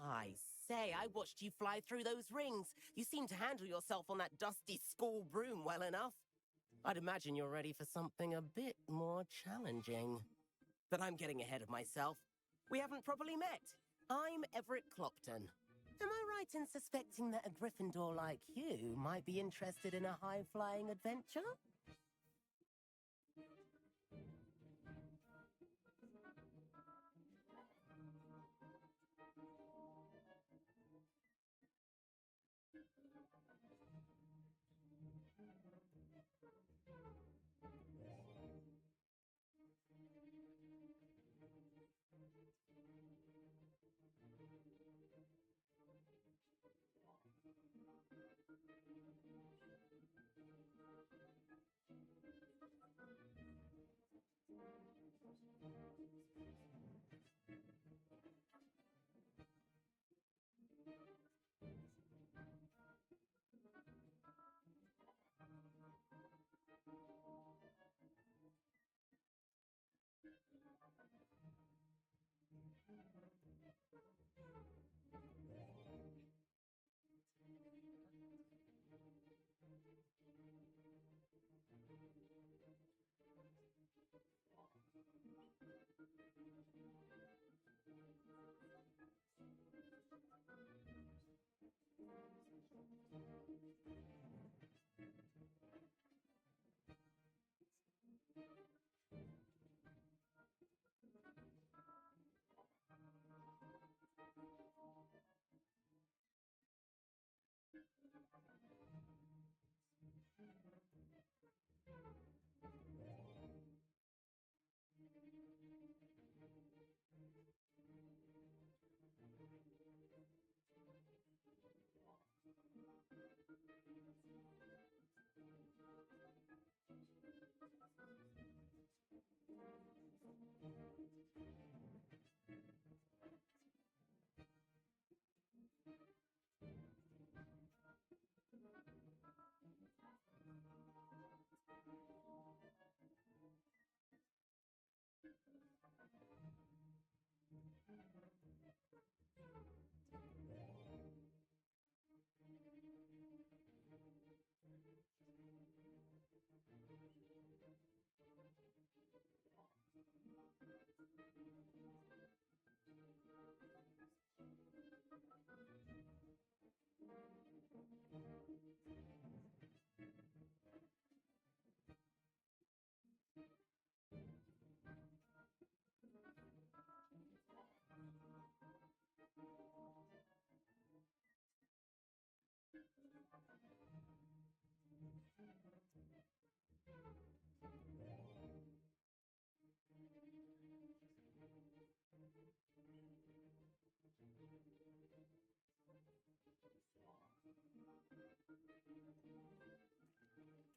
I say, I watched you fly through those rings. You seem to handle yourself on that dusty school broom well enough. I'd imagine you're ready for something a bit more challenging. But I'm getting ahead of myself. We haven't properly met. I'm Everett Clopton. Am I right in suspecting that a Gryffindor like you might be interested in a high-flying adventure?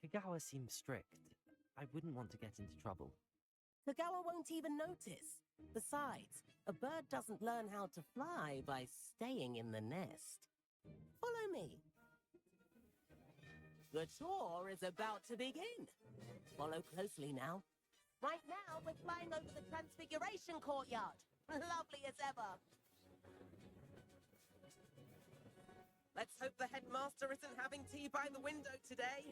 Kagawa seems strict. I wouldn't want to get into trouble. Kagawa won't even notice. Besides, a bird doesn't learn how to fly by staying in the nest. Follow me. The tour is about to begin. Follow closely now. Right now, we're flying over the Transfiguration Courtyard. Lovely as ever. Let's hope the headmaster isn't having tea by the window today.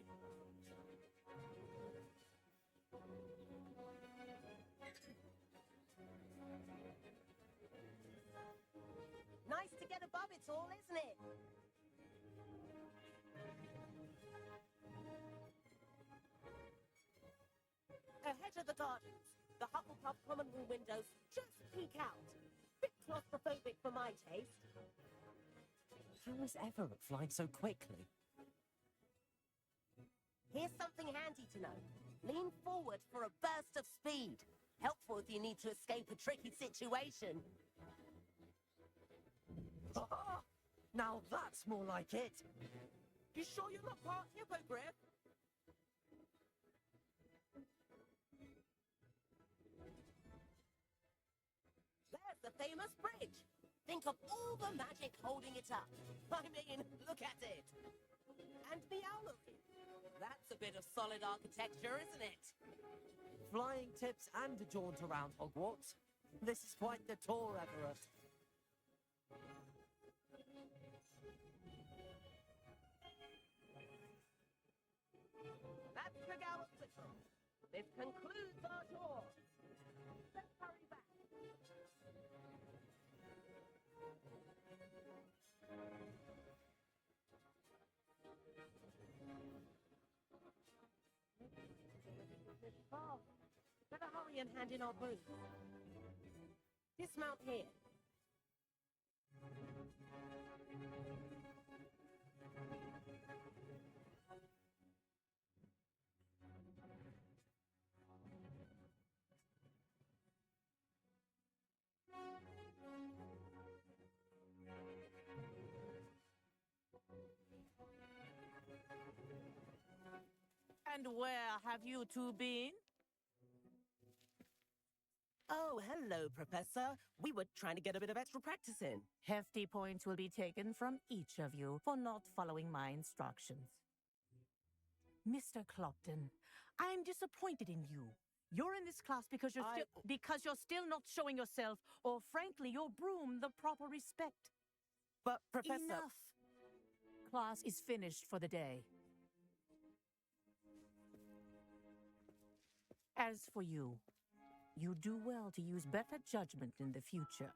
Nice to get above it all, isn't it? Ahead of the gardens, the Hufflepuff common room windows just peek out. Bit claustrophobic for my taste. How is Everett flying so quickly? Here's something handy to know. Lean forward for a burst of speed. Helpful if you need to escape a tricky situation. Now that's more like it. You sure you're not part hippogriff? There's the famous bridge. Think of all the magic holding it up. I mean, look at it. And the owlery. That's a bit of solid architecture, isn't it? Flying tips and a jaunt around Hogwarts. This is quite the tour, Everett. That's Kagawa's whistle. This concludes our tour. Let's hurry back. Oh, better hurry and hand in our brooms. Dismount here. And where have you two been? Oh, hello, Professor. We were trying to get a bit of extra practice in. Hefty points will be taken from each of you for not following my instructions. Mr. Clopton, I'm disappointed in you. You're in this class because you're still not showing yourself, or frankly, your broom the proper respect. But, Professor... Enough. Class is finished for the day. As for you, You do well to use better judgment in the future.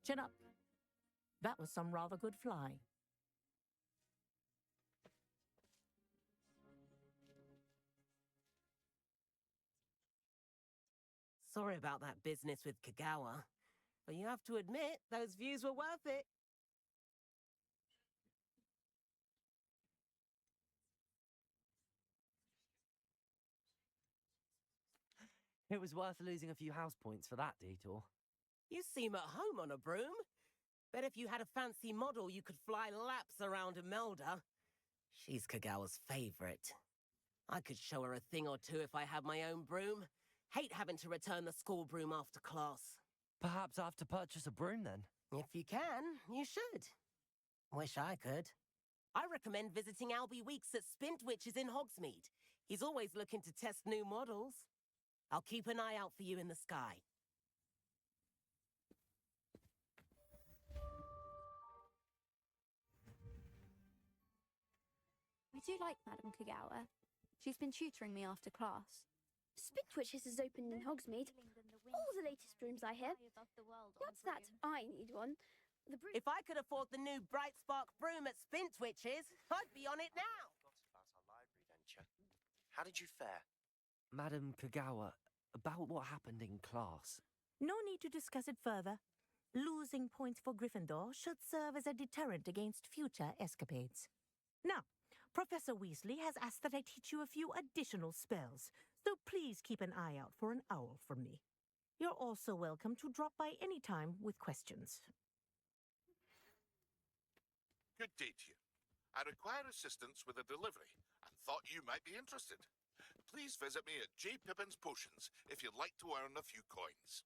Chin up. That was some rather good fly. Sorry about that business with Kagawa, but you have to admit those views were worth it. It was worth losing a few house points for that detour. You seem at home on a broom. Bet if you had a fancy model, you could fly laps around Imelda. She's Kagawa's favorite. I could show her a thing or two if I had my own broom. Hate having to return the school broom after class. Perhaps I have to purchase a broom then. If you can, you should. Wish I could. I recommend visiting Albie Weeks at Spintwitches in Hogsmeade. He's always looking to test new models. I'll keep an eye out for you in the sky. I do like Madame Kagawa. She's been tutoring me after class. Spintwitches is open in Hogsmeade. All the latest brooms, I hear. Not that I need one. If I could afford the new Bright Spark broom at Spintwitches, I'd be on it now. About our library venture. How did you fare? Madame Kagawa, about what happened in class. No need to discuss it further. Losing points for Gryffindor should serve as a deterrent against future escapades. Now, Professor Weasley has asked that I teach you a few additional spells, so please keep an eye out for an owl from me. You're also welcome to drop by any time with questions. Good day to you. I require assistance with a delivery and thought you might be interested. Please visit me at J. Pippin's Potions if you'd like to earn a few coins.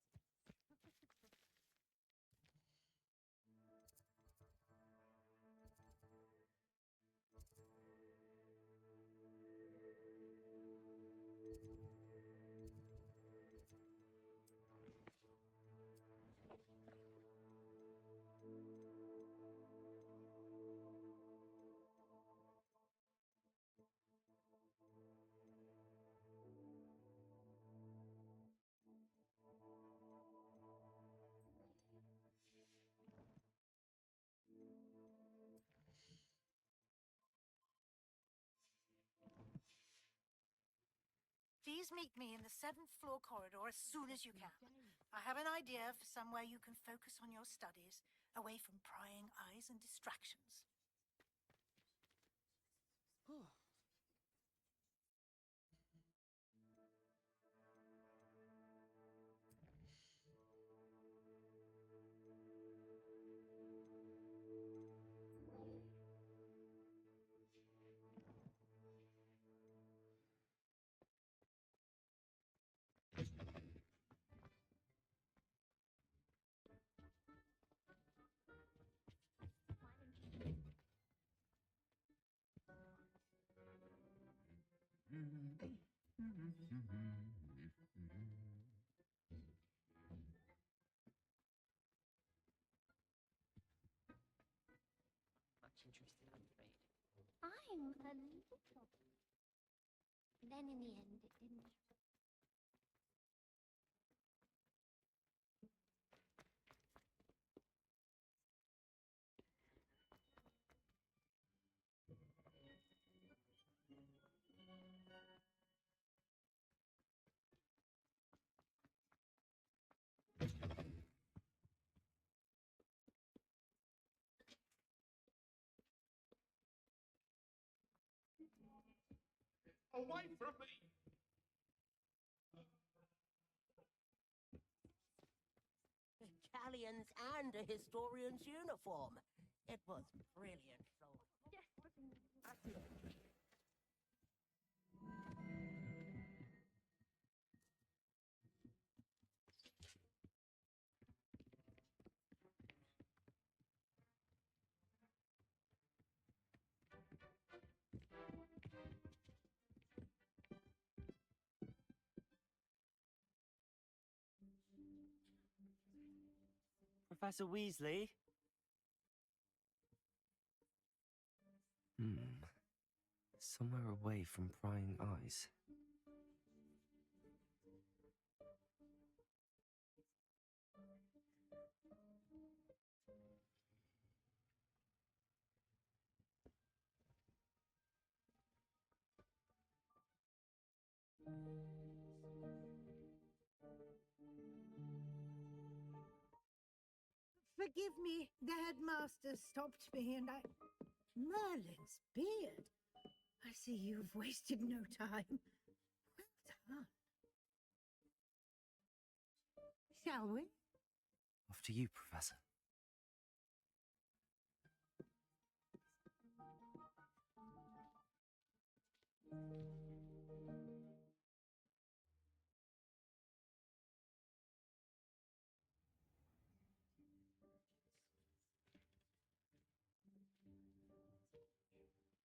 Please meet me in the 7th floor corridor as soon as you can. I have an idea for somewhere you can focus on your studies, away from prying eyes and distractions. Much interested in trade. I'm a little. Then in the end, it didn't. Away from me! Italians and a historian's uniform. It was brilliant, so... Professor Weasley? Somewhere away from prying eyes. Forgive me, the headmaster stopped me and I... Merlin's beard. I see you've wasted no time. Well done. Shall we? Off to you, Professor.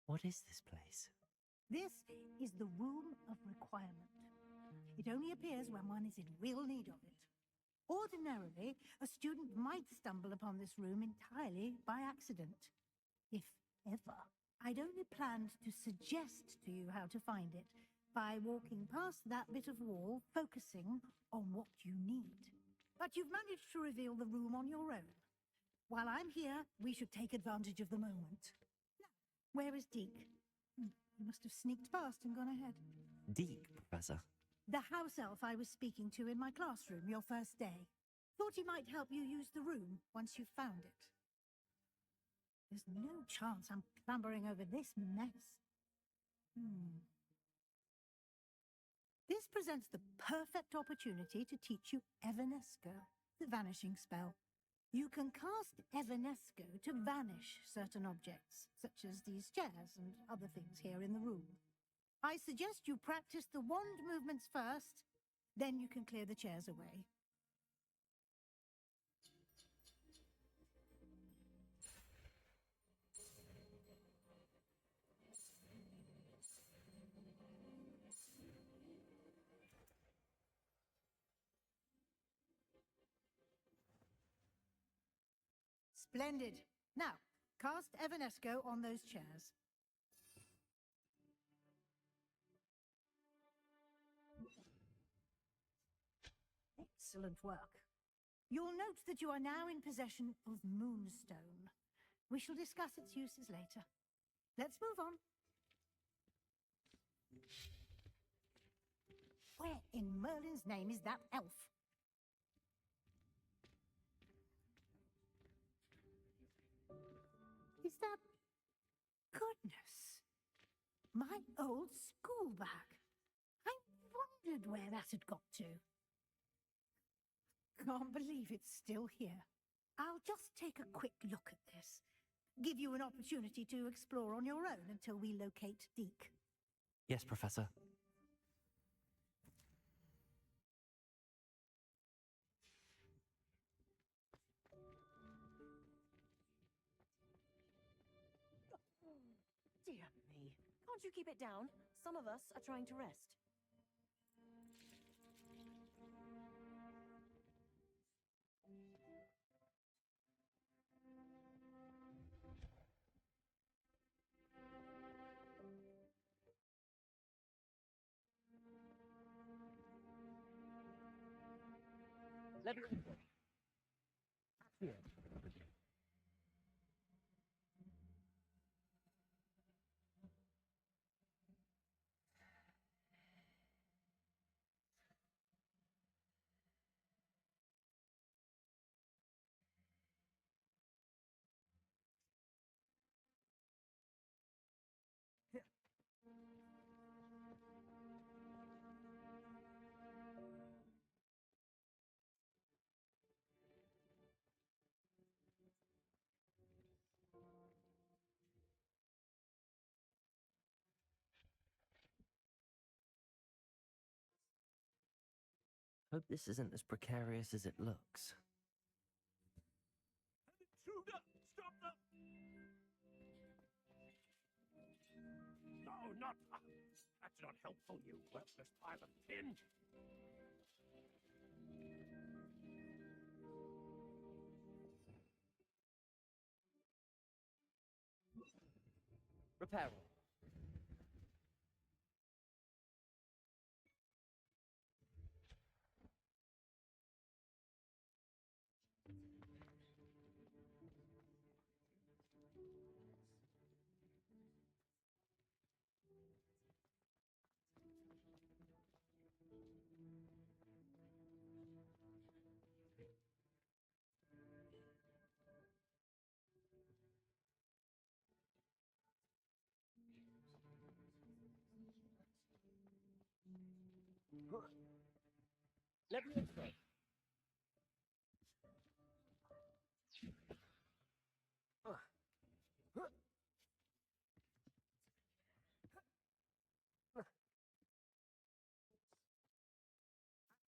What is this place? This is the Room of Requirement. It only appears when one is in real need of it. Ordinarily, a student might stumble upon this room entirely by accident. If ever. I'd only planned to suggest to you how to find it by walking past that bit of wall, focusing on what you need. But you've managed to reveal the room on your own. While I'm here, we should take advantage of the moment. Now, where is Deke? You must have sneaked past and gone ahead. Deke, Professor. The house elf I was speaking to in my classroom your first day. Thought he might help you use the room once you've found it. There's no chance I'm clambering over this mess. This presents the perfect opportunity to teach you Evanesco, the vanishing spell. You can cast Evanesco to vanish certain objects, such as these chairs and other things here in the room. I suggest you practice the wand movements first, then you can clear the chairs away. Splendid. Now, cast Evanesco on those chairs. Excellent work. You'll note that you are now in possession of Moonstone. We shall discuss its uses later. Let's move on. Where in Merlin's name is that elf? Is that... Goodness. My old school bag. I wondered where that had got to. Can't believe it's still here. I'll just take a quick look at this. Give you an opportunity to explore on your own until we locate Deke. Yes, Professor. Dear me. Can't you keep it down? Some of us are trying to rest. Let me... Here. Hope this isn't as precarious as it looks. Intruder! Stop them! No, not... That's not helpful, you worthless pile of tin! Repair. Let me explain.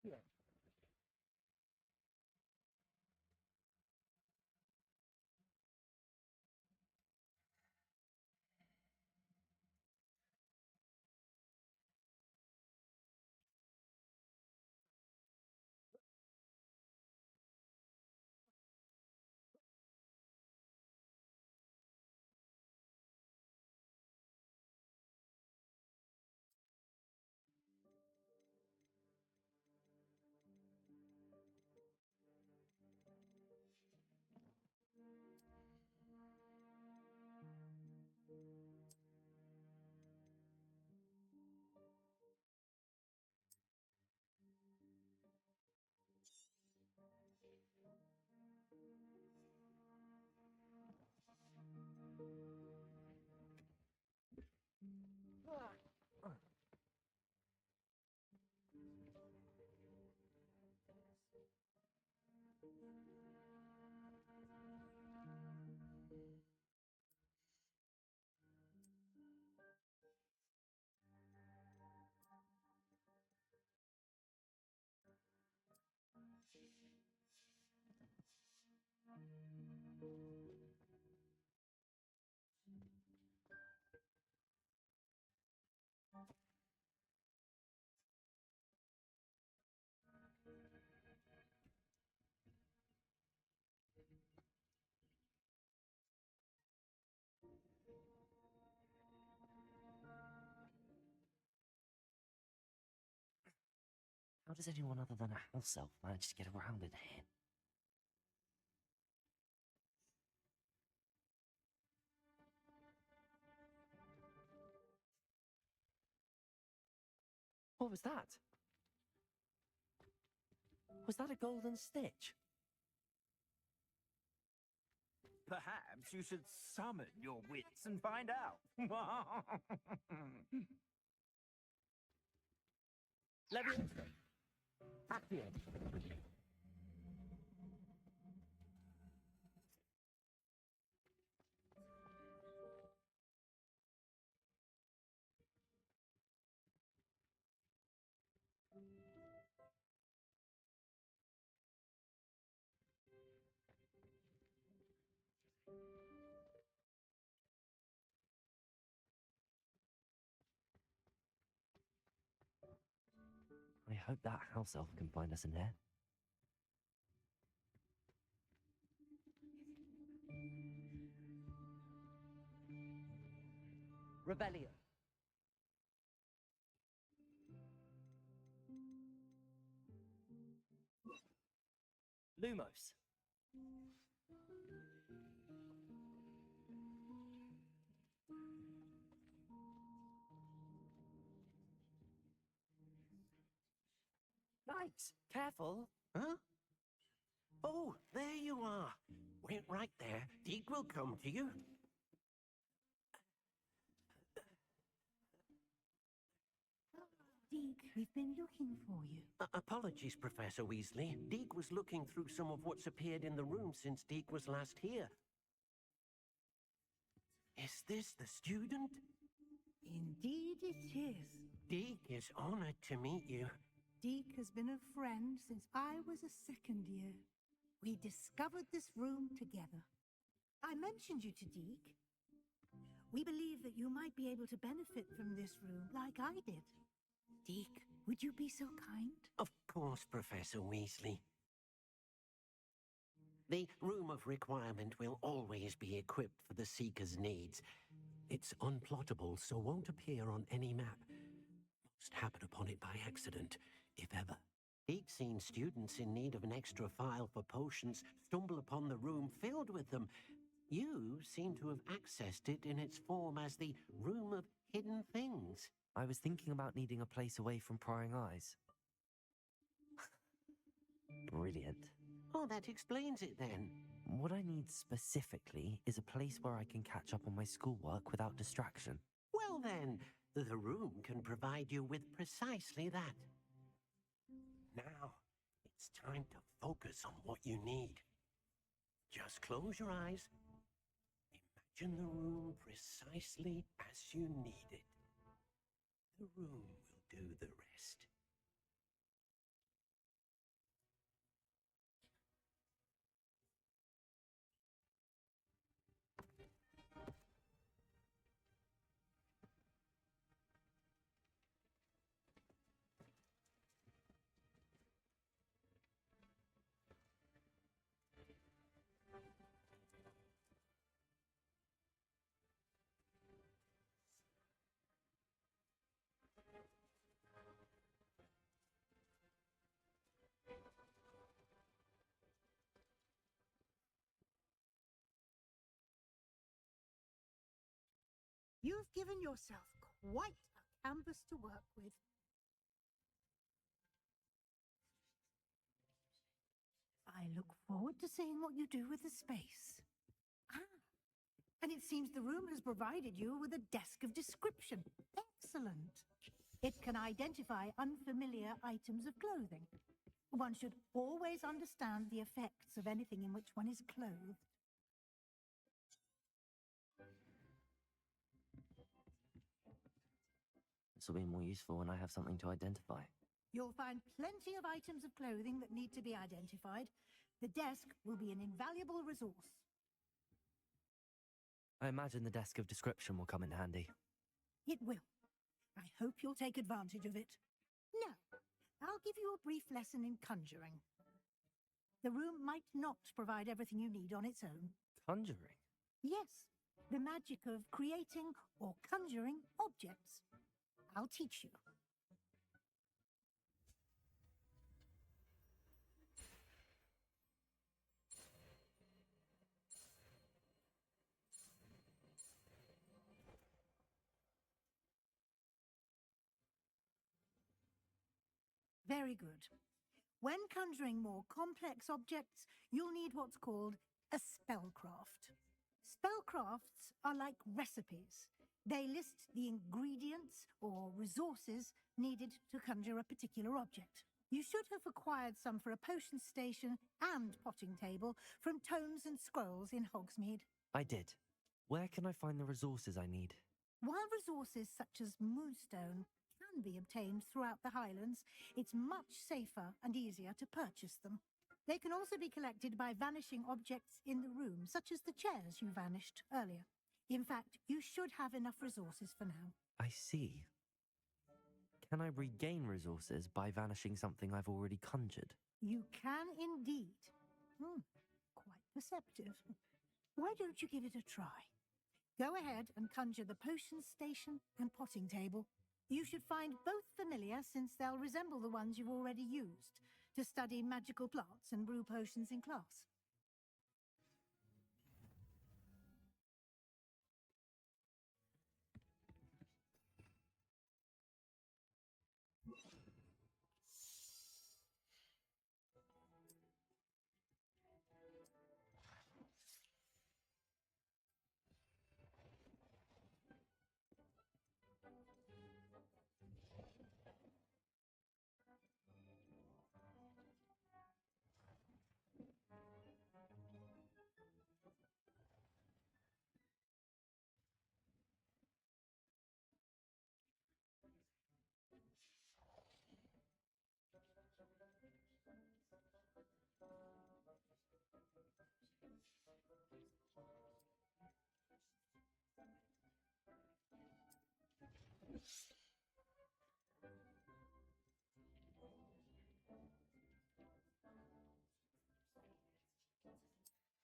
Yeah. How does anyone other than a house elf manage to get around in here? What was that? Was that a golden stitch? Perhaps you should summon your wits and find out. Let me explain. Accio. I hope that house elf can find us in there. Rebellion. Lumos. Nice. Careful. Huh? Oh, there you are. Wait right there. Deke will come to you. Deke, we've been looking for you. Apologies, Professor Weasley. Deke was looking through some of what's appeared in the room since Deke was last here. Is this the student? Indeed it is. Deke is honored to meet you. Deke has been a friend since I was a second year. We discovered this room together. I mentioned you to Deke. We believe that you might be able to benefit from this room like I did. Deke, would you be so kind? Of course, Professor Weasley. The Room of Requirement will always be equipped for the Seeker's needs. It's unplottable, so won't appear on any map. Most happen upon it by accident, if ever. Deke's seen students in need of an extra file for potions stumble upon the room filled with them. You seem to have accessed it in its form as the Room of Hidden Things. I was thinking about needing a place away from prying eyes. Brilliant. Oh, that explains it then. What I need specifically is a place where I can catch up on my schoolwork without distraction. Well then, the room can provide you with precisely that. Now, it's time to focus on what you need. Just close your eyes. Imagine the room precisely as you need it. The room will do the rest. You've given yourself quite a canvas to work with. I look forward to seeing what you do with the space. And it seems the room has provided you with a desk of description. Excellent. It can identify unfamiliar items of clothing. One should always understand the effects of anything in which one is clothed. This will be more useful when I have something to identify. You'll find plenty of items of clothing that need to be identified. The desk will be an invaluable resource. I imagine the desk of description will come in handy. It will. I hope you'll take advantage of it. Now, I'll give you a brief lesson in conjuring. The room might not provide everything you need on its own. Conjuring? Yes, the magic of creating or conjuring objects. I'll teach you. Very good. When conjuring more complex objects, you'll need what's called a spellcraft. Spellcrafts are like recipes. They list the ingredients or resources needed to conjure a particular object. You should have acquired some for a potion station and potting table from tomes and scrolls in Hogsmeade. I did. Where can I find the resources I need? While resources such as moonstone can be obtained throughout the Highlands, it's much safer and easier to purchase them. They can also be collected by vanishing objects in the room, such as the chairs you vanished earlier. In fact, you should have enough resources for now. I see. Can I regain resources by vanishing something I've already conjured? You can indeed. Quite perceptive. Why don't you give it a try? Go ahead and conjure the potion station and potting table. You should find both familiar, since they'll resemble the ones you've already used to study magical plants and brew potions in class.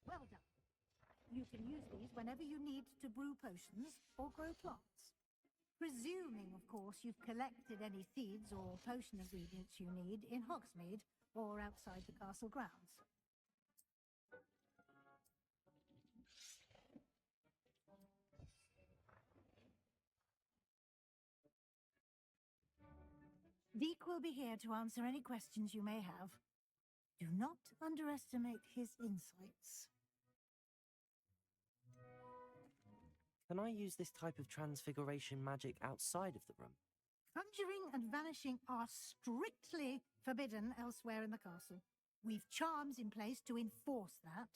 Well done. You can use these whenever you need to brew potions or grow plants. Presuming, of course, you've collected any seeds or potion ingredients you need in Hogsmeade or outside the castle grounds. Deek will be here to answer any questions you may have. Do not underestimate his insights. Can I use this type of transfiguration magic outside of the room? Conjuring and vanishing are strictly forbidden elsewhere in the castle. We've charms in place to enforce that.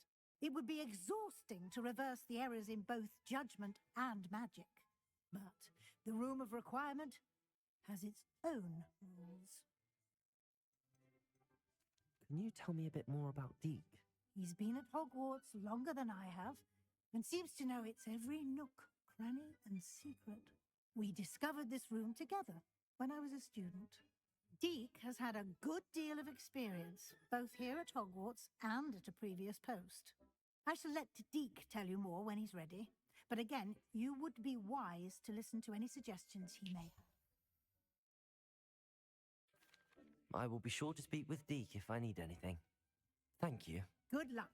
It would be exhausting to reverse the errors in both judgment and magic. But the Room of Requirement has its own rules. Can you tell me a bit more about Deke? He's been at Hogwarts longer than I have, and seems to know its every nook, cranny, and secret. We discovered this room together when I was a student. Deke has had a good deal of experience, both here at Hogwarts and at a previous post. I shall let Deke tell you more when he's ready, but again, you would be wise to listen to any suggestions he may have. I will be sure to speak with Deke if I need anything. Thank you. Good luck.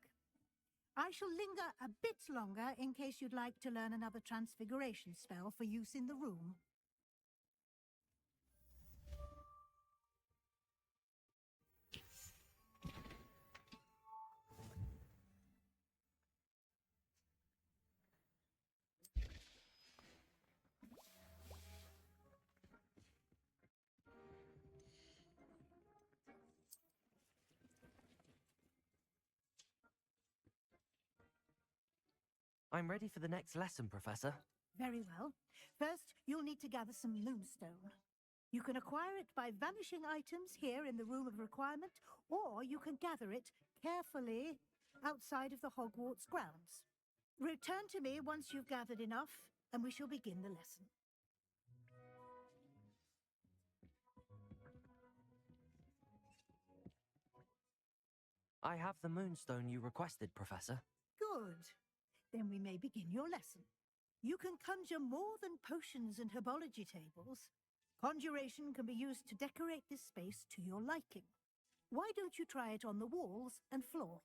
I shall linger a bit longer in case you'd like to learn another transfiguration spell for use in the room. I'm ready for the next lesson, Professor. Very well. First, you'll need to gather some moonstone. You can acquire it by vanishing items here in the Room of Requirement, or you can gather it carefully outside of the Hogwarts grounds. Return to me once you've gathered enough, and we shall begin the lesson. I have the moonstone you requested, Professor. Good. Then we may begin your lesson. You can conjure more than potions and herbology tables. Conjuration can be used to decorate this space to your liking. Why don't you try it on the walls and floor?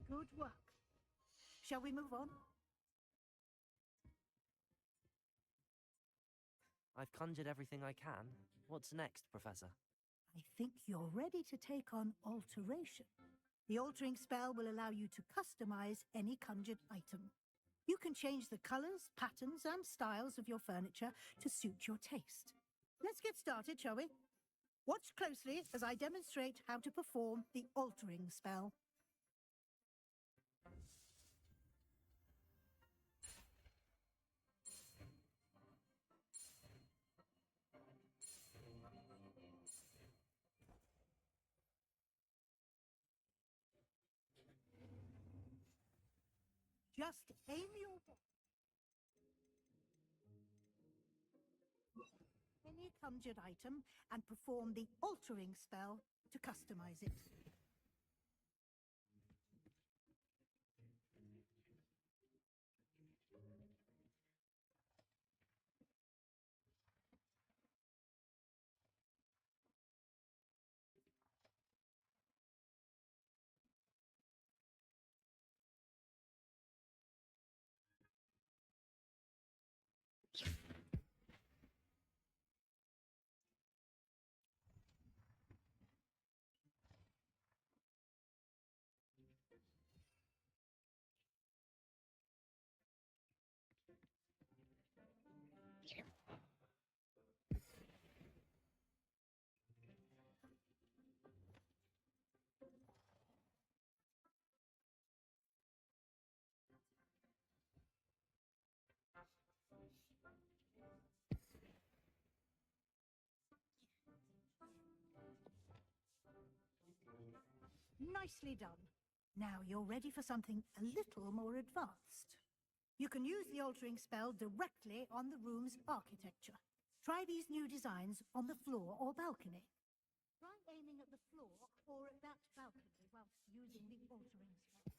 Good work. Shall we move on? I've conjured everything I can. What's next, Professor? I think you're ready to take on alteration. The altering spell will allow you to customize any conjured item. You can change the colors, patterns, and styles of your furniture to suit your taste. Let's get started, shall we? Watch closely as I demonstrate how to perform the altering spell. Just aim your any conjured item and perform the altering spell to customize it. Nicely done. Now you're ready for something a little more advanced. You can use the altering spell directly on the room's architecture. Try these new designs on the floor or balcony. Try aiming at the floor or at that balcony whilst using the altering spell.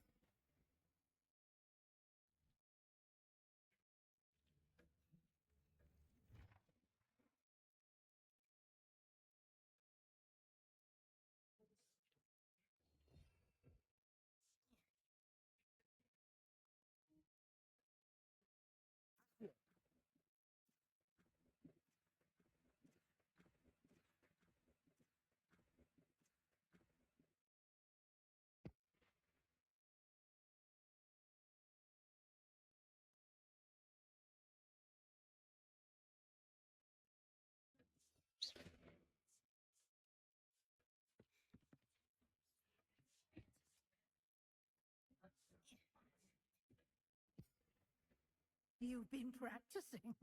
You've been practicing.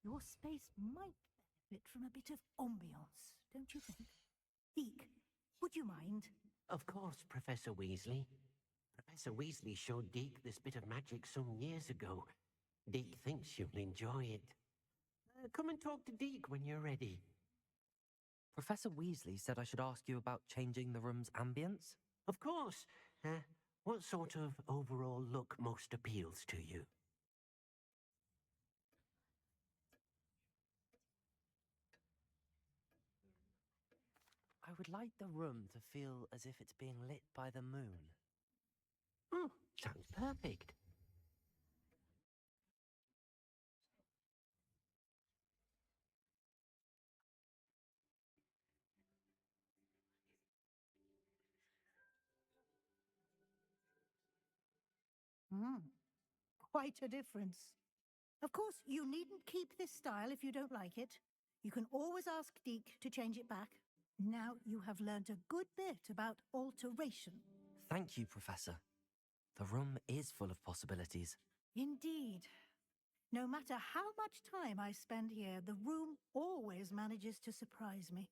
Your space might benefit from a bit of ambiance, don't you think? Deke, would you mind? Of course, Professor Weasley. Professor Weasley showed Deke this bit of magic some years ago. Deke thinks you'll enjoy it. Come and talk to Deke when you're ready. Professor Weasley said I should ask you about changing the room's ambience? Of course. What sort of overall look most appeals to you? I would like the room to feel as if it's being lit by the moon. Oh, sounds perfect. Quite a difference. Of course, you needn't keep this style if you don't like it. You can always ask Deke to change it back. Now you have learnt a good bit about alteration. Thank you, Professor. The room is full of possibilities. Indeed. No matter how much time I spend here, the room always manages to surprise me.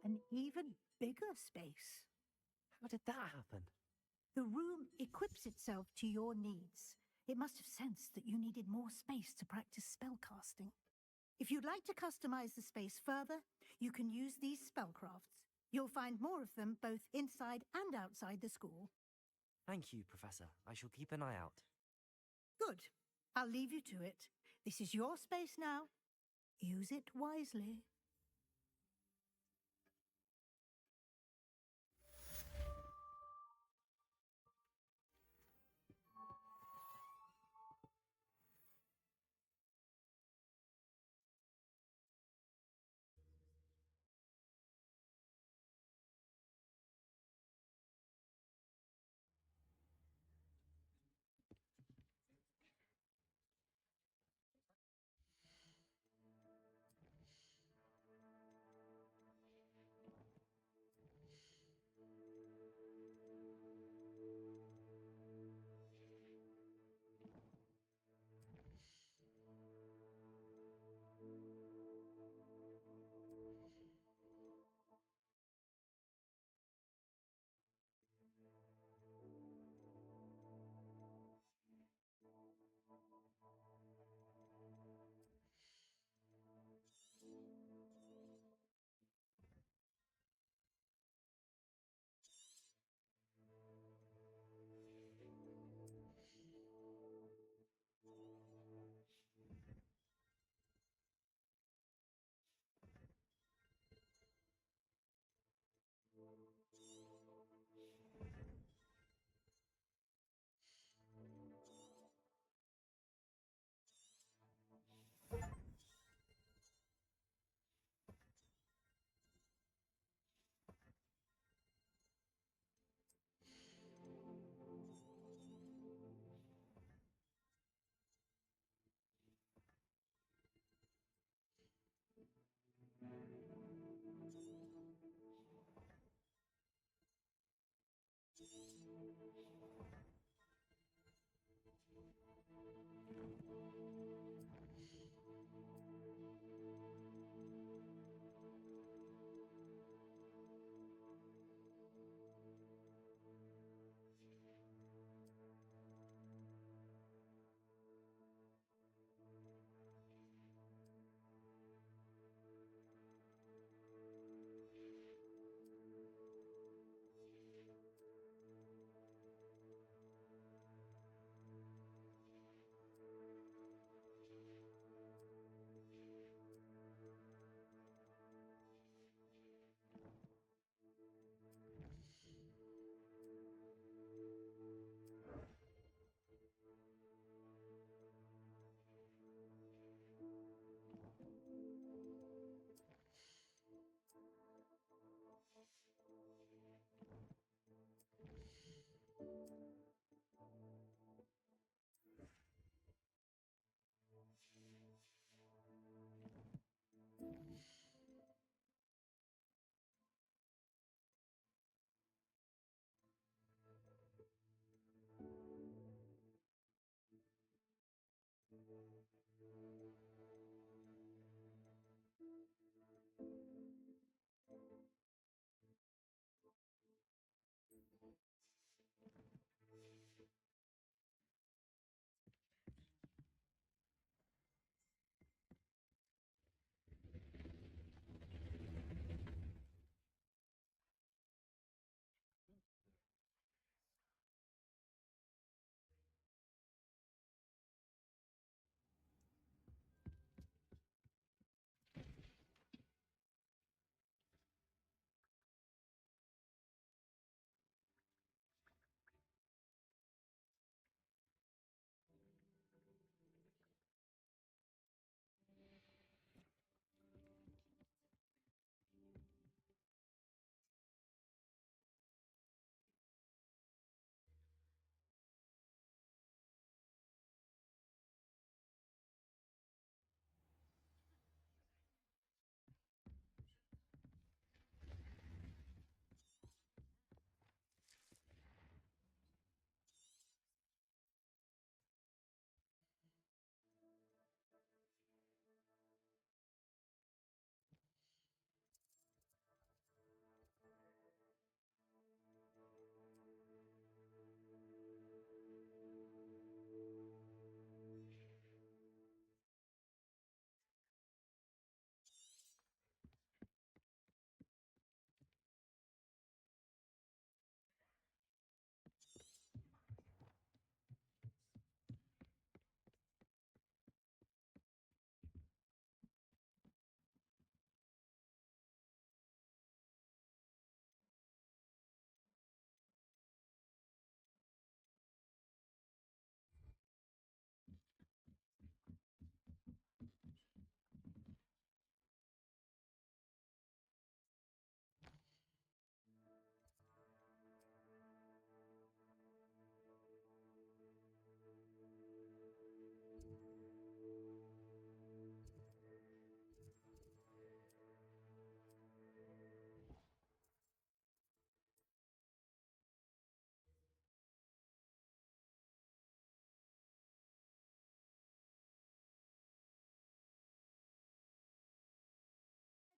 An even bigger space. How did that happen? The room equips itself to your needs. It must have sensed that you needed more space to practice spellcasting. If you'd like to customize the space further, you can use these spellcrafts. You'll find more of them both inside and outside the school. Thank you, Professor. I shall keep an eye out. Good. I'll leave you to it. This is your space now. Use it wisely.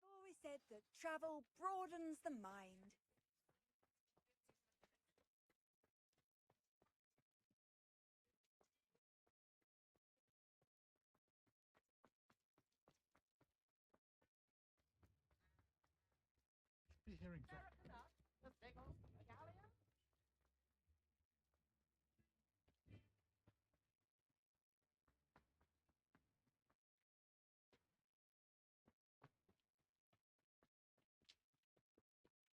I've always said that travel broadens the mind. Be hearing that.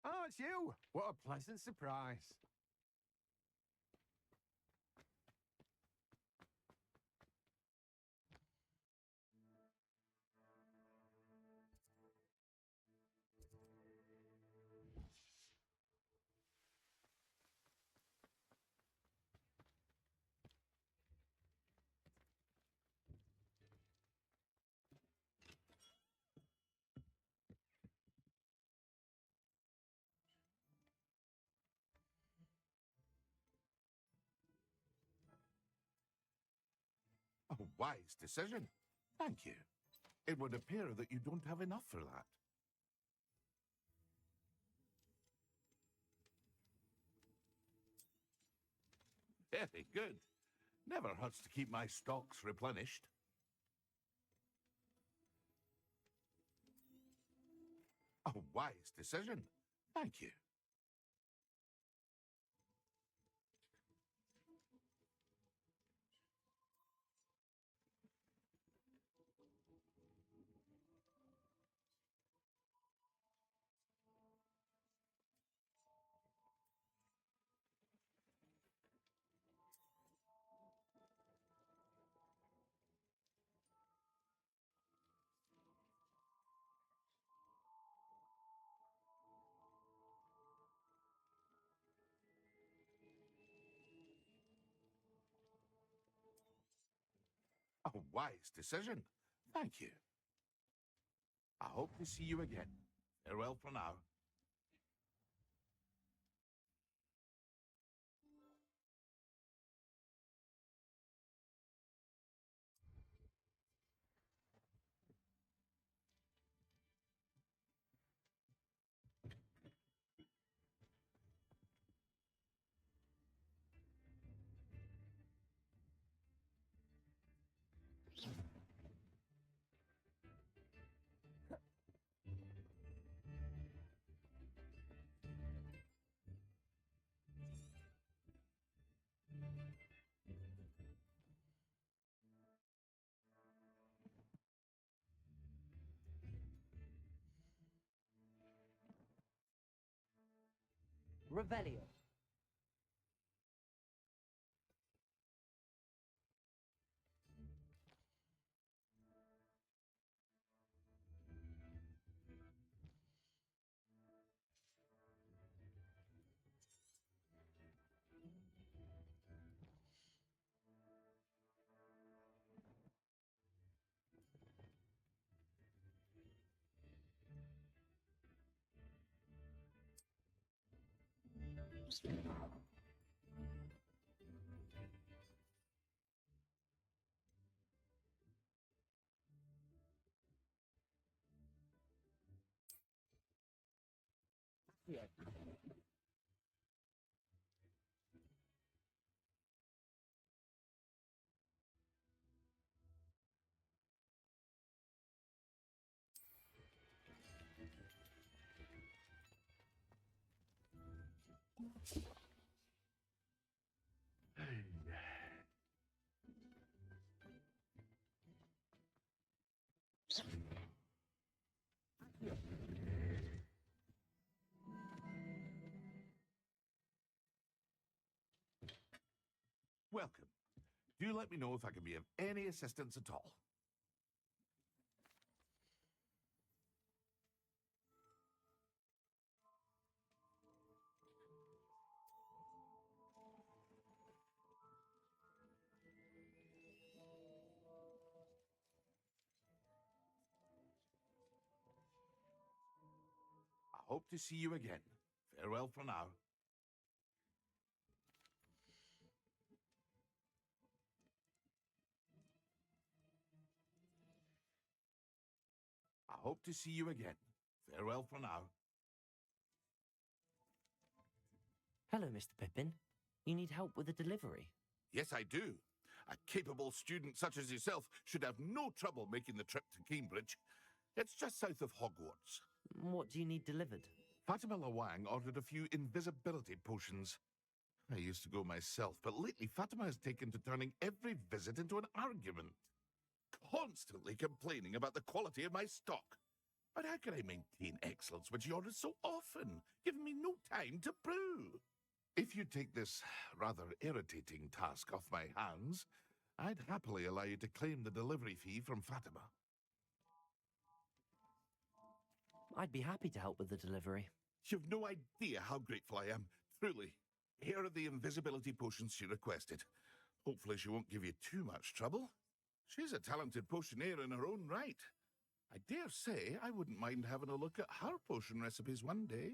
Oh, it's you! What a pleasant surprise. A wise decision. Thank you. It would appear that you don't have enough for that. Very good. Never hurts to keep my stocks replenished. A wise decision. Thank you. A wise decision. Thank you. I hope to see you again. Farewell for now. Revelio. Yeah. Welcome. Do let me know if I can be of any assistance at all. I hope to see you again. Farewell for now. I hope to see you again. Farewell for now. Hello, Mr. Pippin. You need help with a delivery? Yes, I do. A capable student such as yourself should have no trouble making the trip to Cambridge. It's just south of Hogwarts. What do you need delivered? Fatima Lawang ordered a few invisibility potions. I used to go myself, but lately Fatima has taken to turning every visit into an argument. Constantly complaining about the quality of my stock. But how can I maintain excellence when she orders so often, giving me no time to brew? If you take this rather irritating task off my hands, I'd happily allow you to claim the delivery fee from Fatima. I'd be happy to help with the delivery. You've no idea how grateful I am, truly. Here are the invisibility potions she requested. Hopefully she won't give you too much trouble. She's a talented potioneer in her own right. I dare say I wouldn't mind having a look at her potion recipes one day.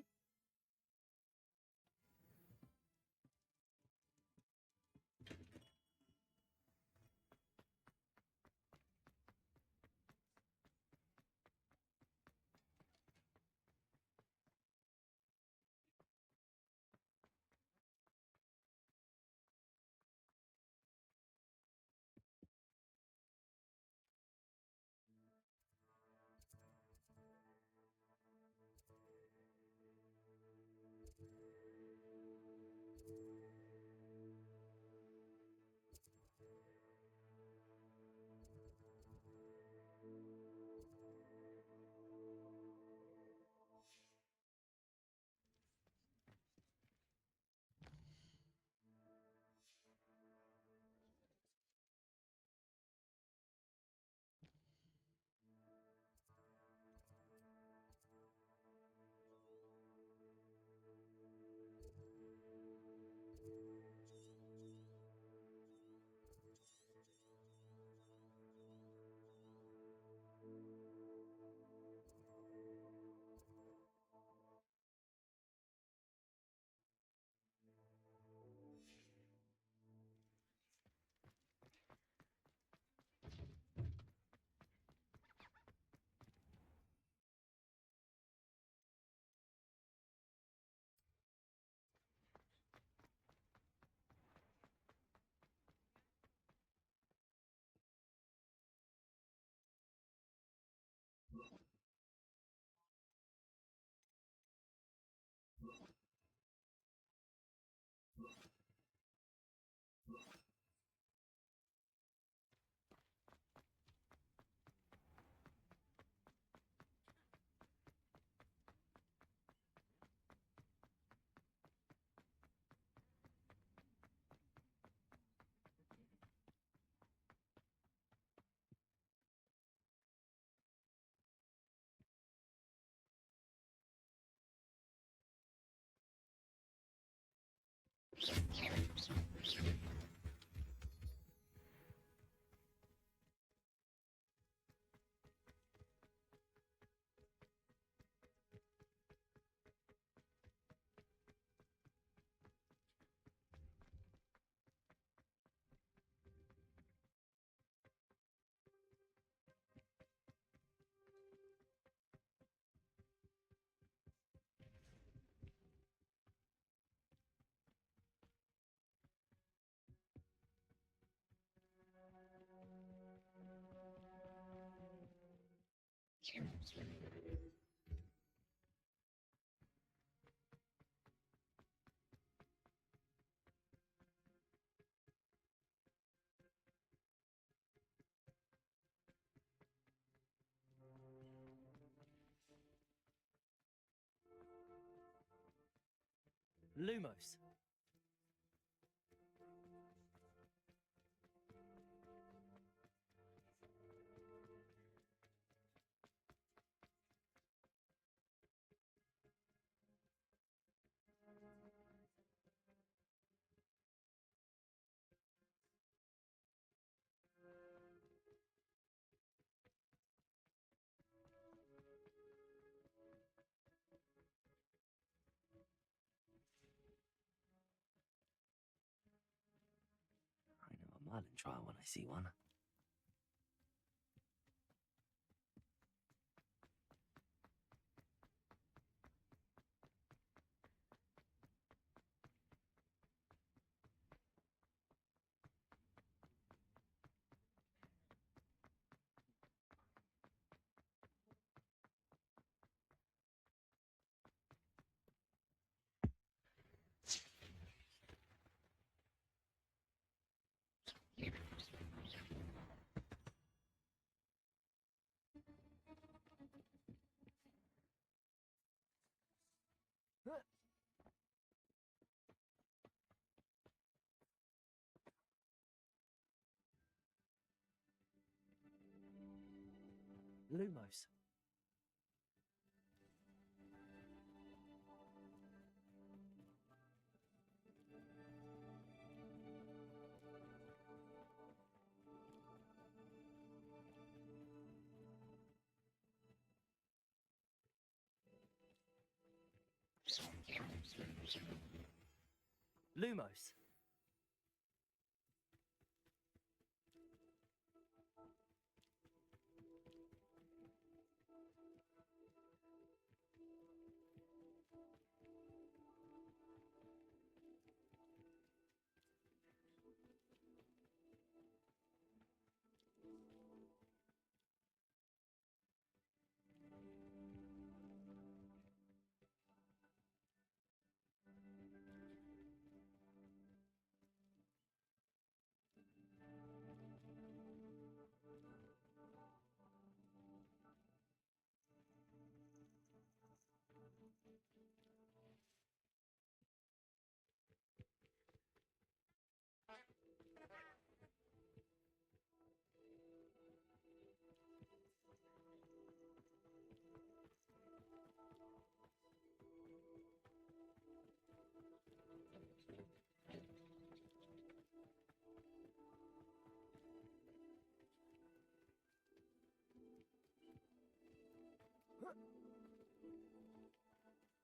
Lumos. I know a Merlin trial when I see one. Lumos. Lumos.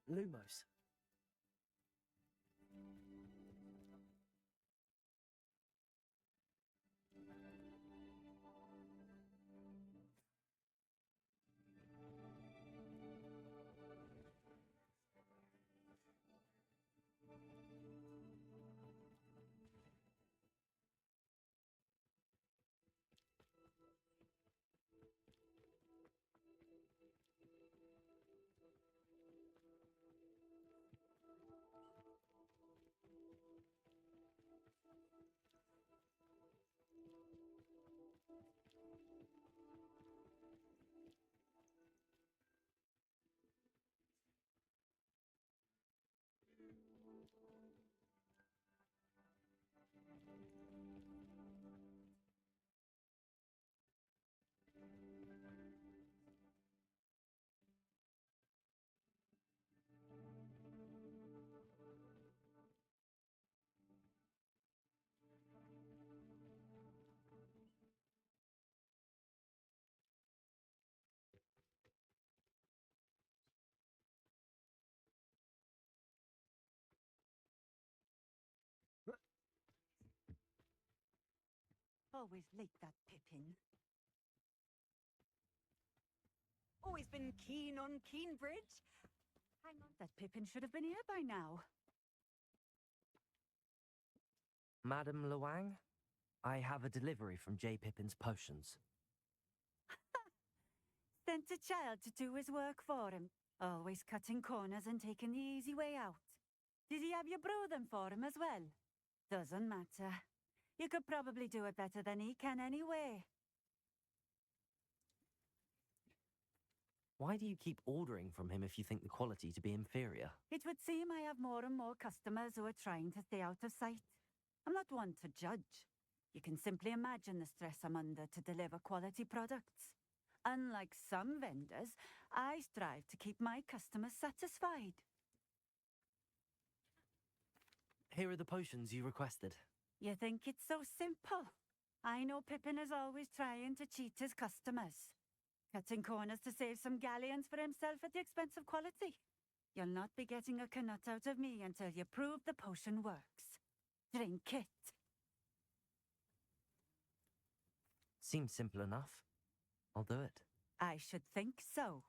Lumos. Always late, that Pippin. Always been keen on Keenbridge. Hang on, that Pippin should have been here by now. Madam Luang, I have a delivery from J. Pippin's Potions. Sent a child to do his work for him. Always cutting corners and taking the easy way out. Did he have you brew them for him as well? Doesn't matter. You could probably do it better than he can anyway. Why do you keep ordering from him if you think the quality to be inferior? It would seem I have more and more customers who are trying to stay out of sight. I'm not one to judge. You can simply imagine the stress I'm under to deliver quality products. Unlike some vendors, I strive to keep my customers satisfied. Here are the potions you requested. You think it's so simple? I know Pippin is always trying to cheat his customers. Cutting corners to save some galleons for himself at the expense of quality. You'll not be getting a canut out of me until you prove the potion works. Drink it. Seems simple enough. I'll do it. I should think so.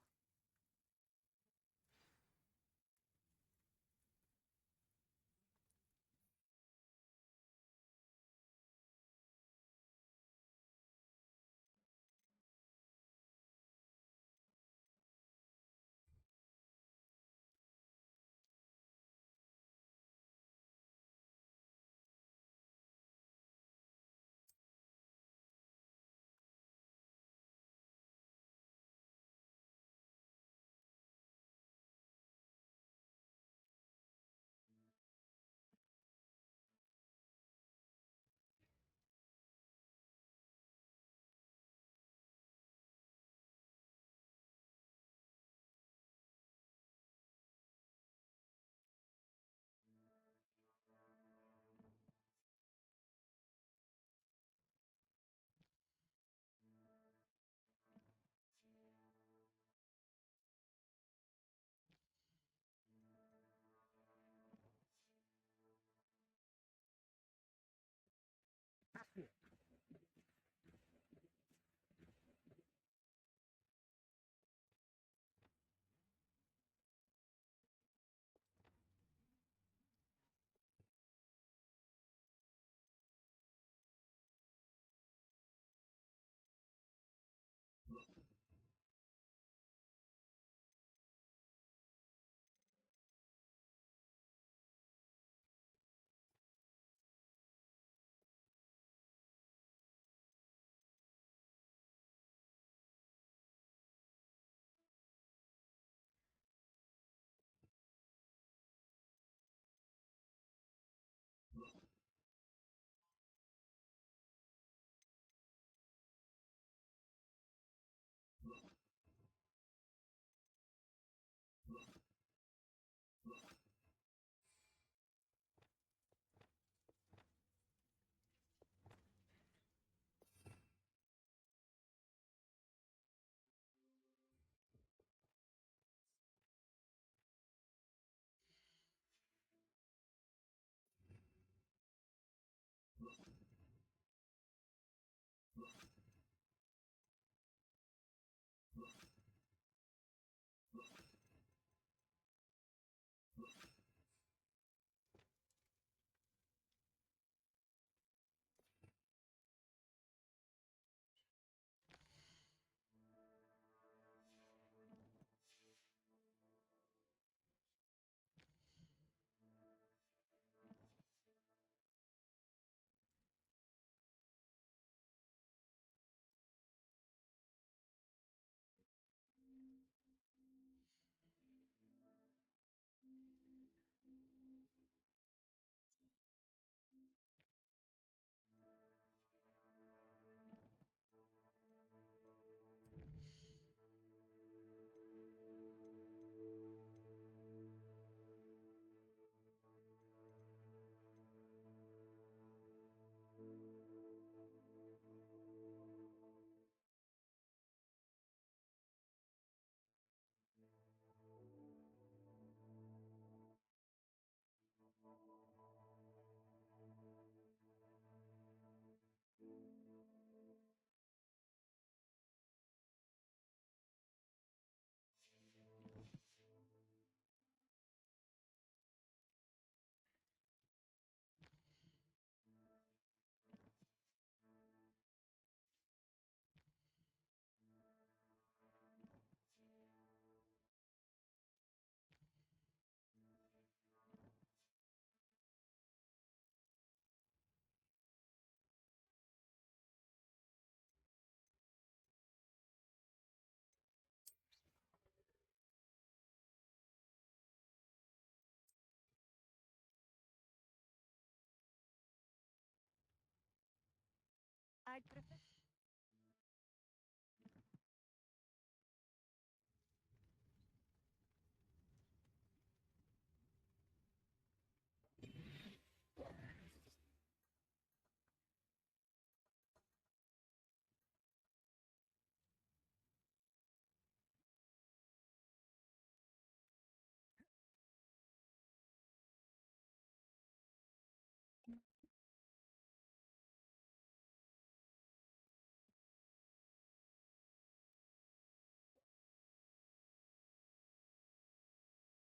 I'd prefer.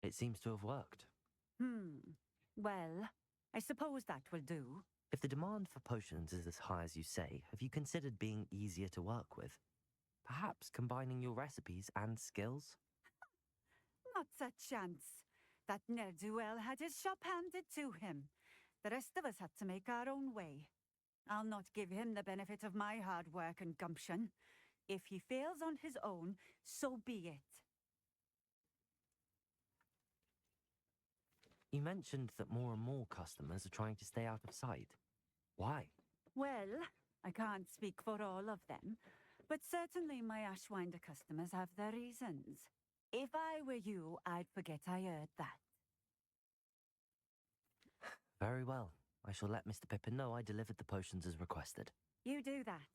It seems to have worked. Well, I suppose that will do. If the demand for potions is as high as you say, have you considered being easier to work with? Perhaps combining your recipes and skills? Not a chance. That ne'er-do-well had his shop handed to him. The rest of us had to make our own way. I'll not give him the benefit of my hard work and gumption. If he fails on his own, so be it. You mentioned that more and more customers are trying to stay out of sight. Why? Well, I can't speak for all of them, but certainly my Ashwinder customers have their reasons. If I were you, I'd forget I heard that. Very well. I shall let Mr. Pippin know I delivered the potions as requested. You do that.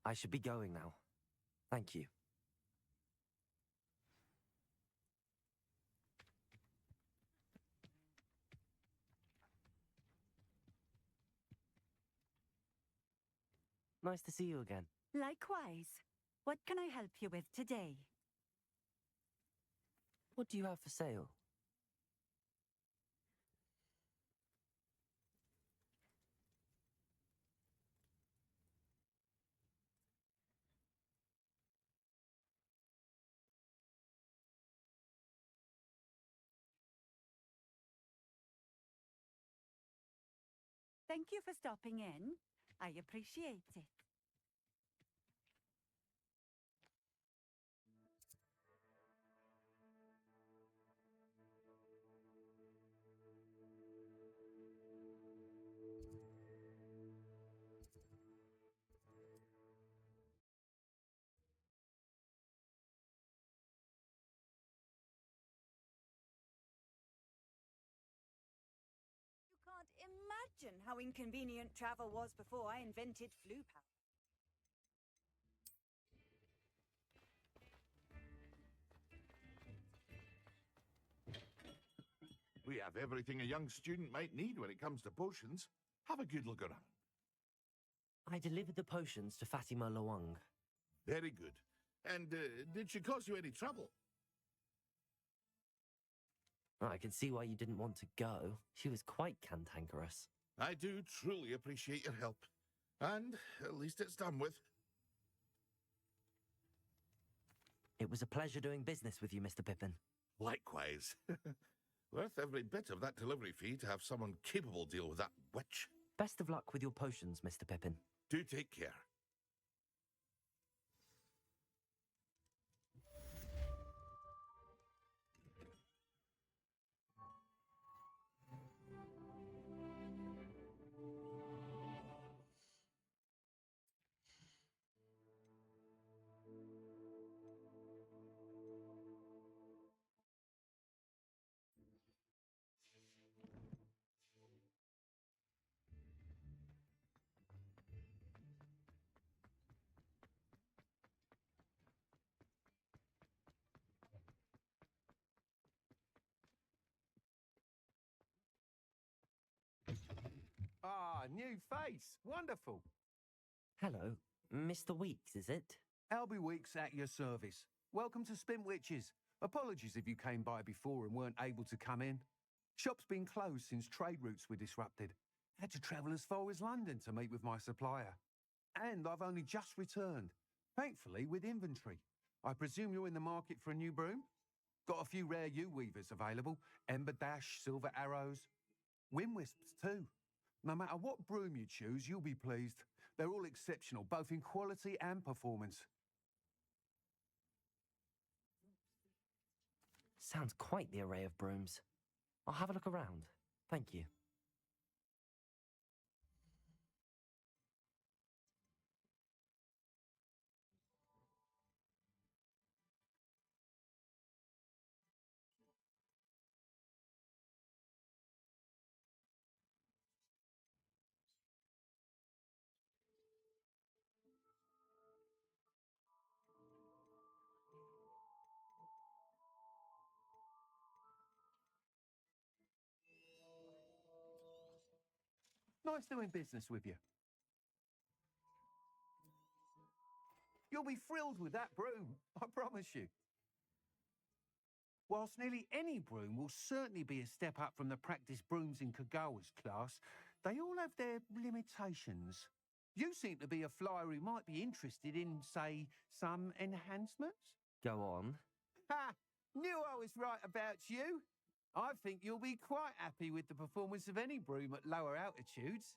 I should be going now. Thank you. Nice to see you again. Likewise. What can I help you with today? What do you have for sale? Thank you for stopping in. I appreciate it. You can't imagine how inconvenient travel was before I invented flu powder. We have everything a young student might need when it comes to potions. Have a good look around. I delivered the potions to Fatima Lawang. Very good. And did she cause you any trouble? I can see why you didn't want to go. She was quite cantankerous. I do truly appreciate your help. And at least it's done with. It was a pleasure doing business with you, Mr. Pippin. Likewise. Worth every bit of that delivery fee to have someone capable deal with that witch. Best of luck with your potions, Mr. Pippin. Do take care. Ah, new face. Wonderful. Hello. Mr. Weeks, is it? Albie Weeks at your service. Welcome to Spintwitches. Apologies if you came by before and weren't able to come in. Shop's been closed since trade routes were disrupted. Had to travel as far as London to meet with my supplier. And I've only just returned, thankfully with inventory. I presume you're in the market for a new broom? Got a few rare yew-weavers available. Ember Dash, Silver Arrows. Wind-wisps too. No matter what broom you choose, you'll be pleased. They're all exceptional, both in quality and performance. Sounds quite the array of brooms. I'll have a look around. Thank you. Nice doing business with you. You'll be thrilled with that broom, I promise you. Whilst nearly any broom will certainly be a step up from the practice brooms in Kagawa's class, they all have their limitations. You seem to be a flyer who might be interested in, say, some enhancements? Go on. Ha! Knew I was right about you. I think you'll be quite happy with the performance of any broom at lower altitudes.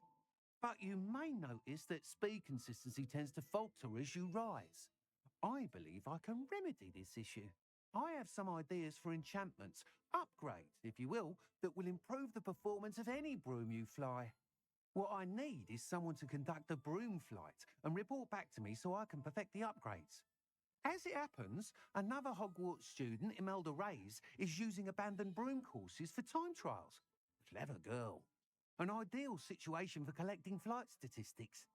But you may notice that speed consistency tends to falter as you rise. I believe I can remedy this issue. I have some ideas for enchantments, upgrades, if you will, that will improve the performance of any broom you fly. What I need is someone to conduct a broom flight and report back to me so I can perfect the upgrades. As it happens, another Hogwarts student, Imelda Reyes, is using abandoned broom courses for time trials. Clever girl. An ideal situation for collecting flight statistics.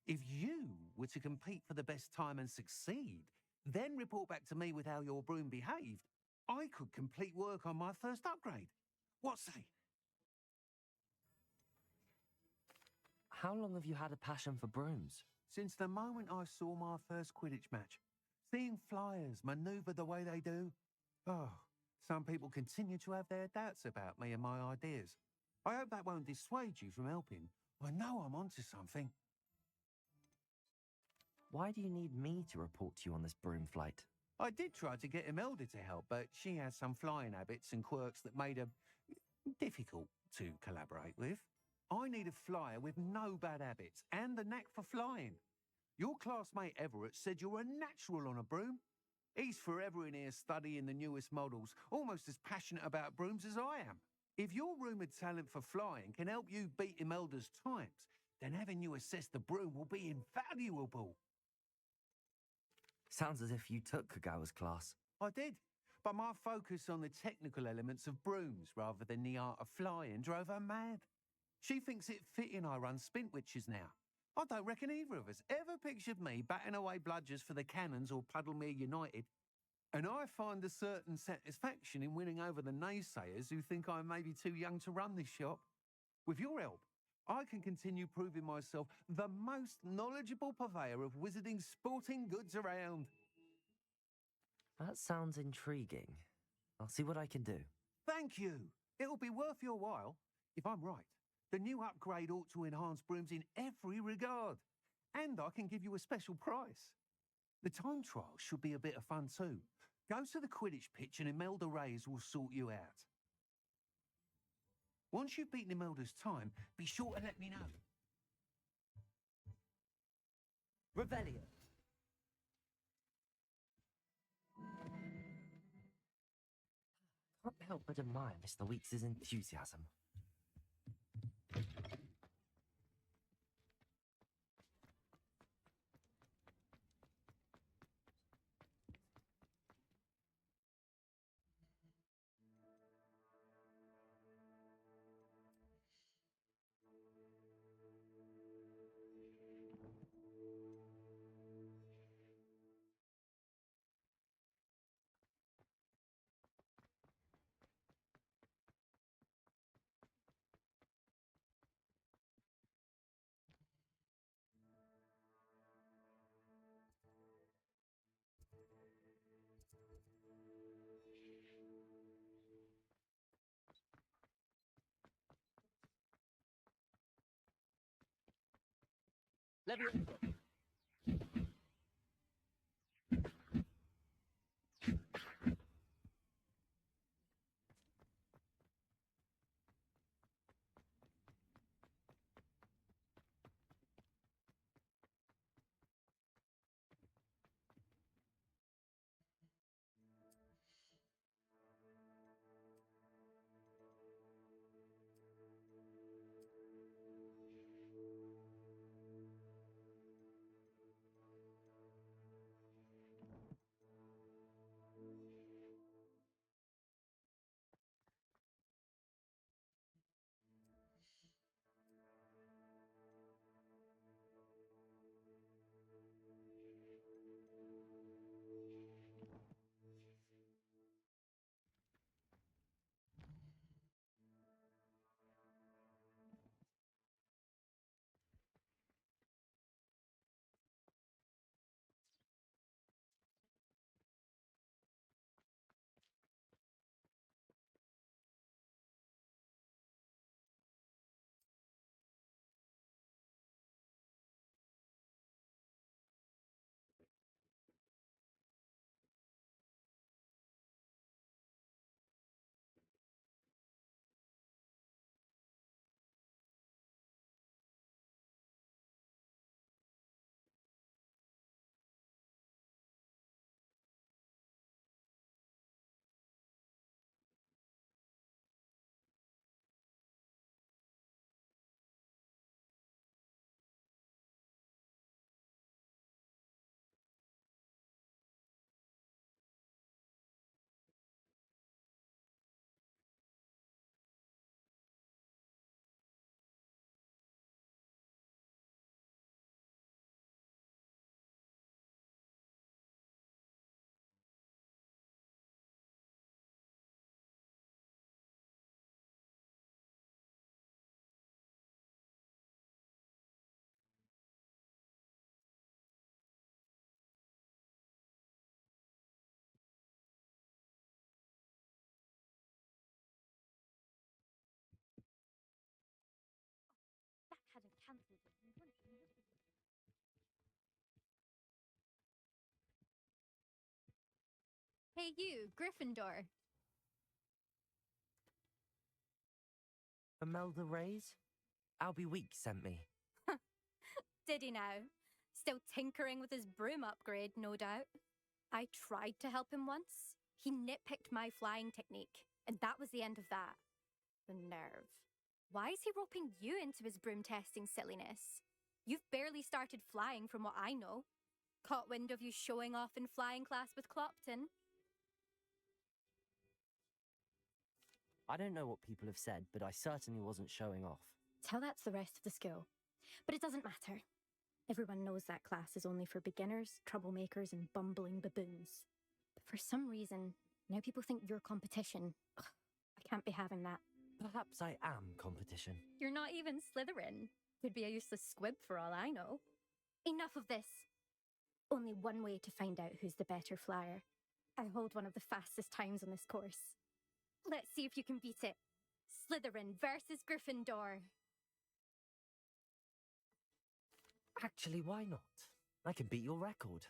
If you were to compete for the best time and succeed, then report back to me with how your broom behaved, I could complete work on my first upgrade. What say? How long have you had a passion for brooms? Since the moment I saw my first Quidditch match. Seeing flyers manoeuvre the way they do. Oh, some people continue to have their doubts about me and my ideas. I hope that won't dissuade you from helping. I know I'm onto something. Why do you need me to report to you on this broom flight? I did try to get Imelda to help, but she has some flying habits and quirks that made her difficult to collaborate with. I need a flyer with no bad habits and the knack for flying. Your classmate Everett said you're a natural on a broom. He's forever in here studying the newest models, almost as passionate about brooms as I am. If your rumoured talent for flying can help you beat Imelda's times, then having you assess the broom will be invaluable. Sounds as if you took Kagawa's class. I did, but my focus on the technical elements of brooms rather than the art of flying drove her mad. She thinks it fitting I run Spintwitches now. I don't reckon either of us ever pictured me batting away bludgers for the Cannons or Puddlemere United. And I find a certain satisfaction in winning over the naysayers who think I may be too young to run this shop. With your help, I can continue proving myself the most knowledgeable purveyor of wizarding sporting goods around. That sounds intriguing. I'll see what I can do. Thank you. It'll be worth your while. If I'm right, the new upgrade ought to enhance brooms in every regard. And I can give you a special price. The time trial should be a bit of fun too. Go to the Quidditch pitch and Imelda Reyes will sort you out. Once you've beaten Imelda's time, be sure to let me know. Revelio. Can't help but admire Mr. Weeks' enthusiasm. Levioso. Hey, you, Gryffindor. Imelda Reyes? Albie Weeks sent me. Did he now? Still tinkering with his broom upgrade, no doubt. I tried to help him once. He nitpicked my flying technique, and that was the end of that. The nerve. Why is he roping you into his broom testing silliness? You've barely started flying from what I know. Caught wind of you showing off in flying class with Clopton. I don't know what people have said, but I certainly wasn't showing off. Tell that to the rest of the school. But it doesn't matter. Everyone knows that class is only for beginners, troublemakers, and bumbling baboons. But for some reason, now people think you're competition. Ugh, I can't be having that. Perhaps I am competition. You're not even Slytherin. Could be a useless squib for all I know. Enough of this. Only one way to find out who's the better flyer. I hold one of the fastest times on this course. Let's see if you can beat it. Slytherin versus Gryffindor. Actually, why not? I can beat your record.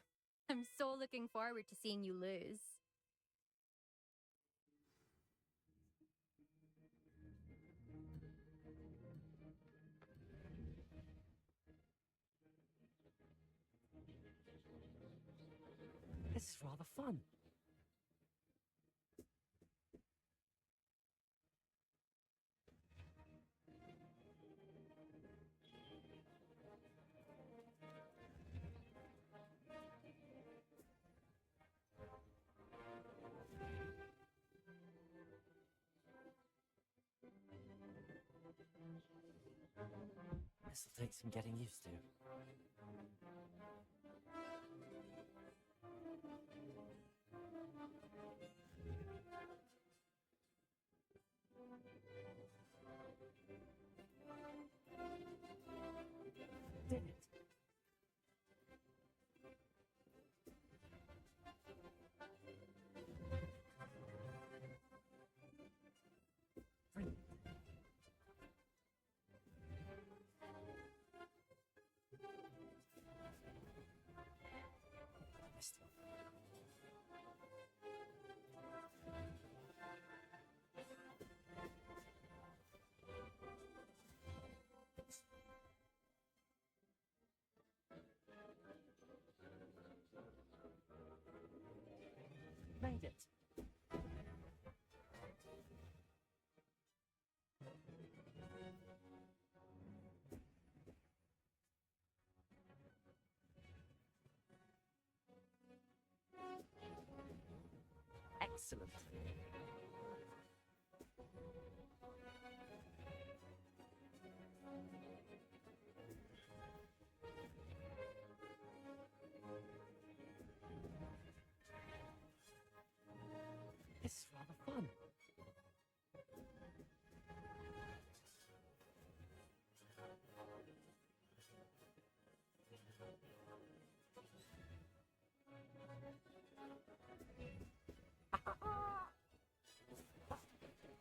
I'm so looking forward to seeing you lose. This is rather fun. This'll take some getting used to. Did it? Brilliant. Missed it. Made it. Excellent. This is rather fun.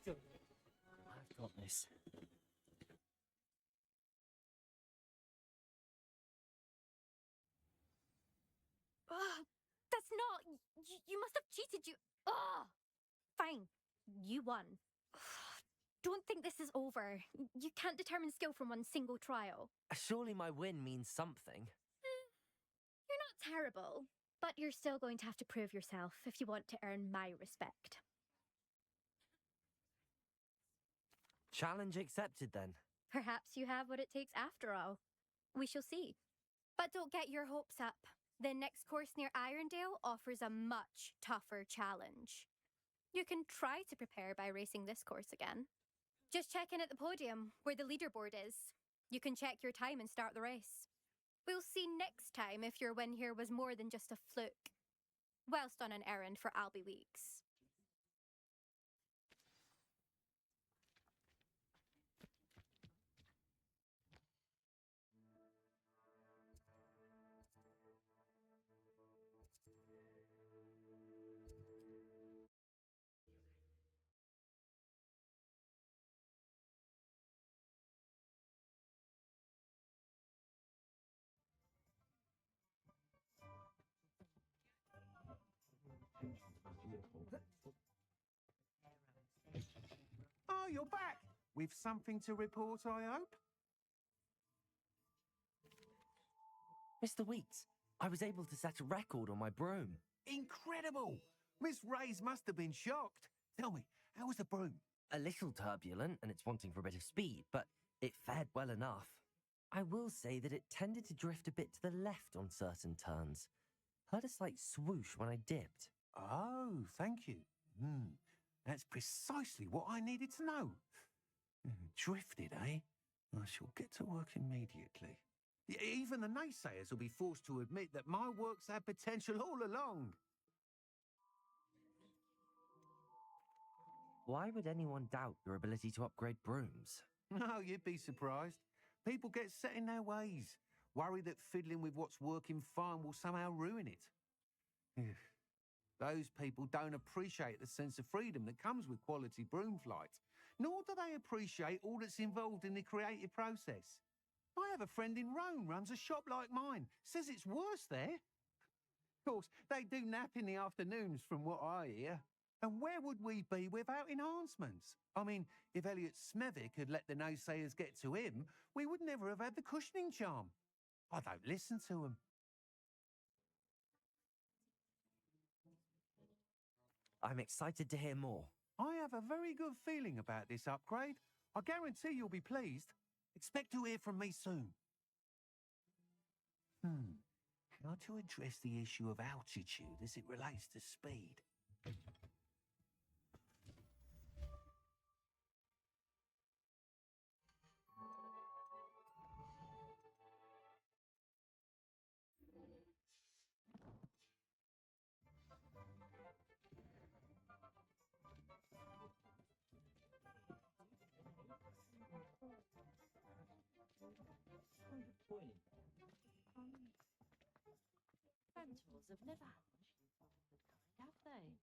I've got this. Ugh, that's not... You must have cheated, you... Ugh! Fine. You won. Don't think this is over. You can't determine skill from one single trial. Surely my win means something. You're not terrible, but you're still going to have to prove yourself if you want to earn my respect. Challenge accepted then. Perhaps you have what it takes after all. We shall see. But don't get your hopes up. The next course near Irondale offers a much tougher challenge. You can try to prepare by racing this course again. Just check in at the podium, where the leaderboard is. You can check your time and start the race. We'll see next time if your win here was more than just a fluke. Whilst on an errand for Albie Weeks. Oh, you're back! With something to report, I hope? Mr. Weeks, I was able to set a record on my broom. Incredible! Miss Ray's must have been shocked. Tell me, how was the broom? A little turbulent and it's wanting for a bit of speed, but it fared well enough. I will say that it tended to drift a bit to the left on certain turns. Heard a slight swoosh when I dipped. Oh, thank you. That's precisely what I needed to know. Drifted, eh? I shall get to work immediately. Even the naysayers will be forced to admit that my work's had potential all along. Why would anyone doubt your ability to upgrade brooms? No, you'd be surprised. People get set in their ways, worry that fiddling with what's working fine will somehow ruin it. Those people don't appreciate the sense of freedom that comes with quality broom flight, nor do they appreciate all that's involved in the creative process. I have a friend in Rome runs a shop like mine, says it's worse there. Of course, they do nap in the afternoons from what I hear. And where would we be without enhancements? I mean, if Elliot Smethwick had let the naysayers get to him, we would never have had the cushioning charm. I don't listen to them. I'm excited to hear more. I have a very good feeling about this upgrade. I guarantee you'll be pleased. Expect to hear from me soon. How to address the issue of altitude as it relates to speed? Mentors have never had much have they?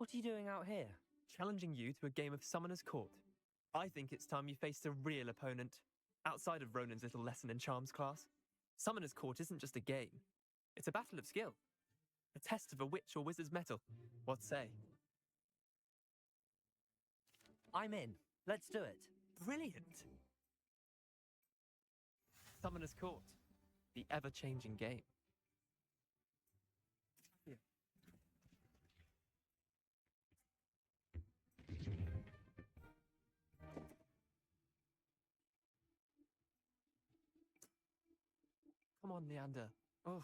What are you doing out here? Challenging you to a game of Summoner's Court. I think it's time you faced a real opponent, outside of Ronan's little lesson in charms class. Summoner's Court isn't just a game. It's a battle of skill. A test of a witch or wizard's mettle. What say? I'm in. Let's do it. Brilliant! Summoner's Court. The ever-changing game. Come on, Leander. Oh.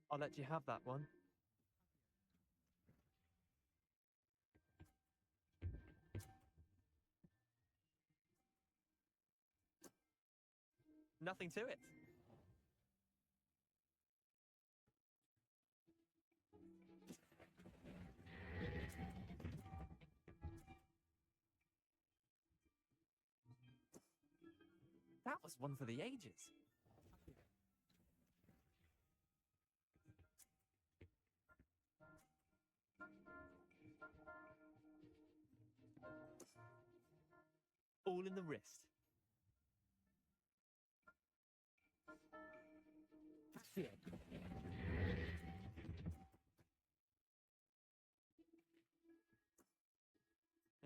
I'll let you have that one. Nothing to it. That was one for the ages. All in the wrist.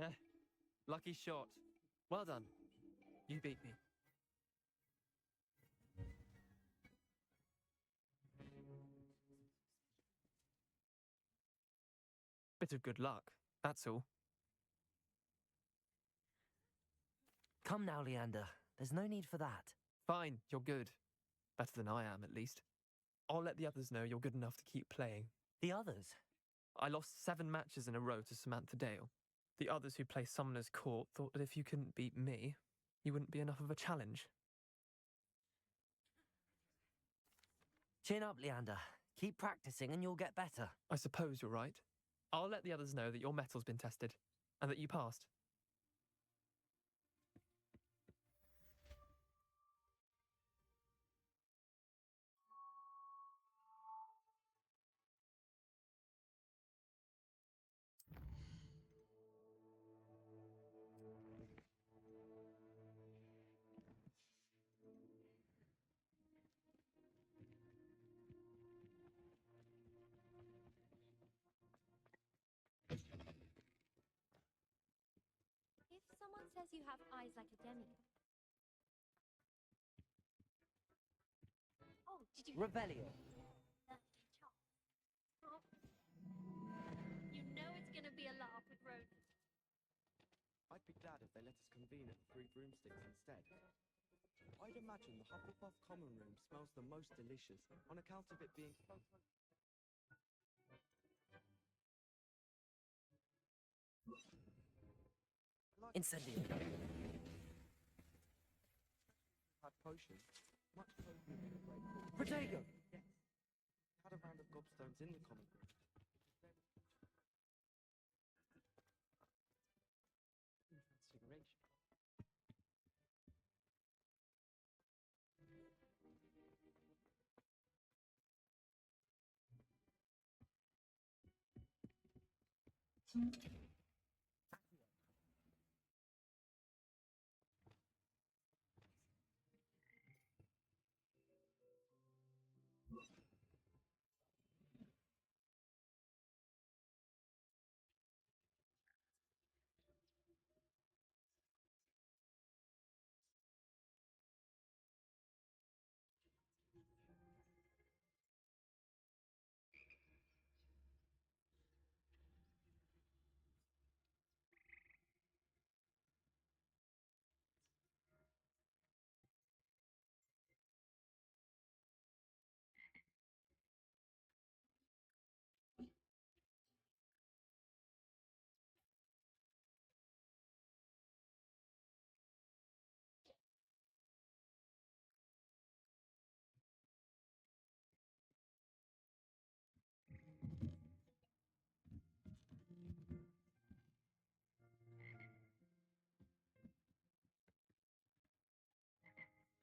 Eh, lucky shot. Well done. You beat me. Bit of good luck, that's all. Come now, Leander. There's no need for that. Fine, you're good. Better than I am, at least. I'll let the others know you're good enough to keep playing. The others? I lost 7 matches in a row to Samantha Dale. The others who play Summoner's Court thought that if you couldn't beat me, you wouldn't be enough of a challenge. Chin up, Leander. Keep practicing and you'll get better. I suppose you're right. I'll let the others know that your metal's been tested, and that you passed. If someone says you have eyes like a demi. Oh, did you... Revelio. You know it's gonna be a laugh with Ronan. I'd be glad if they let us convene at the Three Broomsticks instead. I'd imagine the Hufflepuff common room smells the most delicious on account of it being... Incendio. Had potion. Much closer than a great court. Protego! Yes. Had a round of gobstones in the common room. Transfiguration.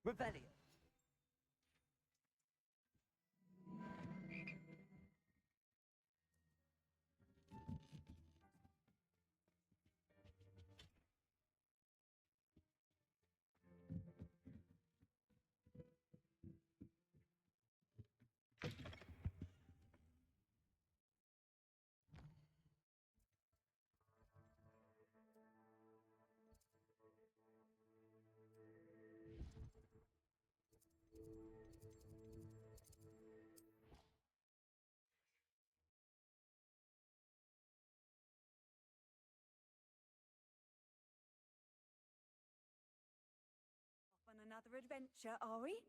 Revelio. another adventure, are we?